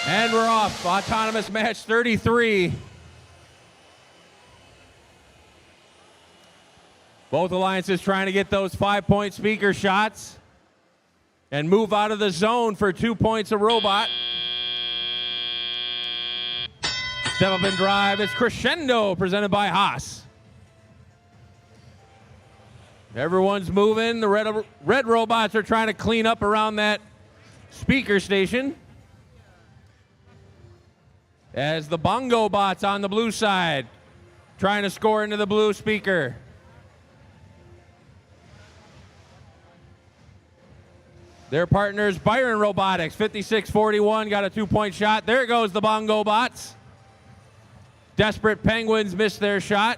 And we're off. Autonomous match 33. Both alliances trying to get those 5-point speaker shots and move out of the zone for 2 points a robot. Step up and drive. It's Crescendo presented by Haas. Everyone's moving. The red robots are trying to clean up around that speaker station. As the bongo bots on the blue side trying to score into the blue speaker. Their partners, Byron Robotics, 5641, got a 2-point shot. There goes the bongo bots. Desperate Penguins missed their shot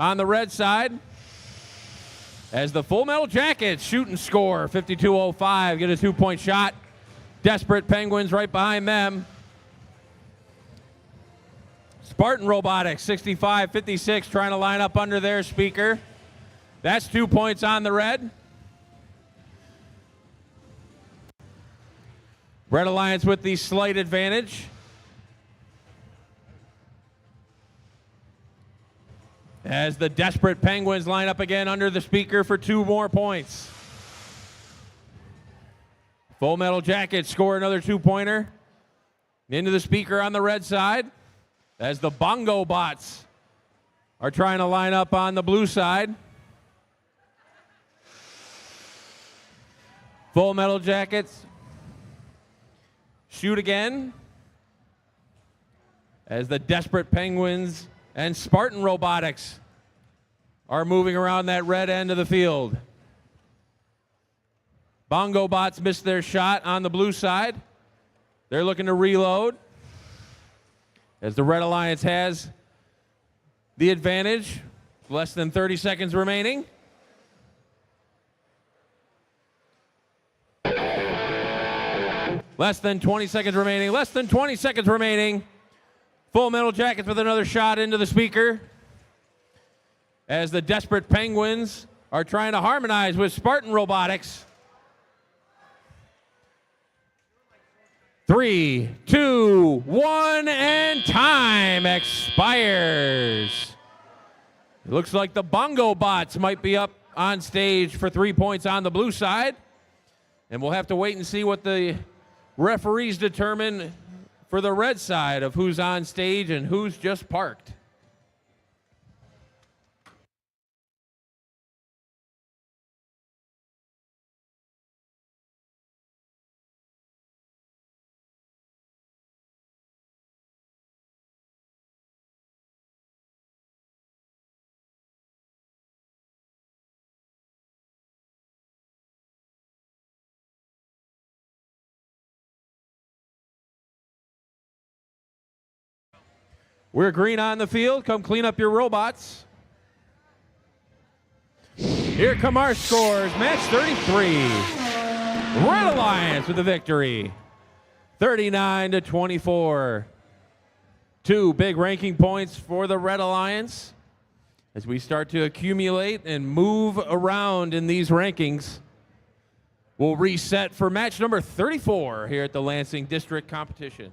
on the red side. As the Full Metal Jackets shoot and score, 5205, get a 2-point shot. Desperate Penguins right behind them. Spartan Robotics, 6556, trying to line up under their speaker. That's 2 points on the red. Red Alliance with the slight advantage. As the Desperate Penguins line up again under the speaker for 2 more points. Full Metal Jackets score another 2-pointer. Into the speaker on the red side. As the bongo bots are trying to line up on the blue side. Full Metal Jackets shoot again. As the Desperate Penguins and Spartan Robotics are moving around that red end of the field. Bongo bots missed their shot on the blue side. They're looking to reload. As the Red Alliance has the advantage. Less than 30 seconds remaining. Less than 20 seconds remaining. Less than 20 seconds remaining. Full Metal Jackets with another shot into the speaker. As the Desperate Penguins are trying to harmonize with Spartan Robotics. 3, 2, 1, and time expires. It looks like the bongo bots might be up on stage for 3 points on the blue side. And we'll have to wait and see what the referees determine for the red side of who's on stage and who's just parked. We're green on the field. Come clean up your robots. Here come our scores. Match 33. Red Alliance with the victory. 39-24. 2 big ranking points for the Red Alliance. As we start to accumulate and move around in these rankings, we'll reset for match number 34 here at the Lansing District Competition.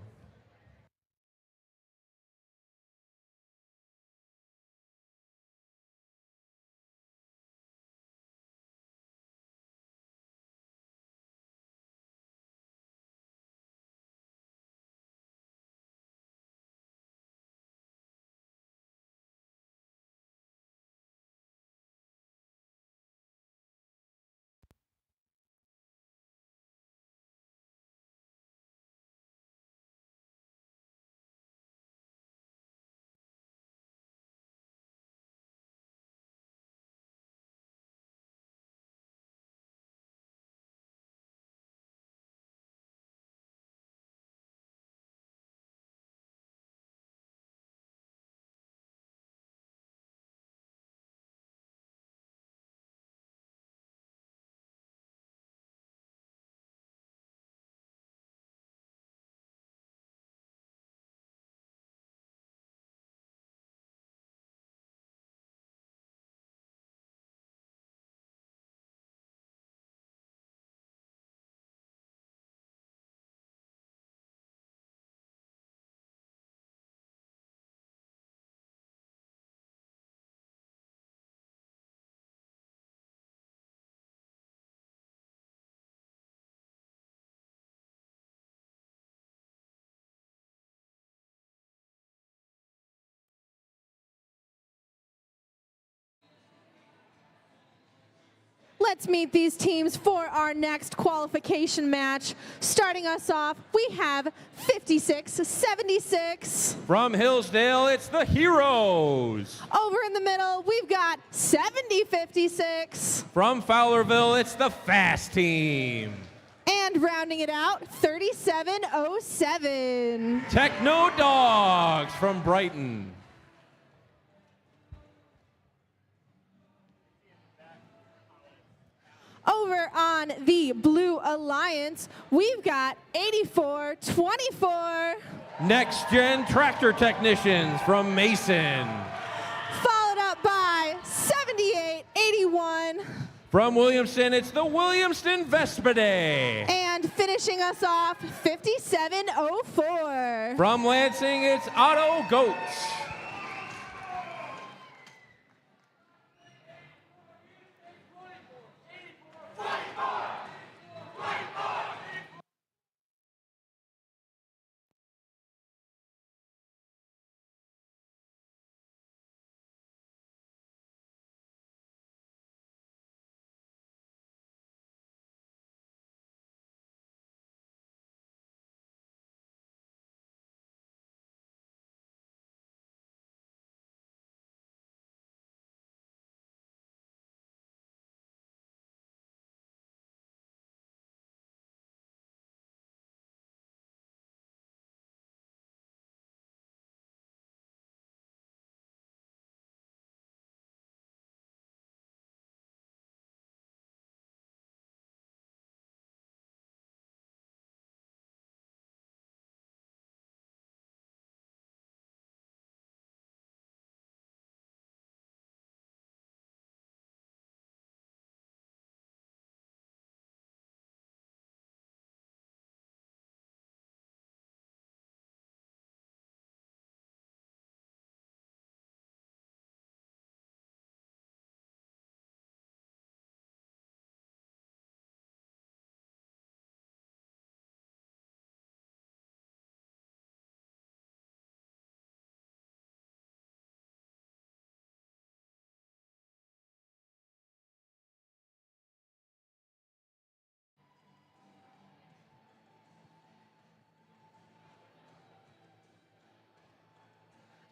Let's meet these teams for our next qualification match. Starting us off, we have 56-76. From Hillsdale, it's the Heroes. Over in the middle, we've got 70-56. From Fowlerville, it's the Fast Team. And rounding it out, 37-07. Techno Dogs from Brighton. Over on the Blue Alliance, we've got 84-24. Next Gen Tractor Technicians from Mason. Followed up by 78-81. From Williamston, it's the Williamston Vespidae. And finishing us off, 57-04. From Lansing, it's Otto Goats.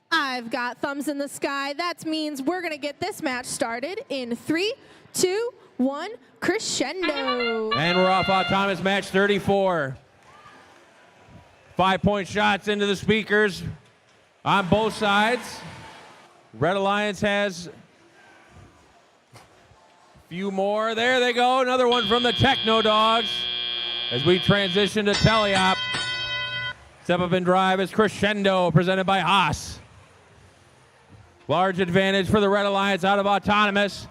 I've got thumbs in the sky. That means we're going to get this match started in 3, 2, 1, crescendo. And we're off autonomous match 34. 5-point shots into the speakers on both sides. Red Alliance has a few more. There they go. Another one from the Techno Dogs. As we transition to teleop, step up and drive is Crescendo, presented by Haas. Large advantage for the Red Alliance out of Autonomous,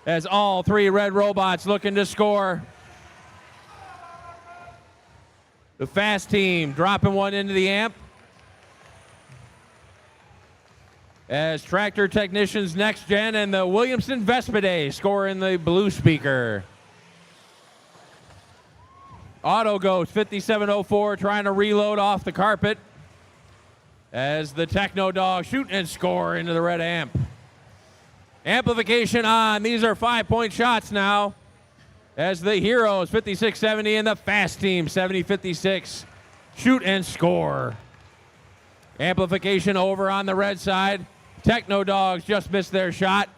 as all three red robots looking to score. The fast team dropping one into the amp, as Tractor Technicians Next Gen and the Williamson Vespidae score in the blue speaker. Auto Ghost 5704 trying to reload off the carpet, as the Techno Dog shoot and score into the red amp. Amplification on. These are 5-point shots now, as the Heroes 5670 and the Fast Team 7056 shoot and score. Amplification over on the red side. Techno Dogs just missed their shot.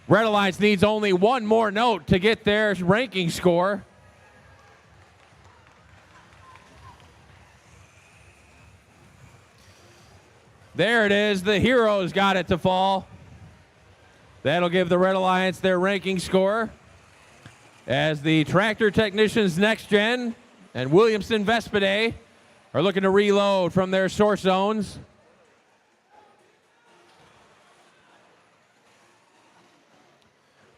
Red Alliance needs only one more note to get their ranking score. There it is. The Heroes got it to fall. That'll give the Red Alliance their ranking score, as the Tractor Technicians Next Gen and Williamson Vespidae are looking to reload from their source zones.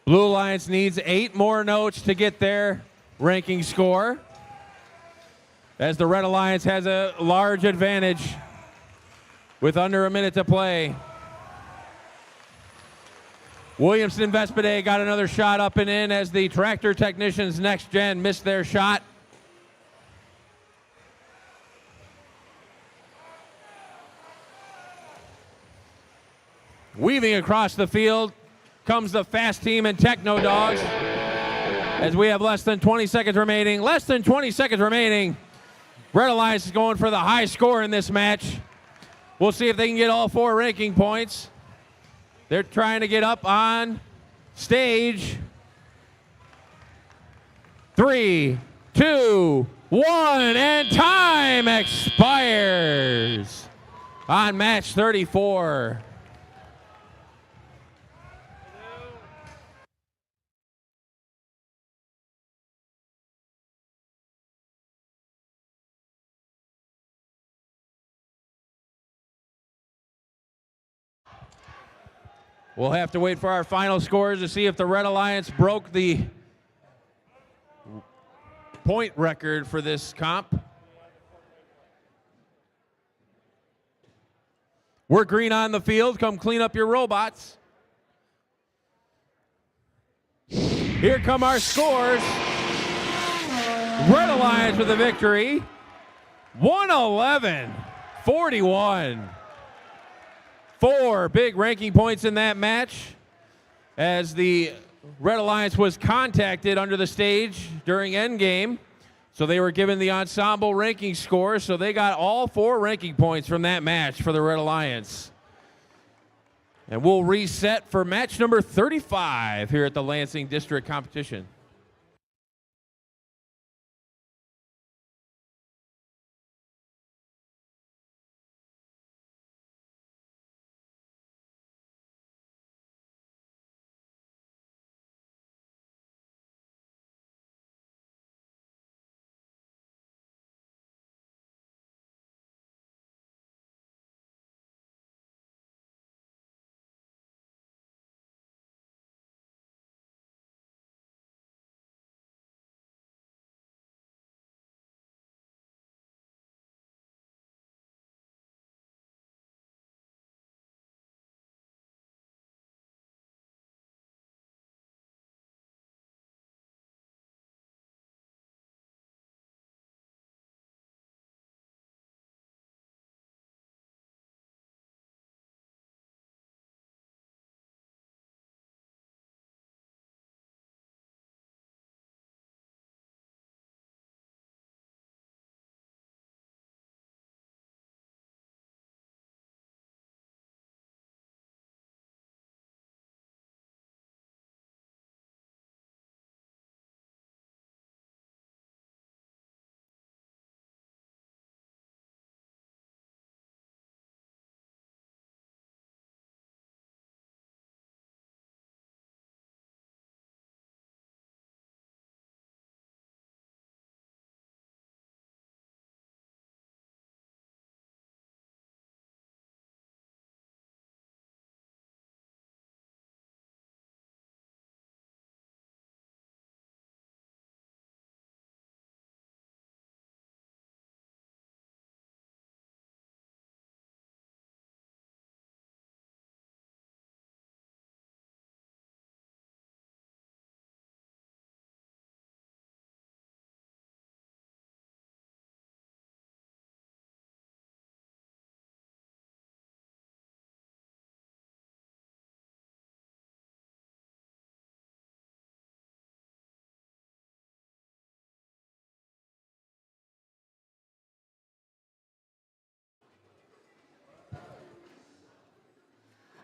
Blue Alliance needs 8 more notes to get their ranking score, as the Red Alliance has a large advantage with under a minute to play. Williamson Vespidae got another shot up and in, as the Tractor Technicians Next Gen missed their shot. Weaving across the field comes the Fast Team and Techno Dogs, as we have less than 20 seconds remaining. Less than 20 seconds remaining. Red Alliance is going for the high score in this match. We'll see if they can get all 4 ranking points. They're trying to get up on stage. 3, 2, 1, and time expires on match 34. We'll have to wait for our final scores to see if the Red Alliance broke the point record for this comp. We're green on the field. Come clean up your robots. Here come our scores. Red Alliance with the victory. 111-41. 4 big ranking points in that match, as the Red Alliance was contacted under the stage during endgame, so they were given the ensemble ranking score, so they got all 4 ranking points from that match for the Red Alliance. And we'll reset for match number 35 here at the Lansing District Competition.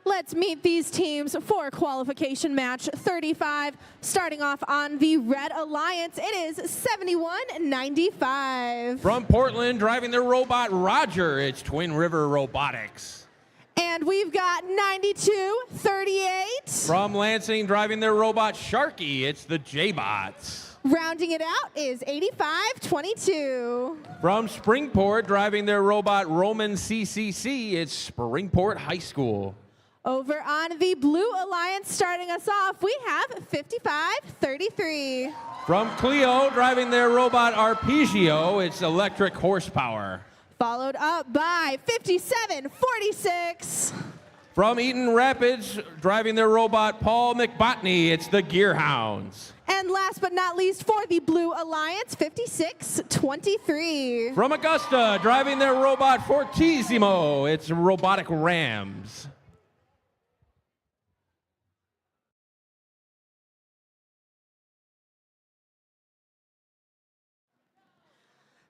Let's meet these teams for qualification match 35. Starting off on the Red Alliance, it is 7195. From Portland, driving their robot Roger, it's Twin River Robotics. And we've got 9238. From Lansing, driving their robot Sharky, it's the J-Bots. Rounding it out is 8522. From Springport, driving their robot Roman CCC, it's Springport High School. Over on the Blue Alliance, starting us off, we have 5533. From Clio, driving their robot Arpeggio, it's Electric Horsepower. Followed up by 5746. From Eaton Rapids, driving their robot Paul McBotney, it's the Gearhounds. And last but not least, for the Blue Alliance, 5623. From Augusta, driving their robot Fortissimo, it's Robotic Rams.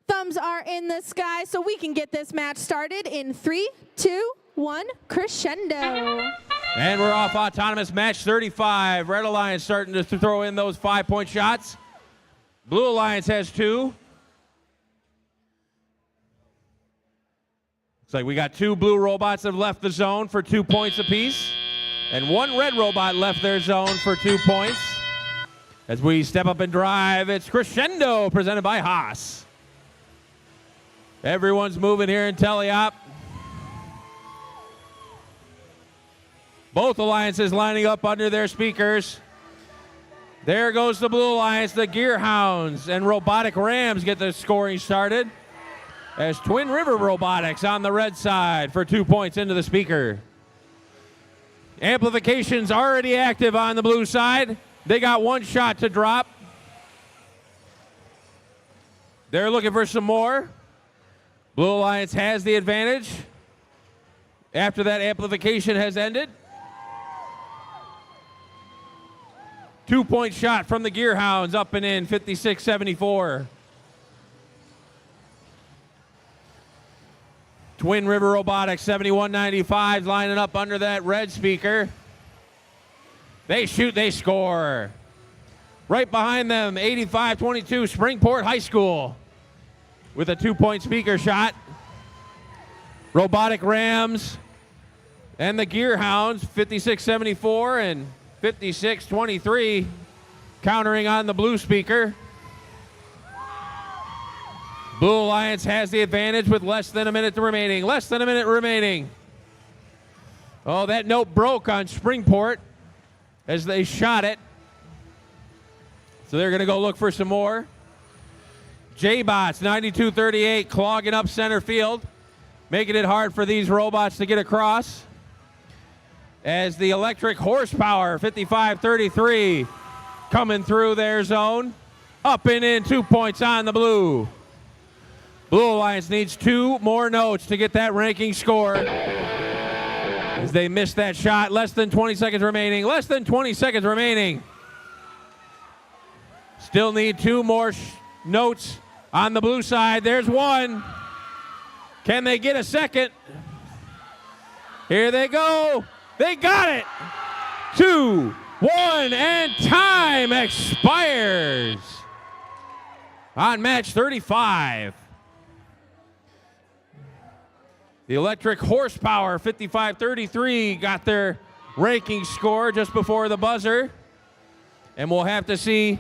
Thumbs are in the sky, so we can get this match started in 3, 2, 1, crescendo. And we're off autonomous match 35. Red Alliance starting to throw in those 5-point shots. Blue Alliance has 2. Looks like we got 2 blue robots that have left the zone for 2 points apiece. And 1 red robot left their zone for 2 points. As we step up and drive, it's Crescendo presented by Haas. Everyone's moving here in teleop. Both alliances lining up under their speakers. There goes the Blue Alliance, the Gearhounds and Robotic Rams get the scoring started. As Twin River Robotics on the red side for 2 points into the speaker. Amplification's already active on the blue side. They got 1 shot to drop. They're looking for some more. Blue Alliance has the advantage after that amplification has ended. 2-point shot from the Gearhounds, up and in, 56-74. Twin River Robotics, 71-95, lining up under that red speaker. They shoot, they score. Right behind them, 85-22, Springport High School with a 2-point speaker shot. Robotic Rams and the Gearhounds, 56-74 and 56-23, countering on the blue speaker. Blue Alliance has the advantage with less than a minute remaining. Less than a minute remaining. Oh, that note broke on Springport as they shot it. So they're going to go look for some more. J-Bots, 92-38, clogging up center field, making it hard for these robots to get across. As the Electric Horsepower, 55-33, coming through their zone. Up and in, 2 points on the blue. Blue Alliance needs 2 more notes to get that ranking score. As they missed that shot, less than 20 seconds remaining. Less than 20 seconds remaining. Still need 2 more notes on the blue side. There's 1. Can they get a second? Here they go. They got it. 2, 1, and time expires on match 35. The Electric Horsepower, 55-33, got their ranking score just before the buzzer. And we'll have to see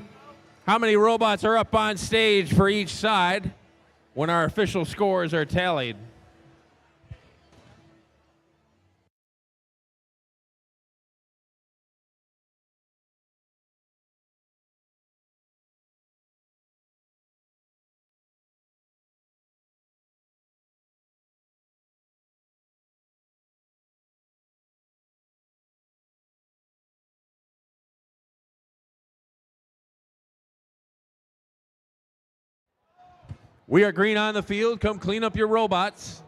how many robots are up on stage for each side when our official scores are tallied. We are green on the field. Come clean up your robots.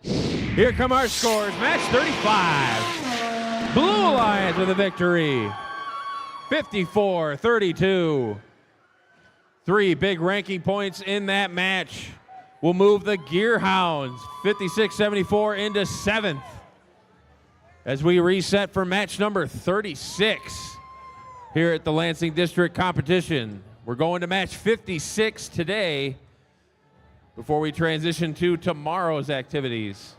Here come our scores. Match 35. Blue Alliance with a victory. 54-32. 3 big ranking points in that match will move the Gearhounds 56-74 into 7th as we reset for match number 36 here at the Lansing District competition. We're going to match 56 today before we transition to tomorrow's activities.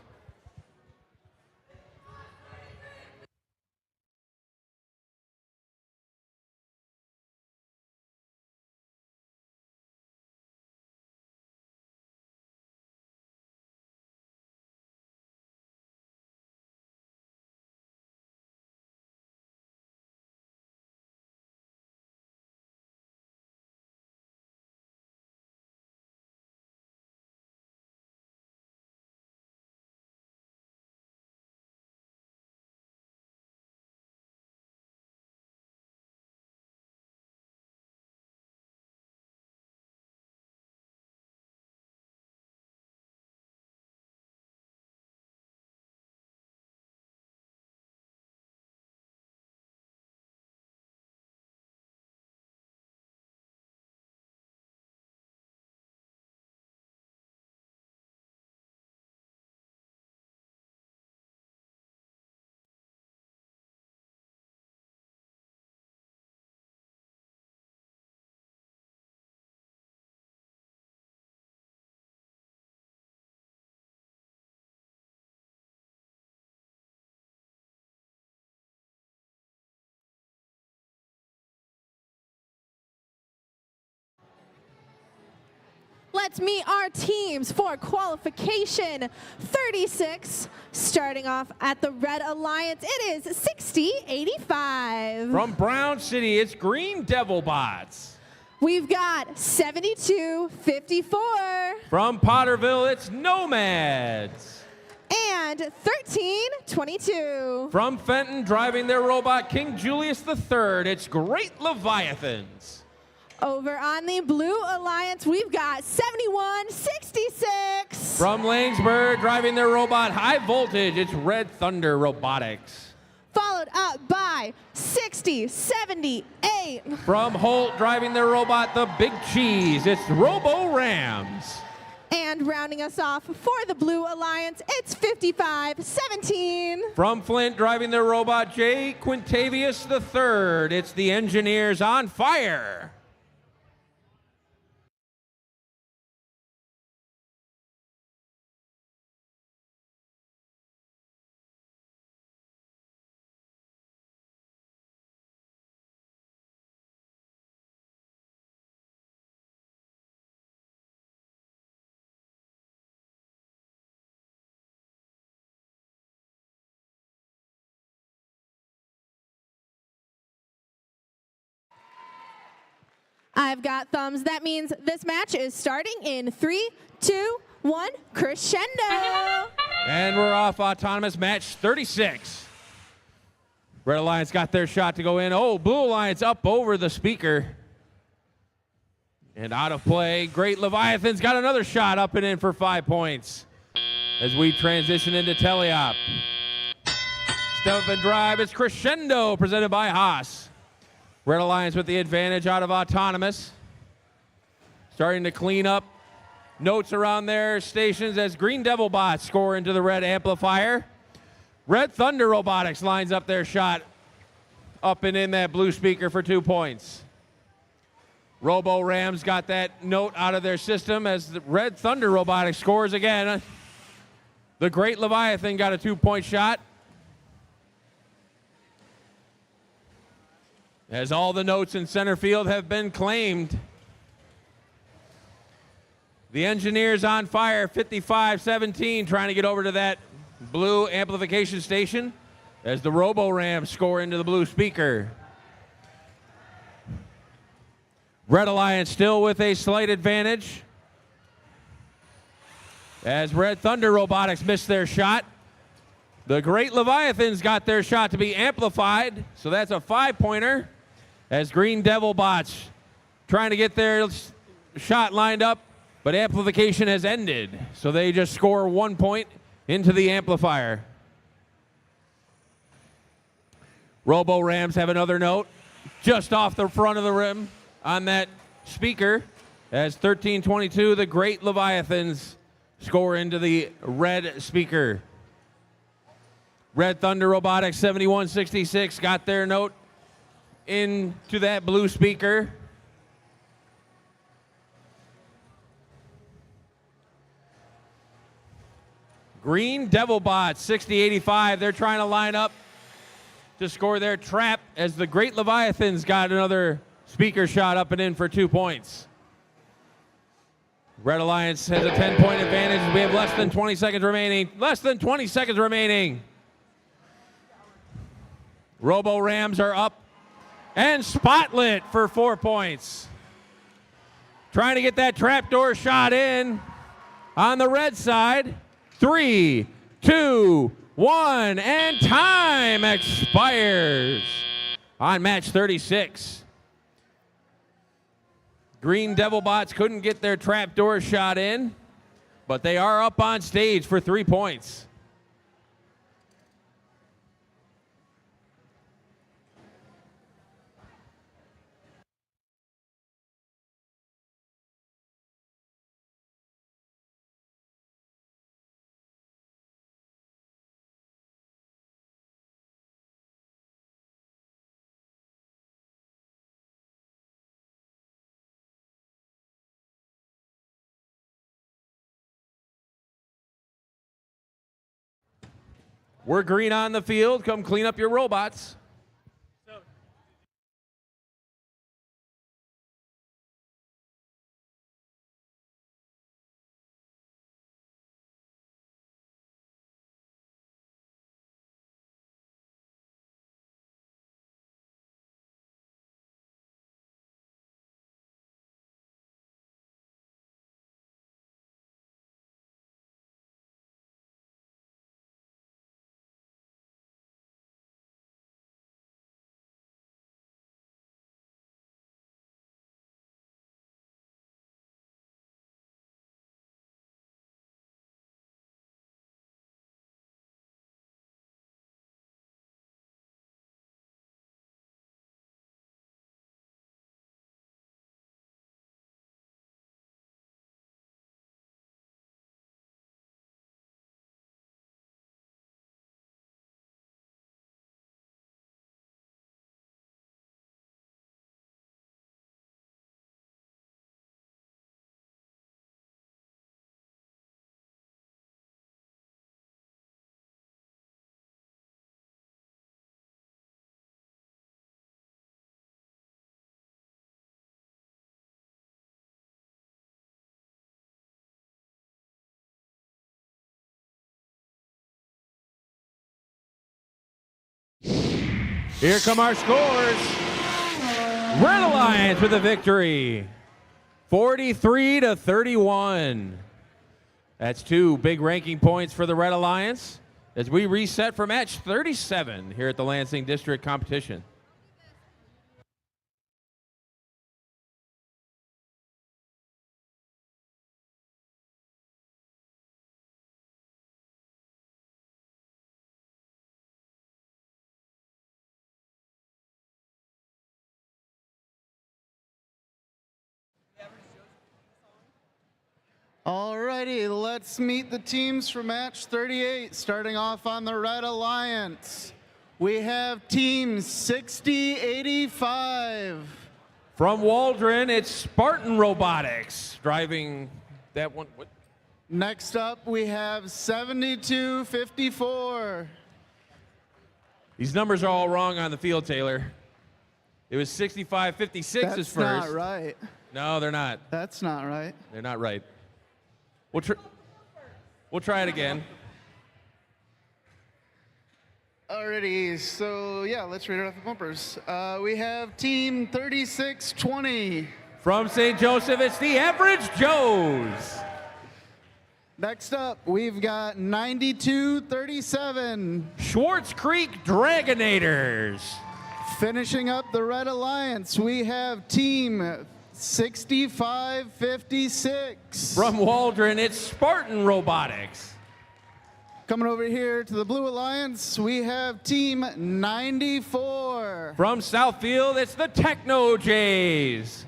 Let's meet our teams for qualification 36. Starting off at the Red Alliance, it is 60-85. From Brown City, it's Green Devil Bots. We've got 72-54. From Potterville, it's Nomads. And 13-22. From Fenton, driving their robot King Julius III, it's Great Leviathans. Over on the Blue Alliance, we've got 71-66. From Langsburg, driving their robot High Voltage, it's Red Thunder Robotics. Followed up by 60-78. From Holt, driving their robot The Big Cheese, it's Robo Rams. And rounding us off for the Blue Alliance, it's 55-17. From Flint, driving their robot J. Quintavious III, it's the Engineers on Fire. I've got thumbs. That means this match is starting in 3, 2, 1, crescendo. And we're off autonomous match 36. Red Alliance got their shot to go in. Oh, Blue Alliance up over the speaker. And out of play. Great Leviathan's got another shot up and in for 5 points. As we transition into teleop. Step up and drive. It's Crescendo presented by Haas. Red Alliance with the advantage out of autonomous. Starting to clean up notes around their stations as Green Devil Bots score into the red amplifier. Red Thunder Robotics lines up their shot up and in that blue speaker for 2 points. Robo Rams got that note out of their system as the Red Thunder Robotics scores again. The Great Leviathan got a 2-point shot. As all the notes in center field have been claimed. The Engineers on Fire, 55-17, trying to get over to that blue amplification station as the Robo Rams score into the blue speaker. Red Alliance still with a slight advantage as Red Thunder Robotics missed their shot. The Great Leviathans got their shot to be amplified, so that's a 5-pointer. As Green Devil Bots trying to get their shot lined up, but amplification has ended. So they just score 1 point into the amplifier. Robo Rams have another note just off the front of the rim on that speaker as 1322, the Great Leviathans score into the red speaker. Red Thunder Robotics 7166 got their note into that blue speaker. Green Devilbot 6085, they're trying to line up to score their trap as the Great Leviathans got another speaker shot up and in for 2 points. Red Alliance has a 10-point advantage. We have less than 20 seconds remaining. Less than 20 seconds remaining. Robo Rams are up and spotlit for 4 points. Trying to get that trapdoor shot in on the red side. 3, 2, 1, and time expires on match 36. Green Devilbots couldn't get their trapdoor shot in, but they are up on stage for 3 points. We're green on the field. Come clean up your robots. Here come our scores. Red Alliance with a victory, 43-31. That's 2 big ranking points for the Red Alliance as we reset for match 37 here at the Lansing District Competition. Alrighty, let's meet the teams for match 38. Starting off on the Red Alliance, we have team 6085. From Waldron, it's Spartan Robotics driving that one. What? Next up, we have 7254. These numbers are all wrong on the field, Taylor. It was 6556 is first. That's not right. No, they're not. That's not right. They're not right. We'll try it again. Alrighty, so yeah, let's read it off the bumpers. We have team 3620. From St. Joseph, it's the Average Joes. Next up, we've got 9237. Schwartz Creek Dragonators. Finishing up the Red Alliance, we have team 6556. From Waldron, it's Spartan Robotics. Coming over here to the Blue Alliance, we have team 94. From Southfield, it's the Techno Jays.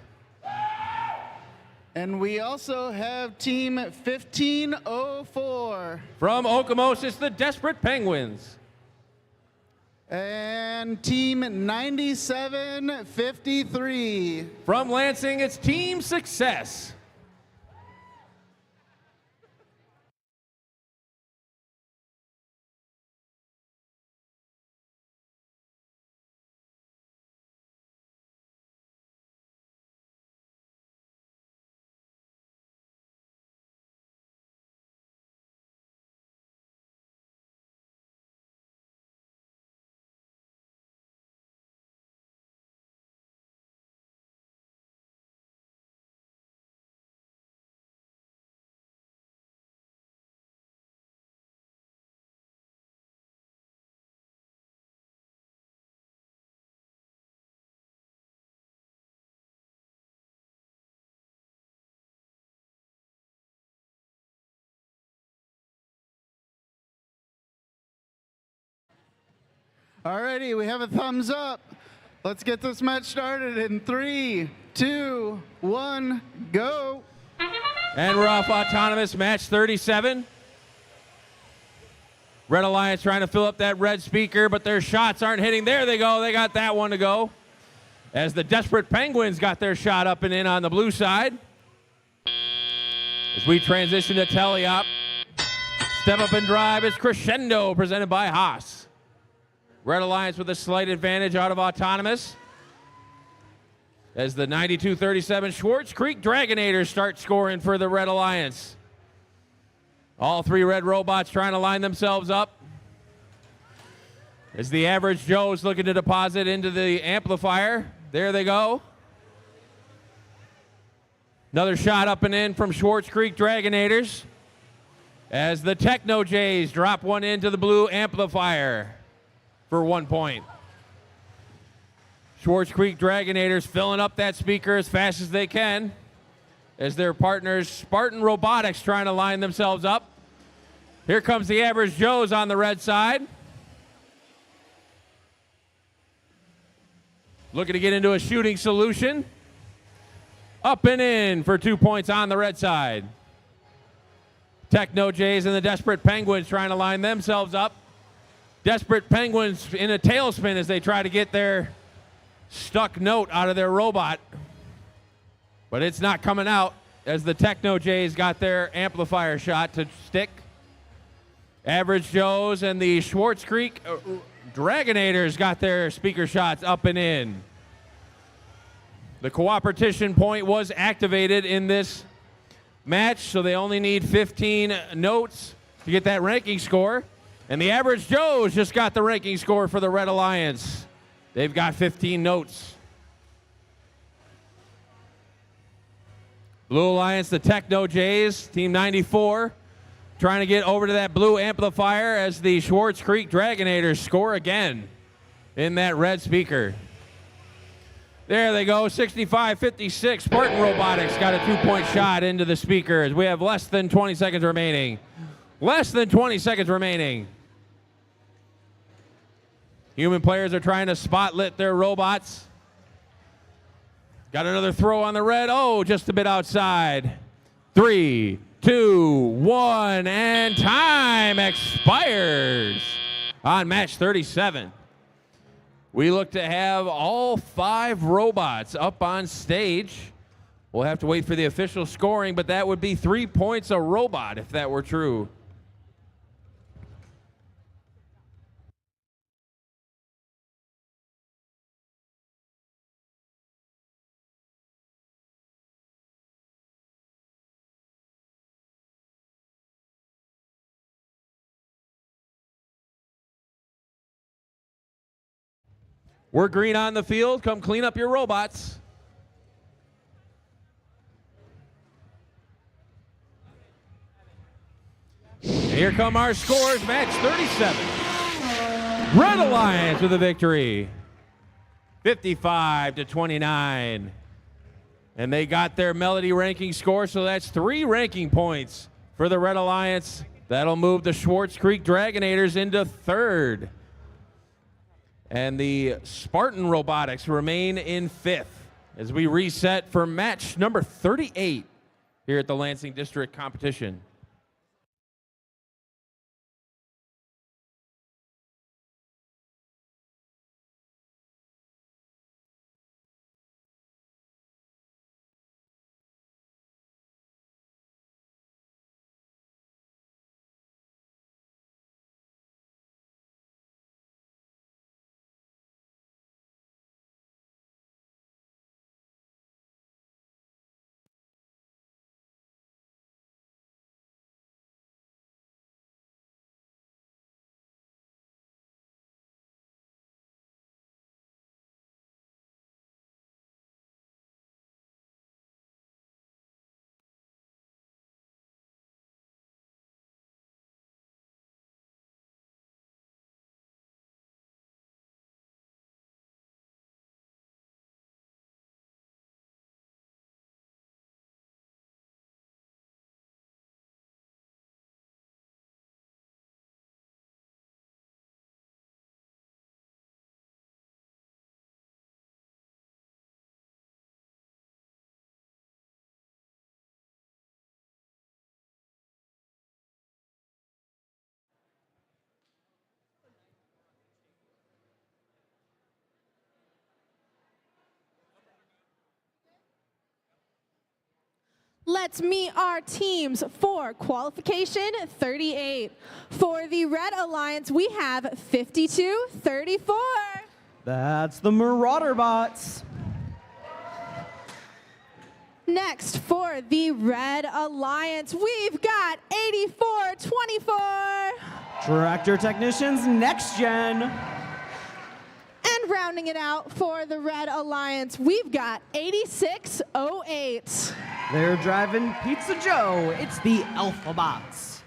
And we also have team 1504. From Okemos, it's the Desperate Penguins. And team 9753. From Lansing, it's Team Success. Alrighty, we have a thumbs up. Let's get this match started in 3, 2, 1, go. And we're off autonomous, match 37. Red Alliance trying to fill up that red speaker, but their shots aren't hitting. There they go. They got that one to go. As the Desperate Penguins got their shot up and in on the blue side. As we transition to Teleop. Step up and drive is Crescendo, presented by Haas. Red Alliance with a slight advantage out of autonomous. As the 92-37 Schwartz Creek Dragonators start scoring for the Red Alliance. All three red robots trying to line themselves up. As the Average Joe's looking to deposit into the amplifier. There they go. Another shot up and in from Schwartz Creek Dragonators. As the Techno Jays drop one into the blue amplifier for 1 point. Schwartz Creek Dragonators filling up that speaker as fast as they can as their partners Spartan Robotics trying to line themselves up. Here comes the Average Joe's on the red side. Looking to get into a shooting solution. Up and in for 2 points on the red side. Techno Jays and the Desperate Penguins trying to line themselves up. Desperate Penguins in a tailspin as they try to get their stuck note out of their robot. But it's not coming out as the Techno Jays got their amplifier shot to stick. Average Joe's and the Schwartz Creek Dragonators got their speaker shots up and in. The cooperation point was activated in this match, so they only need 15 notes to get that ranking score. And the Average Joe's just got the ranking score for the Red Alliance. They've got 15 notes. Blue Alliance, the Techno Jays, Team 94, trying to get over to that blue amplifier as the Schwartz Creek Dragonators score again in that red speaker. There they go, 65-56. Spartan Robotics got a 2-point shot into the speaker as we have less than 20 seconds remaining. Less than 20 seconds remaining. Human players are trying to spotlight their robots. Got another throw on the red. Oh, just a bit outside. 3, 2, 1, and time expires on match 37. We look to have all 5 robots up on stage. We'll have to wait for the official scoring, but that would be 3 points a robot if that were true. We're green on the field. Come clean up your robots. And here come our scores. Match 37. Red Alliance with a victory. 55-29. And they got their Melody ranking score, so that's 3 ranking points for the Red Alliance. That'll move the Schwartz Creek Dragonators into 3rd. And the Spartan Robotics remain in 5th as we reset for match number 38 here at the Lansing District competition. Let's meet our teams for qualification 38. For the Red Alliance, we have 52-34. That's the Marauder bots. Next, for the Red Alliance, we've got 84-24. Tractor Technicians Next Gen. And rounding it out for the Red Alliance, we've got 86-08. They're driving Pizza Joe. It's the Alpha Bots.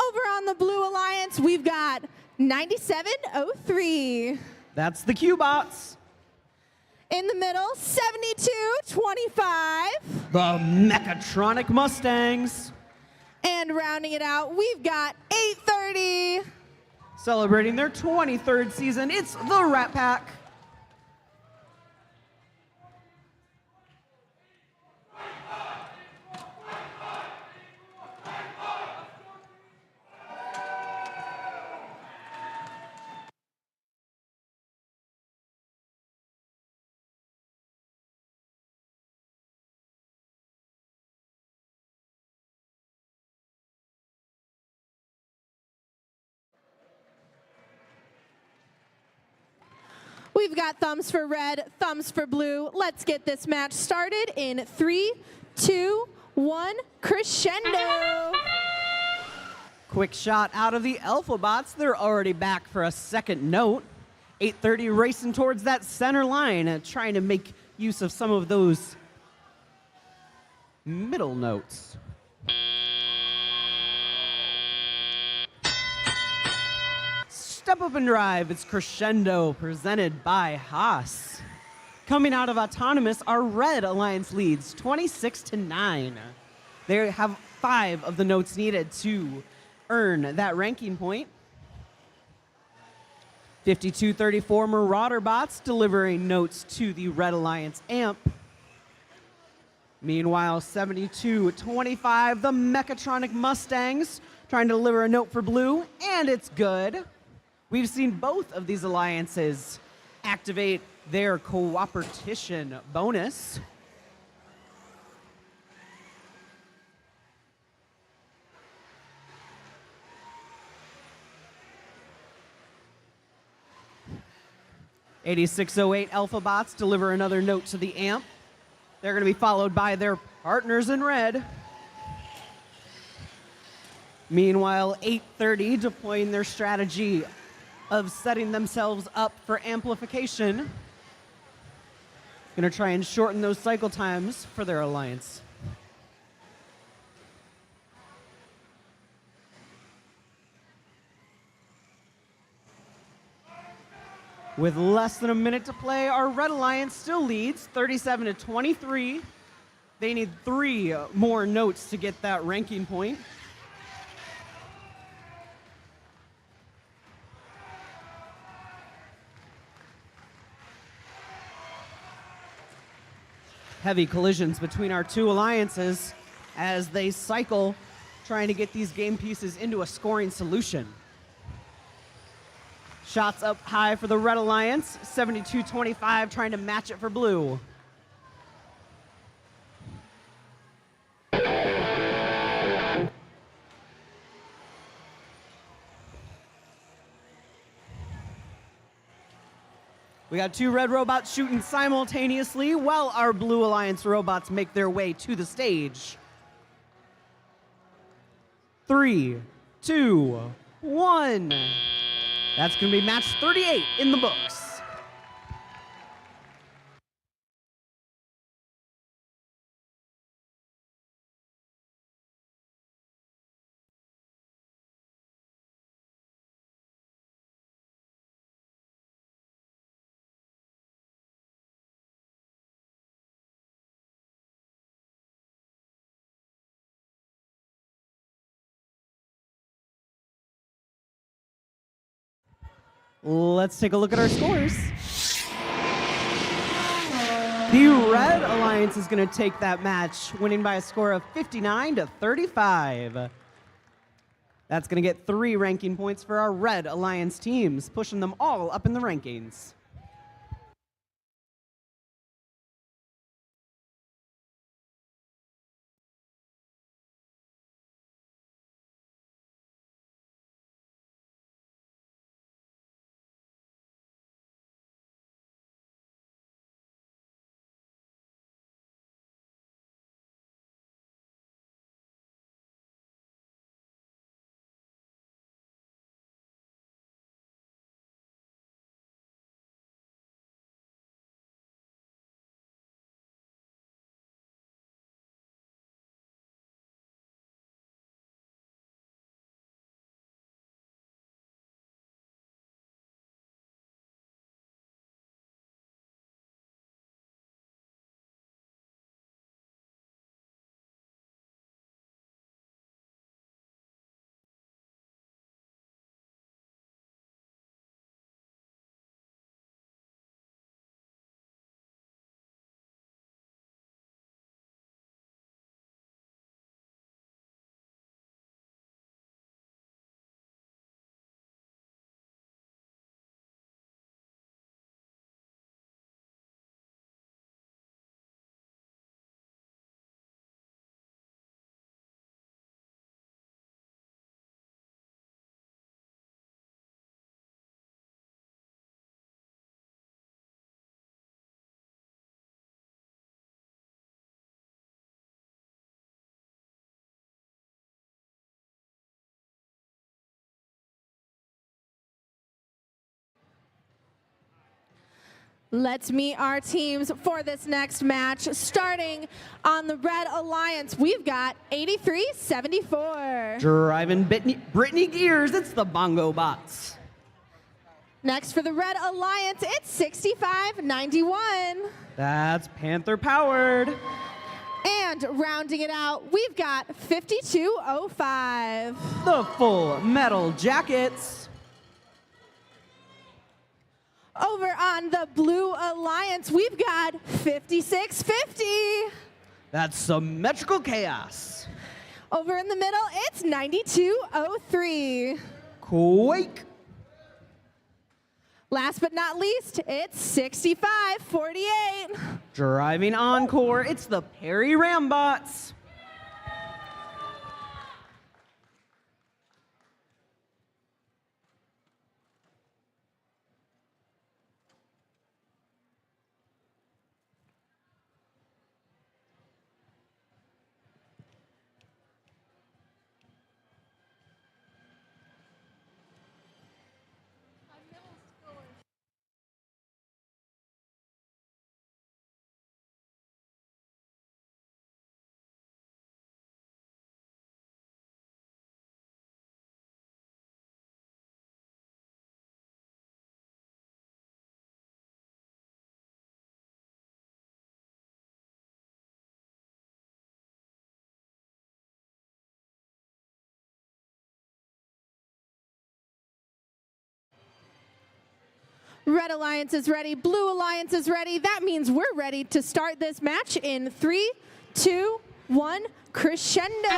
Over on the Blue Alliance, we've got 97-03. That's the Q Bots. In the middle, 72-25. The Mechatronic Mustangs. And rounding it out, we've got 830. Celebrating their 23rd season, it's the Rat Pack. We've got thumbs for red, thumbs for blue. Let's get this match started in 3, 2, 1, crescendo. Quick shot out of the Alpha Bots. They're already back for a second note. 830 racing towards that center line, trying to make use of some of those middle notes. Step up and drive. It's Crescendo, presented by Haas. Coming out of Autonomous, our Red Alliance leads 26-9. They have 5 of the notes needed to earn that ranking point. 52-34 Marauder bots delivering notes to the Red Alliance amp. Meanwhile, 72-25 the Mechatronic Mustangs trying to deliver a note for blue, and it's good. We've seen both of these alliances activate their cooperation bonus. (8608) Alpha Bots deliver another note to the amp. They're going to be followed by their partners in red. Meanwhile, 830 deploying their strategy of setting themselves up for amplification. Going to try and shorten those cycle times for their alliance. With less than a minute to play, our Red Alliance still leads 37-23. They need 3 more notes to get that ranking point. heavy collisions between our two alliances as they cycle, trying to get these game pieces into a scoring solution. Shots up high for the Red Alliance, 72-25, trying to match it for Blue. We got two red robots shooting simultaneously while our Blue Alliance robots make their way to the stage. 3, 2, 1. That's going to be match 38 in the books. Let's take a look at our scores. The Red Alliance is going to take that match, winning by a score of 59-35. That's going to get 3 ranking points for our Red Alliance teams, pushing them all up in the rankings. Let's meet our teams for this next match. Starting on the Red Alliance, we've got 83-74. Driving Brittany gears, it's the Bongo Bots. Next for the Red Alliance, it's 65-91. That's Panther powered. And rounding it out, we've got 52-05. The Full Metal Jackets. Over on the Blue Alliance, we've got 56-50. That's Symmetrical Chaos. Over in the middle, it's 92-03. Quake. Last but not least, it's 65-48. Driving Encore, it's the Perry Rambots. Red Alliance is ready. Blue Alliance is ready. That means we're ready to start this match in 3, 2, 1, crescendo.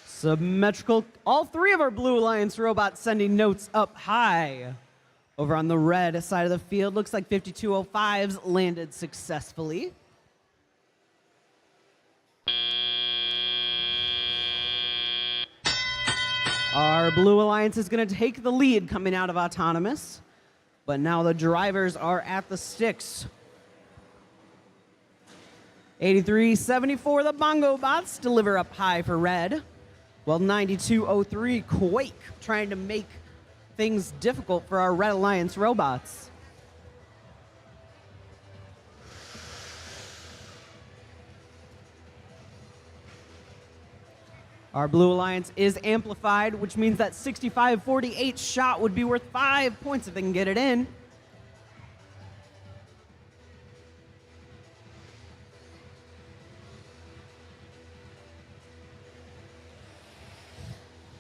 Symmetrical, all three of our Blue Alliance robots sending notes up high. Over on the red side of the field, looks like 5205s landed successfully. Our Blue Alliance is going to take the lead coming out of Autonomous, but now the drivers are at the sticks. 8374, the Bongo Bots deliver up high for red, while 9203, Quake, trying to make things difficult for our Red Alliance robots. Our Blue Alliance is amplified, which means that 6548 shot would be worth 5 points if they can get it in.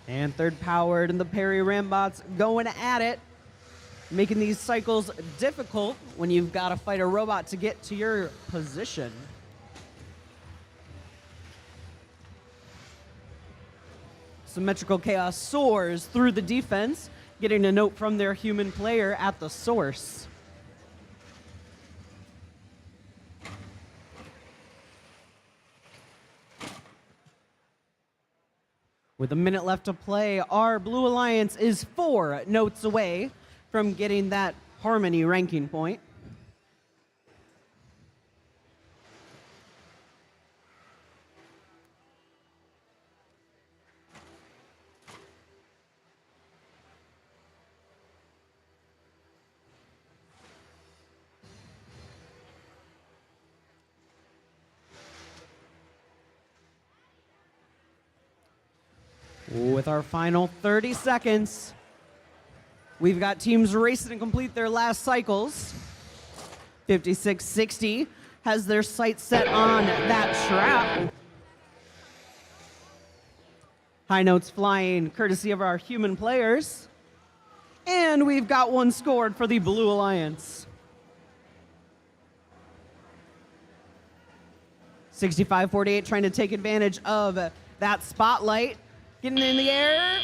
And third powered and the Perry Rambots going at it, making these cycles difficult when you've got to fight a robot to get to your position. Symmetrical Chaos soars through the defense, getting a note from their human player at the source. With a minute left to play, our Blue Alliance is 4 notes away from getting that Harmony ranking point. With our final 30 seconds, we've got teams racing to complete their last cycles. 5660 has their sights set on that trap. High notes flying courtesy of our human players. And we've got one scored for the Blue Alliance. 6548 trying to take advantage of that spotlight. Getting in the air.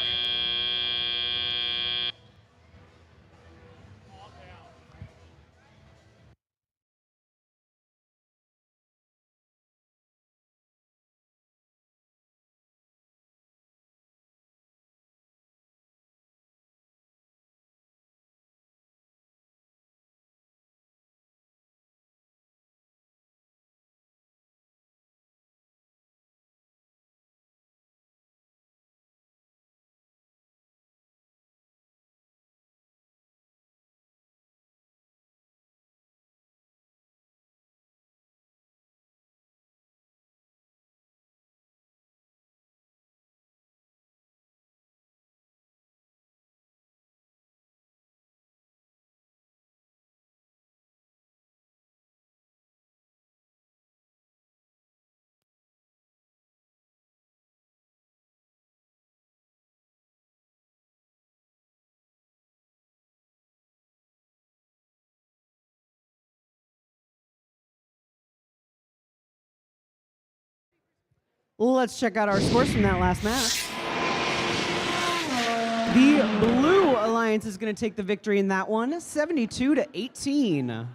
Let's check out our scores from that last match. The Blue Alliance is going to take the victory in that one, 72-18.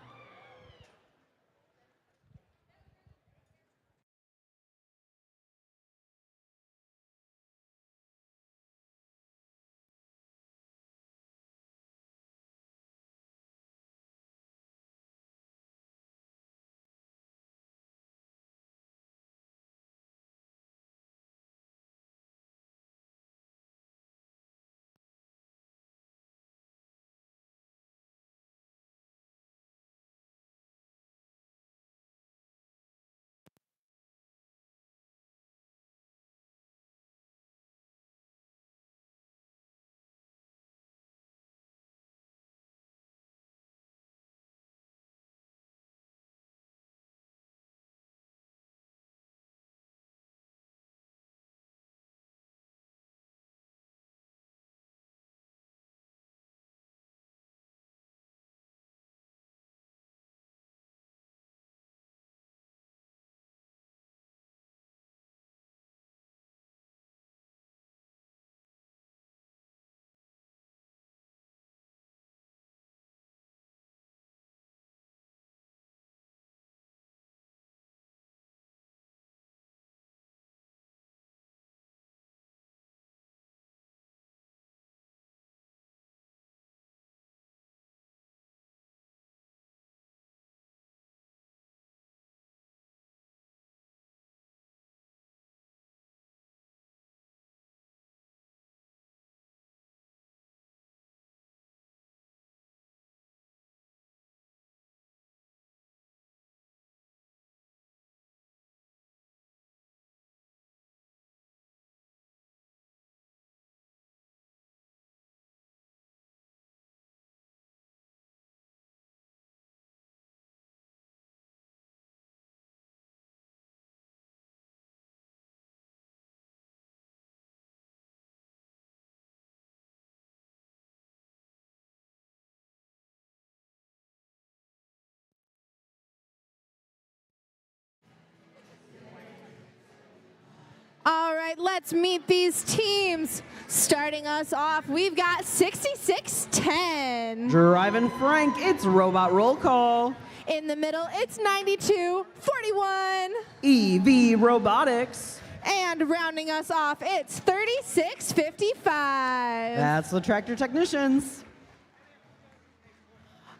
right, let's meet these teams. Starting us off, we've got 6610. Driving Frank, it's robot roll call. In the middle, it's 9241. EV Robotics. And rounding us off, it's 3655. That's the Tractor Technicians.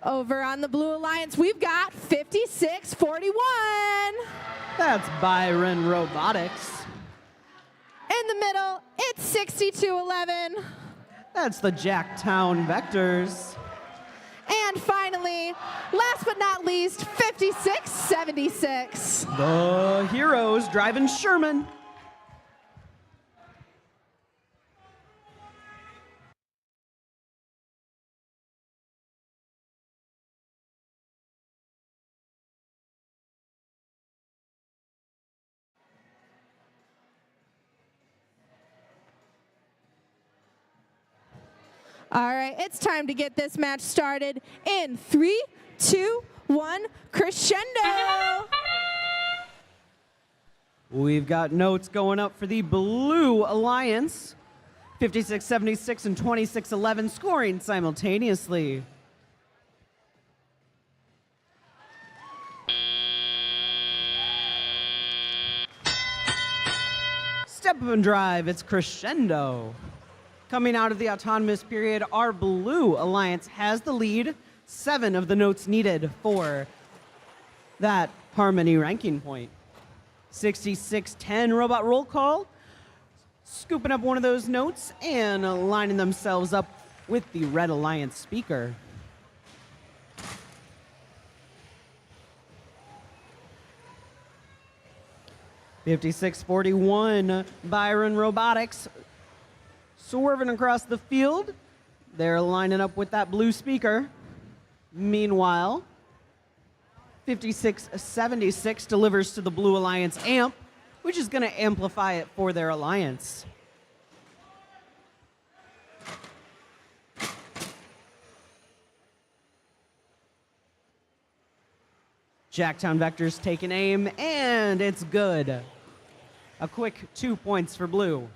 Over on the Blue Alliance, we've got 5641. That's Byron Robotics. In the middle, it's 6211. That's the Jacktown Vectors. And finally, last but not least, 5676. The Heroes driving Sherman. All right, it's time to get this match started in 3, 2, 1, crescendo. We've got notes going up for the Blue Alliance. 5676 and 2611 scoring simultaneously. Step up and drive, it's crescendo. Coming out of the autonomous period, our Blue Alliance has the lead. 7 of the notes needed for that harmony ranking point. 6610 robot roll call, scooping up one of those notes and lining themselves up with the Red Alliance speaker. $56.41 Byron Robotics swerving across the field. They're lining up with that blue speaker. Meanwhile, 5676 delivers to the Blue Alliance amp, which is going to amplify it for their alliance. Jacktown Vectors taking aim, and it's good. A quick 2 points for Blue.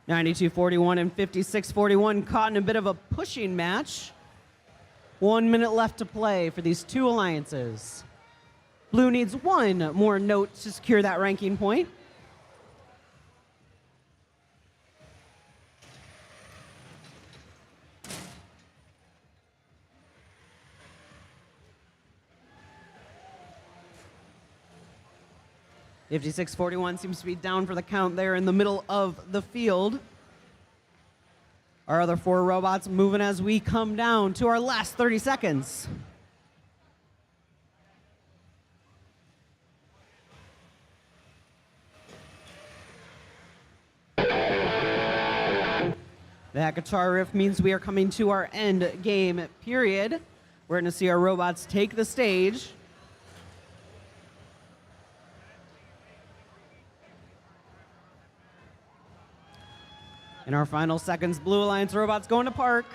$92.41 and $56.41 caught in a bit of a pushing match. 1 minute left to play for these two alliances. Blue needs one more note to secure that ranking point. $56.41 seems to be down for the count there in the middle of the field. Our other 4 robots moving as we come down to our last 30 seconds. That guitar riff means we are coming to our end game period. We're going to see our robots take the stage. In our final seconds, Blue Alliance robots going to park.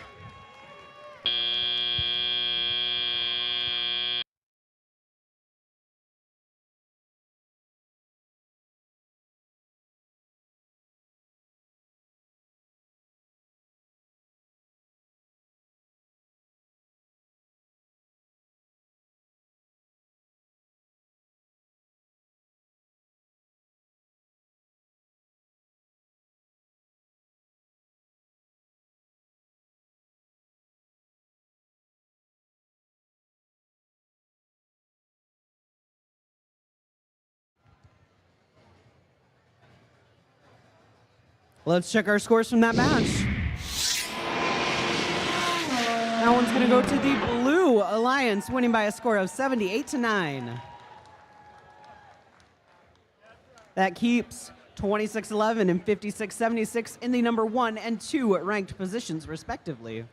Let's check our scores from that match. That one's going to go to the Blue Alliance, winning by a score of 78-9. That keeps 2611 and 5676 in the number 1 and 2 ranked positions, respectively.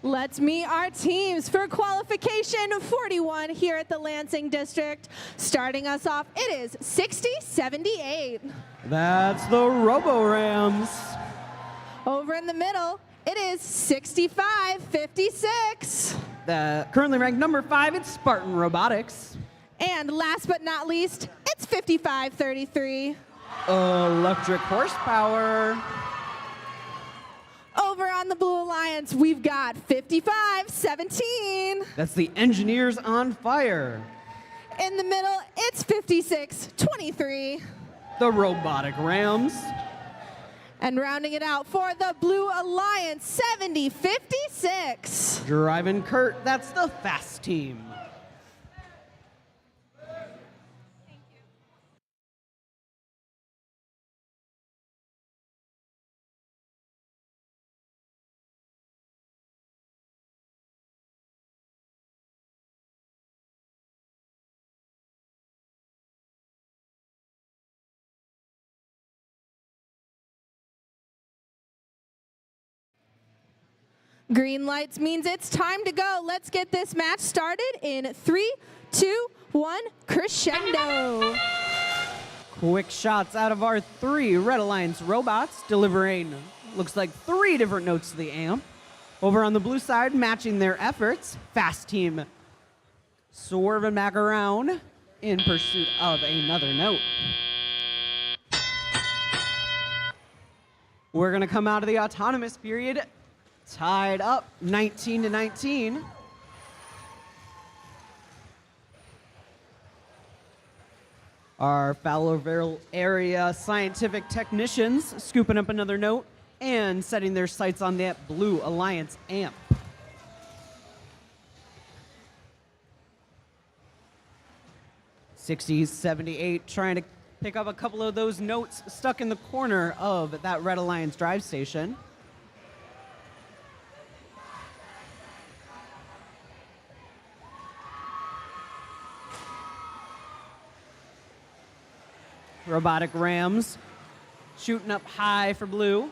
Let's meet our teams for qualification 41 here at the Lansing District. Starting us off, it is 60-78. That's the Robo-Rams. Over in the middle, it is 65-56. The currently ranked number 5, it's Spartan Robotics. And last but not least, it's 55-33. Electric Horsepower. Over on the Blue Alliance, we've got 55-17. That's the Engineers on Fire. In the middle, it's 56-23. The Robotic Rams. And rounding it out for the Blue Alliance, 70-56. Driving Kurt, that's the Fast Team. Green lights means it's time to go. Let's get this match started in 3, 2, 1, crescendo. Quick shots out of our 3 Red Alliance robots, delivering, looks like 3 different notes to the amp. Over on the blue side, matching their efforts, Fast Team swerving back around in pursuit of another note. We're gonna come out of the autonomous period tied up 19-19. Our Fowlerville area scientific technicians scooping up another note and setting their sights on that Blue Alliance amp. $60-78, trying to pick up a couple of those notes stuck in the corner of that Red Alliance drive station. Robotic Rams shooting up high for blue.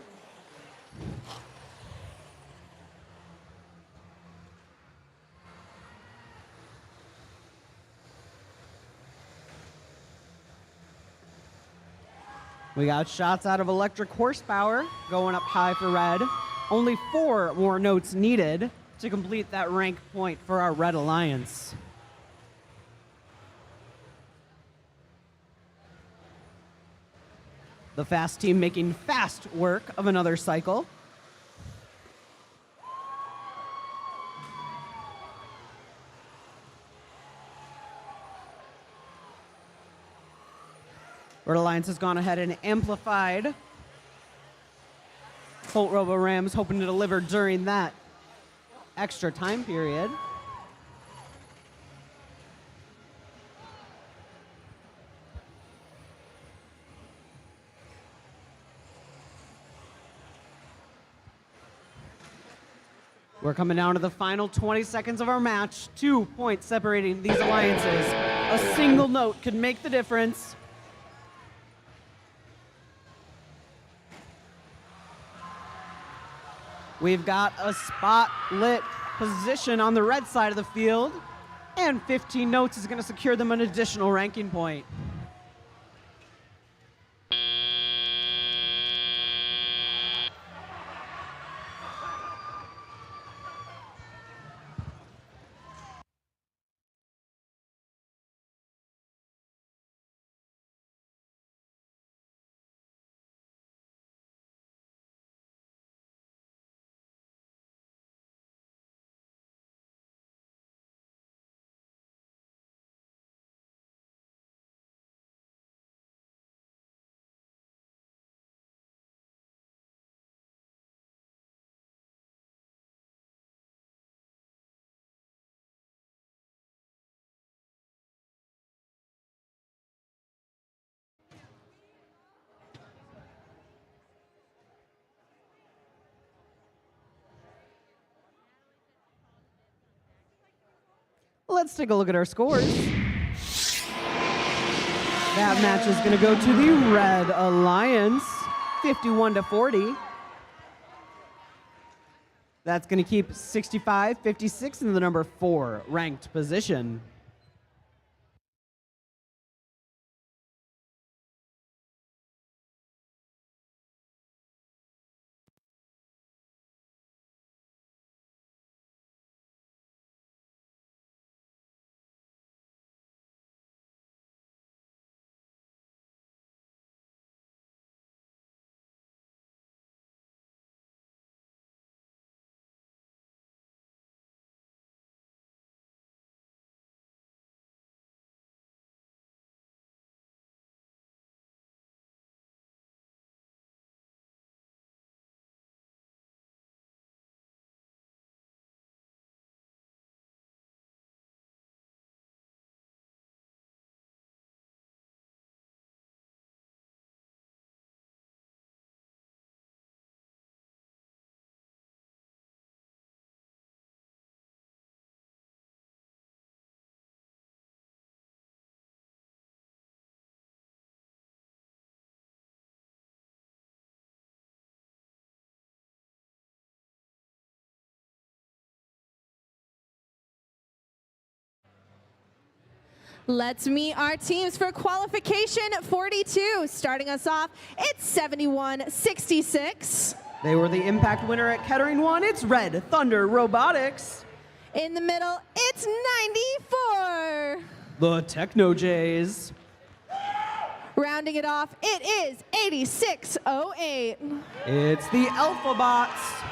We got shots out of Electric Horsepower going up high for red. Only 4 more notes needed to complete that rank point for our Red Alliance. The Fast Team making fast work of another cycle. Red Alliance has gone ahead and amplified. Colt Robo Rams hoping to deliver during that extra time period. We're coming down to the final 20 seconds of our match. 2 points separating these alliances. A single note could make the difference. We've got a spot-lit position on the red side of the field, and 15 notes is going to secure them an additional ranking point. Let's take a look at our scores. That match is going to go to the Red Alliance, 51-40. That's going to keep 65-56 in the number 4 ranked position. Let's meet our teams for qualification 42. Starting us off, it's 71-66. They were the impact winner at Kettering 1. It's Red Thunder Robotics. In the middle, it's 94. The Techno Jays. Rounding it off, it is 8608. It's the Alphabots.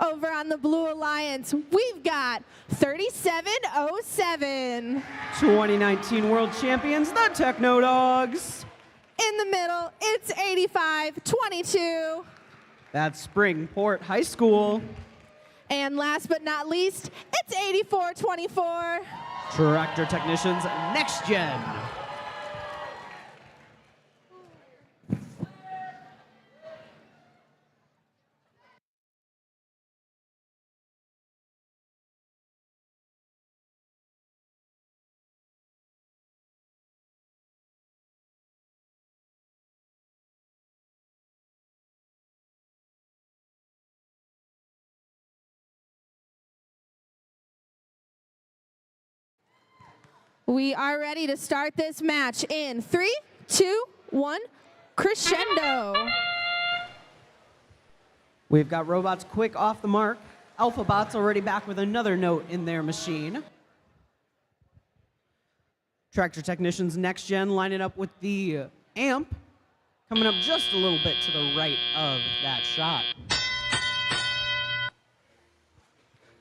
Over on the Blue Alliance, we've got 3707. 2019 World Champions, the Techno Dogs. In the middle, it's 8522. That's Springport High School. And last but not least, it's 8424. Tractor Technicians Next Gen. We are ready to start this match in 3, 2, 1, crescendo. We've got robots quick off the mark. Alphabots already back with another note in their machine. Tractor Technicians Next Gen lining up with the amp, coming up just a little bit to the right of that shot.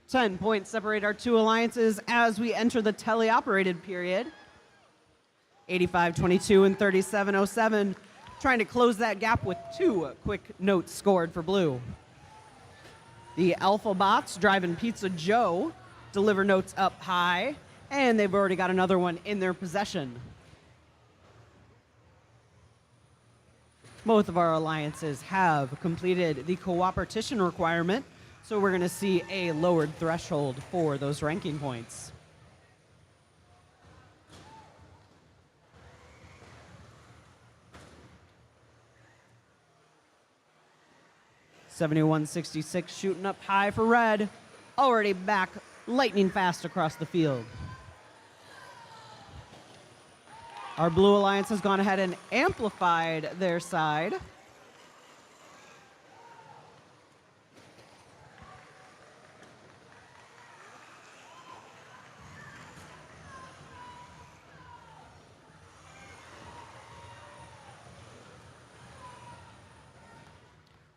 10 points separate our two alliances as we enter the teleoperated period. 85-22 and 37-07, trying to close that gap with 2 quick notes scored for blue. The Alphabots driving Pizza Joe deliver notes up high, and they've already got another one in their possession. Both of our alliances have completed the cooperation requirement, so we're going to see a lowered threshold for those ranking points. $71-66 shooting up high for red. Already back lightning fast across the field. Our blue alliance has gone ahead and amplified their side.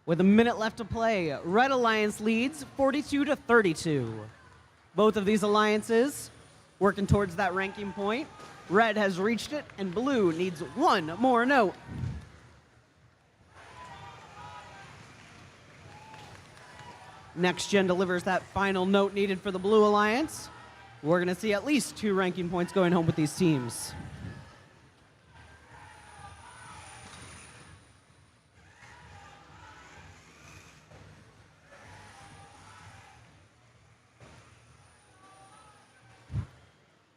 With a minute left to play, Red Alliance leads 42-32. Both of these alliances working towards that ranking point. Red has reached it, and blue needs one more note. Next Gen delivers that final note needed for the blue alliance. We're going to see at least 2 ranking points going home with these teams.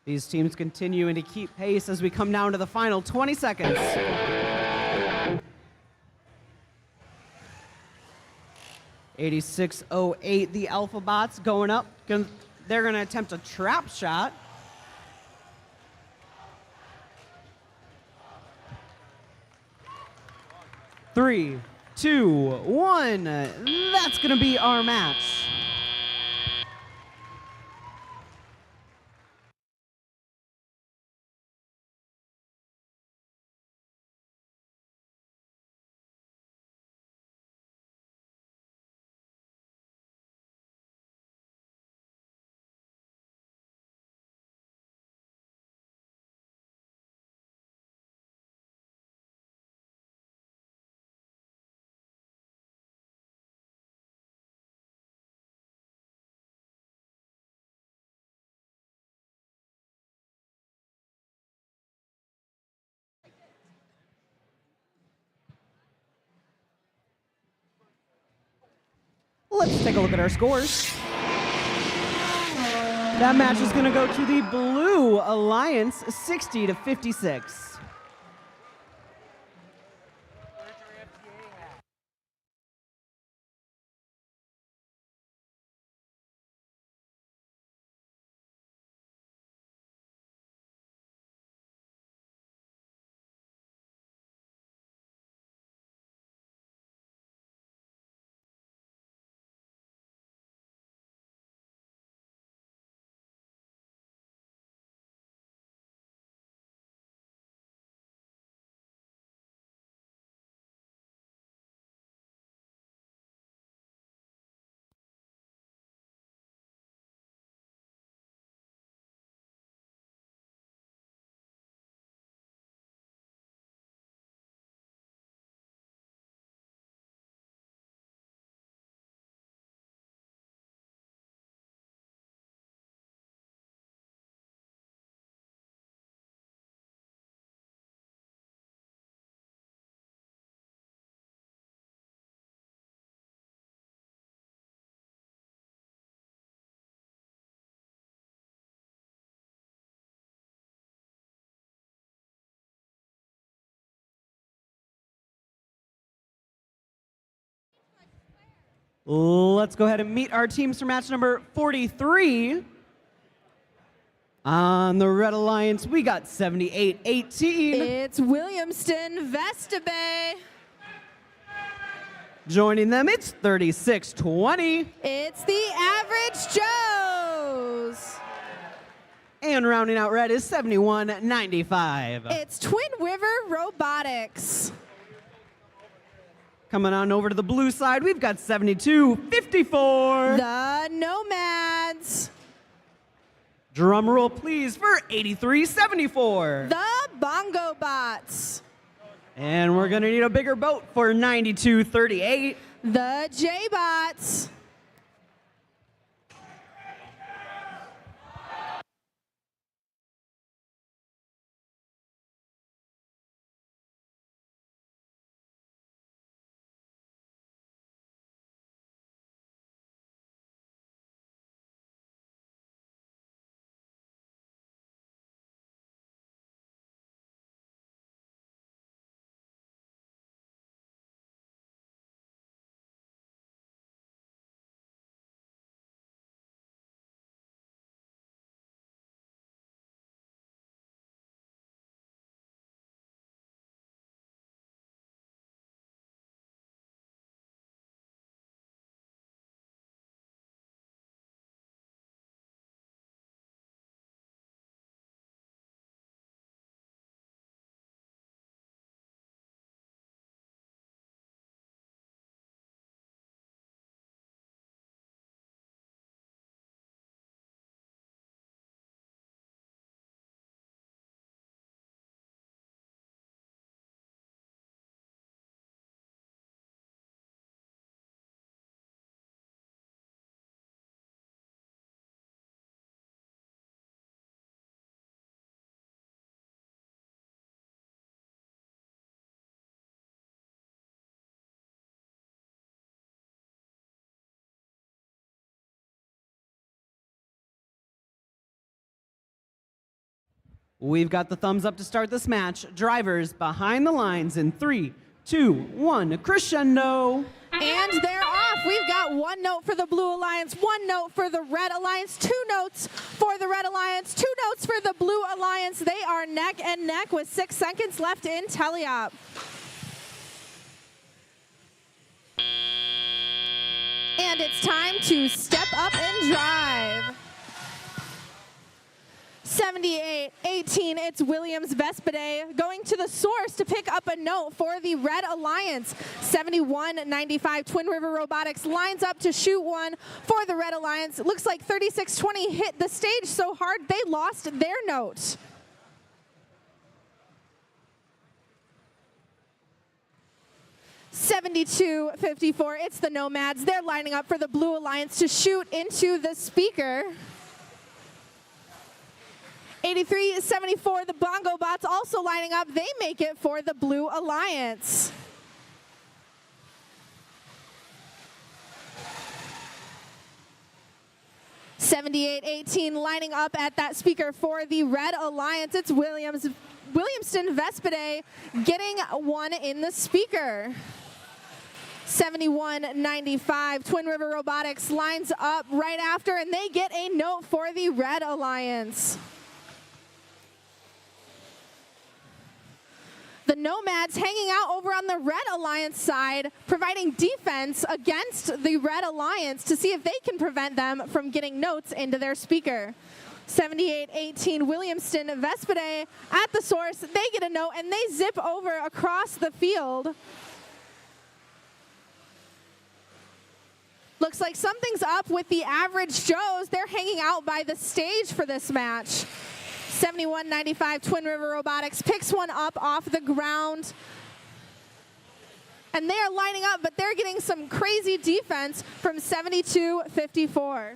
These teams continuing to keep pace as we come down to the final 20 seconds. 8608, the Alpha Bots going up. They're going to attempt a trap shot. Three, two, one. That's going to be our match. Let's take a look at our scores. That match is going to go to the Blue Alliance, 60-56. Let's go ahead and meet our teams for match number 43. On the Red Alliance, we got 78-18. It's Williamston Vesta Bay. Joining them, it's 36-20. It's the Average Joes. And rounding out red is 71-95. It's Twin River Robotics. Coming on over to the blue side, we've got 72-54. The Nomads. Drum roll, please, for 83-74. The Bongo Bots. And we're going to need a bigger boat for 92-38. The J-Bots. We've got the thumbs up to start this match. Drivers behind the lines in 3, 2, 1, crescendo. And they're off. enough. We've got 1 note for the Blue Alliance, 1 note for the Red Alliance, 2 notes for the Red Alliance, 2 notes for the Blue Alliance. They are neck and neck with 6 seconds left in teleop. And it's time to step up and drive. 78-18, it's Williams Vespide going to the source to pick up a note for the Red Alliance. 71-95, Twin River Robotics lines up to shoot one for the Red Alliance. It looks like 36-20 hit the stage so hard they lost their note. (72-54), it's the Nomads. They're lining up for the Blue Alliance to shoot into the speaker. 83-74, the Bongo Bots also lining up. They make it for the Blue Alliance. (78-18), lining up at that speaker for the Red Alliance. It's Williamston Vespide getting one in the speaker. 71-95, Twin River Robotics lines up right after, and they get a note for the Red Alliance. The Nomads hanging out over on the Red Alliance side, providing defense against the Red Alliance to see if they can prevent them from getting notes into their speaker. 78-18, Williamston Vespide at the source. They get a note, and they zip over across the field. Looks like something's up with the Average Joes. They're hanging out by the stage for this match. 71-95, Twin River Robotics picks one up off the ground. And they are lining up, but they're getting some crazy defense from 72-54.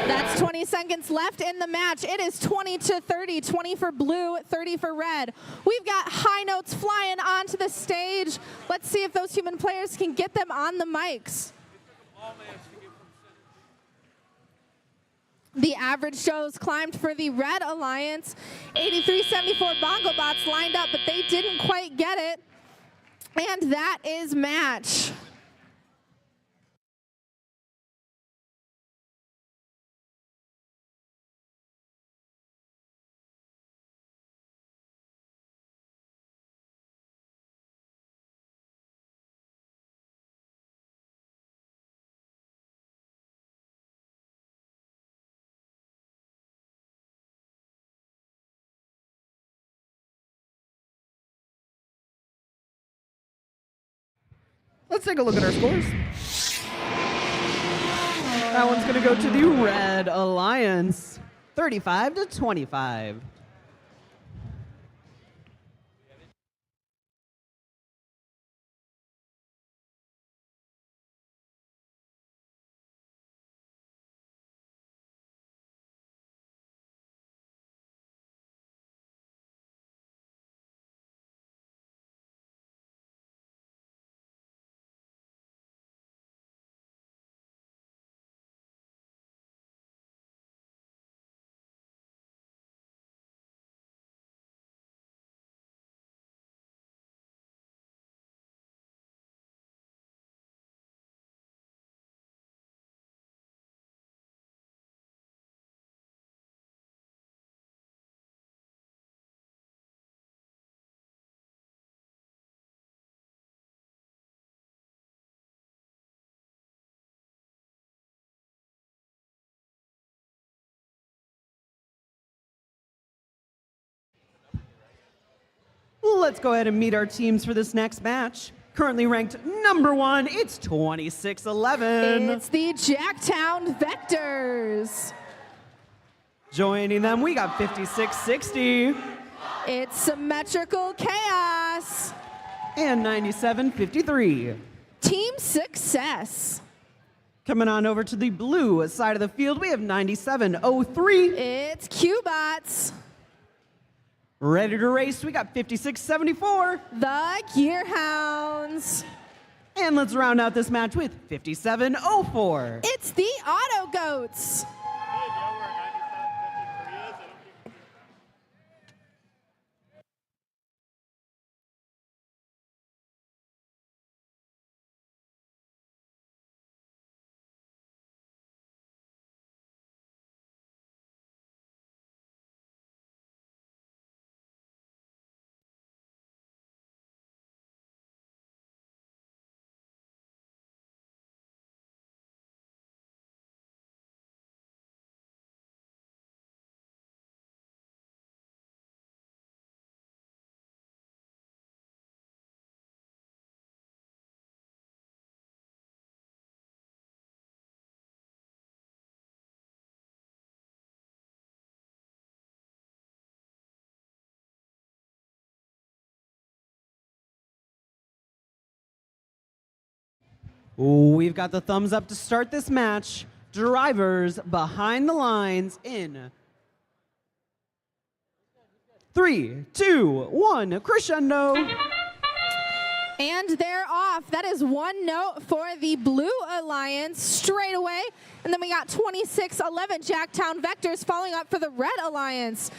That's 20 seconds left in the match. It is 20-30, 20 for blue, 30 for red. We've got high notes flying onto the stage. Let's see if those human players can get them on the mics. The Average Joes climbed for the Red Alliance. 83-74 Bongo Bots lined up, but they didn't quite get it. And that is match. Let's take a look at our scores. That one's going to go to the Red Alliance, 35-25. Let's go ahead and meet our teams for this next match. Currently ranked #1, it's 26-11. It's the Jacktown Vectors. Joining them, we got 56-60. It's Symmetrical Chaos. And 97-53. Team Success. Coming on over to the blue side of the field, we have 97-03. It's Q-Bots. Ready to race, we got 56-74. The Gearhounds. And let's round out this match with 57-04. It's the Auto Goats. We've got the thumbs up to start this match. Drivers behind the lines in 3, 2, 1, crescendo. And they're off. That is one note for the Blue Alliance straight away. And then we got 2611 Jacktown Vectors following up for the Red Alliance.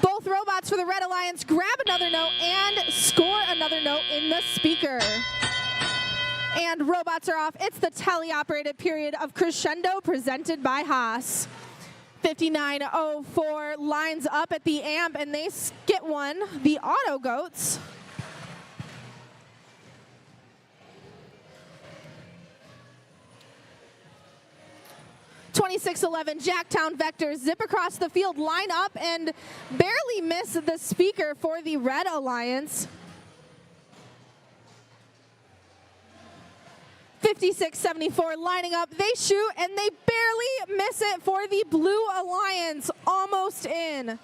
Both robots for the Red Alliance grab another note and score another note in the speaker. And robots are off. It's the teleoperated period of Crescendo presented by Haas. 5904 lines up at the amp and they get one, the Auto Goats. .2611 Jacktown Vectors zip across the field, line up and barely miss the speaker for the Red Alliance. 5674 lining up, they shoot and they barely miss it for the Blue Alliance, almost in.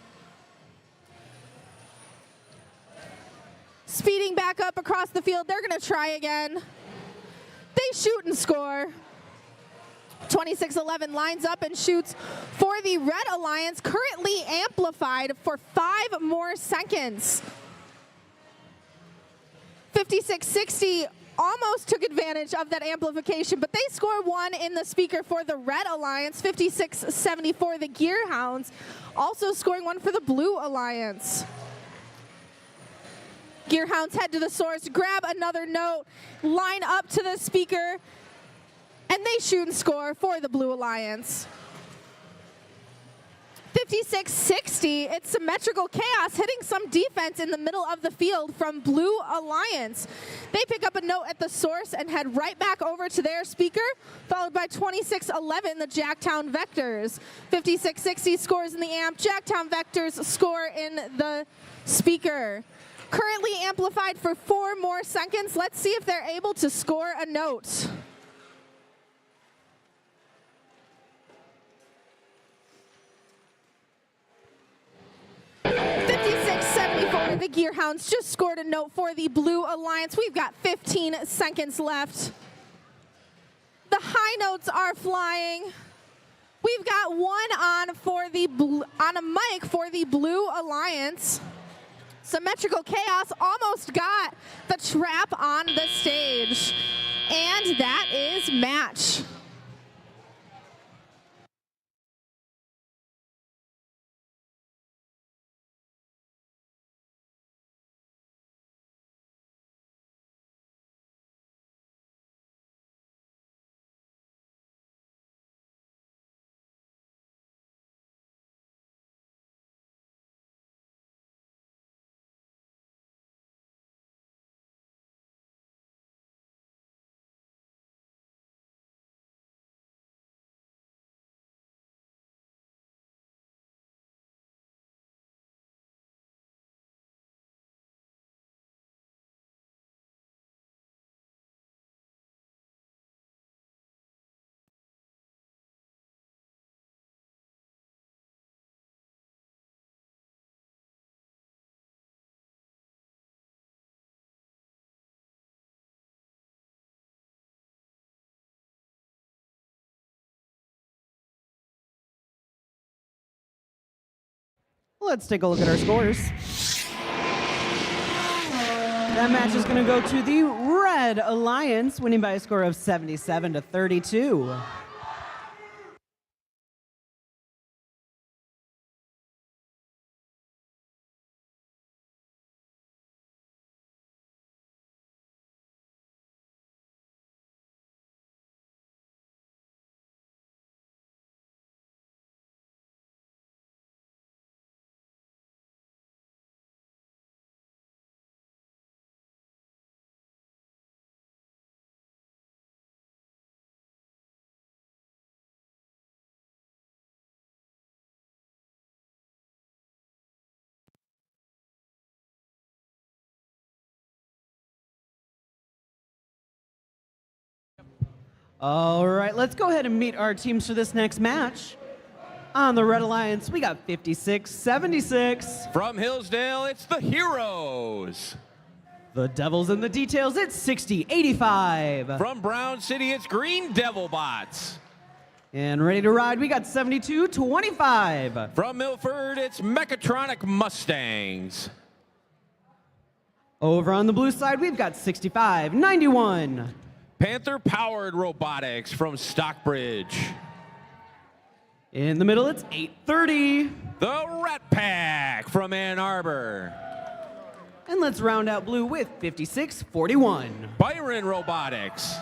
Speeding back up across the field, they're gonna try again. They shoot and score. 2611 lines up and shoots for the Red Alliance, currently amplified for 5 more seconds. 5660 almost took advantage of that amplification, but they score 1 in the speaker for the Red Alliance. 5674, the Gearhounds, also scoring 1 for the Blue Alliance. Gearhounds head to the source, grab another note, line up to the speaker, and they shoot and score for the Blue Alliance. 5660, it's symmetrical chaos hitting some defense in the middle of the field from Blue Alliance. They pick up a note at the source and head right back over to their speaker, followed by 2611, the Jacktown Vectors. 5660 scores in the amp, Jacktown Vectors score in the speaker. Currently amplified for 4 more seconds. Let's see if they're able to score a note. The Gearhounds just scored a note for the Blue Alliance. We've got 15 seconds left. The high notes are flying. We've got one on a mic for the Blue Alliance. Symmetrical Chaos almost got the trap on the stage. And that is match. Let's take a look at our scores. That match is going to go to the Red Alliance, winning by a score of 77-32. All right, let's go ahead and meet our teams for this next match. On the Red Alliance, we got 56-76. From Hillsdale, it's the Heroes. The Devil's in the details, it's 6085. From Brown City, it's Green Devil Bots. And ready to ride, we got 7225. From Milford, it's Mechatronic Mustangs. Over on the blue side, we've got 6591. Panther Powered Robotics from Stockbridge. In the middle, it's 830. The Rat Pack from Ann Arbor. And let's round out blue with 5641. Byron Robotics.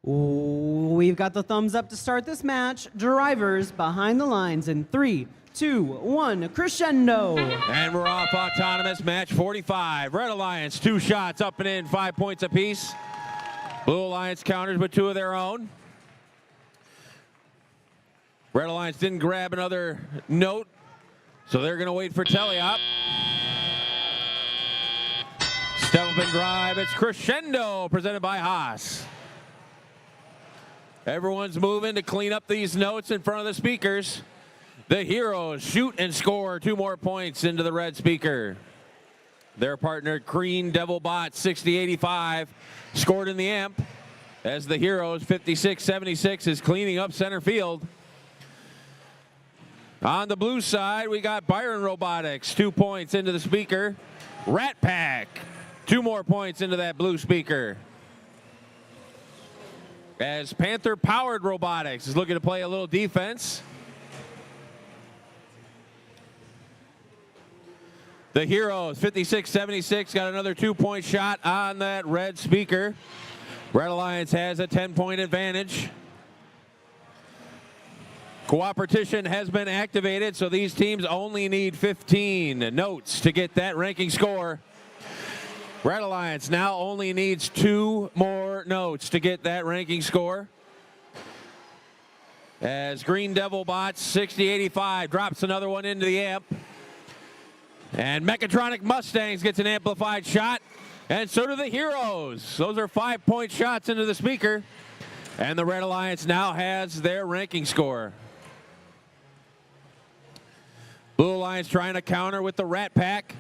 We've got the thumbs up to start this match. Drivers behind the lines in 3, 2, 1, crescendo. And we're off autonomous, match 45. Red Alliance, 2 shots up and in, 5 points apiece. Blue Alliance counters with 2 of their own. Red Alliance didn't grab another note, so they're going to wait for Teliop. Step up and drive, it's Crescendo, presented by Haas. Everyone's moving to clean up these notes in front of the speakers. The Heroes shoot and score 2 more points into the red speaker. Their partner, Green Devil Bot, 6085, scored in the amp as the Heroes, 5676, is cleaning up center field. On the blue side, we got Byron Robotics, 2 points into the speaker. Rat Pack, 2 more points into that blue speaker. As Panther Powered Robotics is looking to play a little defense. The Heroes, 5676, got another 2-point shot on that red speaker. Red Alliance has a 10-point advantage. Cooperation has been activated, so these teams only need 15 notes to get that ranking score. Red Alliance now only needs 2 more notes to get that ranking score. As Green Devil Bots, 6085, drops another one into the amp. And Mechatronic Mustangs gets an amplified shot, and so do the Heroes. Those are 5-point shots into the speaker. And the Red Alliance now has their ranking score. Blue Alliance trying to counter with the Rat Pack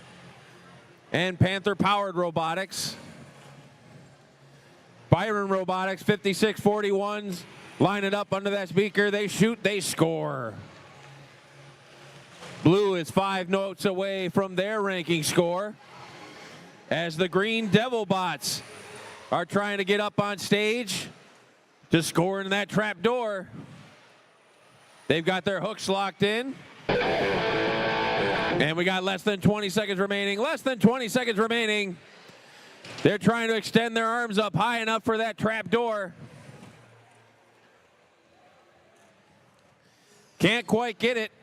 and Panther Powered Robotics. Byron Robotics, 5641s, line it up under that speaker. They shoot, they score. Blue is 5 notes away from their ranking score as the Green Devil Bots are trying to get up on stage to score in that trap door. They've got their hooks locked in. And we got less than 20 seconds remaining. Less than 20 seconds remaining. They're trying to extend their arms up high enough for that trap door. Can't quite get it.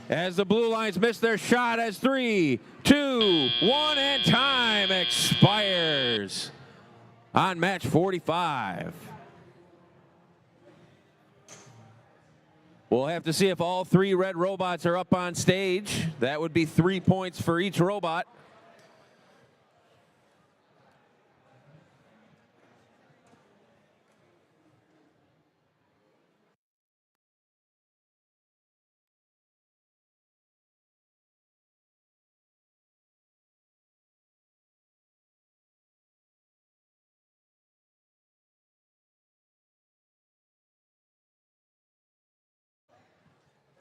As the Blue Lions miss their shot as 3, 2, 1, and time expires on match 45. We'll have to see if all 3 red robots are up on stage. That would be 3 points for each robot.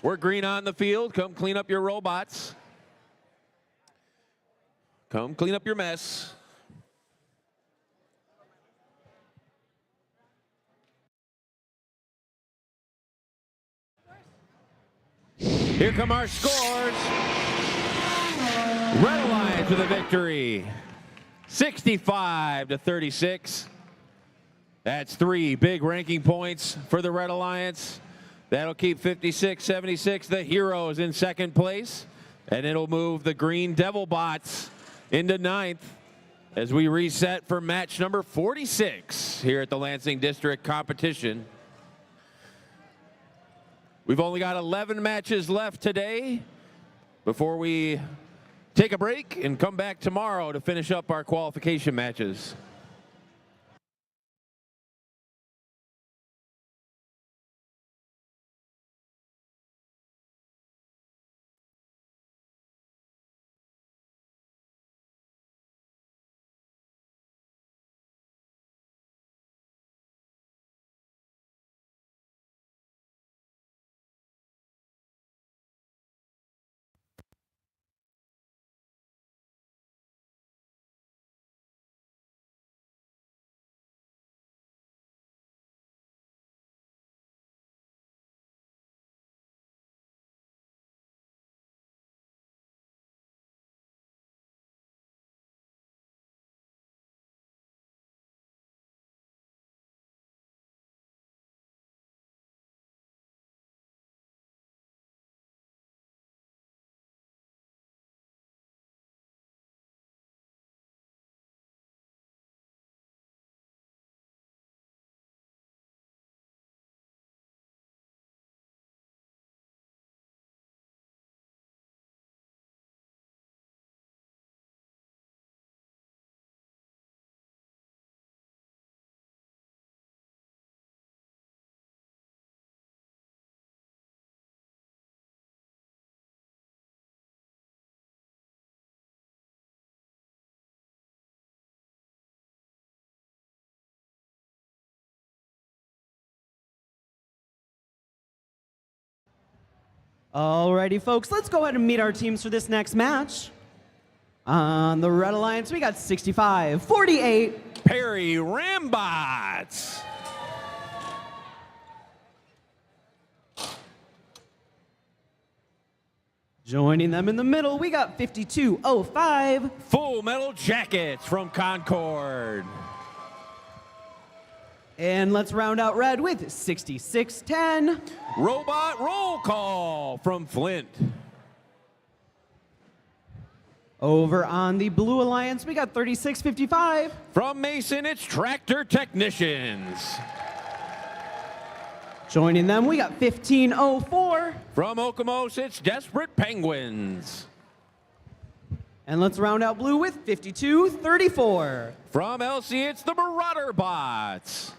We're green on the field. Come clean up your robots. Come clean up your mess. Here come our scores. Red Alliance with a victory. 65-36. That's 3 big ranking points for the Red Alliance. That'll keep 56-76 the Heroes in second place. And it'll move the Green Devil Bots into 9th as we reset for match number 46 here at the Lansing District competition. We've only got 11 matches left today before we take a break and come back tomorrow to finish up our qualification matches. Alrighty, folks, let's go ahead and meet our teams for this next match. On the Red Alliance, we got 65-48. Perry Rambots. Joining them in the middle, we got 52-05. Full Metal Jackets from Concord. And let's round out red with 66-10. Robot Roll Call from Flint. Over on the Blue Alliance, we got 36-55. From Mason, it's Tractor Technicians. Joining them, we got 15-04. From Okemos, it's Desperate Penguins. And let's round out blue with 52-34. From LC, it's the Marauder Bots.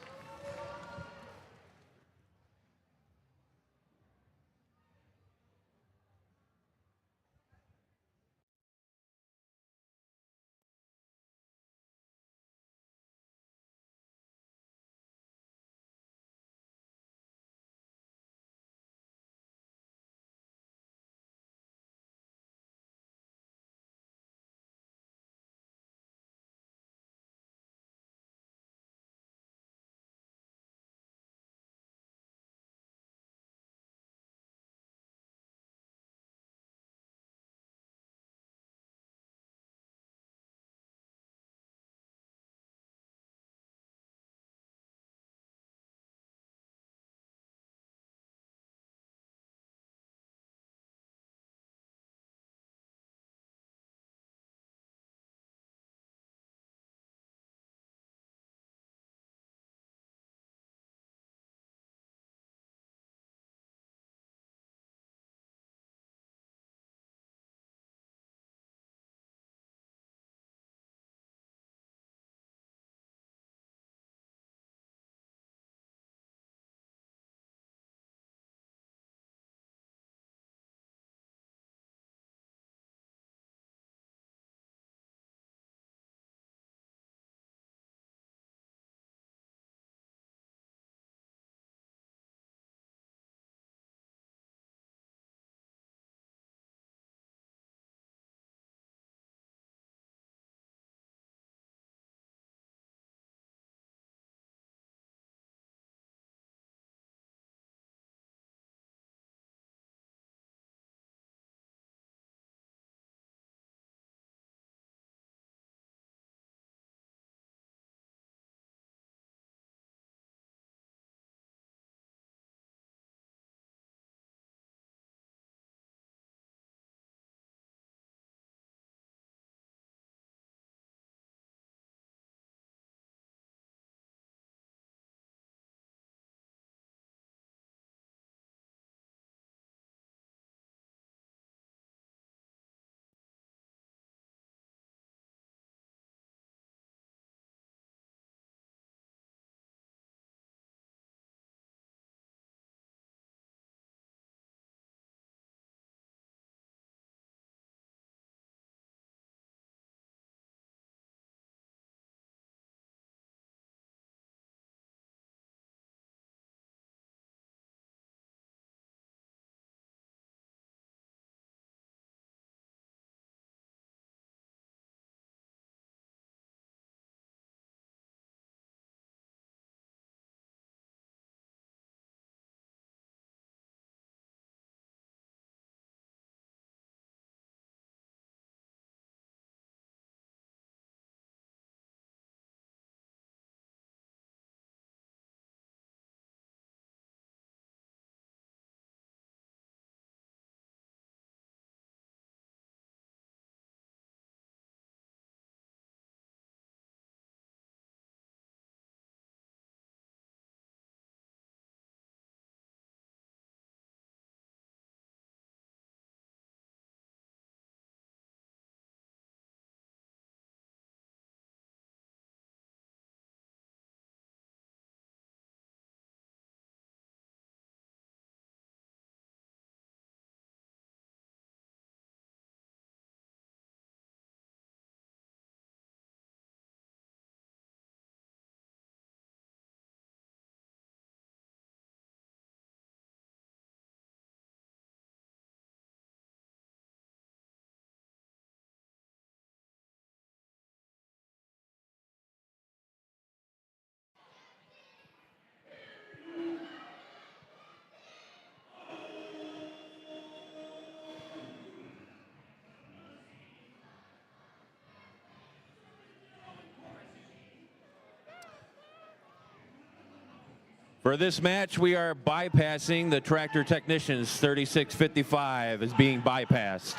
For this match, we are bypassing the tractor technicians. 3655 is being bypassed.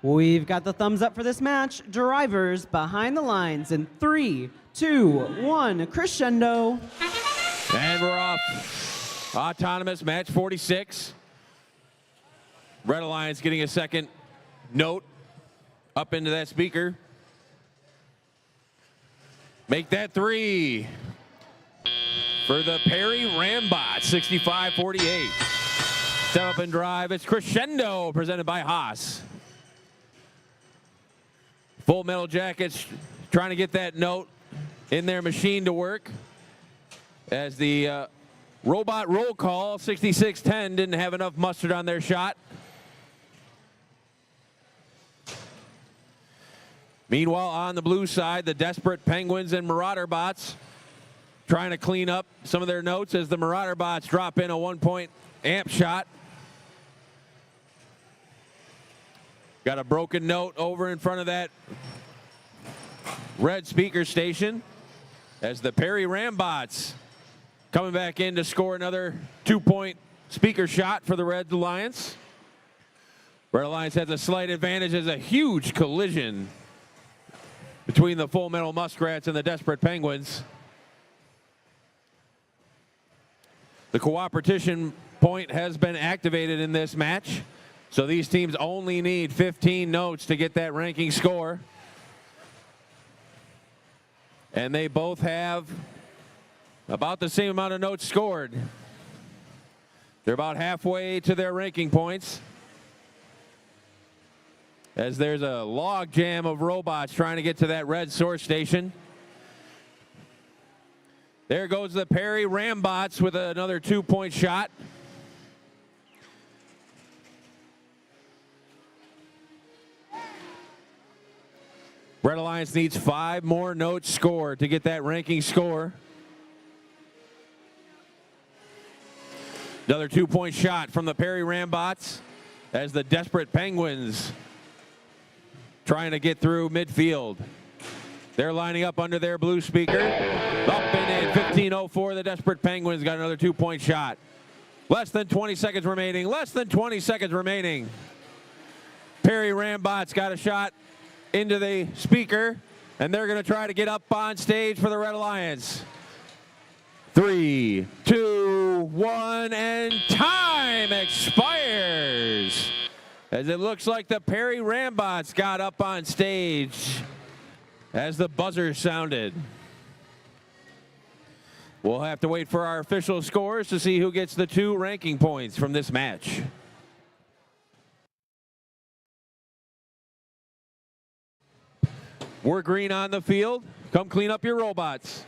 We've got the thumbs up for this match. Drivers behind the lines in 3, 2, 1, crescendo. And we're off. Autonomous match 46. Red Alliance getting a second note up into that speaker. Make that 3 for the Perry Rambot, 65-48. Step up and drive. It's Crescendo presented by Haas. Full Metal Jackets trying to get that note in their machine to work. As the robot roll call, 6610, didn't have enough mustard on their shot. Meanwhile, on the blue side, the Desperate Penguins and Marauder Bots trying to clean up some of their notes as the Marauder Bots drop in a 1-point amp shot. Got a broken note over in front of that red speaker station as the Perry Rambots coming back in to score another 2-point speaker shot for the Red Alliance. Red Alliance has a slight advantage as a huge collision between the Full Metal Muskrats and the Desperate Penguins. The cooperation point has been activated in this match, so these teams only need 15 notes to get that ranking score. And they both have about the same amount of notes scored. They're about halfway to their ranking points, as there's a log jam of robots trying to get to that red source station. There goes the Perry Rambots with another 2-point shot. Red Alliance needs 5 more notes scored to get that ranking score. Another 2-point shot from the Perry Rambots as the Desperate Penguins trying to get through midfield. They're lining up under their blue speaker. Up and in, 15:04. The Desperate Penguins got another 2-point shot. Less than 20 seconds remaining. Less than 20 seconds remaining. Perry Rambots got a shot into the speaker, and they're going to try to get up on stage for the Red Alliance. 3, 2, 1, and time expires. As it looks like the Perry Rambots got up on stage as the buzzer sounded. We'll have to wait for our official scores to see who gets the 2 ranking points from this match. We're green on the field. Come clean up your robots.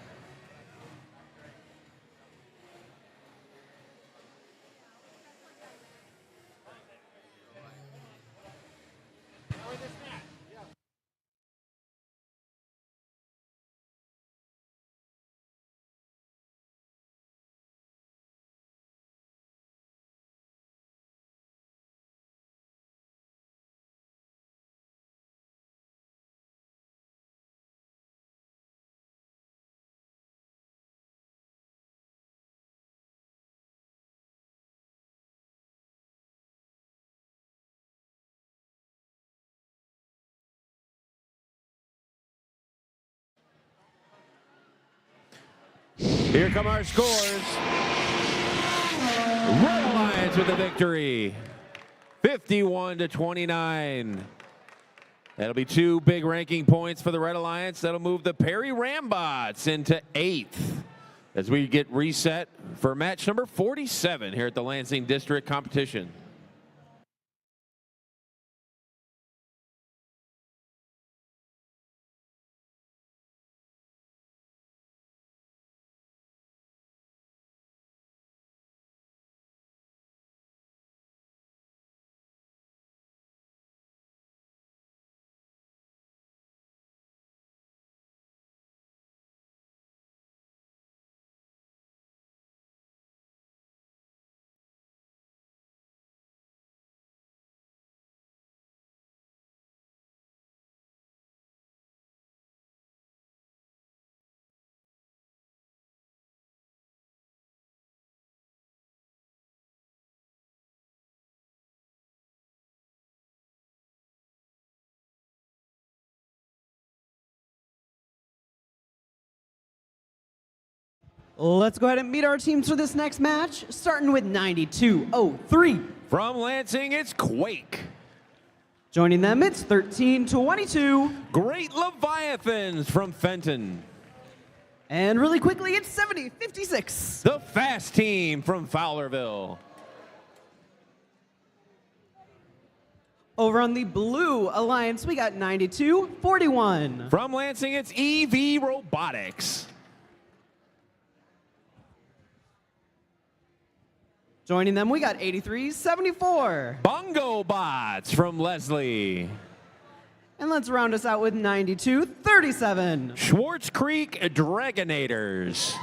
Here come our scores. Red Alliance with the victory, 51-29. That'll be 2 big ranking points for the Red Alliance. That'll move the Perry Rambots into 8th as we get reset for match number 47 here at the Lansing District Competition. Let's go ahead and meet our teams for this next match, starting with 9203. From Lansing, it's Quake. Joining them, it's 1322. Great Leviathans from Fenton. And really quickly, it's 7056. The Fast Team from Fowlerville. Over on the Blue Alliance, we got 9241. From Lansing, it's EV Robotics. Joining them, we got 8374. Bongo Bots from Leslie. And let's round us out with 9237. Schwartz Creek Dragonators.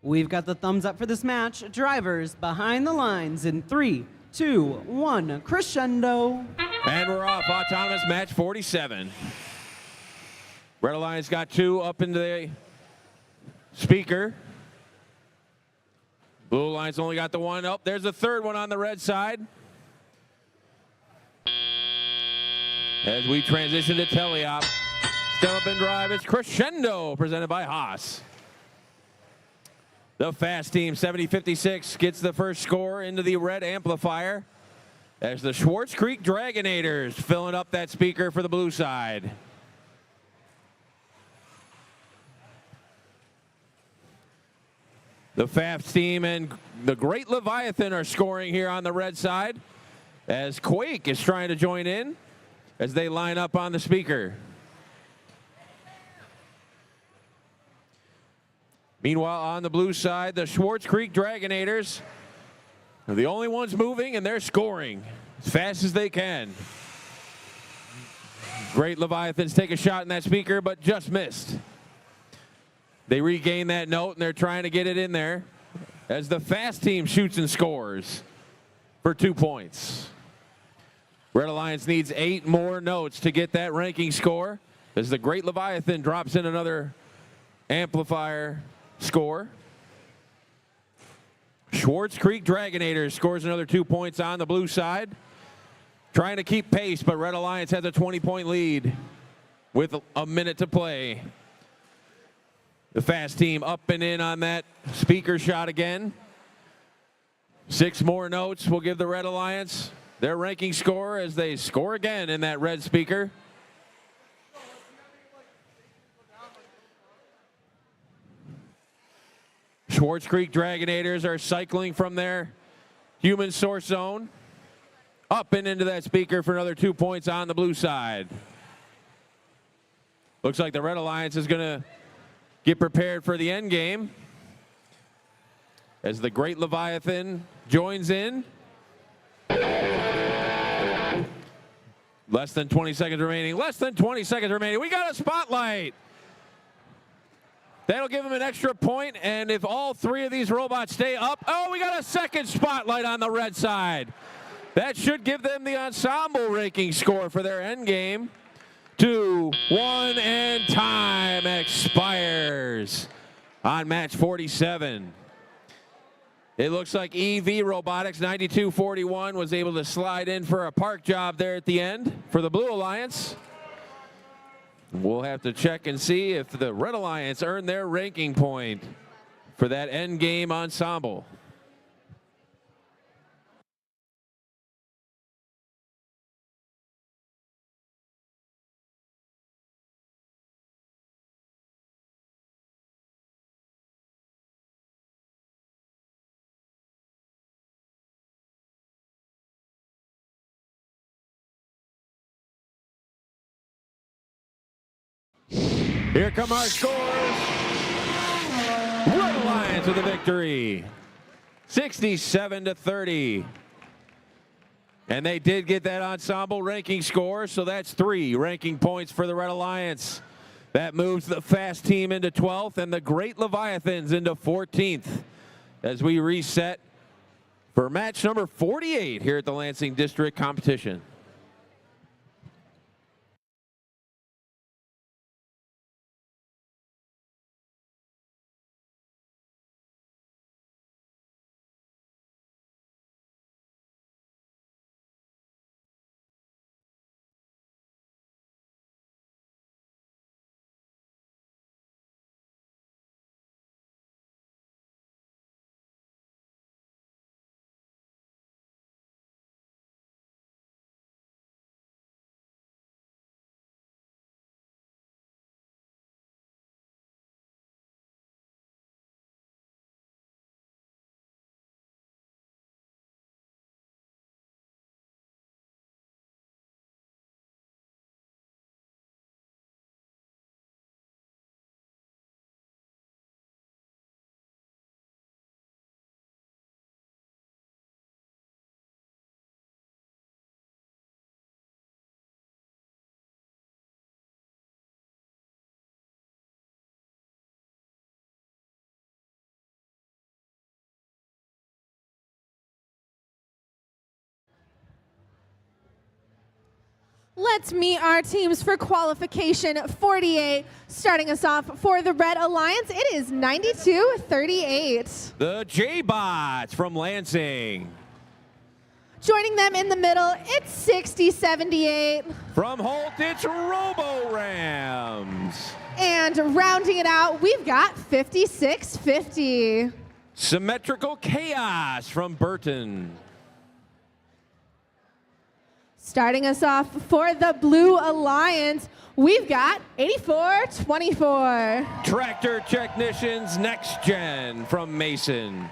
We've got the thumbs up for this match. Drivers behind the lines in 3, 2, 1, crescendo. And we're off. Autonomous match 47. Red Alliance got 2 up into the speaker. Blue Alliance only got the 1 up. There's the third one on the red side. As we transition to teleop, Step Up and Drive is Crescendo, presented by Haas. The fast team, 7056, gets the first score into the red amplifier as the Schwartz Creek Dragonators filling up that speaker for the blue side. The fast team and the Great Leviathan are scoring here on the red side as Quake is trying to join in as they line up on the speaker. Meanwhile, on the blue side, the Schwartz Creek Dragonators are the only ones moving, and they're scoring as fast as they can. Great Leviathans take a shot in that speaker, but just missed. They regain that note, and they're trying to get it in there as the fast team shoots and scores for 2 points. Red Alliance needs 8 more notes to get that ranking score as the Great Leviathan drops in another amplifier score. Schwartz Creek Dragonators scores another 2 points on the blue side. Trying to keep pace, but Red Alliance has a 20-point lead with a minute to play. The fast team up and in on that speaker shot again. 6 more notes will give the Red Alliance their ranking score as they score again in that red speaker. Schwartz Creek Dragonators are cycling from their human source zone up and into that speaker for another 2 points on the blue side. Looks like the Red Alliance is going to get prepared for the end game as the Great Leviathan joins in. Less than 20 seconds remaining. Less than 20 seconds remaining. We got a spotlight. That'll give them an extra point, and if all 3 of these robots stay up, oh, we got a second spotlight on the red side. That should give them the ensemble ranking score for their end game. 2, 1, and time expires on match 47. It looks like EV Robotics 9241 was able to slide in for a park job there at the end for the Blue Alliance. We'll have to check and see if the Red Alliance earned their ranking point for that end game ensemble. Here come our scores. Red Alliance with a victory, 67-30. And they did get that ensemble ranking score, so that's 3 ranking points for the Red Alliance. That moves the fast team into 12th and the Great Leviathans into 14th as we reset for match number 48 here at the Lansing District Competition. Let's meet our teams for qualification 48. Starting us off for the Red Alliance, it is 92-38. The J-Bots from Lansing. Joining them in the middle, it's 60-78. From Holt, it's Robo-Rams. And rounding it out, we've got 56-50. Symmetrical Chaos from Burton. Starting us off for the Blue Alliance, we've got 84-24. Tractor Technicians Next Gen from Mason.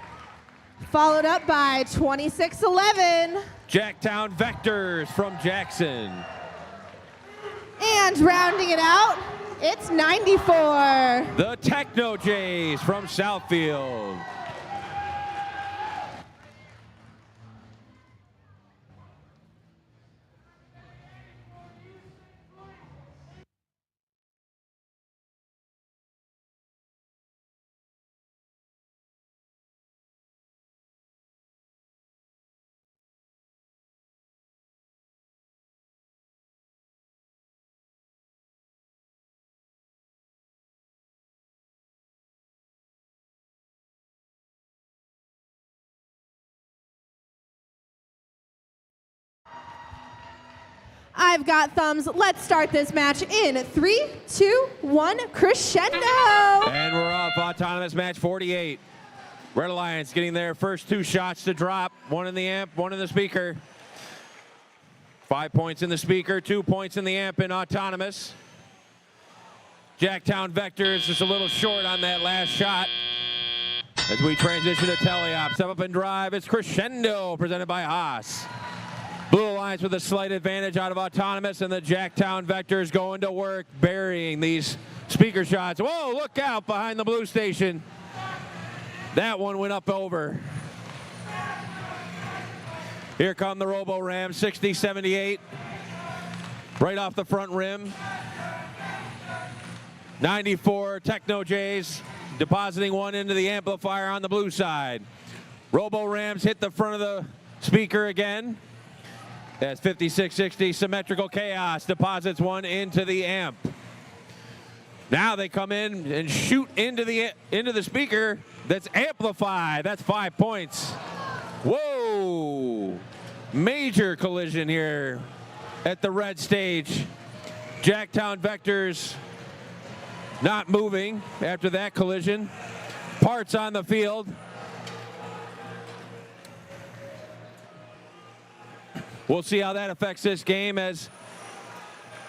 Followed up by 26-11. Jacktown Vectors from Jackson. And rounding it out, it's 94. The Techno Jays from Southfield. I've got thumbs. Let's start this match in 3, 2, 1, crescendo. And we're off. Autonomous match 48. Red Alliance getting their first 2 shots to drop. 1 in the amp, 1 in the speaker. 5 points in the speaker, 2 points in the amp in autonomous. Jacktown Vectors just a little short on that last shot. As we transition to teleop. Step up and drive. It's Crescendo presented by Haas. Blue Alliance with a slight advantage out of autonomous, and the Jacktown Vectors going to work burying these speaker shots. Whoa, look out behind the blue station. That one went up over. Here come the Robo-Rams, 60-78. Right off the front rim. 94 Techno Jays depositing 1 into the amplifier on the blue side. Robo-Rams hit the front of the speaker again. That's 56-60. Symmetrical Chaos deposits 1 into the amp. Now they come in and shoot into the speaker that's amplified. That's 5 points. Whoa! Major collision here at the red stage. Jacktown Vectors not moving after that collision. Parts on the field. We'll see how that affects this game as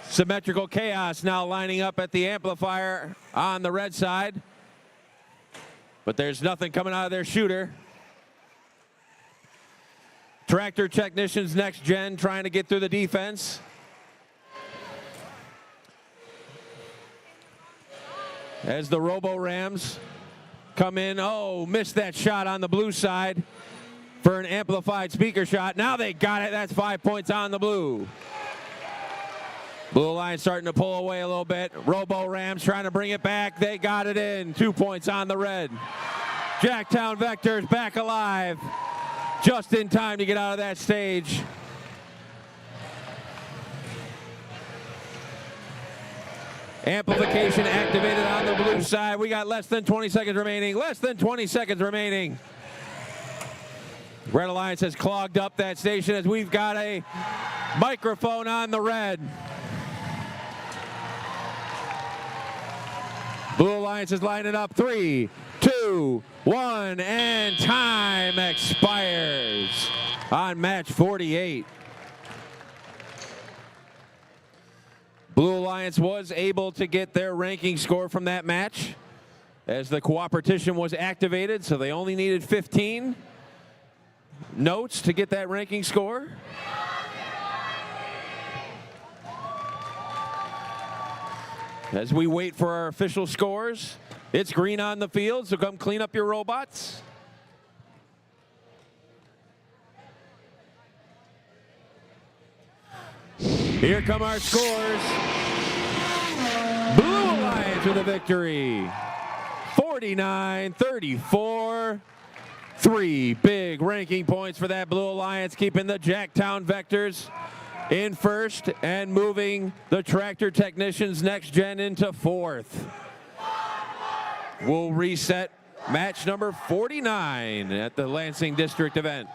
Symmetrical Chaos now lining up at the amplifier on the red side. But there's nothing coming out of their shooter. Tractor Technicians Next Gen trying to get through the defense. As the Robo-Rams come in. Oh, missed that shot on the blue side for an amplified speaker shot. Now they got it. That's 5 points on the blue. Blue Alliance starting to pull away a little bit. Robo-Rams trying to bring it back. They got it in. 2 points on the red. Jacktown Vectors back alive. Just in time to get out of that stage. Amplification activated on the blue side. We got less than 20 seconds remaining. Less than 20 seconds remaining. Red Alliance has clogged up that station as we've got a microphone on the red. Blue Alliance is lining up. 3, 2, 1, and time expires on match 48. Blue Alliance was able to get their ranking score from that match as the cooperation was activated, so they only needed 15 notes to get that ranking score. As we wait for our official scores, it's green on the field, so come clean up your robots. Here come our scores. Blue Alliance with a victory. 49-34. 3 big ranking points for that Blue Alliance, keeping the Jacktown Vectors in first and moving the Tractor Technicians Next Gen into fourth. We'll reset match number 49 at the Lansing District event.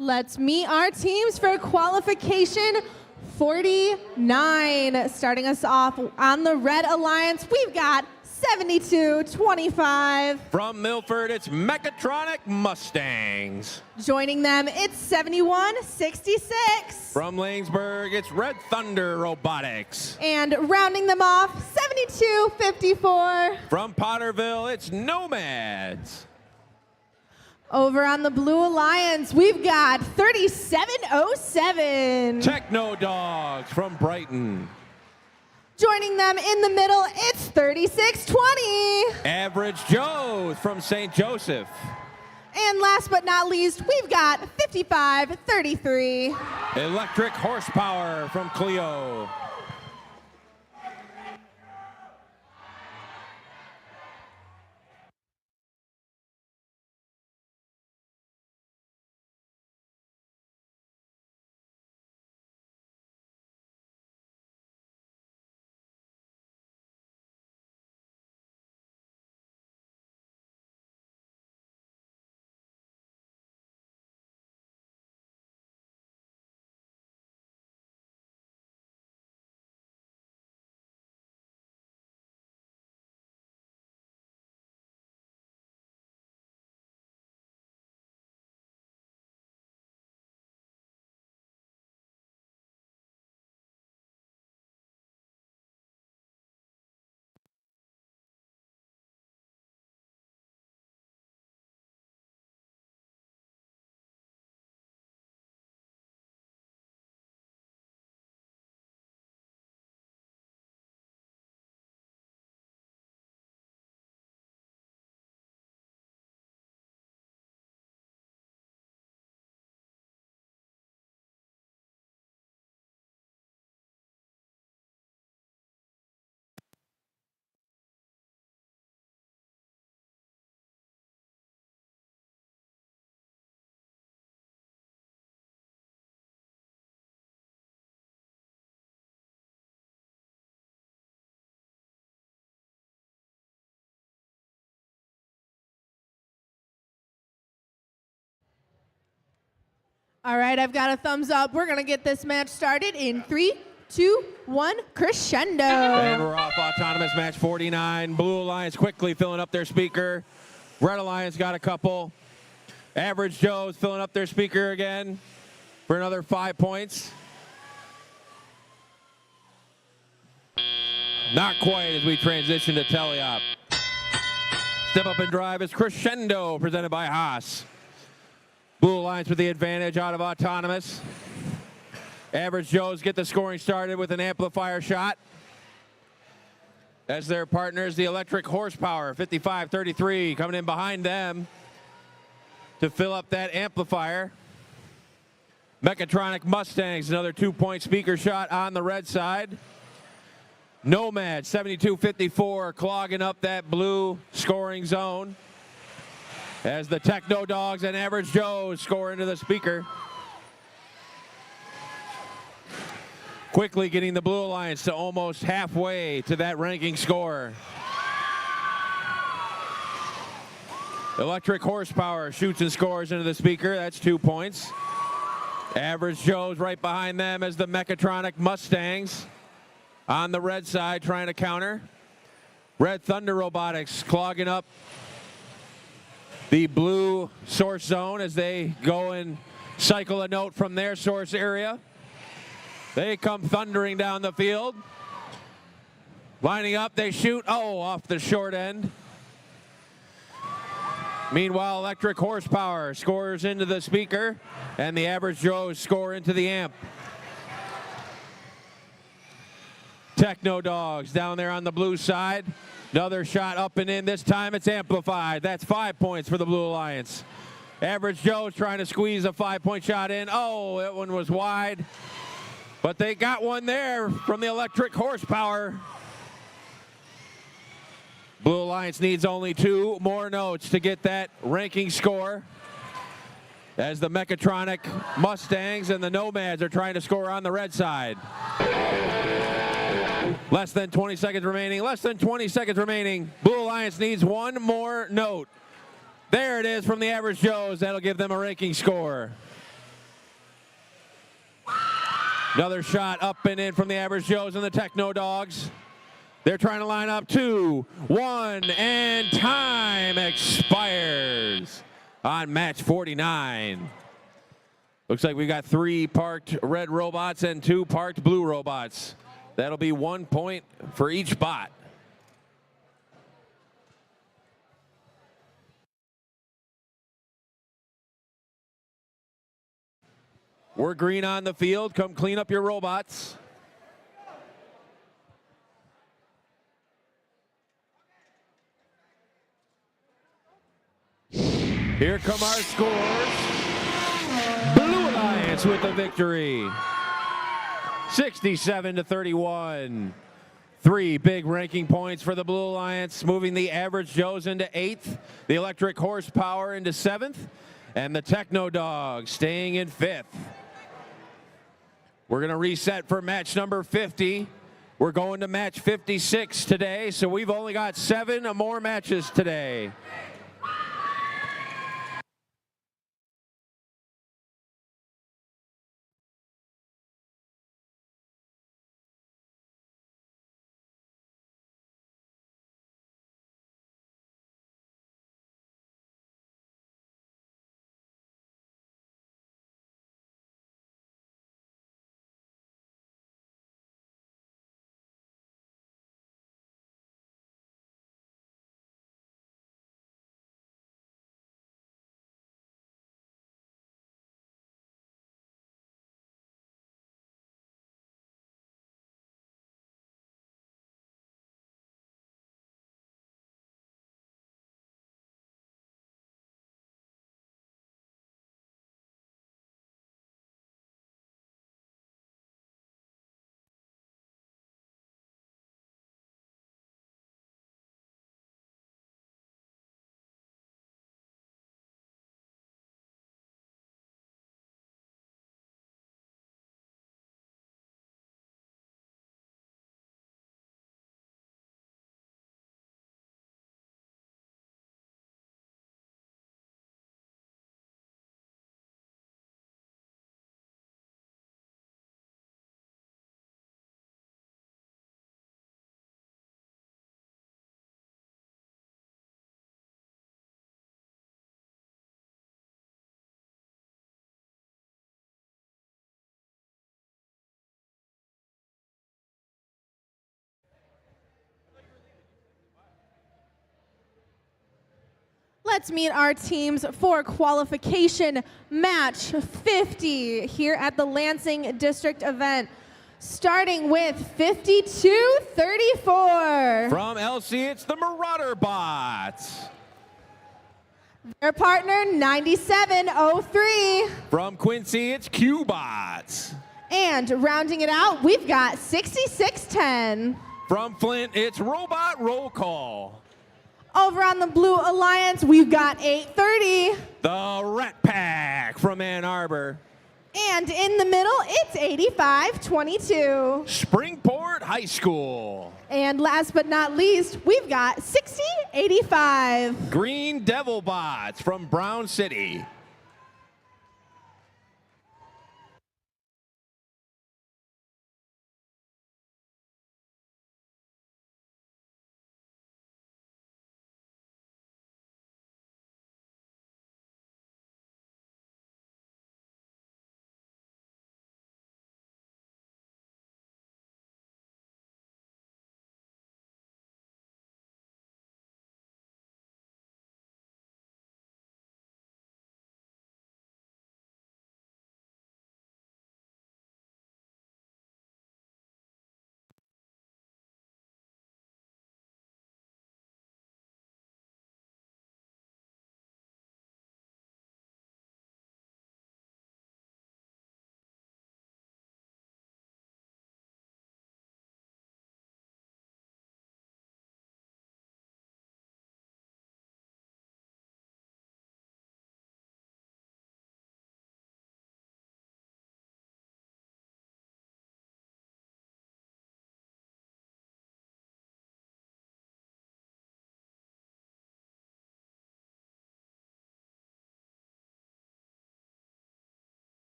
Let's meet our teams for qualification 49. Starting us off on the Red Alliance, we've got 72-25. From Milford, it's Mechatronic Mustangs. Joining them, it's 71-66. From Lanesburg, it's Red Thunder Robotics. And rounding them off, 72-54. From Potterville, it's Nomads. Over on the Blue Alliance, we've got 37-07. Techno Dogs from Brighton. Joining them in the middle, it's 36-20. Average Joe's from St. Joseph. And last but not least, we've got 55-33. Electric Horsepower from Clio. All right, I've got a thumbs up. We're going to get this match started in 3, 2, 1, crescendo. And we're off autonomous match 49. Blue Alliance quickly filling up their speaker. Red Alliance got a couple. Average Joe's filling up their speaker again for another 5 points. Not quite as we transition to teleop. Step up and drive is Crescendo, presented by Haas. Blue Alliance with the advantage out of autonomous. Average Joe's get the scoring started with an amplifier shot. As their partners, the Electric Horsepower, 55-33, coming in behind them to fill up that amplifier. Mechatronic Mustangs, another 2-point speaker shot on the red side. Nomad, 72-54, clogging up that blue scoring zone. As the Techno Dogs and Average Joe's score into the speaker. quickly getting the Blue Alliance to almost halfway to that ranking score. Electric Horsepower shoots and scores into the speaker. That's 2 points. Average Joe's right behind them as the Mechatronic Mustangs on the red side trying to counter. Red Thunder Robotics clogging up the blue source zone as they go and cycle a note from their source area. They come thundering down the field. Lining up, they shoot, off the short end. Meanwhile, Electric Horsepower scores into the speaker, and the Average Joes score into the amp. Techno Dogs down there on the blue side. Another shot up and in. This time it's amplified. That's 5 points for the Blue Alliance. Average Joe's trying to squeeze a 5-point shot in. Oh, that one was wide. But they got one there from the Electric Horsepower. Blue Alliance needs only 2 more notes to get that ranking score, as the Mechatronic Mustangs and the Nomads are trying to score on the red side. Less than 20 seconds remaining. Less than 20 seconds remaining. Blue Alliance needs 1 more note. There it is from the Average Joes. That'll give them a ranking score. Another shot up and in from the Average Joes and the Techno Dogs. They're trying to line up 2, 1, and time expires on match 49. Looks like we got 3 parked red robots and 2 parked blue robots. That'll be 1 point for each bot. We're green on the field. Come clean up your robots. Here come our scores. Blue Alliance with the victory. 67-31. 3 big ranking points for the Blue Alliance, moving the Average Joes into 8th, the Electric Horsepower into 7th, and the Techno Dogs staying in 5th. We're going to reset for match number 50. We're going to match 56 today, so we've only got 7 more matches today. Let's meet our teams for qualification match 50 here at the Lansing District event. Starting with 52-34. From LC, it's the Marauder Bots. Their partner, 9703. From Quincy, it's Q-Bots. And rounding it out, we've got 6610. From Flint, it's Robot Roll Call. Over on the Blue Alliance, we've got 830. The Rat Pack from Ann Arbor. And in the middle, it's 85-22. Springport High School. And last but not least, we've got 60-85. Green Devil Bots from Brown City.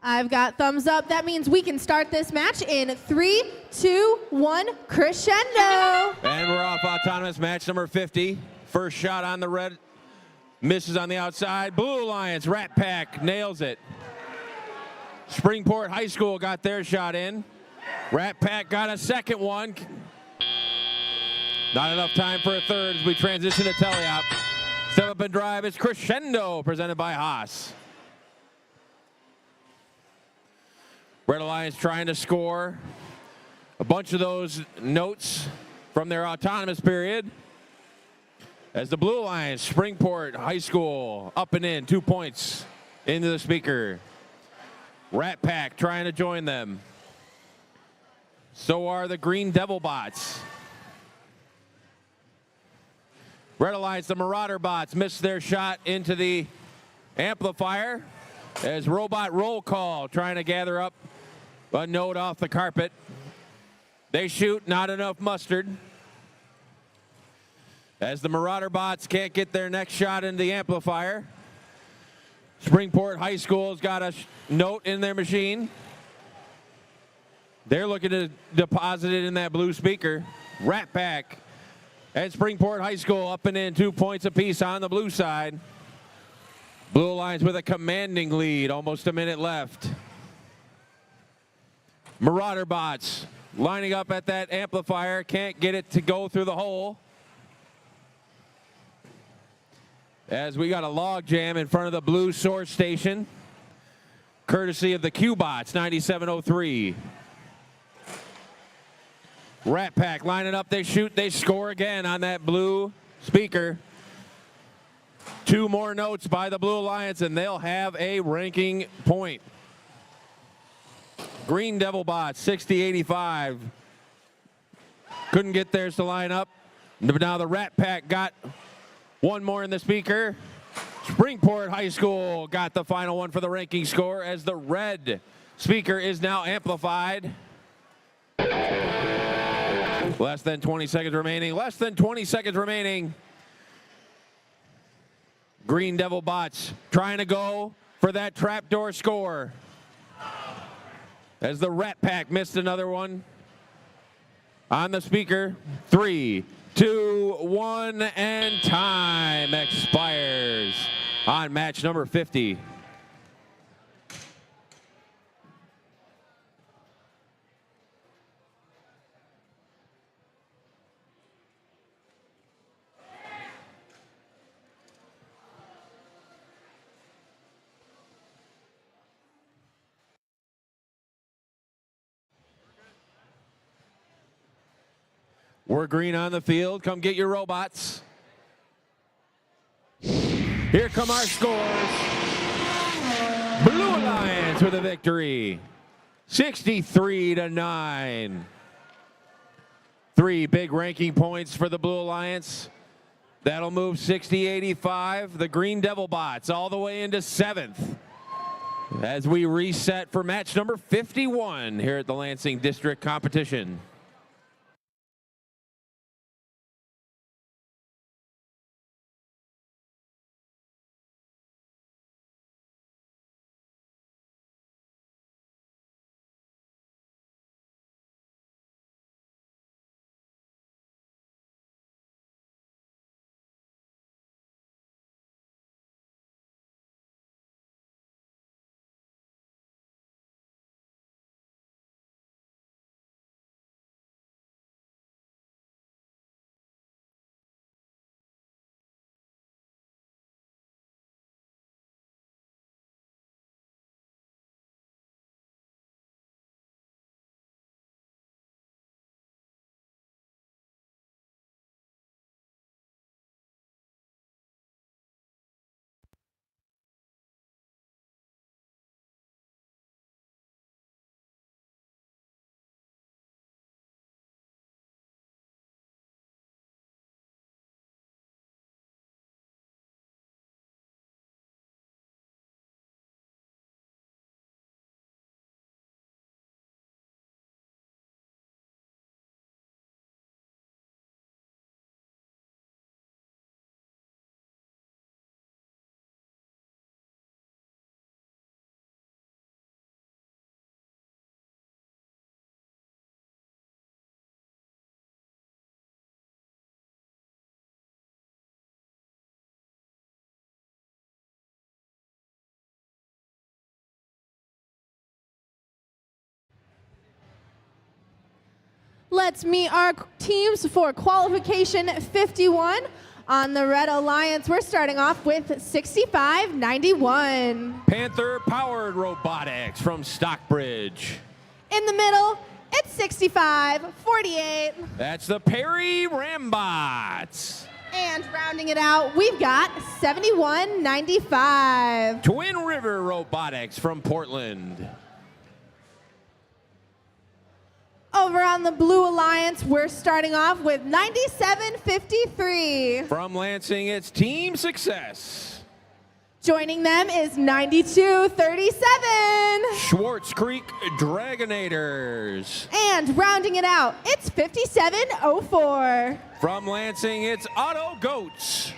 I've got thumbs up. That means we can start this match in 3, 2, 1, crescendo. And we're off autonomous match number 50. First shot on the red, misses on the outside. Blue Alliance, Rat Pack nails it. Springport High School got their shot in. Rat Pack got a second one. Not enough time for a third as we transition to teleop. Step up and drive is Crescendo, presented by Haas. Red Alliance trying to score a bunch of those notes from their autonomous period. As the Blue Alliance, Springport High School, up and in, 2 points into the speaker. Rat Pack trying to join them. So are the Green Devil Bots. Red Alliance, the Marauder Bots, missed their shot into the amplifier as Robot Roll Call trying to gather up a note off the carpet. They shoot, not enough mustard. As the Marauder Bots can't get their next shot into the amplifier. Springport High School's got a note in their machine. They're looking to deposit it in that blue speaker. Rat Pack and Springport High School up and in, 2 points apiece on the blue side. Blue Alliance with a commanding lead, almost a minute left. Marauder Bots lining up at that amplifier, can't get it to go through the hole. As we got a log jam in front of the blue source station, courtesy of the Q-Bots, 9703. Rat Pack lining up, they shoot, they score again on that blue speaker. 2 more notes by the Blue Alliance and they'll have a ranking point. Green Devil Bots, 60-85. Couldn't get theirs to line up. But now the Rat Pack got 1 more in the speaker. Springport High School got the final one for the ranking score as the red speaker is now amplified. Less than 20 seconds remaining. Less than 20 seconds remaining. Green Devil Bots trying to go for that trapdoor score. As the Rat Pack missed another one on the speaker. 3, 2, 1, and time expires on match number 50. We're green on the field. Come get your robots. Here come our scores. Blue Alliance with a victory. 63-9. 3 big ranking points for the Blue Alliance. That'll move 60-85. The Green Devil Bots all the way into 7th. As we reset for match number 51 here at the Lansing District Competition. Let's meet our teams for qualification 51. On the Red Alliance, we're starting off with 6591. Panther-powered robotics from Stockbridge. In the middle, it's 6548. That's the Perry Rambots. And rounding it out, we've got 7195. Twin River Robotics from Portland. Over on the Blue Alliance, we're starting off with 9753. From Lansing, it's Team Success. Joining them is 9237. Schwartz Creek Dragonators. And rounding it out, it's 5704. From Lansing, it's Auto Goats.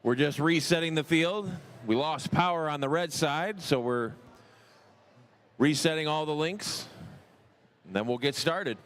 We're just resetting the field. We lost power on the red side, so we're resetting all the links, and then we'll get started.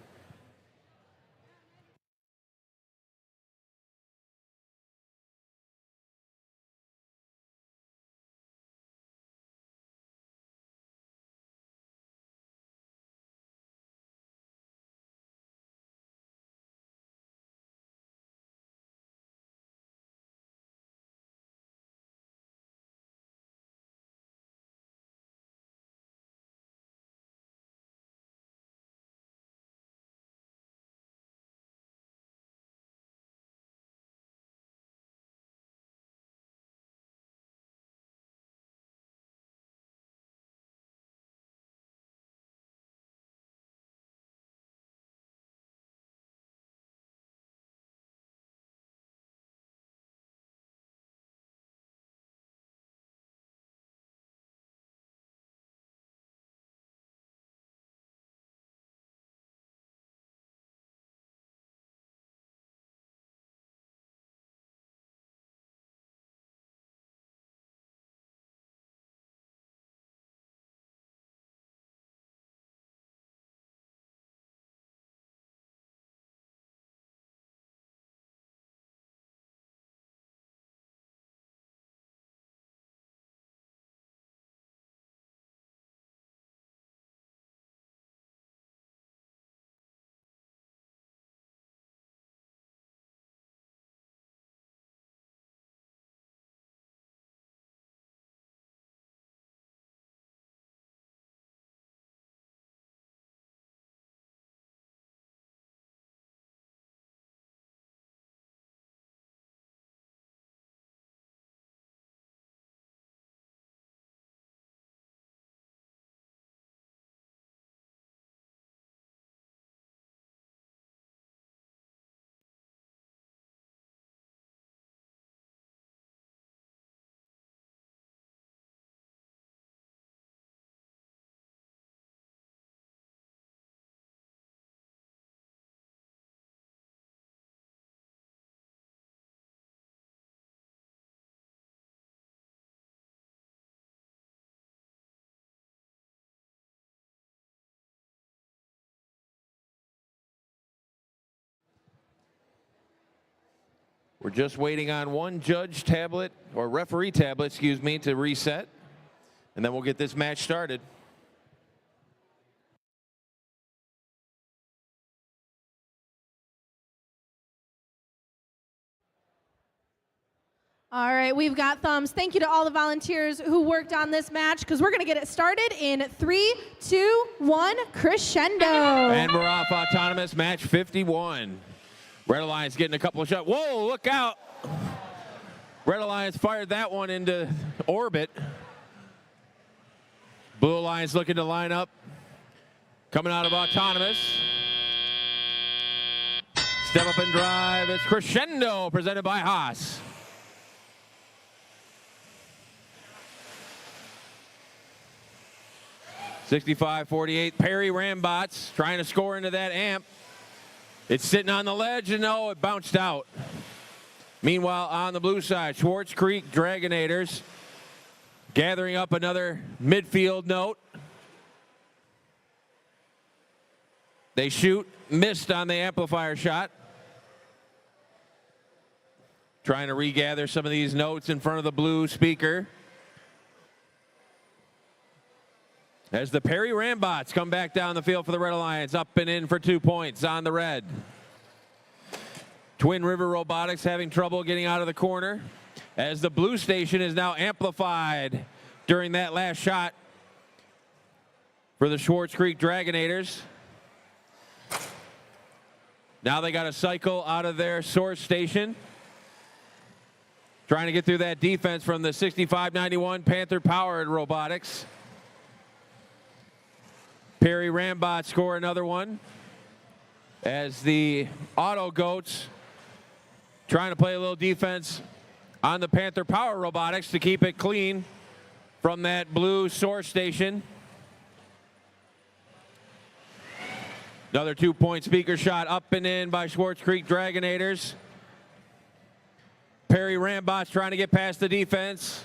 We're just waiting on one judge tablet, or referee tablet, excuse me, to reset, and then we'll get this match started. All right, we've got thumbs. Thank you to all the volunteers who worked on this match, because we're going to get it started in 3, 2, 1, crescendo. And we're off autonomous, match 51. Red Alliance getting a couple of shots. Whoa, look out. Red Alliance fired that one into orbit. Blue Alliance looking to line up. Coming out of autonomous. Step up and drive. It's crescendo presented by Haas. (65-48). Perry Rambots trying to score into that amp. It's sitting on the ledge, and no, it bounced out. Meanwhile, on the blue side, Schwartz Creek Dragonators gathering up another midfield note. They shoot, missed on the amplifier shot. Trying to regather some of these notes in front of the blue speaker. As the Perry Rambots come back down the field for the Red Alliance, up and in for 2 points on the red. Twin River Robotics having trouble getting out of the corner, as the blue station is now amplified during that last shot for the Schwartz Creek Dragonators. Now they got to cycle out of their source station, trying to get through that defense from the 6591 Panther-powered robotics. Perry Rambot score another one, as the Auto Goats trying to play a little defense on the Panther Power Robotics to keep it clean from that blue source station. Another 2-point speaker shot up and in by Schwartz Creek Dragonators. Perry Rambot's trying to get past the defense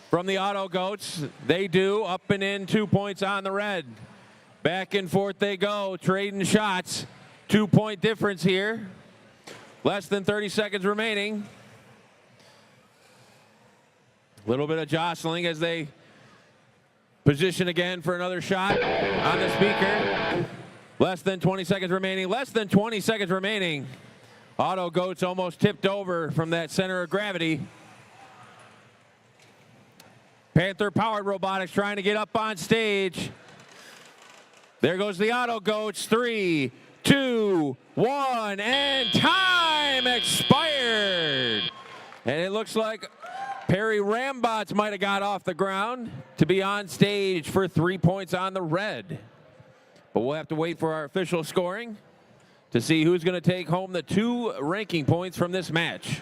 from the Auto Goats. They do. Up and in, 2 points on the red. Back and forth they go, trading shots. 2-point difference here. Less than 30 seconds remaining. A little bit of jostling as they position again for another shot on the speaker. Less than 20 seconds remaining. Less than 20 seconds remaining. Auto Goats almost tipped over from that center of gravity. Panther-powered robotics trying to get up on stage. There goes the Auto Goats. 3, 2, 1, and time expired. And it looks like Perry Rambots might have got off the ground to be on stage for 3 points on the red. But we'll have to wait for our official scoring to see who's going to take home the 2 ranking points from this match.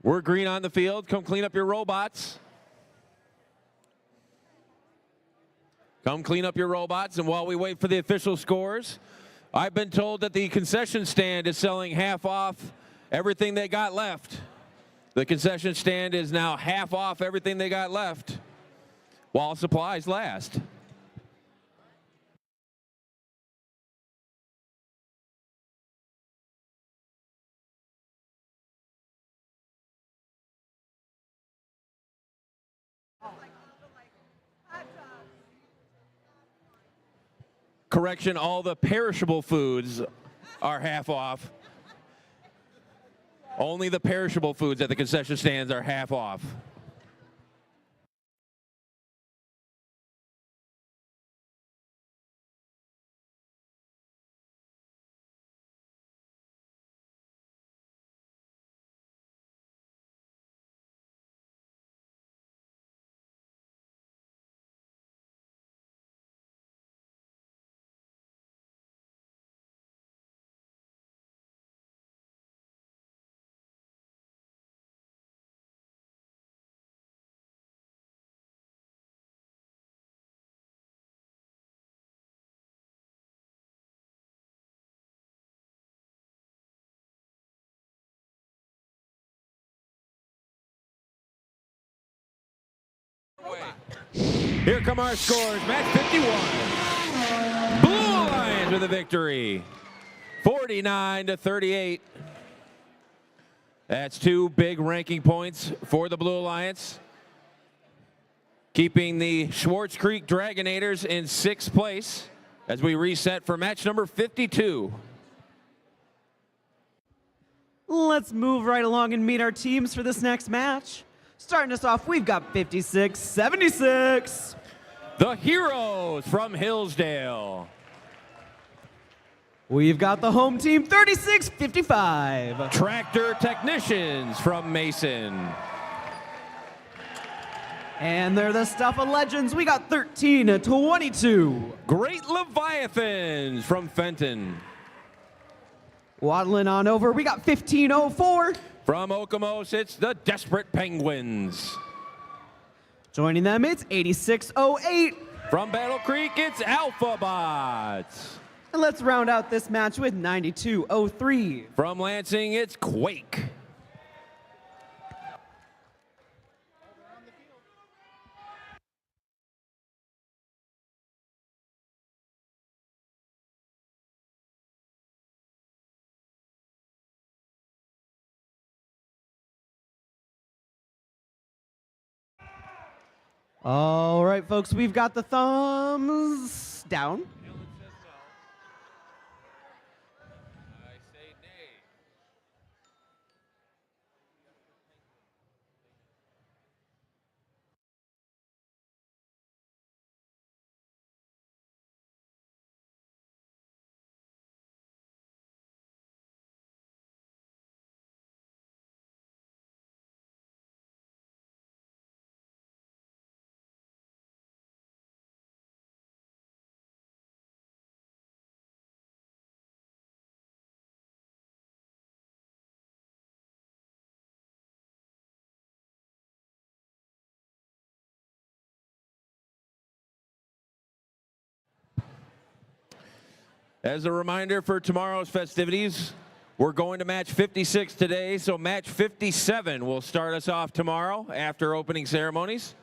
We're green on the field. Come clean up your robots. Come clean up your robots. And while we wait for the official scores, I've been told that the concession stand is selling half off everything they got left. The concession stand is now half off everything they got left while supplies last. Correction, all the perishable foods are half off. Only the perishable foods at the concession stands are half off. Here come our scores. Match 51. Blue Lions with the victory. 49-38. That's 2 big ranking points for the Blue Alliance, keeping the Schwartz Creek Dragonators in 6th place as we reset for match number 52. Let's move right along and meet our teams for this next match. Starting us off, we've got 56-76. The Heroes from Hillsdale. We've got the home team, 36-55. Tractor Technicians from Mason. And they're the Stuff of Legends. We got 13-22. Great Leviathans from Fenton. Waddling on over, we got 15-04. From Okemos, it's the Desperate Penguins. Joining them, it's 86-08. From Battle Creek, it's Alpha Bots. And let's round out this match with 92-03. From Lansing, it's Quake. All right, folks, we've got the thumbs down. As a reminder for tomorrow's festivities, we're going to match 56 today, so match 57 will start us off tomorrow after opening ceremonies.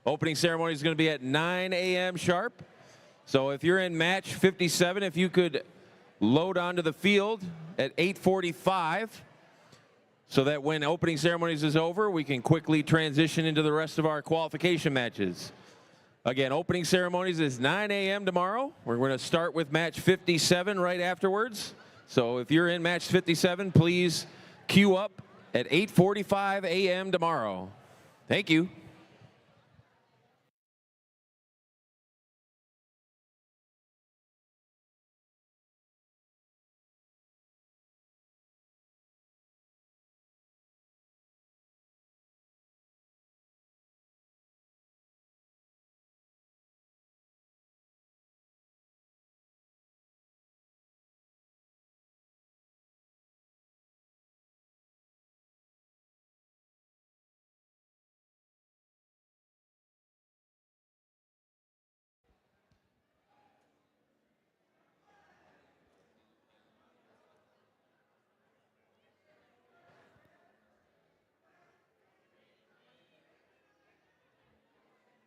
Opening ceremony is going to be at 9 a.m. sharp. So if you're in match 57, if you could load onto the field at 8:45, so that when opening ceremonies is over, we can quickly transition into the rest of our qualification matches. Again, opening ceremonies is 9 a.m. tomorrow. We're going to start with match 57 right afterwards. So if you're in match 57, please queue up at 8:45 a.m. tomorrow. Thank you.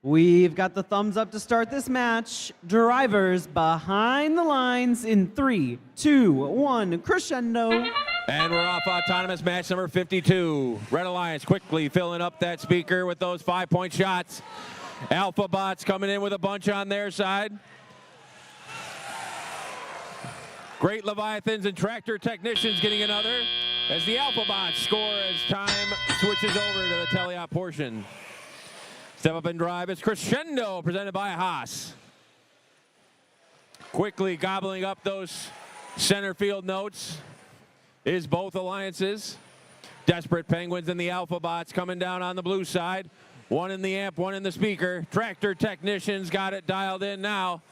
We've got the thumbs up to start this match. Drivers behind the lines in 3, 2, 1, crescendo. And we're off autonomous match number 52. Red Alliance quickly filling up that speaker with those 5-point shots. Alpha Bots coming in with a bunch on their side. Great Leviathans and Tractor Technicians getting another as the Alpha Bots score as time switches over to the teleop portion. Step up and drive. It's Crescendo presented by Haas. Quickly gobbling up those center field notes is both alliances. Desperate Penguins and the Alpha Bots coming down on the blue side. One in the amp, one in the speaker. Tractor Technicians got it dialed in now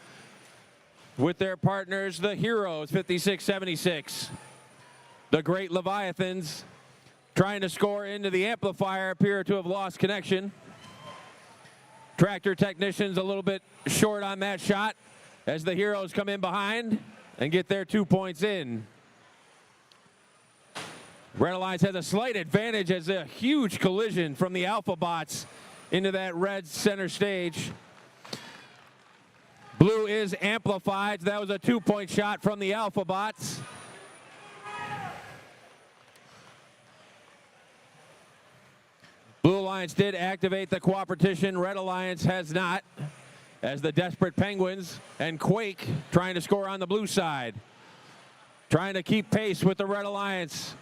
with their partners, the Heroes, 5676. The Great Leviathans trying to score into the amplifier appear to have lost connection. Tractor Technicians a little bit short on that shot as the Heroes come in behind and get their 2 points in. Red Alliance has a slight advantage as a huge collision from the Alpha Bots into that red center stage. Blue is amplified. That was a 2-point shot from the Alpha Bots. Blue Alliance did activate the cooperation. Red Alliance has not, as the Desperate Penguins and Quake trying to score on the blue side. Trying to keep pace with the Red Alliance.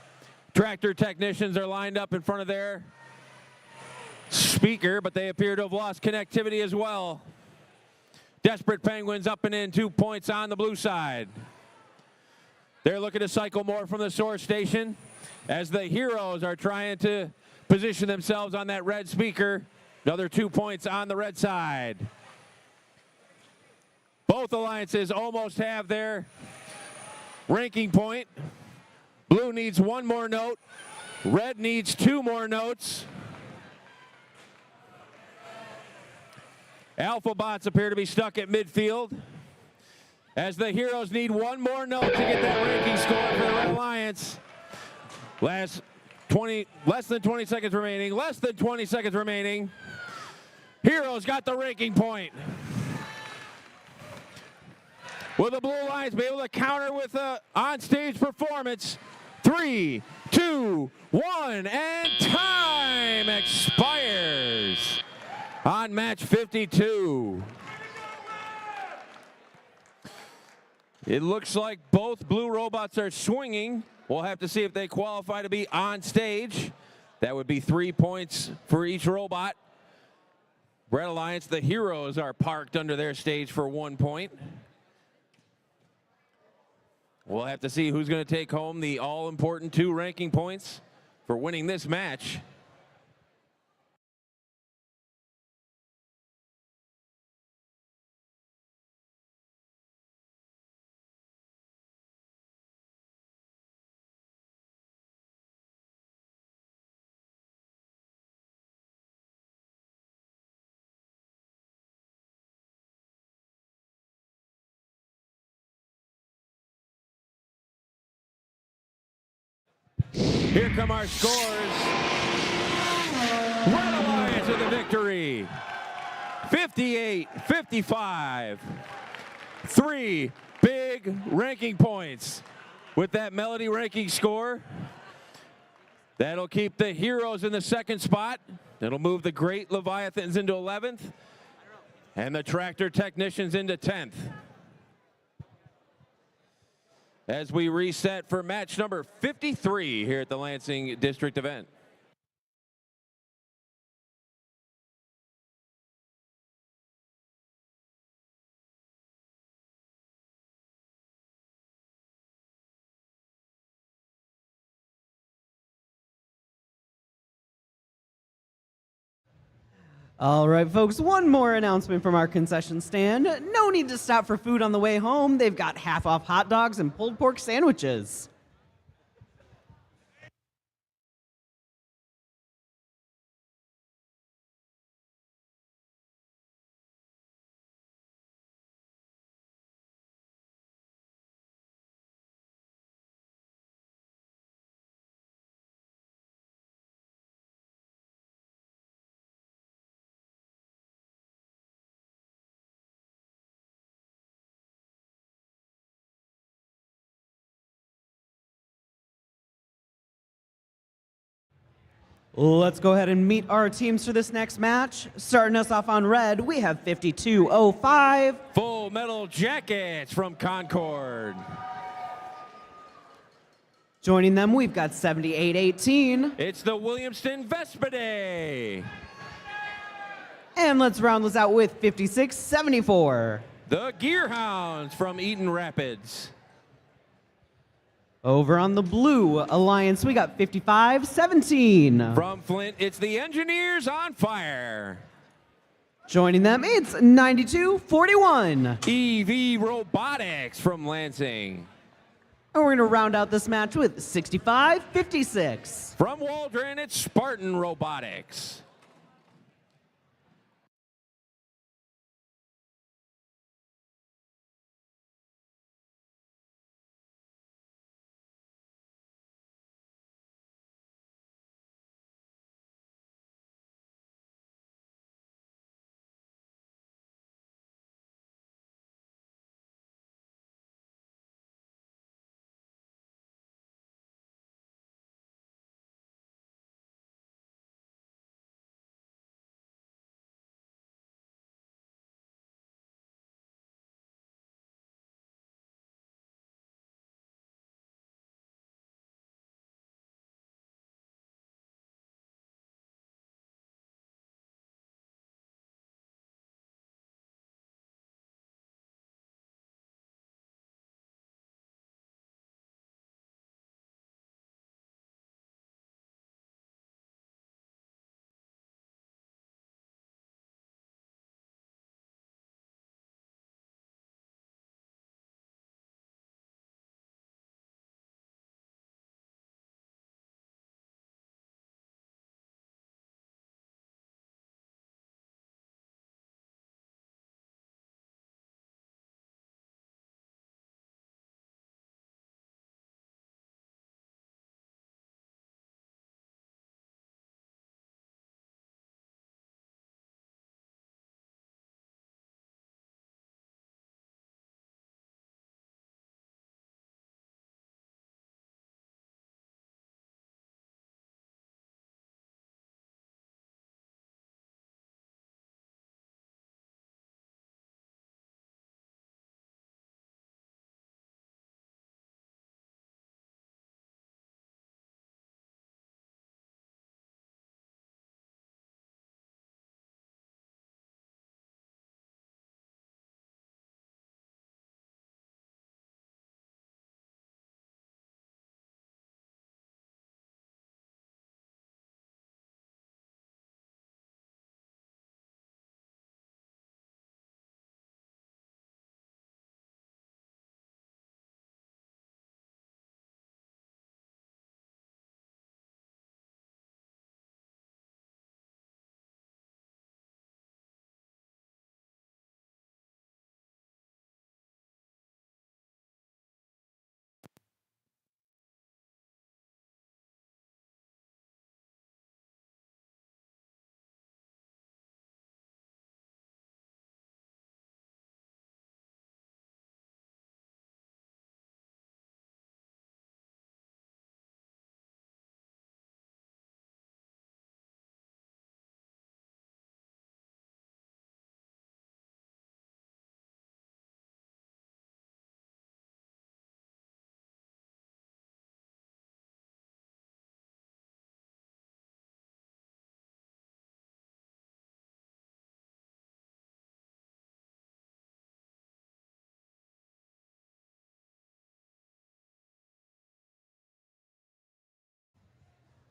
Tractor Technicians are lined up in front of their speaker, but they appear to have lost connectivity as well. Desperate Penguins up and in, 2 points on the blue side. They're looking to cycle more from the source station as the Heroes are trying to position themselves on that red speaker. Another 2 points on the red side. Both alliances almost have their ranking point. Blue needs 1 more note. Red needs 2 more notes. Alpha Bots appear to be stuck at midfield as the Heroes need 1 more note to get that ranking score for the Red Alliance. Less than 20 seconds remaining. Less than 20 seconds remaining. Heroes got the ranking point. Will the Blue Alliance be able to counter with an on-stage performance? 3, 2, 1, and time expires on match 52. It looks like both blue robots are swinging. We'll have to see if they qualify to be on stage. That would be 3 points for each robot. Red Alliance, the Heroes are parked under their stage for 1 point. We'll have to see who's going to take home the all-important 2 ranking points for winning this match. Here come our scores. Red Alliance with the victory. 58-55. 3 big ranking points with that Melody ranking score. That'll keep the Heroes in the 2nd spot. It'll move the Great Leviathans into 11th and the Tractor Technicians into 10th. As we reset for match number 53 here at the Lansing District event. All right, folks, one more announcement from our concession stand. No need to stop for food on the way home. They've got half-off hot dogs and pulled pork sandwiches. Let's go ahead and meet our teams for this next match. Starting us off on red, we have 5205. Full Metal Jackets from Concord. Joining them, we've got 7818. It's the Williamston Vespidae. And let's round this out with 5674. The Gearhounds from Eaton Rapids. Over on the blue alliance, we got 5517. From Flint, it's the Engineers on Fire. Joining them, it's 9241. EV Robotics from Lansing. And we're going to round out this match with 6556. From Waldron, it's Spartan Robotics.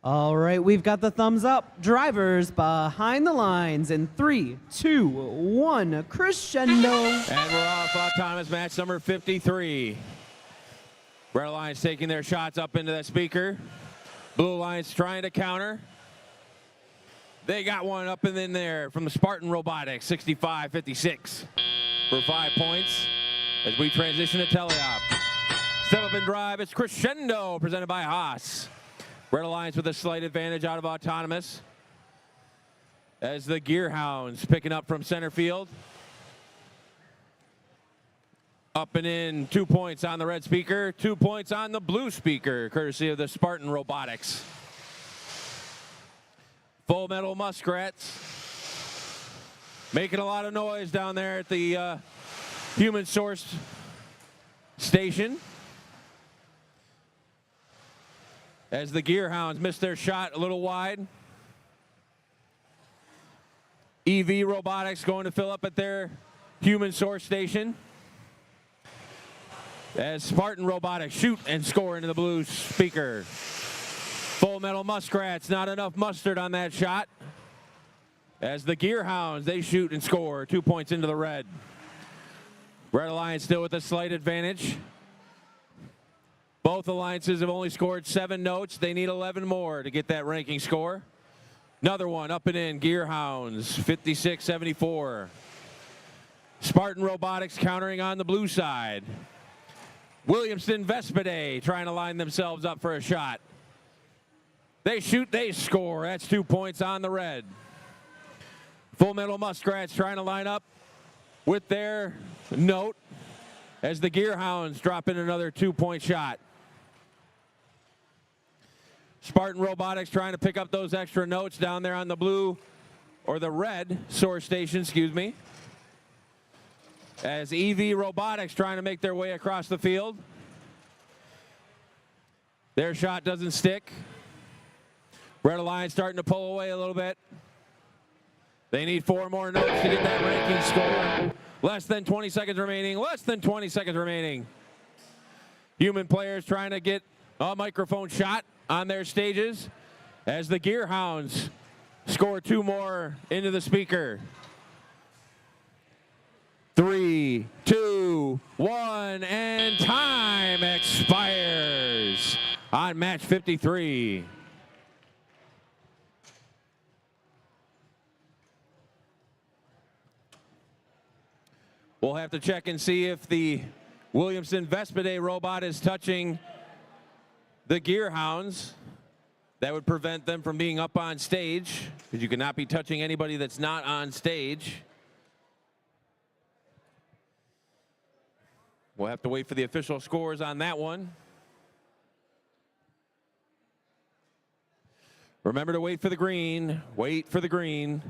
All right, we've got the thumbs up. Drivers behind the lines in 3, 2, 1, crescendo. And we're off autonomous match number 53. Red Alliance taking their shots up into the speaker. Blue Alliance trying to counter. They got one up and in there from the Spartan Robotics, 65-56 for 5 points as we transition to teleop. Step up and drive, it's Crescendo presented by Haas. Red Alliance with a slight advantage out of autonomous as the Gearhounds picking up from center field. Up and in, 2 points on the red speaker, 2 points on the blue speaker, courtesy of the Spartan Robotics. Full Metal Muskrats making a lot of noise down there at the human source station. As the Gearhounds missed their shot a little wide. EV Robotics going to fill up at their human source station. As Spartan Robotics shoot and score into the blue speaker. Full Metal Muskrats, not enough mustard on that shot. As the Gearhounds, they shoot and score, 2 points into the red. Red Alliance still with a slight advantage. Both alliances have only scored 7 notes. They need 11 more to get that ranking score. Another one up and in, Gearhounds, 56-74. Spartan Robotics countering on the blue side. Williamson Vespidae trying to line themselves up for a shot. They shoot, they score. That's 2 points on the red. Full Metal Muskrats trying to line up with their note as the Gearhounds drop in another 2-point shot. Spartan Robotics trying to pick up those extra notes down there on the blue, or the red source station, excuse me. As EV Robotics trying to make their way across the field. Their shot doesn't stick. Red Alliance starting to pull away a little bit. They need 4 more notes to get that ranking score. Less than 20 seconds remaining, less than 20 seconds remaining. Human players trying to get a microphone shot on their stages as the Gearhounds score 2 more into the speaker. 3, 2, 1, and time expires on match 53. We'll have to check and see if the Williamson Vespidae robot is touching the Gearhounds. That would prevent them from being up on stage, because you cannot be touching anybody that's not on stage. We'll have to wait for the official scores on that one. Remember to wait for the green. Wait for the green.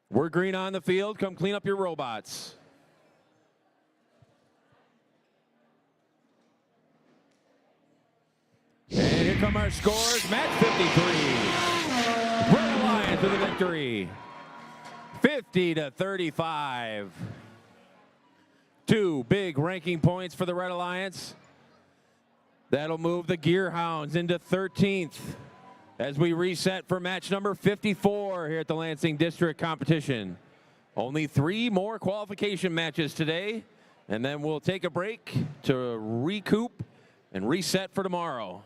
We're green on the field. Come clean up your robots. And here come our scores. Match 53. Red Alliance with a victory. 50-35. 2 big ranking points for the Red Alliance. That'll move the Gearhounds into 13th as we reset for match number 54 here at the Lansing District competition. Only 3 more qualification matches today, and then we'll take a break to recoup and reset for tomorrow.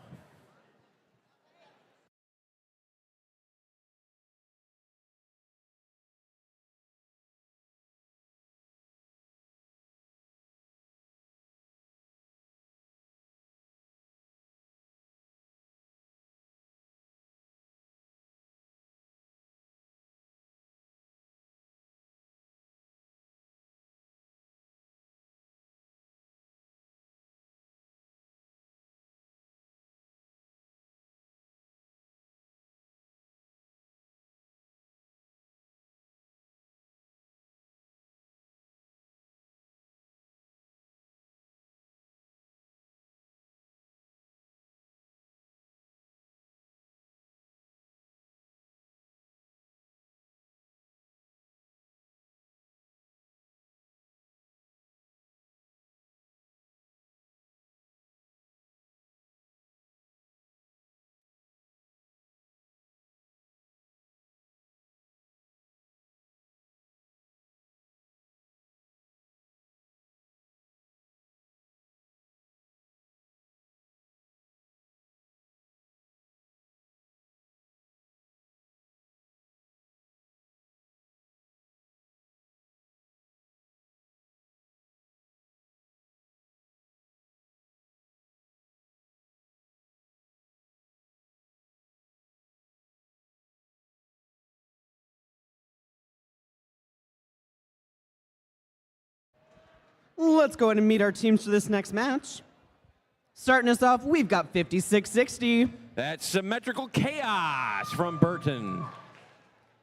Let's go ahead and meet our teams for this next match. Starting us off, we've got 5660. That's Symmetrical Chaos from Burton.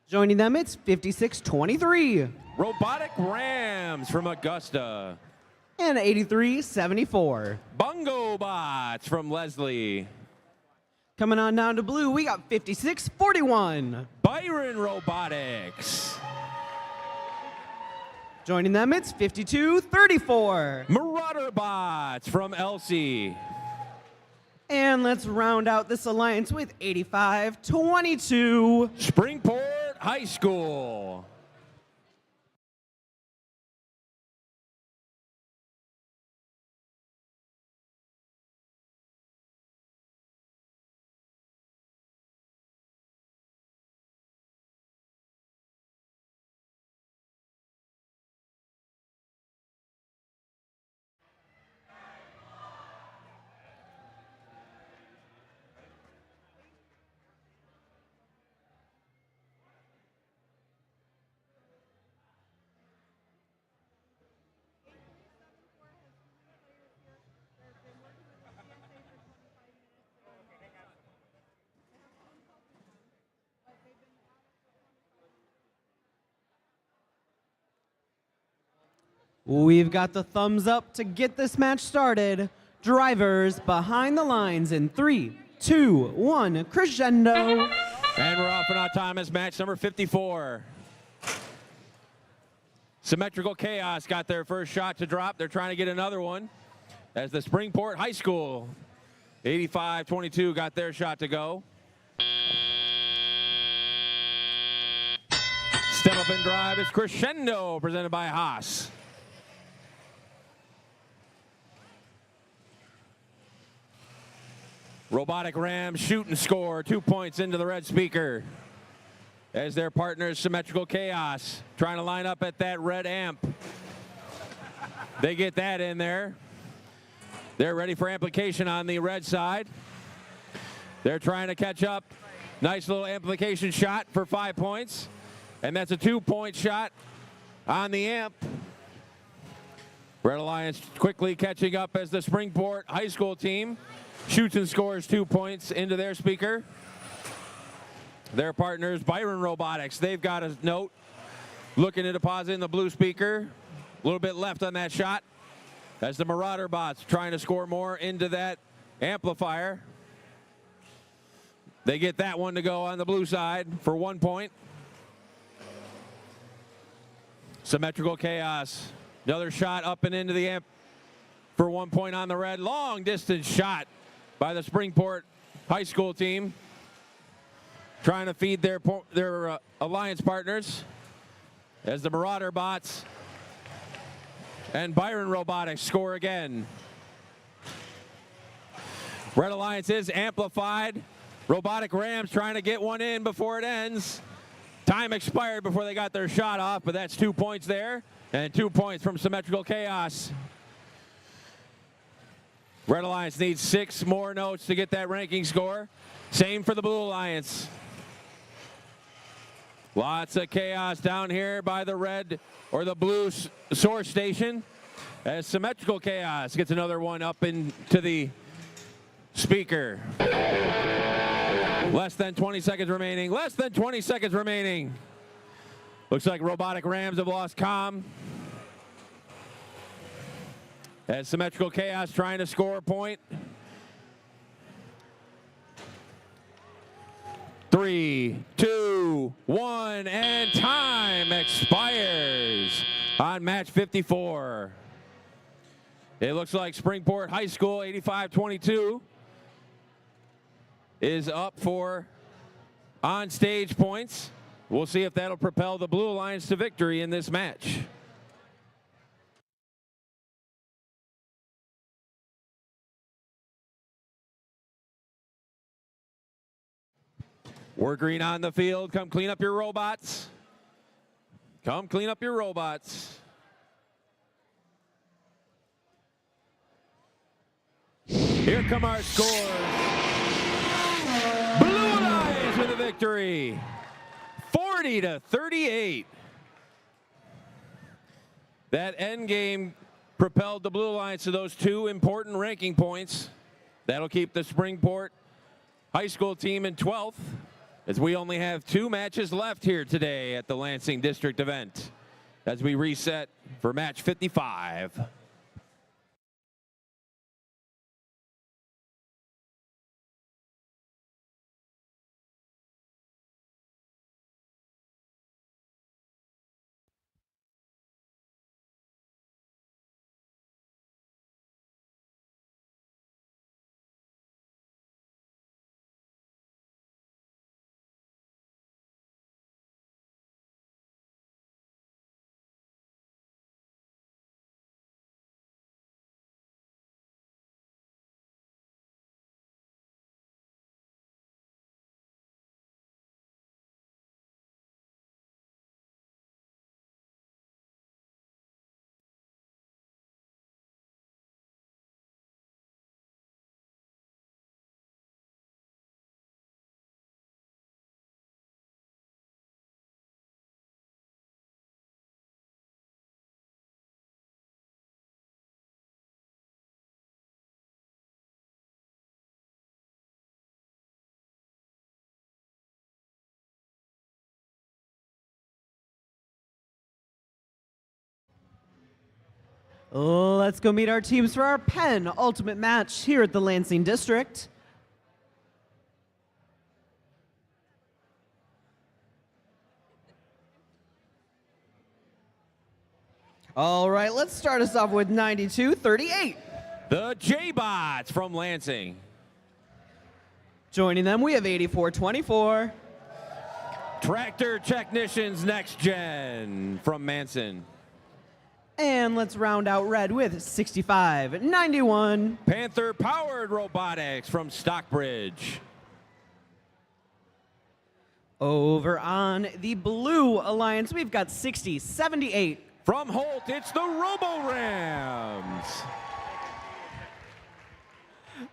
Joining them, it's 5623. Robotic Rams from Augusta. And 8374. Bungo Bots from Leslie. Coming on down to blue, we got 5641. Byron Robotics. Joining them, it's 5234. Marauder Bots from Elsie. And let's round out this alliance with 8522. Springport High School. We've got the thumbs up to get this match started. Drivers behind the lines in 3, 2, 1, crescendo. And we're off an autonomous match number 54. Symmetrical Chaos got their first shot to drop. They're trying to get another one as the Springport High School 85-22 got their shot to go. Step up and drive is Crescendo, presented by Haas. Robotic Rams shoot and score 2 points into the red speaker as their partners Symmetrical Chaos trying to line up at that red amp. They get that in there. They're ready for amplification on the red side. They're trying to catch up. Nice little amplification shot for 5 points. And that's a 2-point shot on the amp. Red Alliance quickly catching up as the Springport High School team shoots and scores 2 points into their speaker. Their partners, Byron Robotics, they've got a note looking to deposit in the blue speaker. A little bit left on that shot as the Marauder Bots trying to score more into that amplifier. They get that one to go on the blue side for 1 point. Symmetrical Chaos, another shot up and into the amp for 1 point on the red. Long distance shot by the Springport High School team, trying to feed their alliance partners as the Marauder Bots and Byron Robotics score again. Red Alliance is amplified. Robotic Rams trying to get one in before it ends. Time expired before they got their shot off, but that's 2 points there, and 2 points from Symmetrical Chaos. Red Alliance needs 6 more notes to get that ranking score. Same for the Blue Alliance. Lots of chaos down here by the red or the blue source station as Symmetrical Chaos gets another one up into the speaker. Less than 20 seconds remaining. Less than 20 seconds remaining. Looks like Robotic Rams have lost comm. As Symmetrical Chaos trying to score a point. 3, 2, 1, and time expires on match 54. It looks like Springport High School 85-22 is up for on-stage points. We'll see if that'll propel the Blue Alliance to victory in this match. We're green on the field. Come clean up your robots. Come clean up your robots. Here come our scores. Blue Alliance with a victory. 40-38. That end game propelled the Blue Alliance to those 2 important ranking points. That'll keep the Springport High School team in 12th, as we only have 2 matches left here today at the Lansing District event as we reset for match 55. Let's go meet our teams for our penultimate match here at the Lansing District. All right, let's start us off with 92-38. The J-Bots from Lansing. Joining them, we have 84-24. Tractor Technicians Next Gen from Manson. And let's round out red with 65-91. Panther Powered Robotics from Stockbridge. Over on the Blue Alliance, we've got 60-78. From Holt, it's the Robo-Rams.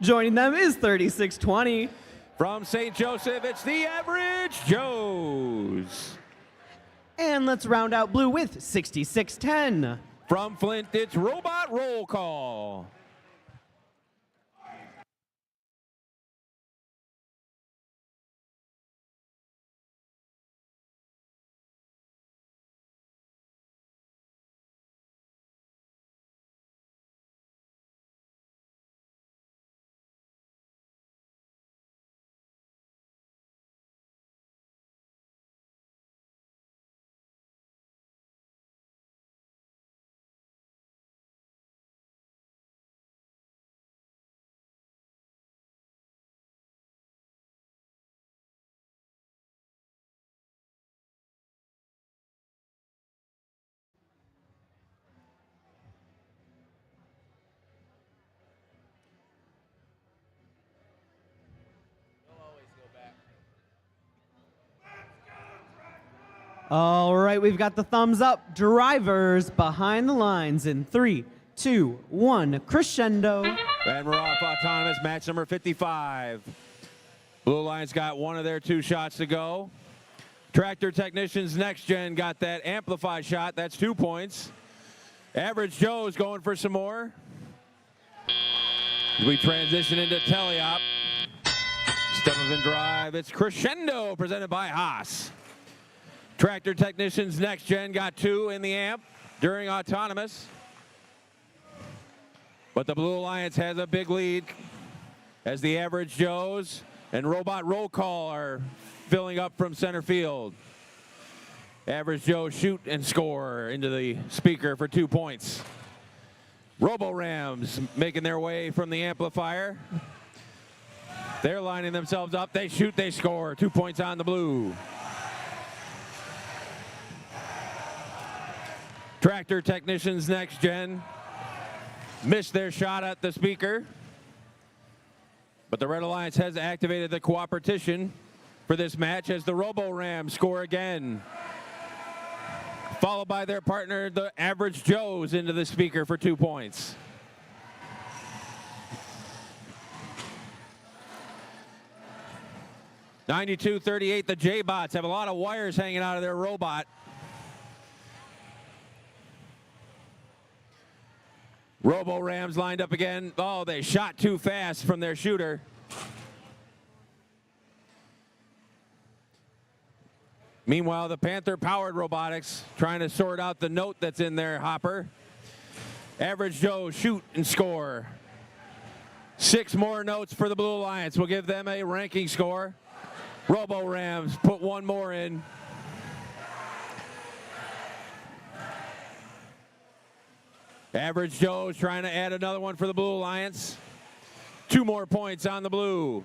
Joining them is 36-20. From St. Joseph, it's the Average Joes. And let's round out blue with 66-10. From Flint, it's Robot Roll Call. All right, we've got the thumbs up. Drivers behind the lines in 3, 2, 1, crescendo. And we're off autonomous, match number 55. Blue Lions got one of their 2 shots to go. Tractor Technicians Next Gen got that amplified shot. That's 2 points. Average Joe's going for some more. We transition into Teleop. Step of and drive. It's Crescendo presented by Haas. Tractor Technicians Next Gen got 2 in the amp during autonomous. But the Blue Alliance has a big lead as the Average Joes and Robot Roll Call are filling up from center field. Average Joe shoot and score into the speaker for 2 points. Robo-Rams making their way from the amplifier. They're lining themselves up. They shoot, they score. 2 points on the blue. Tractor Technicians Next Gen missed their shot at the speaker. But the Red Alliance has activated the cooperation for this match as the Robo-Rams score again. Followed by their partner, the Average Joes, into the speaker for 2 points. (92-38), the J-Bots have a lot of wires hanging out of their robot. Robo Rams lined up again. Oh, they shot too fast from their shooter. Meanwhile, the Panther-powered robotics trying to sort out the note that's in their hopper. Average Joe, shoot and score. 6 more notes for the Blue Alliance. We'll give them a ranking score. Robo Rams put 1 more in. Average Joe's trying to add another one for the Blue Alliance. 2 more points on the Blue.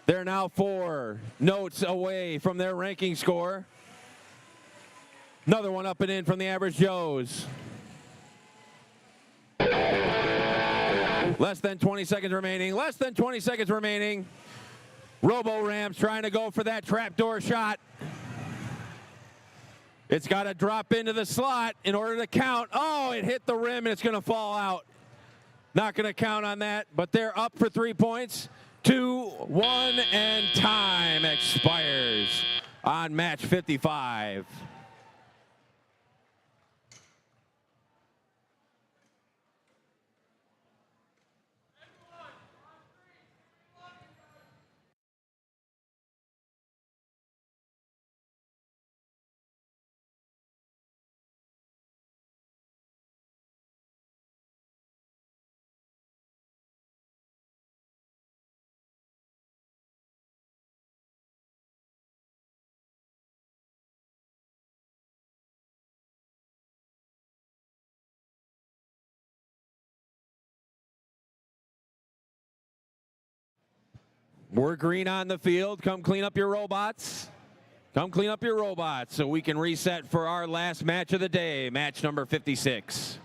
They're now 4 notes away from their ranking score. Another one up and in from the Average Joes. Less than 20 seconds remaining. Less than 20 seconds remaining. Robo Rams trying to go for that trapdoor shot. It's got to drop into the slot in order to count. Oh, it hit the rim and it's going to fall out. Not going to count on that, but they're up for 3 points. 2, 1, and time expires on match 55. We're green on the field. Come clean up your robots. Come clean up your robots so we can reset for our last match of the day, match number 56.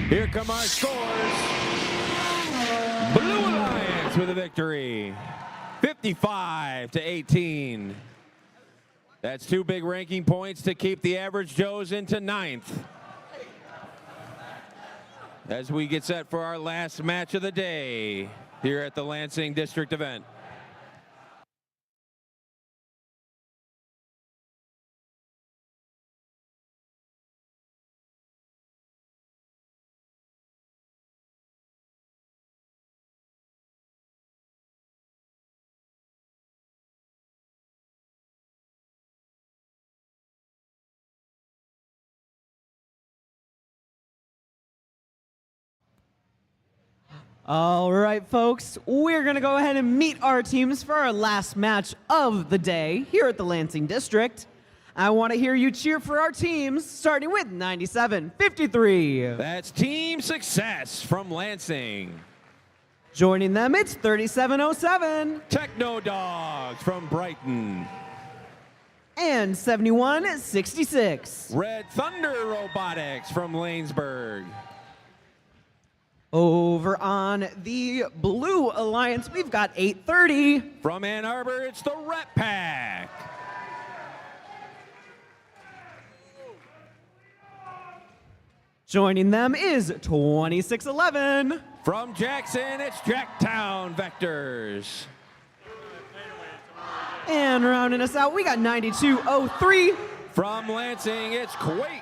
Here come our scores. Blue Alliance with a victory. 55-18. That's 2 big ranking points to keep the Average Joes into 9th. As we get set for our last match of the day here at the Lansing District event. All right, folks, we're going to go ahead and meet our teams for our last match of the day here at the Lansing District. I want to hear you cheer for our teams, starting with 97-53. That's Team Success from Lansing. Joining them, it's 3707. Techno Dogs from Brighton. And 7166. Red Thunder Robotics from Lanesburg. Over on the Blue Alliance, we've got 830. From Ann Arbor, it's the Rep Pack. Joining them is 2611. From Jackson, it's Jacktown Vectors. And rounding us out, we got 9203. From Lansing, it's Quake.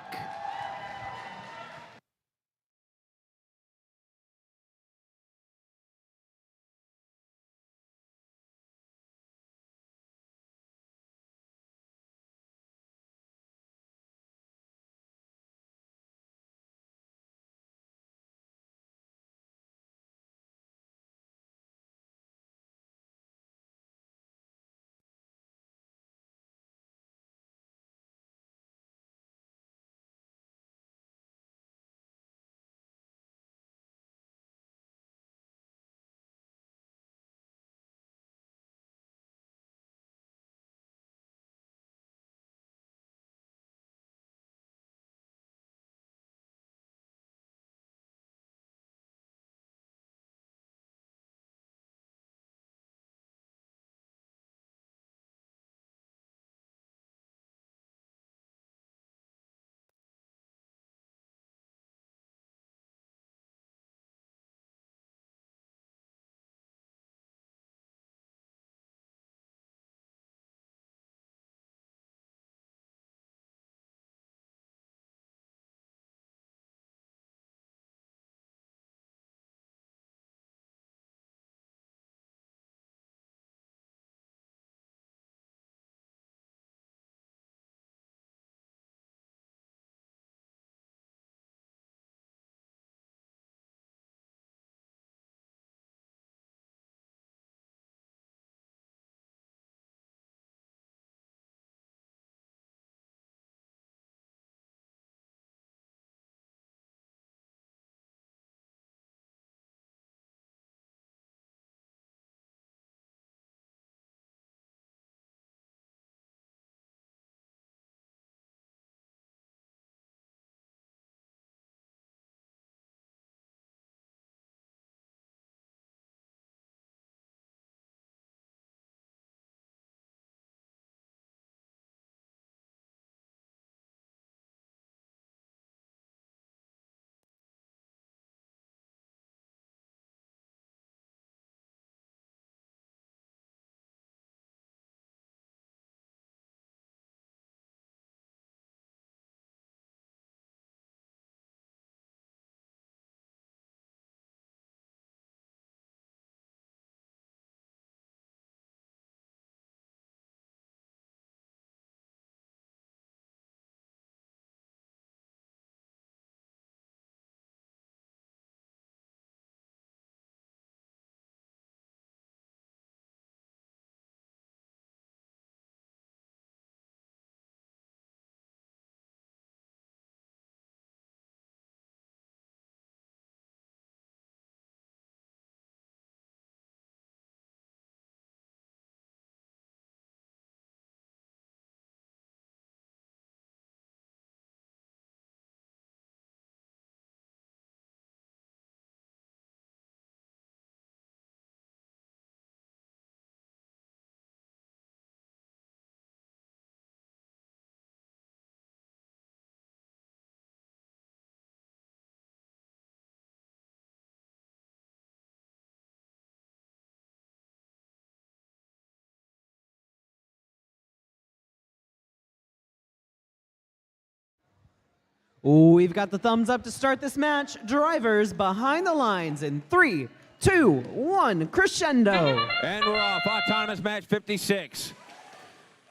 We've got the thumbs up to start this match. Drivers behind the lines in 3, 2, 1, crescendo. And we're off. Autonomous match 56.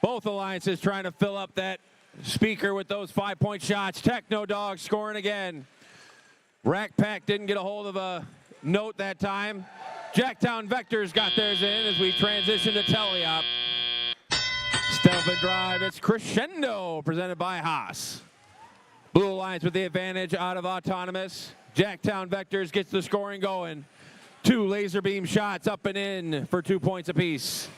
Both alliances trying to fill up that speaker with those 5-point shots. Techno Dog scoring again. Rack Pack didn't get a hold of a note that time. Jacktown Vectors got theirs in as we transition to Teleop. Step and drive, it's Crescendo, presented by Haas. Blue Alliance with the advantage out of Autonomous. Jacktown Vectors gets the scoring going. 2 laser beam shots up and in for 2 points apiece.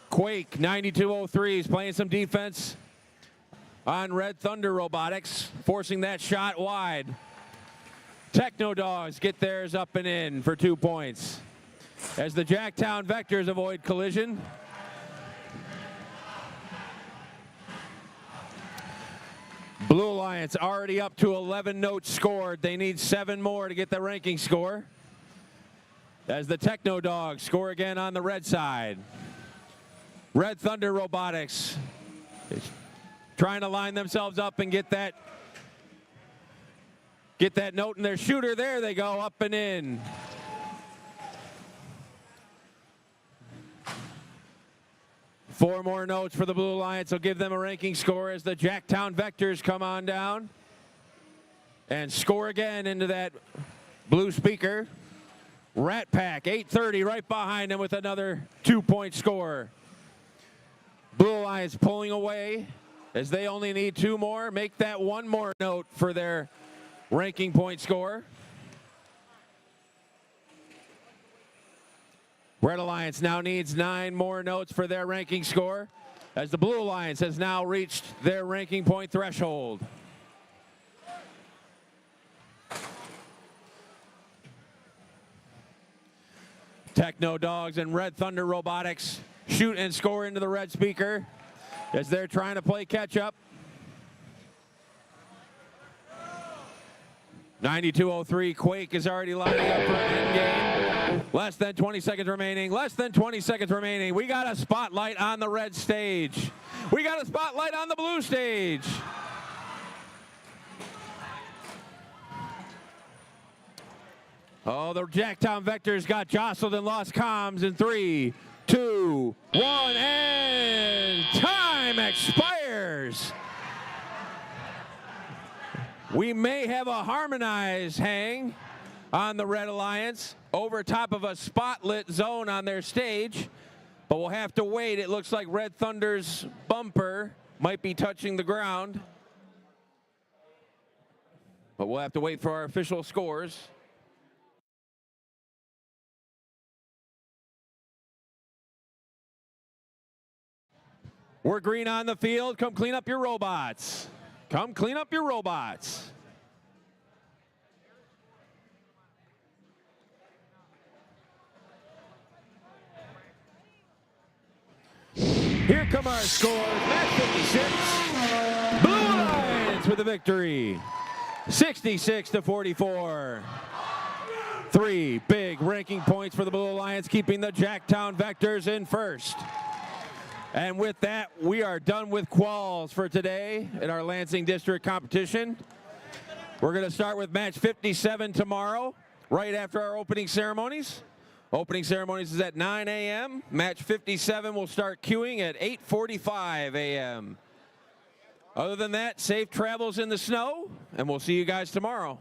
Quake 9203 is playing some defense on Red Thunder Robotics, forcing that shot wide. Techno Dogs get theirs up and in for 2 points. As the Jacktown Vectors avoid collision. Blue Alliance already up to 11 notes scored. They need 7 more to get the ranking score. As the Techno Dogs score again on the red side. Red Thunder Robotics is trying to line themselves up and get that note in their shooter. There they go, up and in. Four more notes for the Blue Alliance will give them a ranking score as the Jacktown Vectors come on down and score again into that blue speaker. Rat Pack 830 right behind them with another 2-point score. Blue Alliance pulling away as they only need 2 more. Make that 1 more note for their ranking point score. Red Alliance now needs 9 more notes for their ranking score, as the Blue Alliance has now reached their ranking point threshold. Techno Dogs and Red Thunder Robotics shoot and score into the red speaker as they're trying to play catch up. 9203 Quake is already lining up for an end game. Less than 20 seconds remaining. Less than 20 seconds remaining. We got a spotlight on the red stage. We got a spotlight on the blue stage. Oh, the Jacktown Vectors got jostled and lost comms in 3, 2, 1, and time expires. We may have a harmonized hang on the Red Alliance over top of a spotlit zone on their stage, but we'll have to wait. It looks like Red Thunder's bumper might be touching the ground, but we'll have to wait for our official scores. We're green on the field. Come clean up your robots. Come clean up your robots. Here come our scores. Match 56. Blue Alliance with the victory. 66-44. 3 big ranking points for the Blue Alliance, keeping the Jacktown Vectors in first. And with that, we are done with quals for today in our Lansing District competition. We're going to start with match 57 tomorrow, right after our opening ceremonies. Opening ceremonies is at 9 a.m. Match 57 will start queuing at 8:45 a.m. Other than that, safe travels in the snow, and we'll see you guys tomorrow.